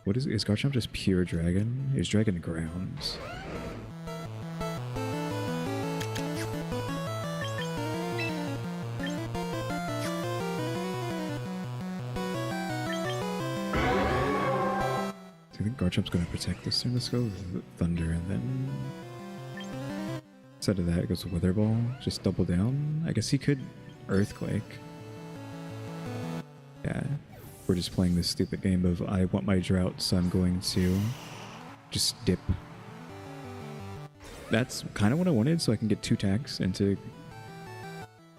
What is Garchomp just pure dragon? Is dragon grounds? I think Garchomp's going to protect this turn. Let's go with Thunder, and then instead of that, it goes Wither Ball. Just double down. I guess he could Earthquake. Yeah, we're just playing this stupid game of I want my drought, so I'm going to just dip. That's kind of what I wanted, so I can get 2 attacks into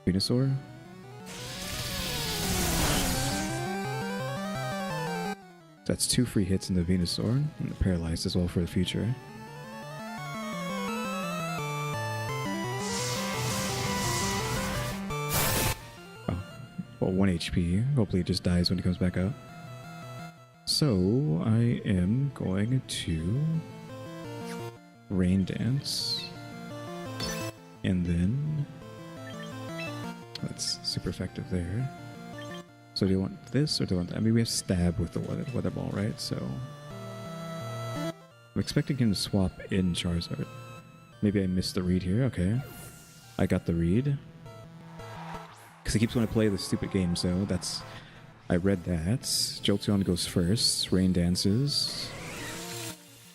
Venusaur. That's 2 free hits into Venusaur, and paralyzed as well for the future. Well, 1 HP. Hopefully it just dies when he comes back up. So, I am going to Rain Dance. And then... that's super effective there. So do you want this or do you want that? I mean, we have Stab with the Weather Ball, right? So... I'm expecting him to swap in Charizard. Maybe I missed the read here. Okay. I got the read. Because he keeps wanting to play this stupid game, so that's... I read that. Jolteon goes first. Rain dances.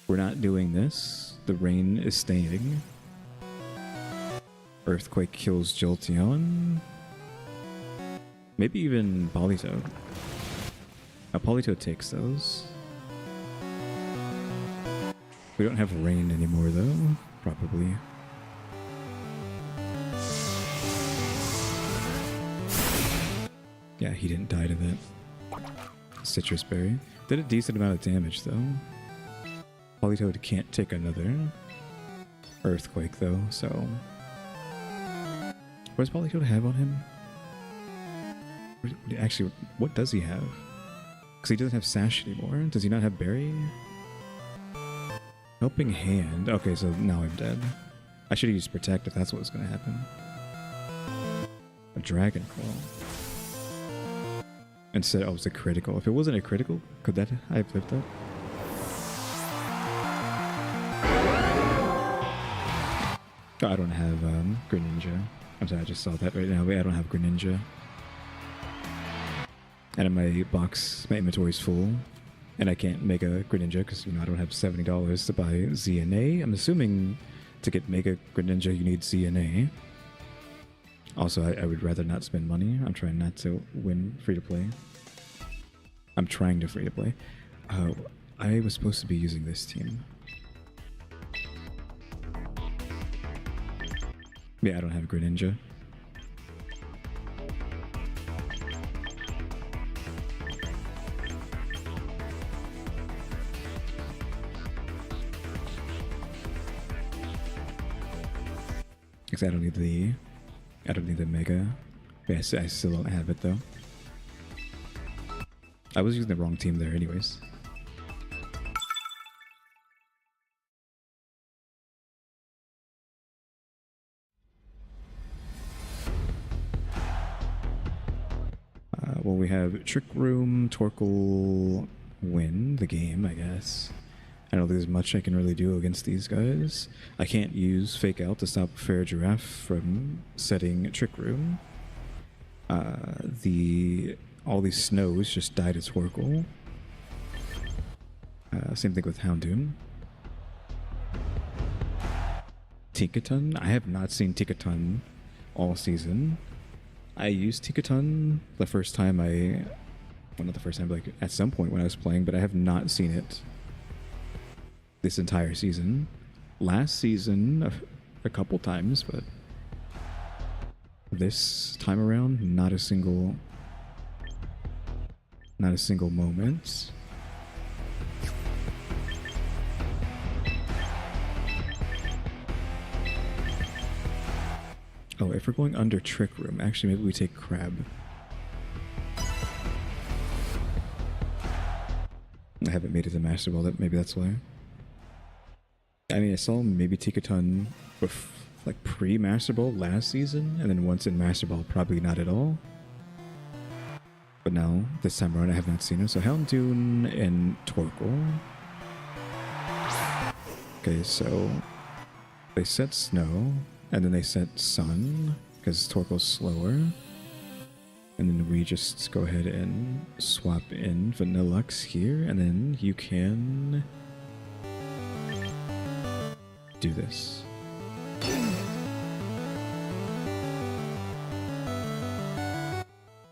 We're not doing this. The rain is staying. Earthquake kills Jolteon. Maybe even Politoed. Now Politoed takes those. We don't have rain anymore, though. Probably. Yeah, he didn't die to that. Citrus Berry. Did a decent amount of damage, though. Politoed can't take another Earthquake, though, so... what does Politoed have on him? Actually, what does he have? Because he doesn't have Sash anymore. Does he not have Berry? Helping Hand. Okay, so now I'm dead. I should have used Protect if that's what was going to happen. A Dragon Claw. Instead, oh, it was a critical. If it wasn't a critical, could that have lived up? Oh, I don't have Greninja. I'm sorry, I just saw that right now. Wait, I don't have Greninja. And in my box, my inventory's full. And I can't make a Greninja because, you know, I don't have $70 to buy ZNA. I'm assuming to get Mega Greninja, you need ZNA. Also, I would rather not spend money. I'm trying not to win free-to-play. I'm trying to free-to-play. I was supposed to be using this team. Yeah, I don't have a Greninja. Because I don't need the Mega. Yeah, I still don't have it though. I was using the wrong team there anyways. Well, we have Trick Room, Torkoal win the game, I guess. I don't think there's much I can really do against these guys. I can't use Fake Out to stop Fair Giraffe from setting Trick Room. All these snows just died at Torkoal. Same thing with Houndoom. Tinkaton? I have not seen Tinkaton all season. I used Tinkaton the first time well, not the first time, but like at some point when I was playing, but I have not seen it this entire season. Last season, a couple times, but this time around, not a single moment. Oh, if we're going under Trick Room, actually maybe we take Crab. I haven't made it to Master Ball, maybe that's why. I mean, I saw maybe Tinkaton like pre-Master Ball last season, and then once in Master Ball, probably not at all. But now, this time around, I have not seen him. So Houndoom and Torkoal. Okay, so they set Snow, and then they set Sun, because Torkoal's slower. And then we just go ahead and swap in Vanillux here, and then you can do this.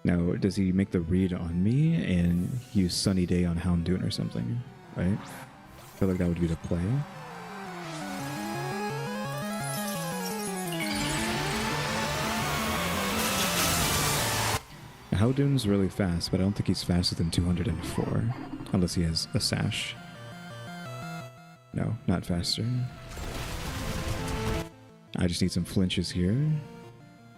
Now, does he make the read on me and use Sunny Day on Houndoom or something, right? I feel like that would be the play. Houndoom's really fast, but I don't think he's faster than 204, unless he has a sash. No, not faster. I just need some flinches here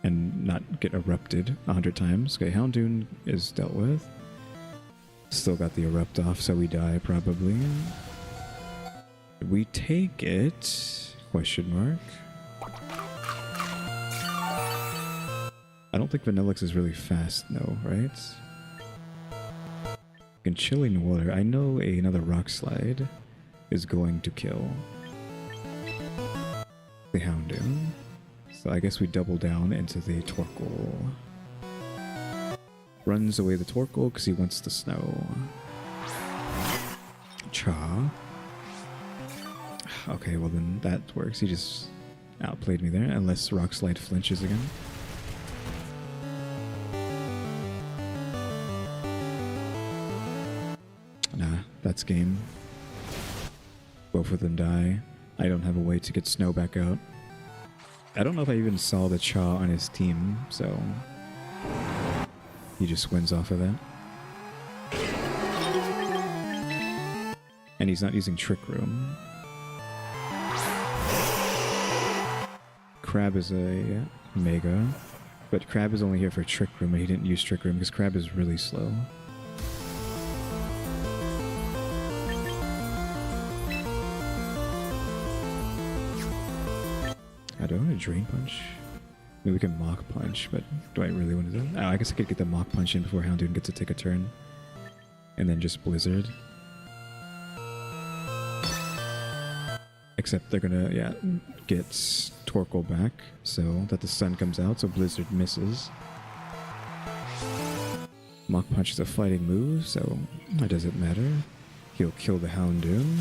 and not get erupted 100 times. Okay, Houndoom is dealt with. Still got the erupt off, so we die probably. We take it? Question mark. I don't think Vanillux is really fast, no, right? In Chilling Water, I know another Rock Slide is going to kill the Houndoom. So I guess we double down into the Torkoal. Runs away the Torkoal because he wants the snow. Cha. Okay, well then that works. He just outplayed me there, unless Rock Slide flinches again. Nah, that's game. Both of them die. I don't have a way to get Snow back out. I don't know if I even saw the Cha on his team, so he just wins off of that. And he's not using Trick Room. Crab is a Mega, but Crab is only here for Trick Room, and he didn't use Trick Room because Crab is really slow. I don't want to Drain Punch. Maybe we can Mach Punch, but do I really want to do that? Oh, I guess I could get the Mach Punch in before Houndoom gets to take a turn. And then just Blizzard. Except they're gonna, yeah, get Torkoal back so that the sun comes out, so Blizzard misses. Mach Punch is a fighting move, so that doesn't matter. He'll kill the Houndoom.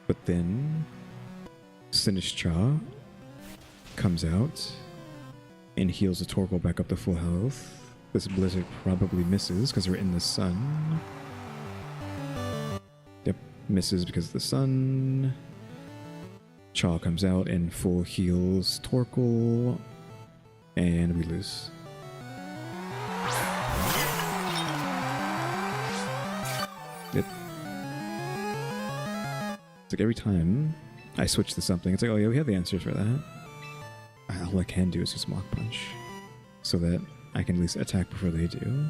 But then Sinistcha comes out and heals the Torkoal back up to full health. This Blizzard probably misses because we're in the sun. Yep, misses because of the sun. Chaw comes out and full heals Torkoal, and we lose. Yep. It's like every time I switch to something, it's like, oh yeah, we have the answer for that. All I can do is just Mach Punch, so that I can at least attack before they do.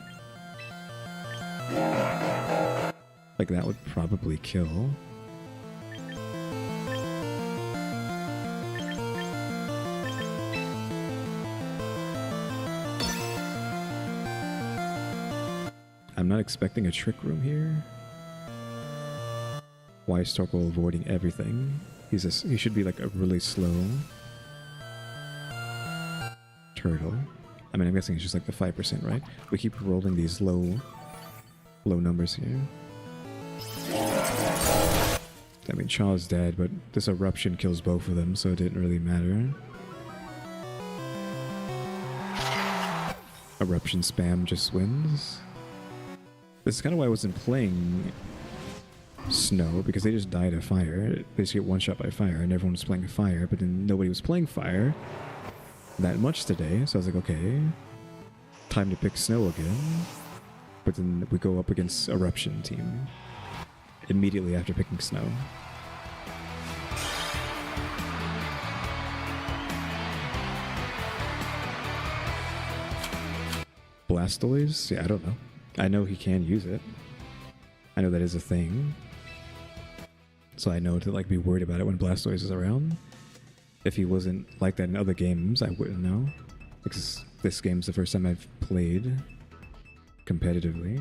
Like that would probably kill. I'm not expecting a Trick Room here. Why is Torkoal avoiding everything? He should be like a really slow turtle. I mean, I'm guessing it's just like the 5%, right? We keep rolling these low numbers here. I mean, Chaw's dead, but this eruption kills both of them, so it didn't really matter. Eruption spam just wins. This is kind of why I wasn't playing Snow, because they just died of fire. They just get one shot by fire, and everyone was playing fire, but then nobody was playing fire that much today, so I was like, okay, time to pick Snow again. But then we go up against Eruption team immediately after picking Snow. Blastoise? Yeah, I don't know. I know he can use it. I know that is a thing. So I know to like be worried about it when Blastoise is around. If he wasn't like that in other games, I wouldn't know. Because this game's the first time I've played competitively.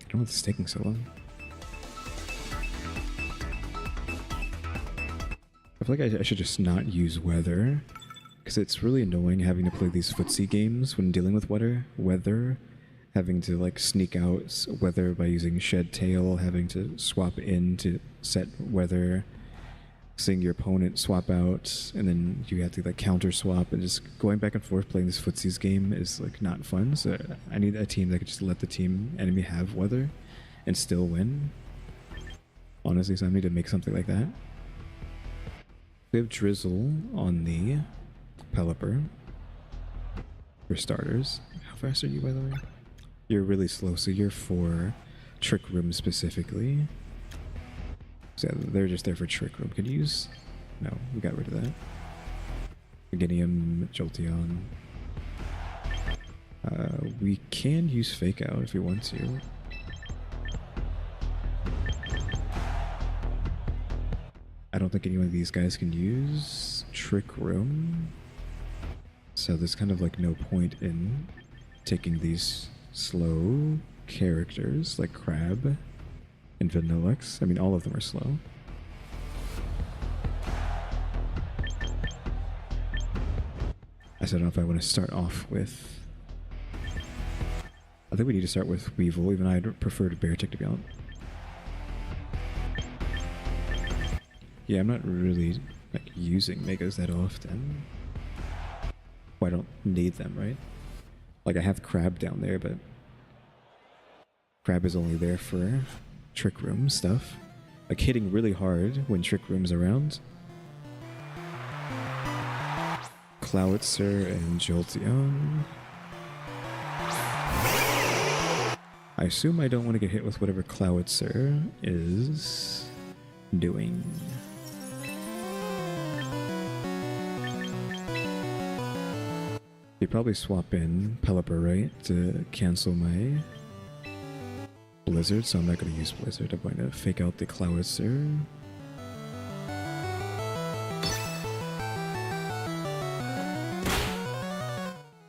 I don't know what's taking so long. I feel like I should just not use weather, because it's really annoying having to play these footsie games when dealing with weather, having to like sneak out weather by using Shed Tail, having to swap in to set weather, seeing your opponent swap out, and then you have to like counter swap, and just going back and forth playing this footsies game is like not fun. So I need a team that could just let the team enemy have weather and still win. Honestly, so I need to make something like that. We have Drizzle on the Pelipper for starters. How fast are you, by the way? You're really slow, so you're for Trick Room specifically. So yeah, they're just there for Trick Room. Can you use... No, we got rid of that. Beginnium, Jolteon. We can use Fake Out if we want to. I don't think any one of these guys can use Trick Room. So there's kind of like no point in taking these slow characters like Crab and Vanillix. I mean, all of them are slow. I don't know if I want to start off with... I think we need to start with Weevil, even though I'd prefer to Beartic, to be honest. Yeah, I'm not really like using Megas that often. Well, I don't need them, right? Like I have Crab down there, but Crab is only there for Trick Room stuff. Like hitting really hard when Trick Room's around. Clowitzer and Jolteon. I assume I don't want to get hit with whatever Clowitzer is doing. You probably swap in Pelipper, right? To cancel my Blizzard, so I'm not going to use Blizzard. I'm going to fake out the Clowitzer.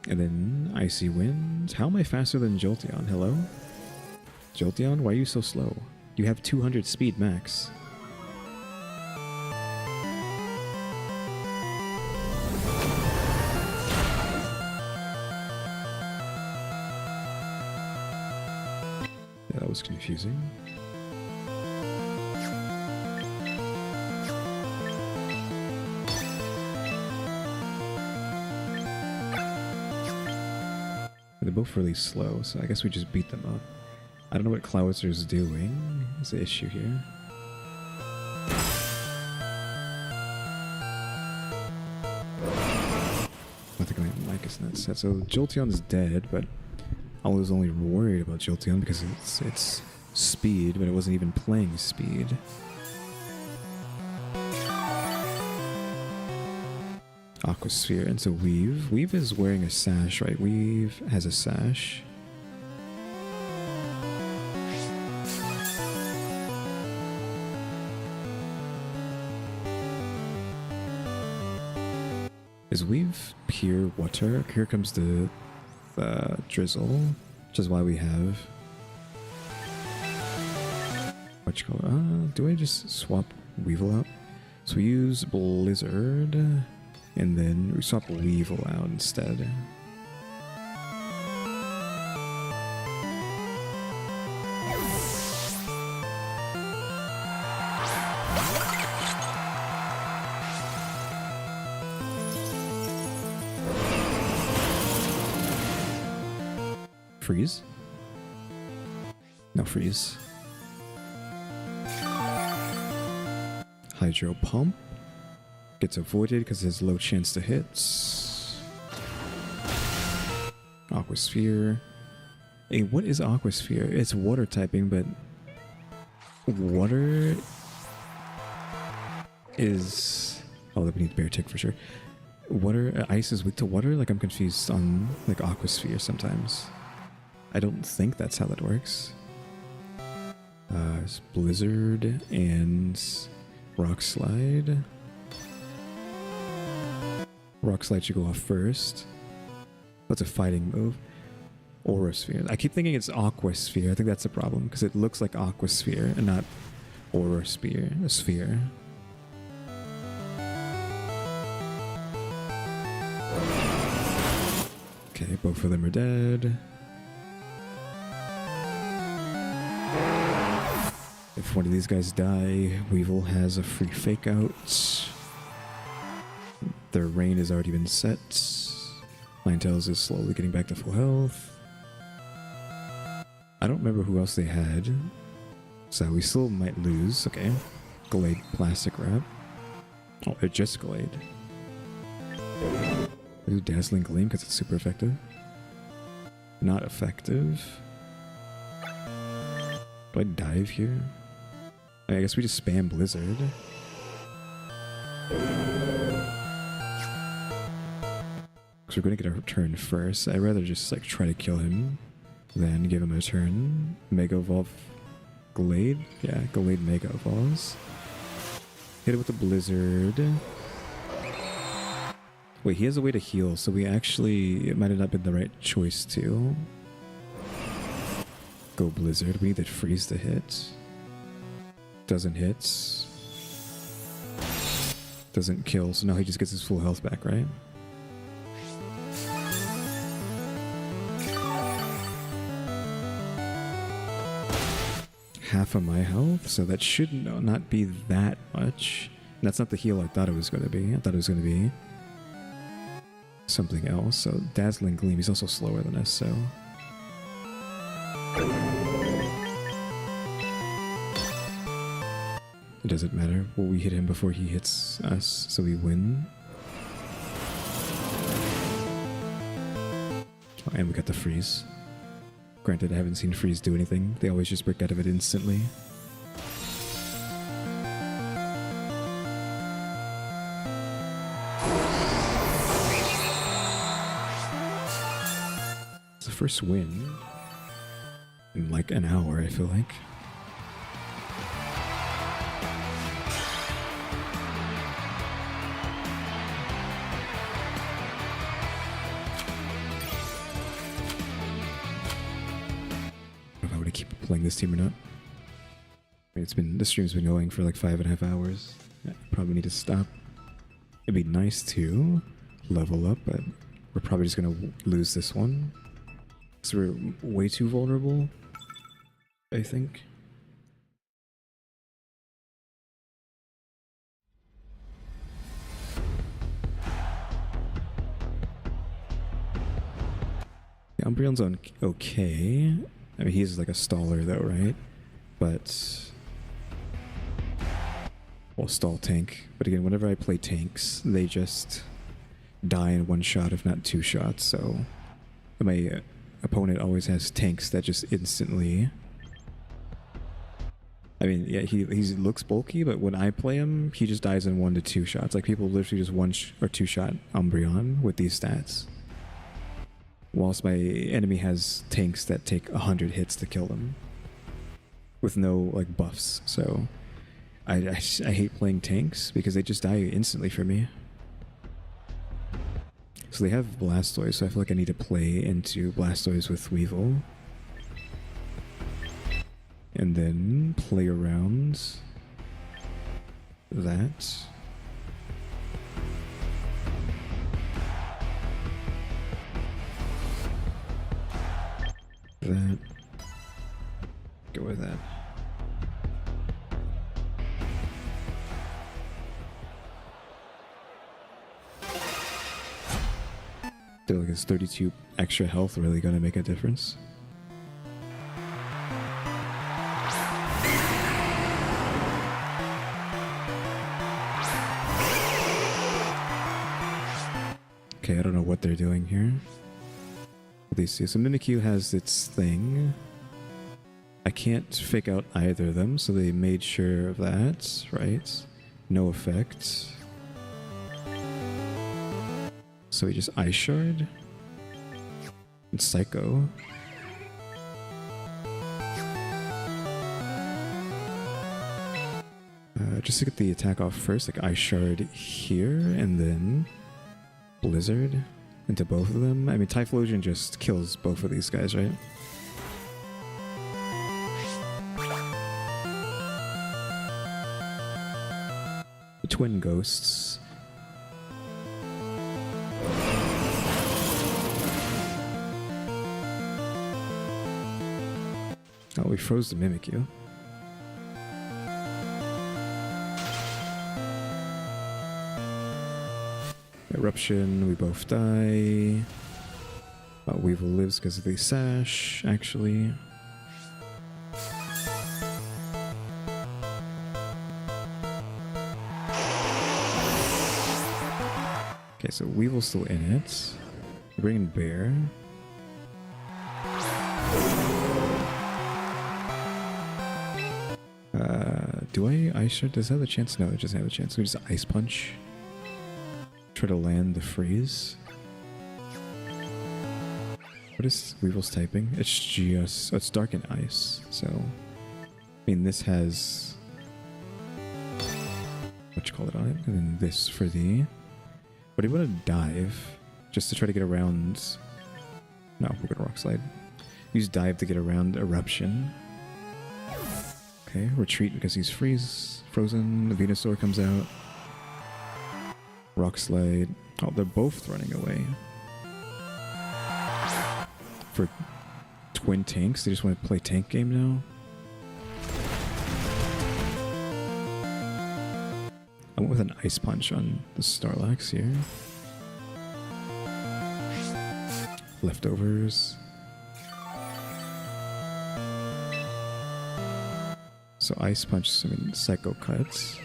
And then Icy Wind. How am I faster than Jolteon? Hello? Jolteon, why are you so slow? You have 200 speed max. Yeah, that was confusing. They're both really slow, so I guess we just beat them up. I don't know what Clowitzer's doing. Is the issue here. I think I like is in that set. So Jolteon's dead, but I was only worried about Jolteon because it's speed, but it wasn't even playing speed. Aquasphere, and so Weave. Weave is wearing a sash, right? Weave has a sash. Is Weave pure water? Here comes the drizzle, which is why we have... What you call it? Do I just swap Weevil out? So we use Blizzard, and then we swap Weevil out instead. Freeze? No freeze. Hydro Pump gets avoided because it has low chance to hit. Aquasphere. Hey, what is Aquasphere? It's water typing, but water is... Oh, we need Bear Tick for sure. Water, ice is weak to water? Like, I'm confused on like Aquasphere sometimes. I don't think that's how that works. It's Blizzard and Rock Slide. Rock Slide should go off first. That's a fighting move. Aurasphere. I keep thinking it's Aquasphere. I think that's a problem because it looks like Aquasphere and not Aurasphere. A sphere. Okay, both of them are dead. If one of these guys die, Weevil has a free fake out. Their rain has already been set. Ninetales is slowly getting back to full health. I don't remember who else they had, so we still might lose. Okay. Glade Plastic Wrap. Oh, they're just Glade. I do Dazzling Gleam because it's super effective. Not effective. Do I dive here? I guess we just spam Blizzard. Because we're going to get our turn first. I'd rather just like try to kill him than give him a turn. Mega Evolve Glade? Yeah, Glade Mega Evolves. Hit it with the Blizzard. Wait, he has a way to heal, so we actually... It might have not been the right choice to go Blizzard. We need that freeze to hit. Doesn't hit. Doesn't kill, so now he just gets his full health back, right? Half of my health, so that should not be that much. That's not the heal I thought it was going to be. I thought it was going to be something else. So Dazzling Gleam, he's also slower than us, so... It doesn't matter. Well, we hit him before he hits us, so we win. Oh, and we got the freeze. Granted, I haven't seen freeze do anything. They always just break out of it instantly. It's the first win. in like an hour, I feel like. I don't know if I would keep playing this team or not. The stream's been going for like 5.5 hours. I probably need to stop. It'd be nice to level up, but we're probably just gonna lose this one. So we're way too vulnerable, I think. Yeah, Umbreon's on okay. I mean, he's like a staller though, right? But... well, stall tank. But again, whenever I play tanks, they just die in one shot, if not two shots. So my opponent always has tanks that just instantly... I mean, yeah, he looks bulky, but when I play him, he just dies in 1 to 2 shots. Like, people literally just one or two shot Umbreon with these stats. Whilst my enemy has tanks that take 100 hits to kill them. With no, like, buffs. So, I hate playing tanks because they just die instantly for me. So they have Blastoise, so I feel like I need to play into Blastoise with Weevil. And then play around that. That. Go with that. I feel like it's 32 extra health really gonna make a difference. Okay, I don't know what they're doing here. They see. So Mimikyu has its thing. I can't fake out either of them, so they made sure of that, right? No effect. So we just Ice Shard. And Psycho. Just to get the attack off first, like Ice Shard here, and then Blizzard into both of them. I mean, Typhlosion just kills both of these guys, right? The Twin Ghosts. Oh, we froze the Mimikyu. Eruption, we both die. Weevil lives because of the sash, actually. Okay, so Weevil's still in it. Bring in Bear. Do I Ice Shard? Does it have a chance? No, it doesn't have a chance. We just Ice Punch. Try to land the freeze. What is Weevil's typing? It's just... oh, it's Dark and Ice. So, I mean, this has... what you call it on it? And then this for the... but I want to dive just to try to get around... no, we're gonna Rock Slide. Use Dive to get around Eruption. Okay, Retreat because he's frozen. The Venusaur comes out. Rock Slide. Oh, they're both running away. For twin tanks, they just want to play tank game now. I went with an Ice Punch on the Starlax here. Leftovers. So Ice Punch, I mean, Psycho Cuts.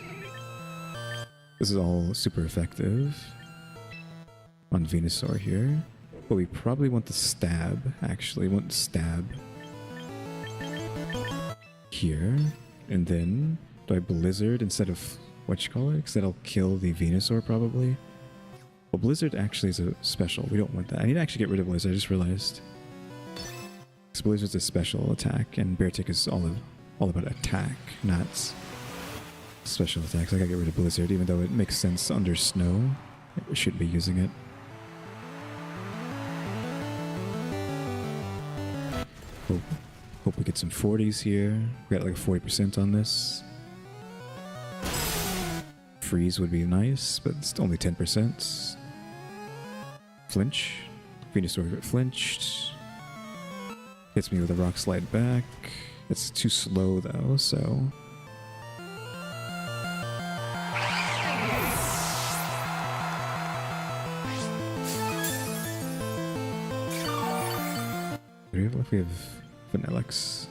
This is all super effective on Venusaur here. But we probably want the Stab, actually. We want Stab here. And then, do I Blizzard instead of what you call it? Because that'll kill the Venusaur probably. Well, Blizzard actually is a special. We don't want that. I need to actually get rid of Blizzard, I just realized. Because Blizzard's a special attack, and Beartick is all about attack, not special attacks. I gotta get rid of Blizzard, even though it makes sense under snow. I shouldn't be using it. Hope we get some 40s here. We got like a 40% on this. Freeze would be nice, but it's only 10%. Flinch. Venusaur got flinched. Hits me with a rock slide back. It's too slow though, so... We have Vanillix.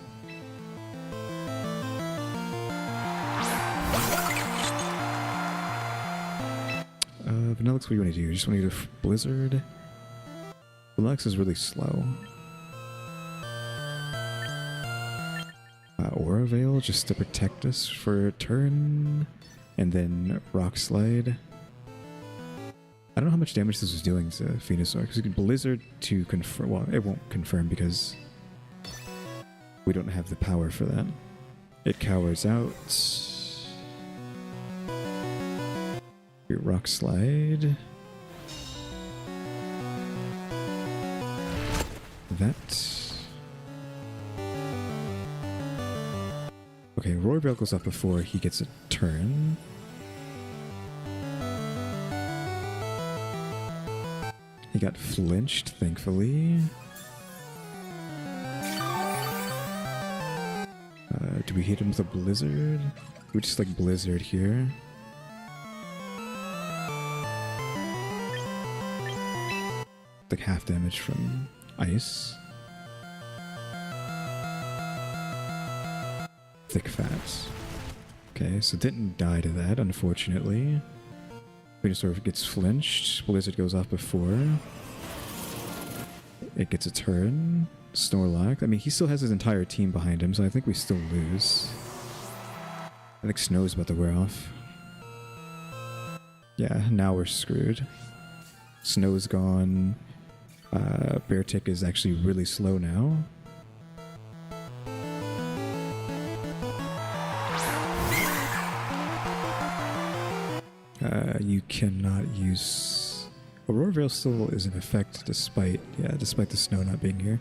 Vanillix, what do you want to do? You just want to do Blizzard? Vanillix is really slow. Aura Veil just to protect us for a turn. And then Rock Slide. I don't know how much damage this was doing to Venusaur, because you can Blizzard to confirm. Well, it won't confirm because we don't have the power for that. It cowers out. Rock Slide. That. Okay, Roar Veil goes up before he gets a turn. He got flinched, thankfully. Do we hit him with a Blizzard? We just like Blizzard here. Like half damage from ice. Thick Fats. Okay, so didn't die to that, unfortunately. Venusaur gets flinched. Blizzard goes off before. It gets a turn. Snorlax. I mean, he still has his entire team behind him, so I think we still lose. I think Snow's about to wear off. Yeah, now we're screwed. Snow's gone. Beartick is actually really slow now. You cannot use... Aurora Veil still is in effect despite the snow not being here.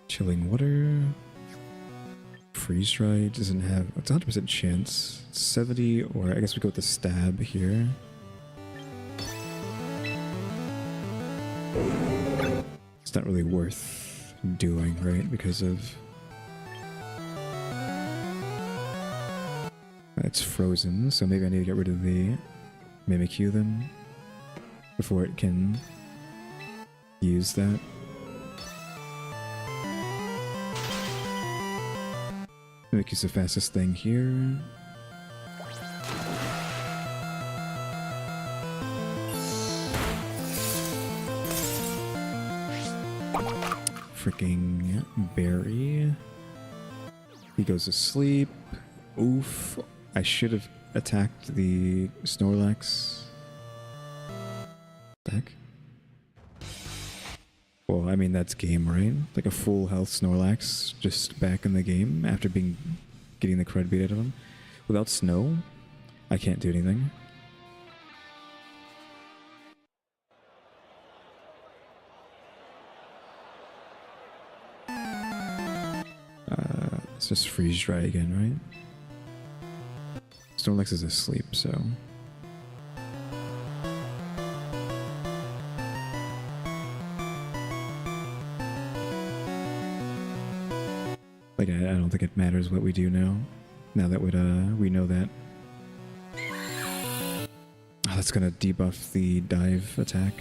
Chilling Water. Freeze Dry doesn't have... It's 100% chance. 70, or I guess we go with the Stab here. It's not really worth doing, right? Because of... It's frozen, so maybe I need to get rid of the Mimikyu then before it can use that. Mimikyu's the fastest thing here. Freaking Berry. He goes to sleep. Oof. I should have attacked the Snorlax. What the heck? Well, I mean, that's game, right? Like a full health Snorlax just back in the game after getting the crud beat out of him. Without snow, I can't do anything. Let's just freeze dry again, right? Snorlax is asleep, so... Like, I don't think it matters what we do now. Now that we know that. Oh, that's gonna debuff the dive attack.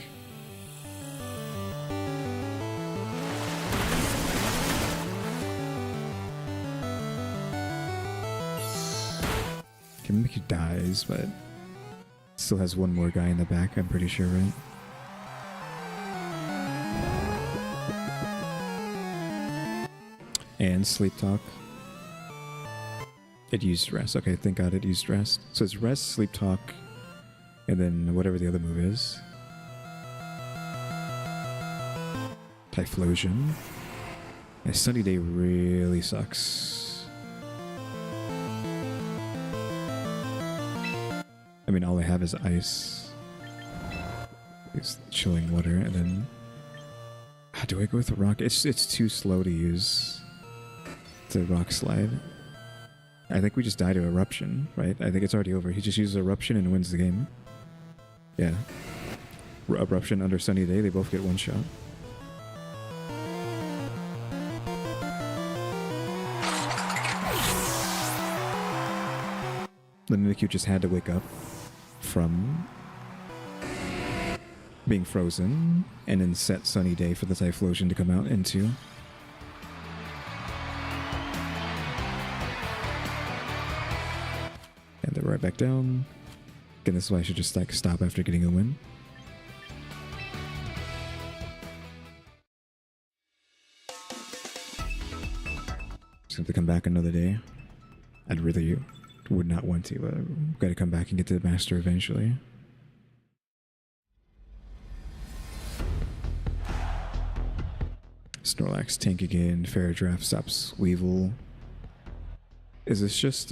Mimikyu dies, but still has one more guy in the back, I'm pretty sure, right? And Sleep Talk. It used Rest. Okay, thank God it used Rest. So it's Rest, Sleep Talk, and then whatever the other move is. Typhlosion. My Sunny Day really sucks. I mean, all I have is ice. It's chilling water, and then... do I go with the rock? It's too slow to use the rock slide. I think we just die to Eruption, right? I think it's already over. He just uses Eruption and wins the game. Yeah. Eruption under Sunny Day, they both get one shot. The Mimikyu just had to wake up from being frozen and then set Sunny Day for the Typhlosion to come out into. And they're right back down. Again, this is why I should just like stop after getting a win. Just have to come back another day. I'd really would not want to, but I've got to come back and get to the master eventually. Snorlax tank again. Giraffe stops Weevil. Is this just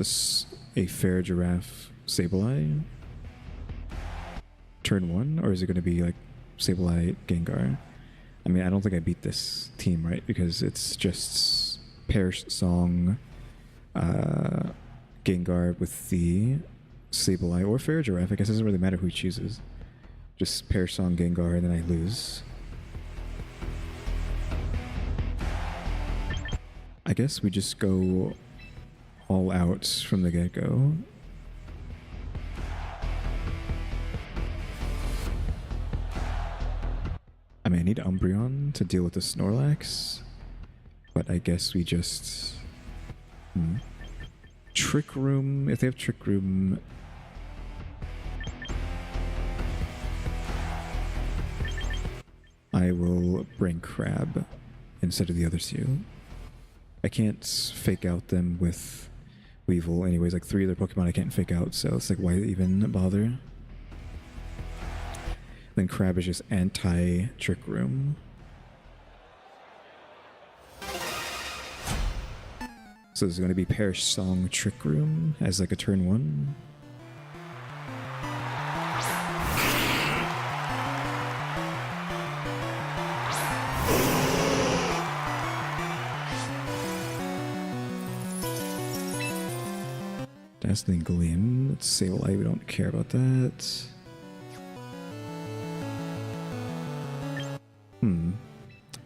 a Giraffe Sableye turn 1, or is it going to be like Sableye Gengar? I mean, I don't think I beat this team, right? Because it's just Song Gengar with the Sableye or Giraffe. I guess it doesn't really matter who he chooses. Just Song Gengar and then I lose. I guess we just go all out from the get-go. I mean, I need Umbreon to deal with the Snorlax, but I guess we just... Trick Room, if they have Trick Room... I will bring Crab instead of the other two. I can't fake out them with Weevil anyways, like 3 other Pokemon I can't fake out, so it's like, why even bother? Then Crab is just anti-Trick Room. So there's going to be Song Trick Room as like a turn 1. Dazzling Gleam. Let's say, well, we don't care about that.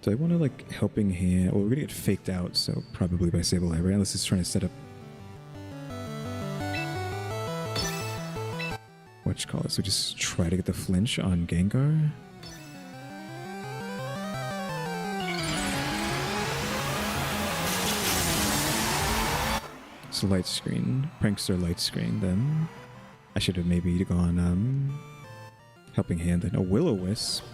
Do I want to like Helping Hand? Well, we're gonna get faked out, so probably by Sableye, right? Unless it's trying to set up. What you call it? So just try to get the flinch on Gengar. So Light Screen, Prankster Light Screen. Then I should have maybe gone Helping Hand. Then a Will-O-Wisp.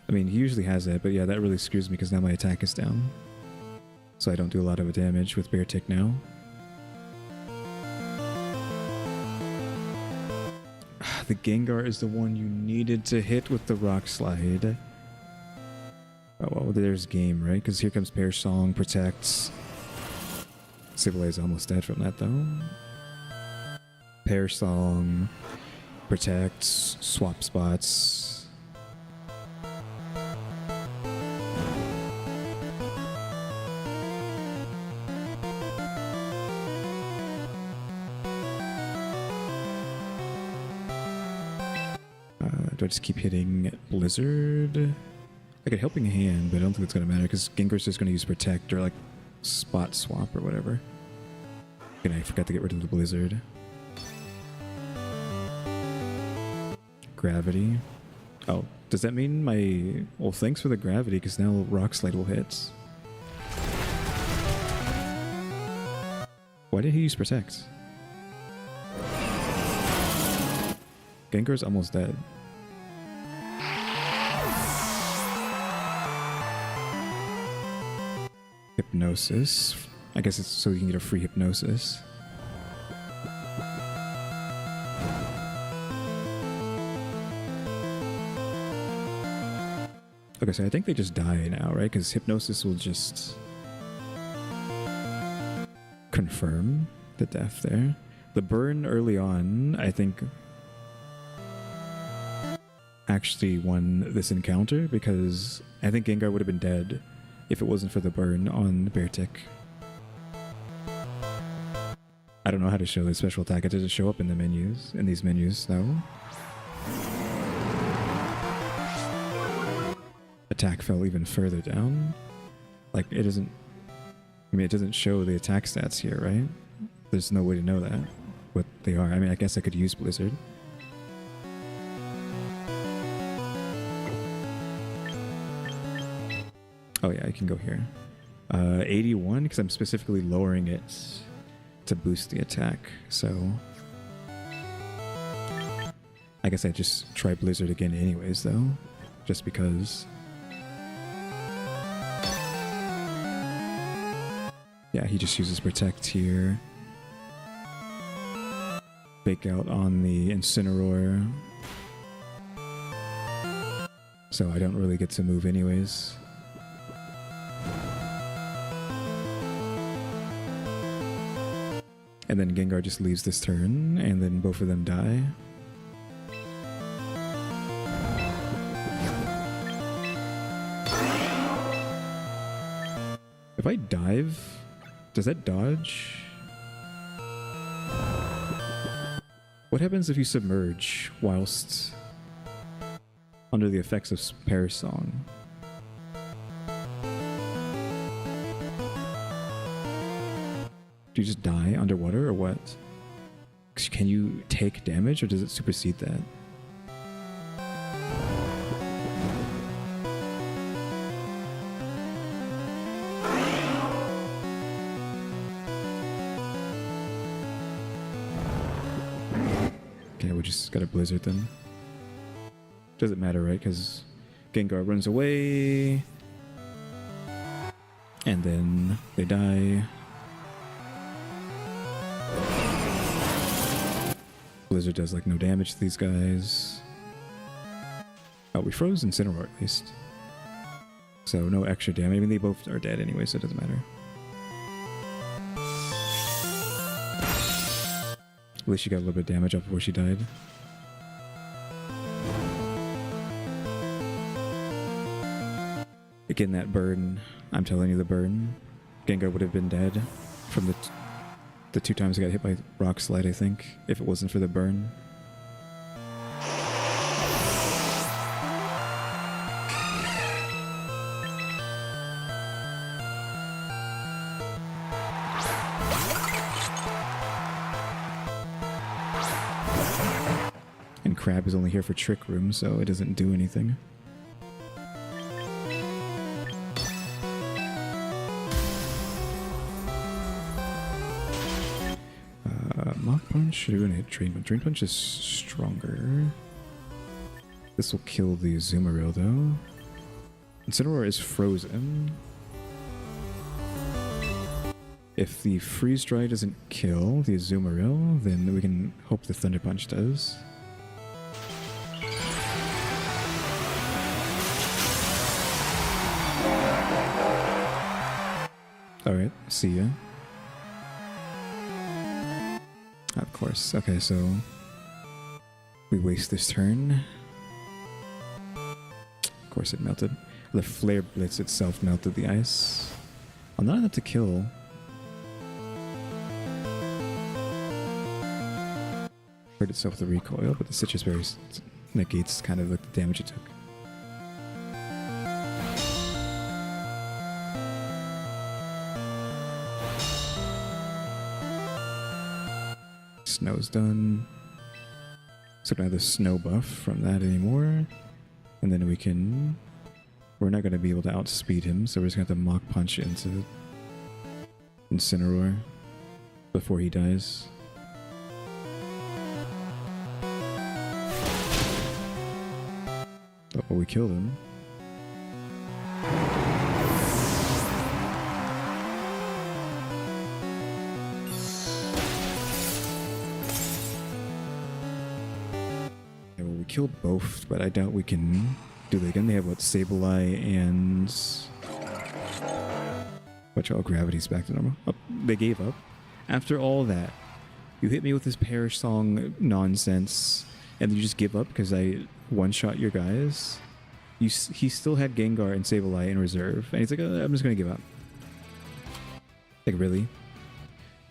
I mean, he usually has that, but yeah, that really screws me because now my attack is down. So I don't do a lot of damage with Bear Tick now. The Gengar is the one you needed to hit with the Rock Slide. Oh, well, there's game, right? Because here comes Song, protects. Sableye is almost dead from that, though. Song, protects, swap spots. Do I just keep hitting Blizzard? I get Helping Hand, but I don't think it's going to matter because Gengar's just going to use Protect or like Spot Swap or whatever. And I forgot to get rid of the Blizzard. Gravity. Oh, does that mean my... Well, thanks for the Gravity because now Rock Slide will hit. Why did he use Protect? Gengar's almost dead. Hypnosis. I guess it's so you can get a free Hypnosis. Okay, so I think they just die now, right? Because Hypnosis will just confirm the death there. The burn early on, I think, actually won this encounter because I think Gengar would have been dead if it wasn't for the burn on Beartic. I don't know how to show the special attack. It doesn't show up in the menus, in these menus, though. Attack fell even further down. Like, it doesn't... I mean, it doesn't show the attack stats here, right? There's no way to know that, what they are. I mean, I guess I could use Blizzard. Oh yeah, I can go here. 81, because I'm specifically lowering it to boost the attack, so... I guess I just try Blizzard again anyways, though. Just because... Yeah, he just uses Protect here. Fake out on the Incineroar. So I don't really get to move anyways. And then Gengar just leaves this turn, and then both of them die. If I dive, does that dodge? What happens if you submerge whilst under the effects of Pear Song? Do you just die underwater or what? Can you take damage or does it supersede that? Okay, we just got a Blizzard then. Doesn't matter, right? Because Gengar runs away. And then they die. Blizzard does like no damage to these guys. Oh, we froze Incineroar at least. So no extra damage. I mean, they both are dead anyway, so it doesn't matter. At least she got a little bit of damage up before she died. Again, that burn. I'm telling you, the burn. Gengar would have been dead from the 2 times I got hit by Rock Slide, I think, if it wasn't for the burn. And Crab is only here for Trick Room, so it doesn't do anything. Mach Punch, or do we hit Drain Punch? Drain Punch is stronger. This will kill the Azumarill though. Incineroar is frozen. If the Freeze Dry doesn't kill the Azumarill, then we can hope the Thunder Punch does. Alright, see ya. Of course. Okay, so we waste this turn. Of course it melted. The Flare Blitz itself melted the ice. Well, not enough to kill. Hurt itself with the recoil, but the Citrus Berry negates kind of the damage it took. Snow's done. So don't have the snow buff from that anymore. And then we can... We're not going to be able to outspeed him, so we're just going to have to Mach Punch into Incineroar before he dies. Oh, we killed him. Killed both, but I doubt we can do they again? They have what? Sableye and... Watch out, gravity's back to normal. Oh, they gave up. After all that, you hit me with this Perish Song nonsense, and then you just give up because I one-shot your guys. He still had Gengar and Sableye in reserve, and he's like, I'm just going to give up. Like, really?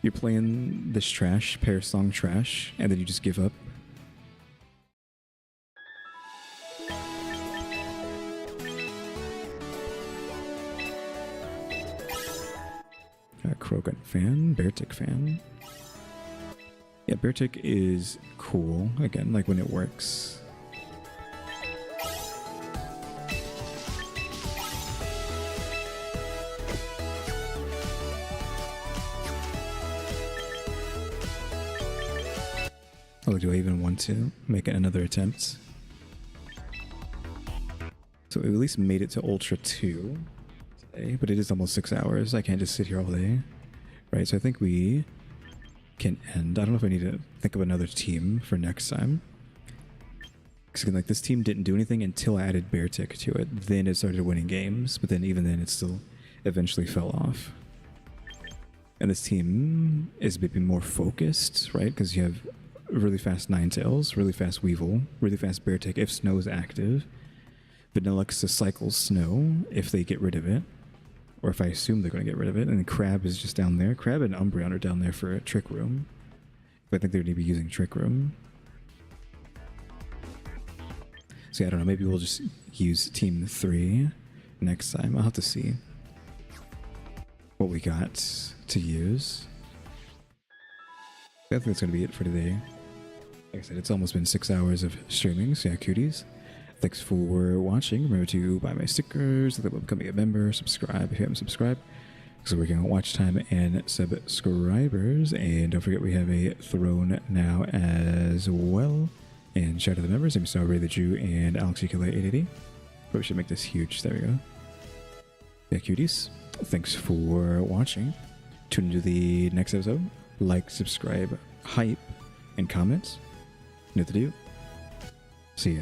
You're playing this trash, Perish Song trash, and then you just give up? Croagunk fan, Beartic fan. Yeah, Beartic is cool. Again, like when it works. Oh, do I even want to make another attempt? So we at least made it to Ultra 2 today, but it is almost 6 hours. I can't just sit here all day. Right, so I think we can end. I don't know if I need to think of another team for next time. Because like this team didn't do anything until I added Beartic to it. Then it started winning games, but then even then it still eventually fell off. And this team is maybe more focused, right? Because you have really fast Ninetales, really fast Weevil, really fast Beartic if Snow is active. Vanillux to cycle Snow if they get rid of it. Or if I assume they're going to get rid of it. And then Crab is just down there. Crab and Umbreon are down there for a Trick Room. But I think they're going to be using Trick Room. So yeah, I don't know. Maybe we'll just use Team 3 next time. I'll have to see what we got to use. I think that's going to be it for today. Like I said, it's almost been 6 hours of streaming. So yeah, Kyuuties. Thanks for watching. Remember to buy my stickers, think about becoming a member, subscribe if you haven't subscribed. Because we're working on watch time and subscribers. And don't forget we have a throne now as well. And shout out to the members, EmmyStarr, RaleyDrew, and alexgkiller 880. Probably should make this huge. There we go. Yeah, Kyuuties. Thanks for watching. Tune into the next episode. Like, subscribe, hype, and comment. You know what to do. See ya.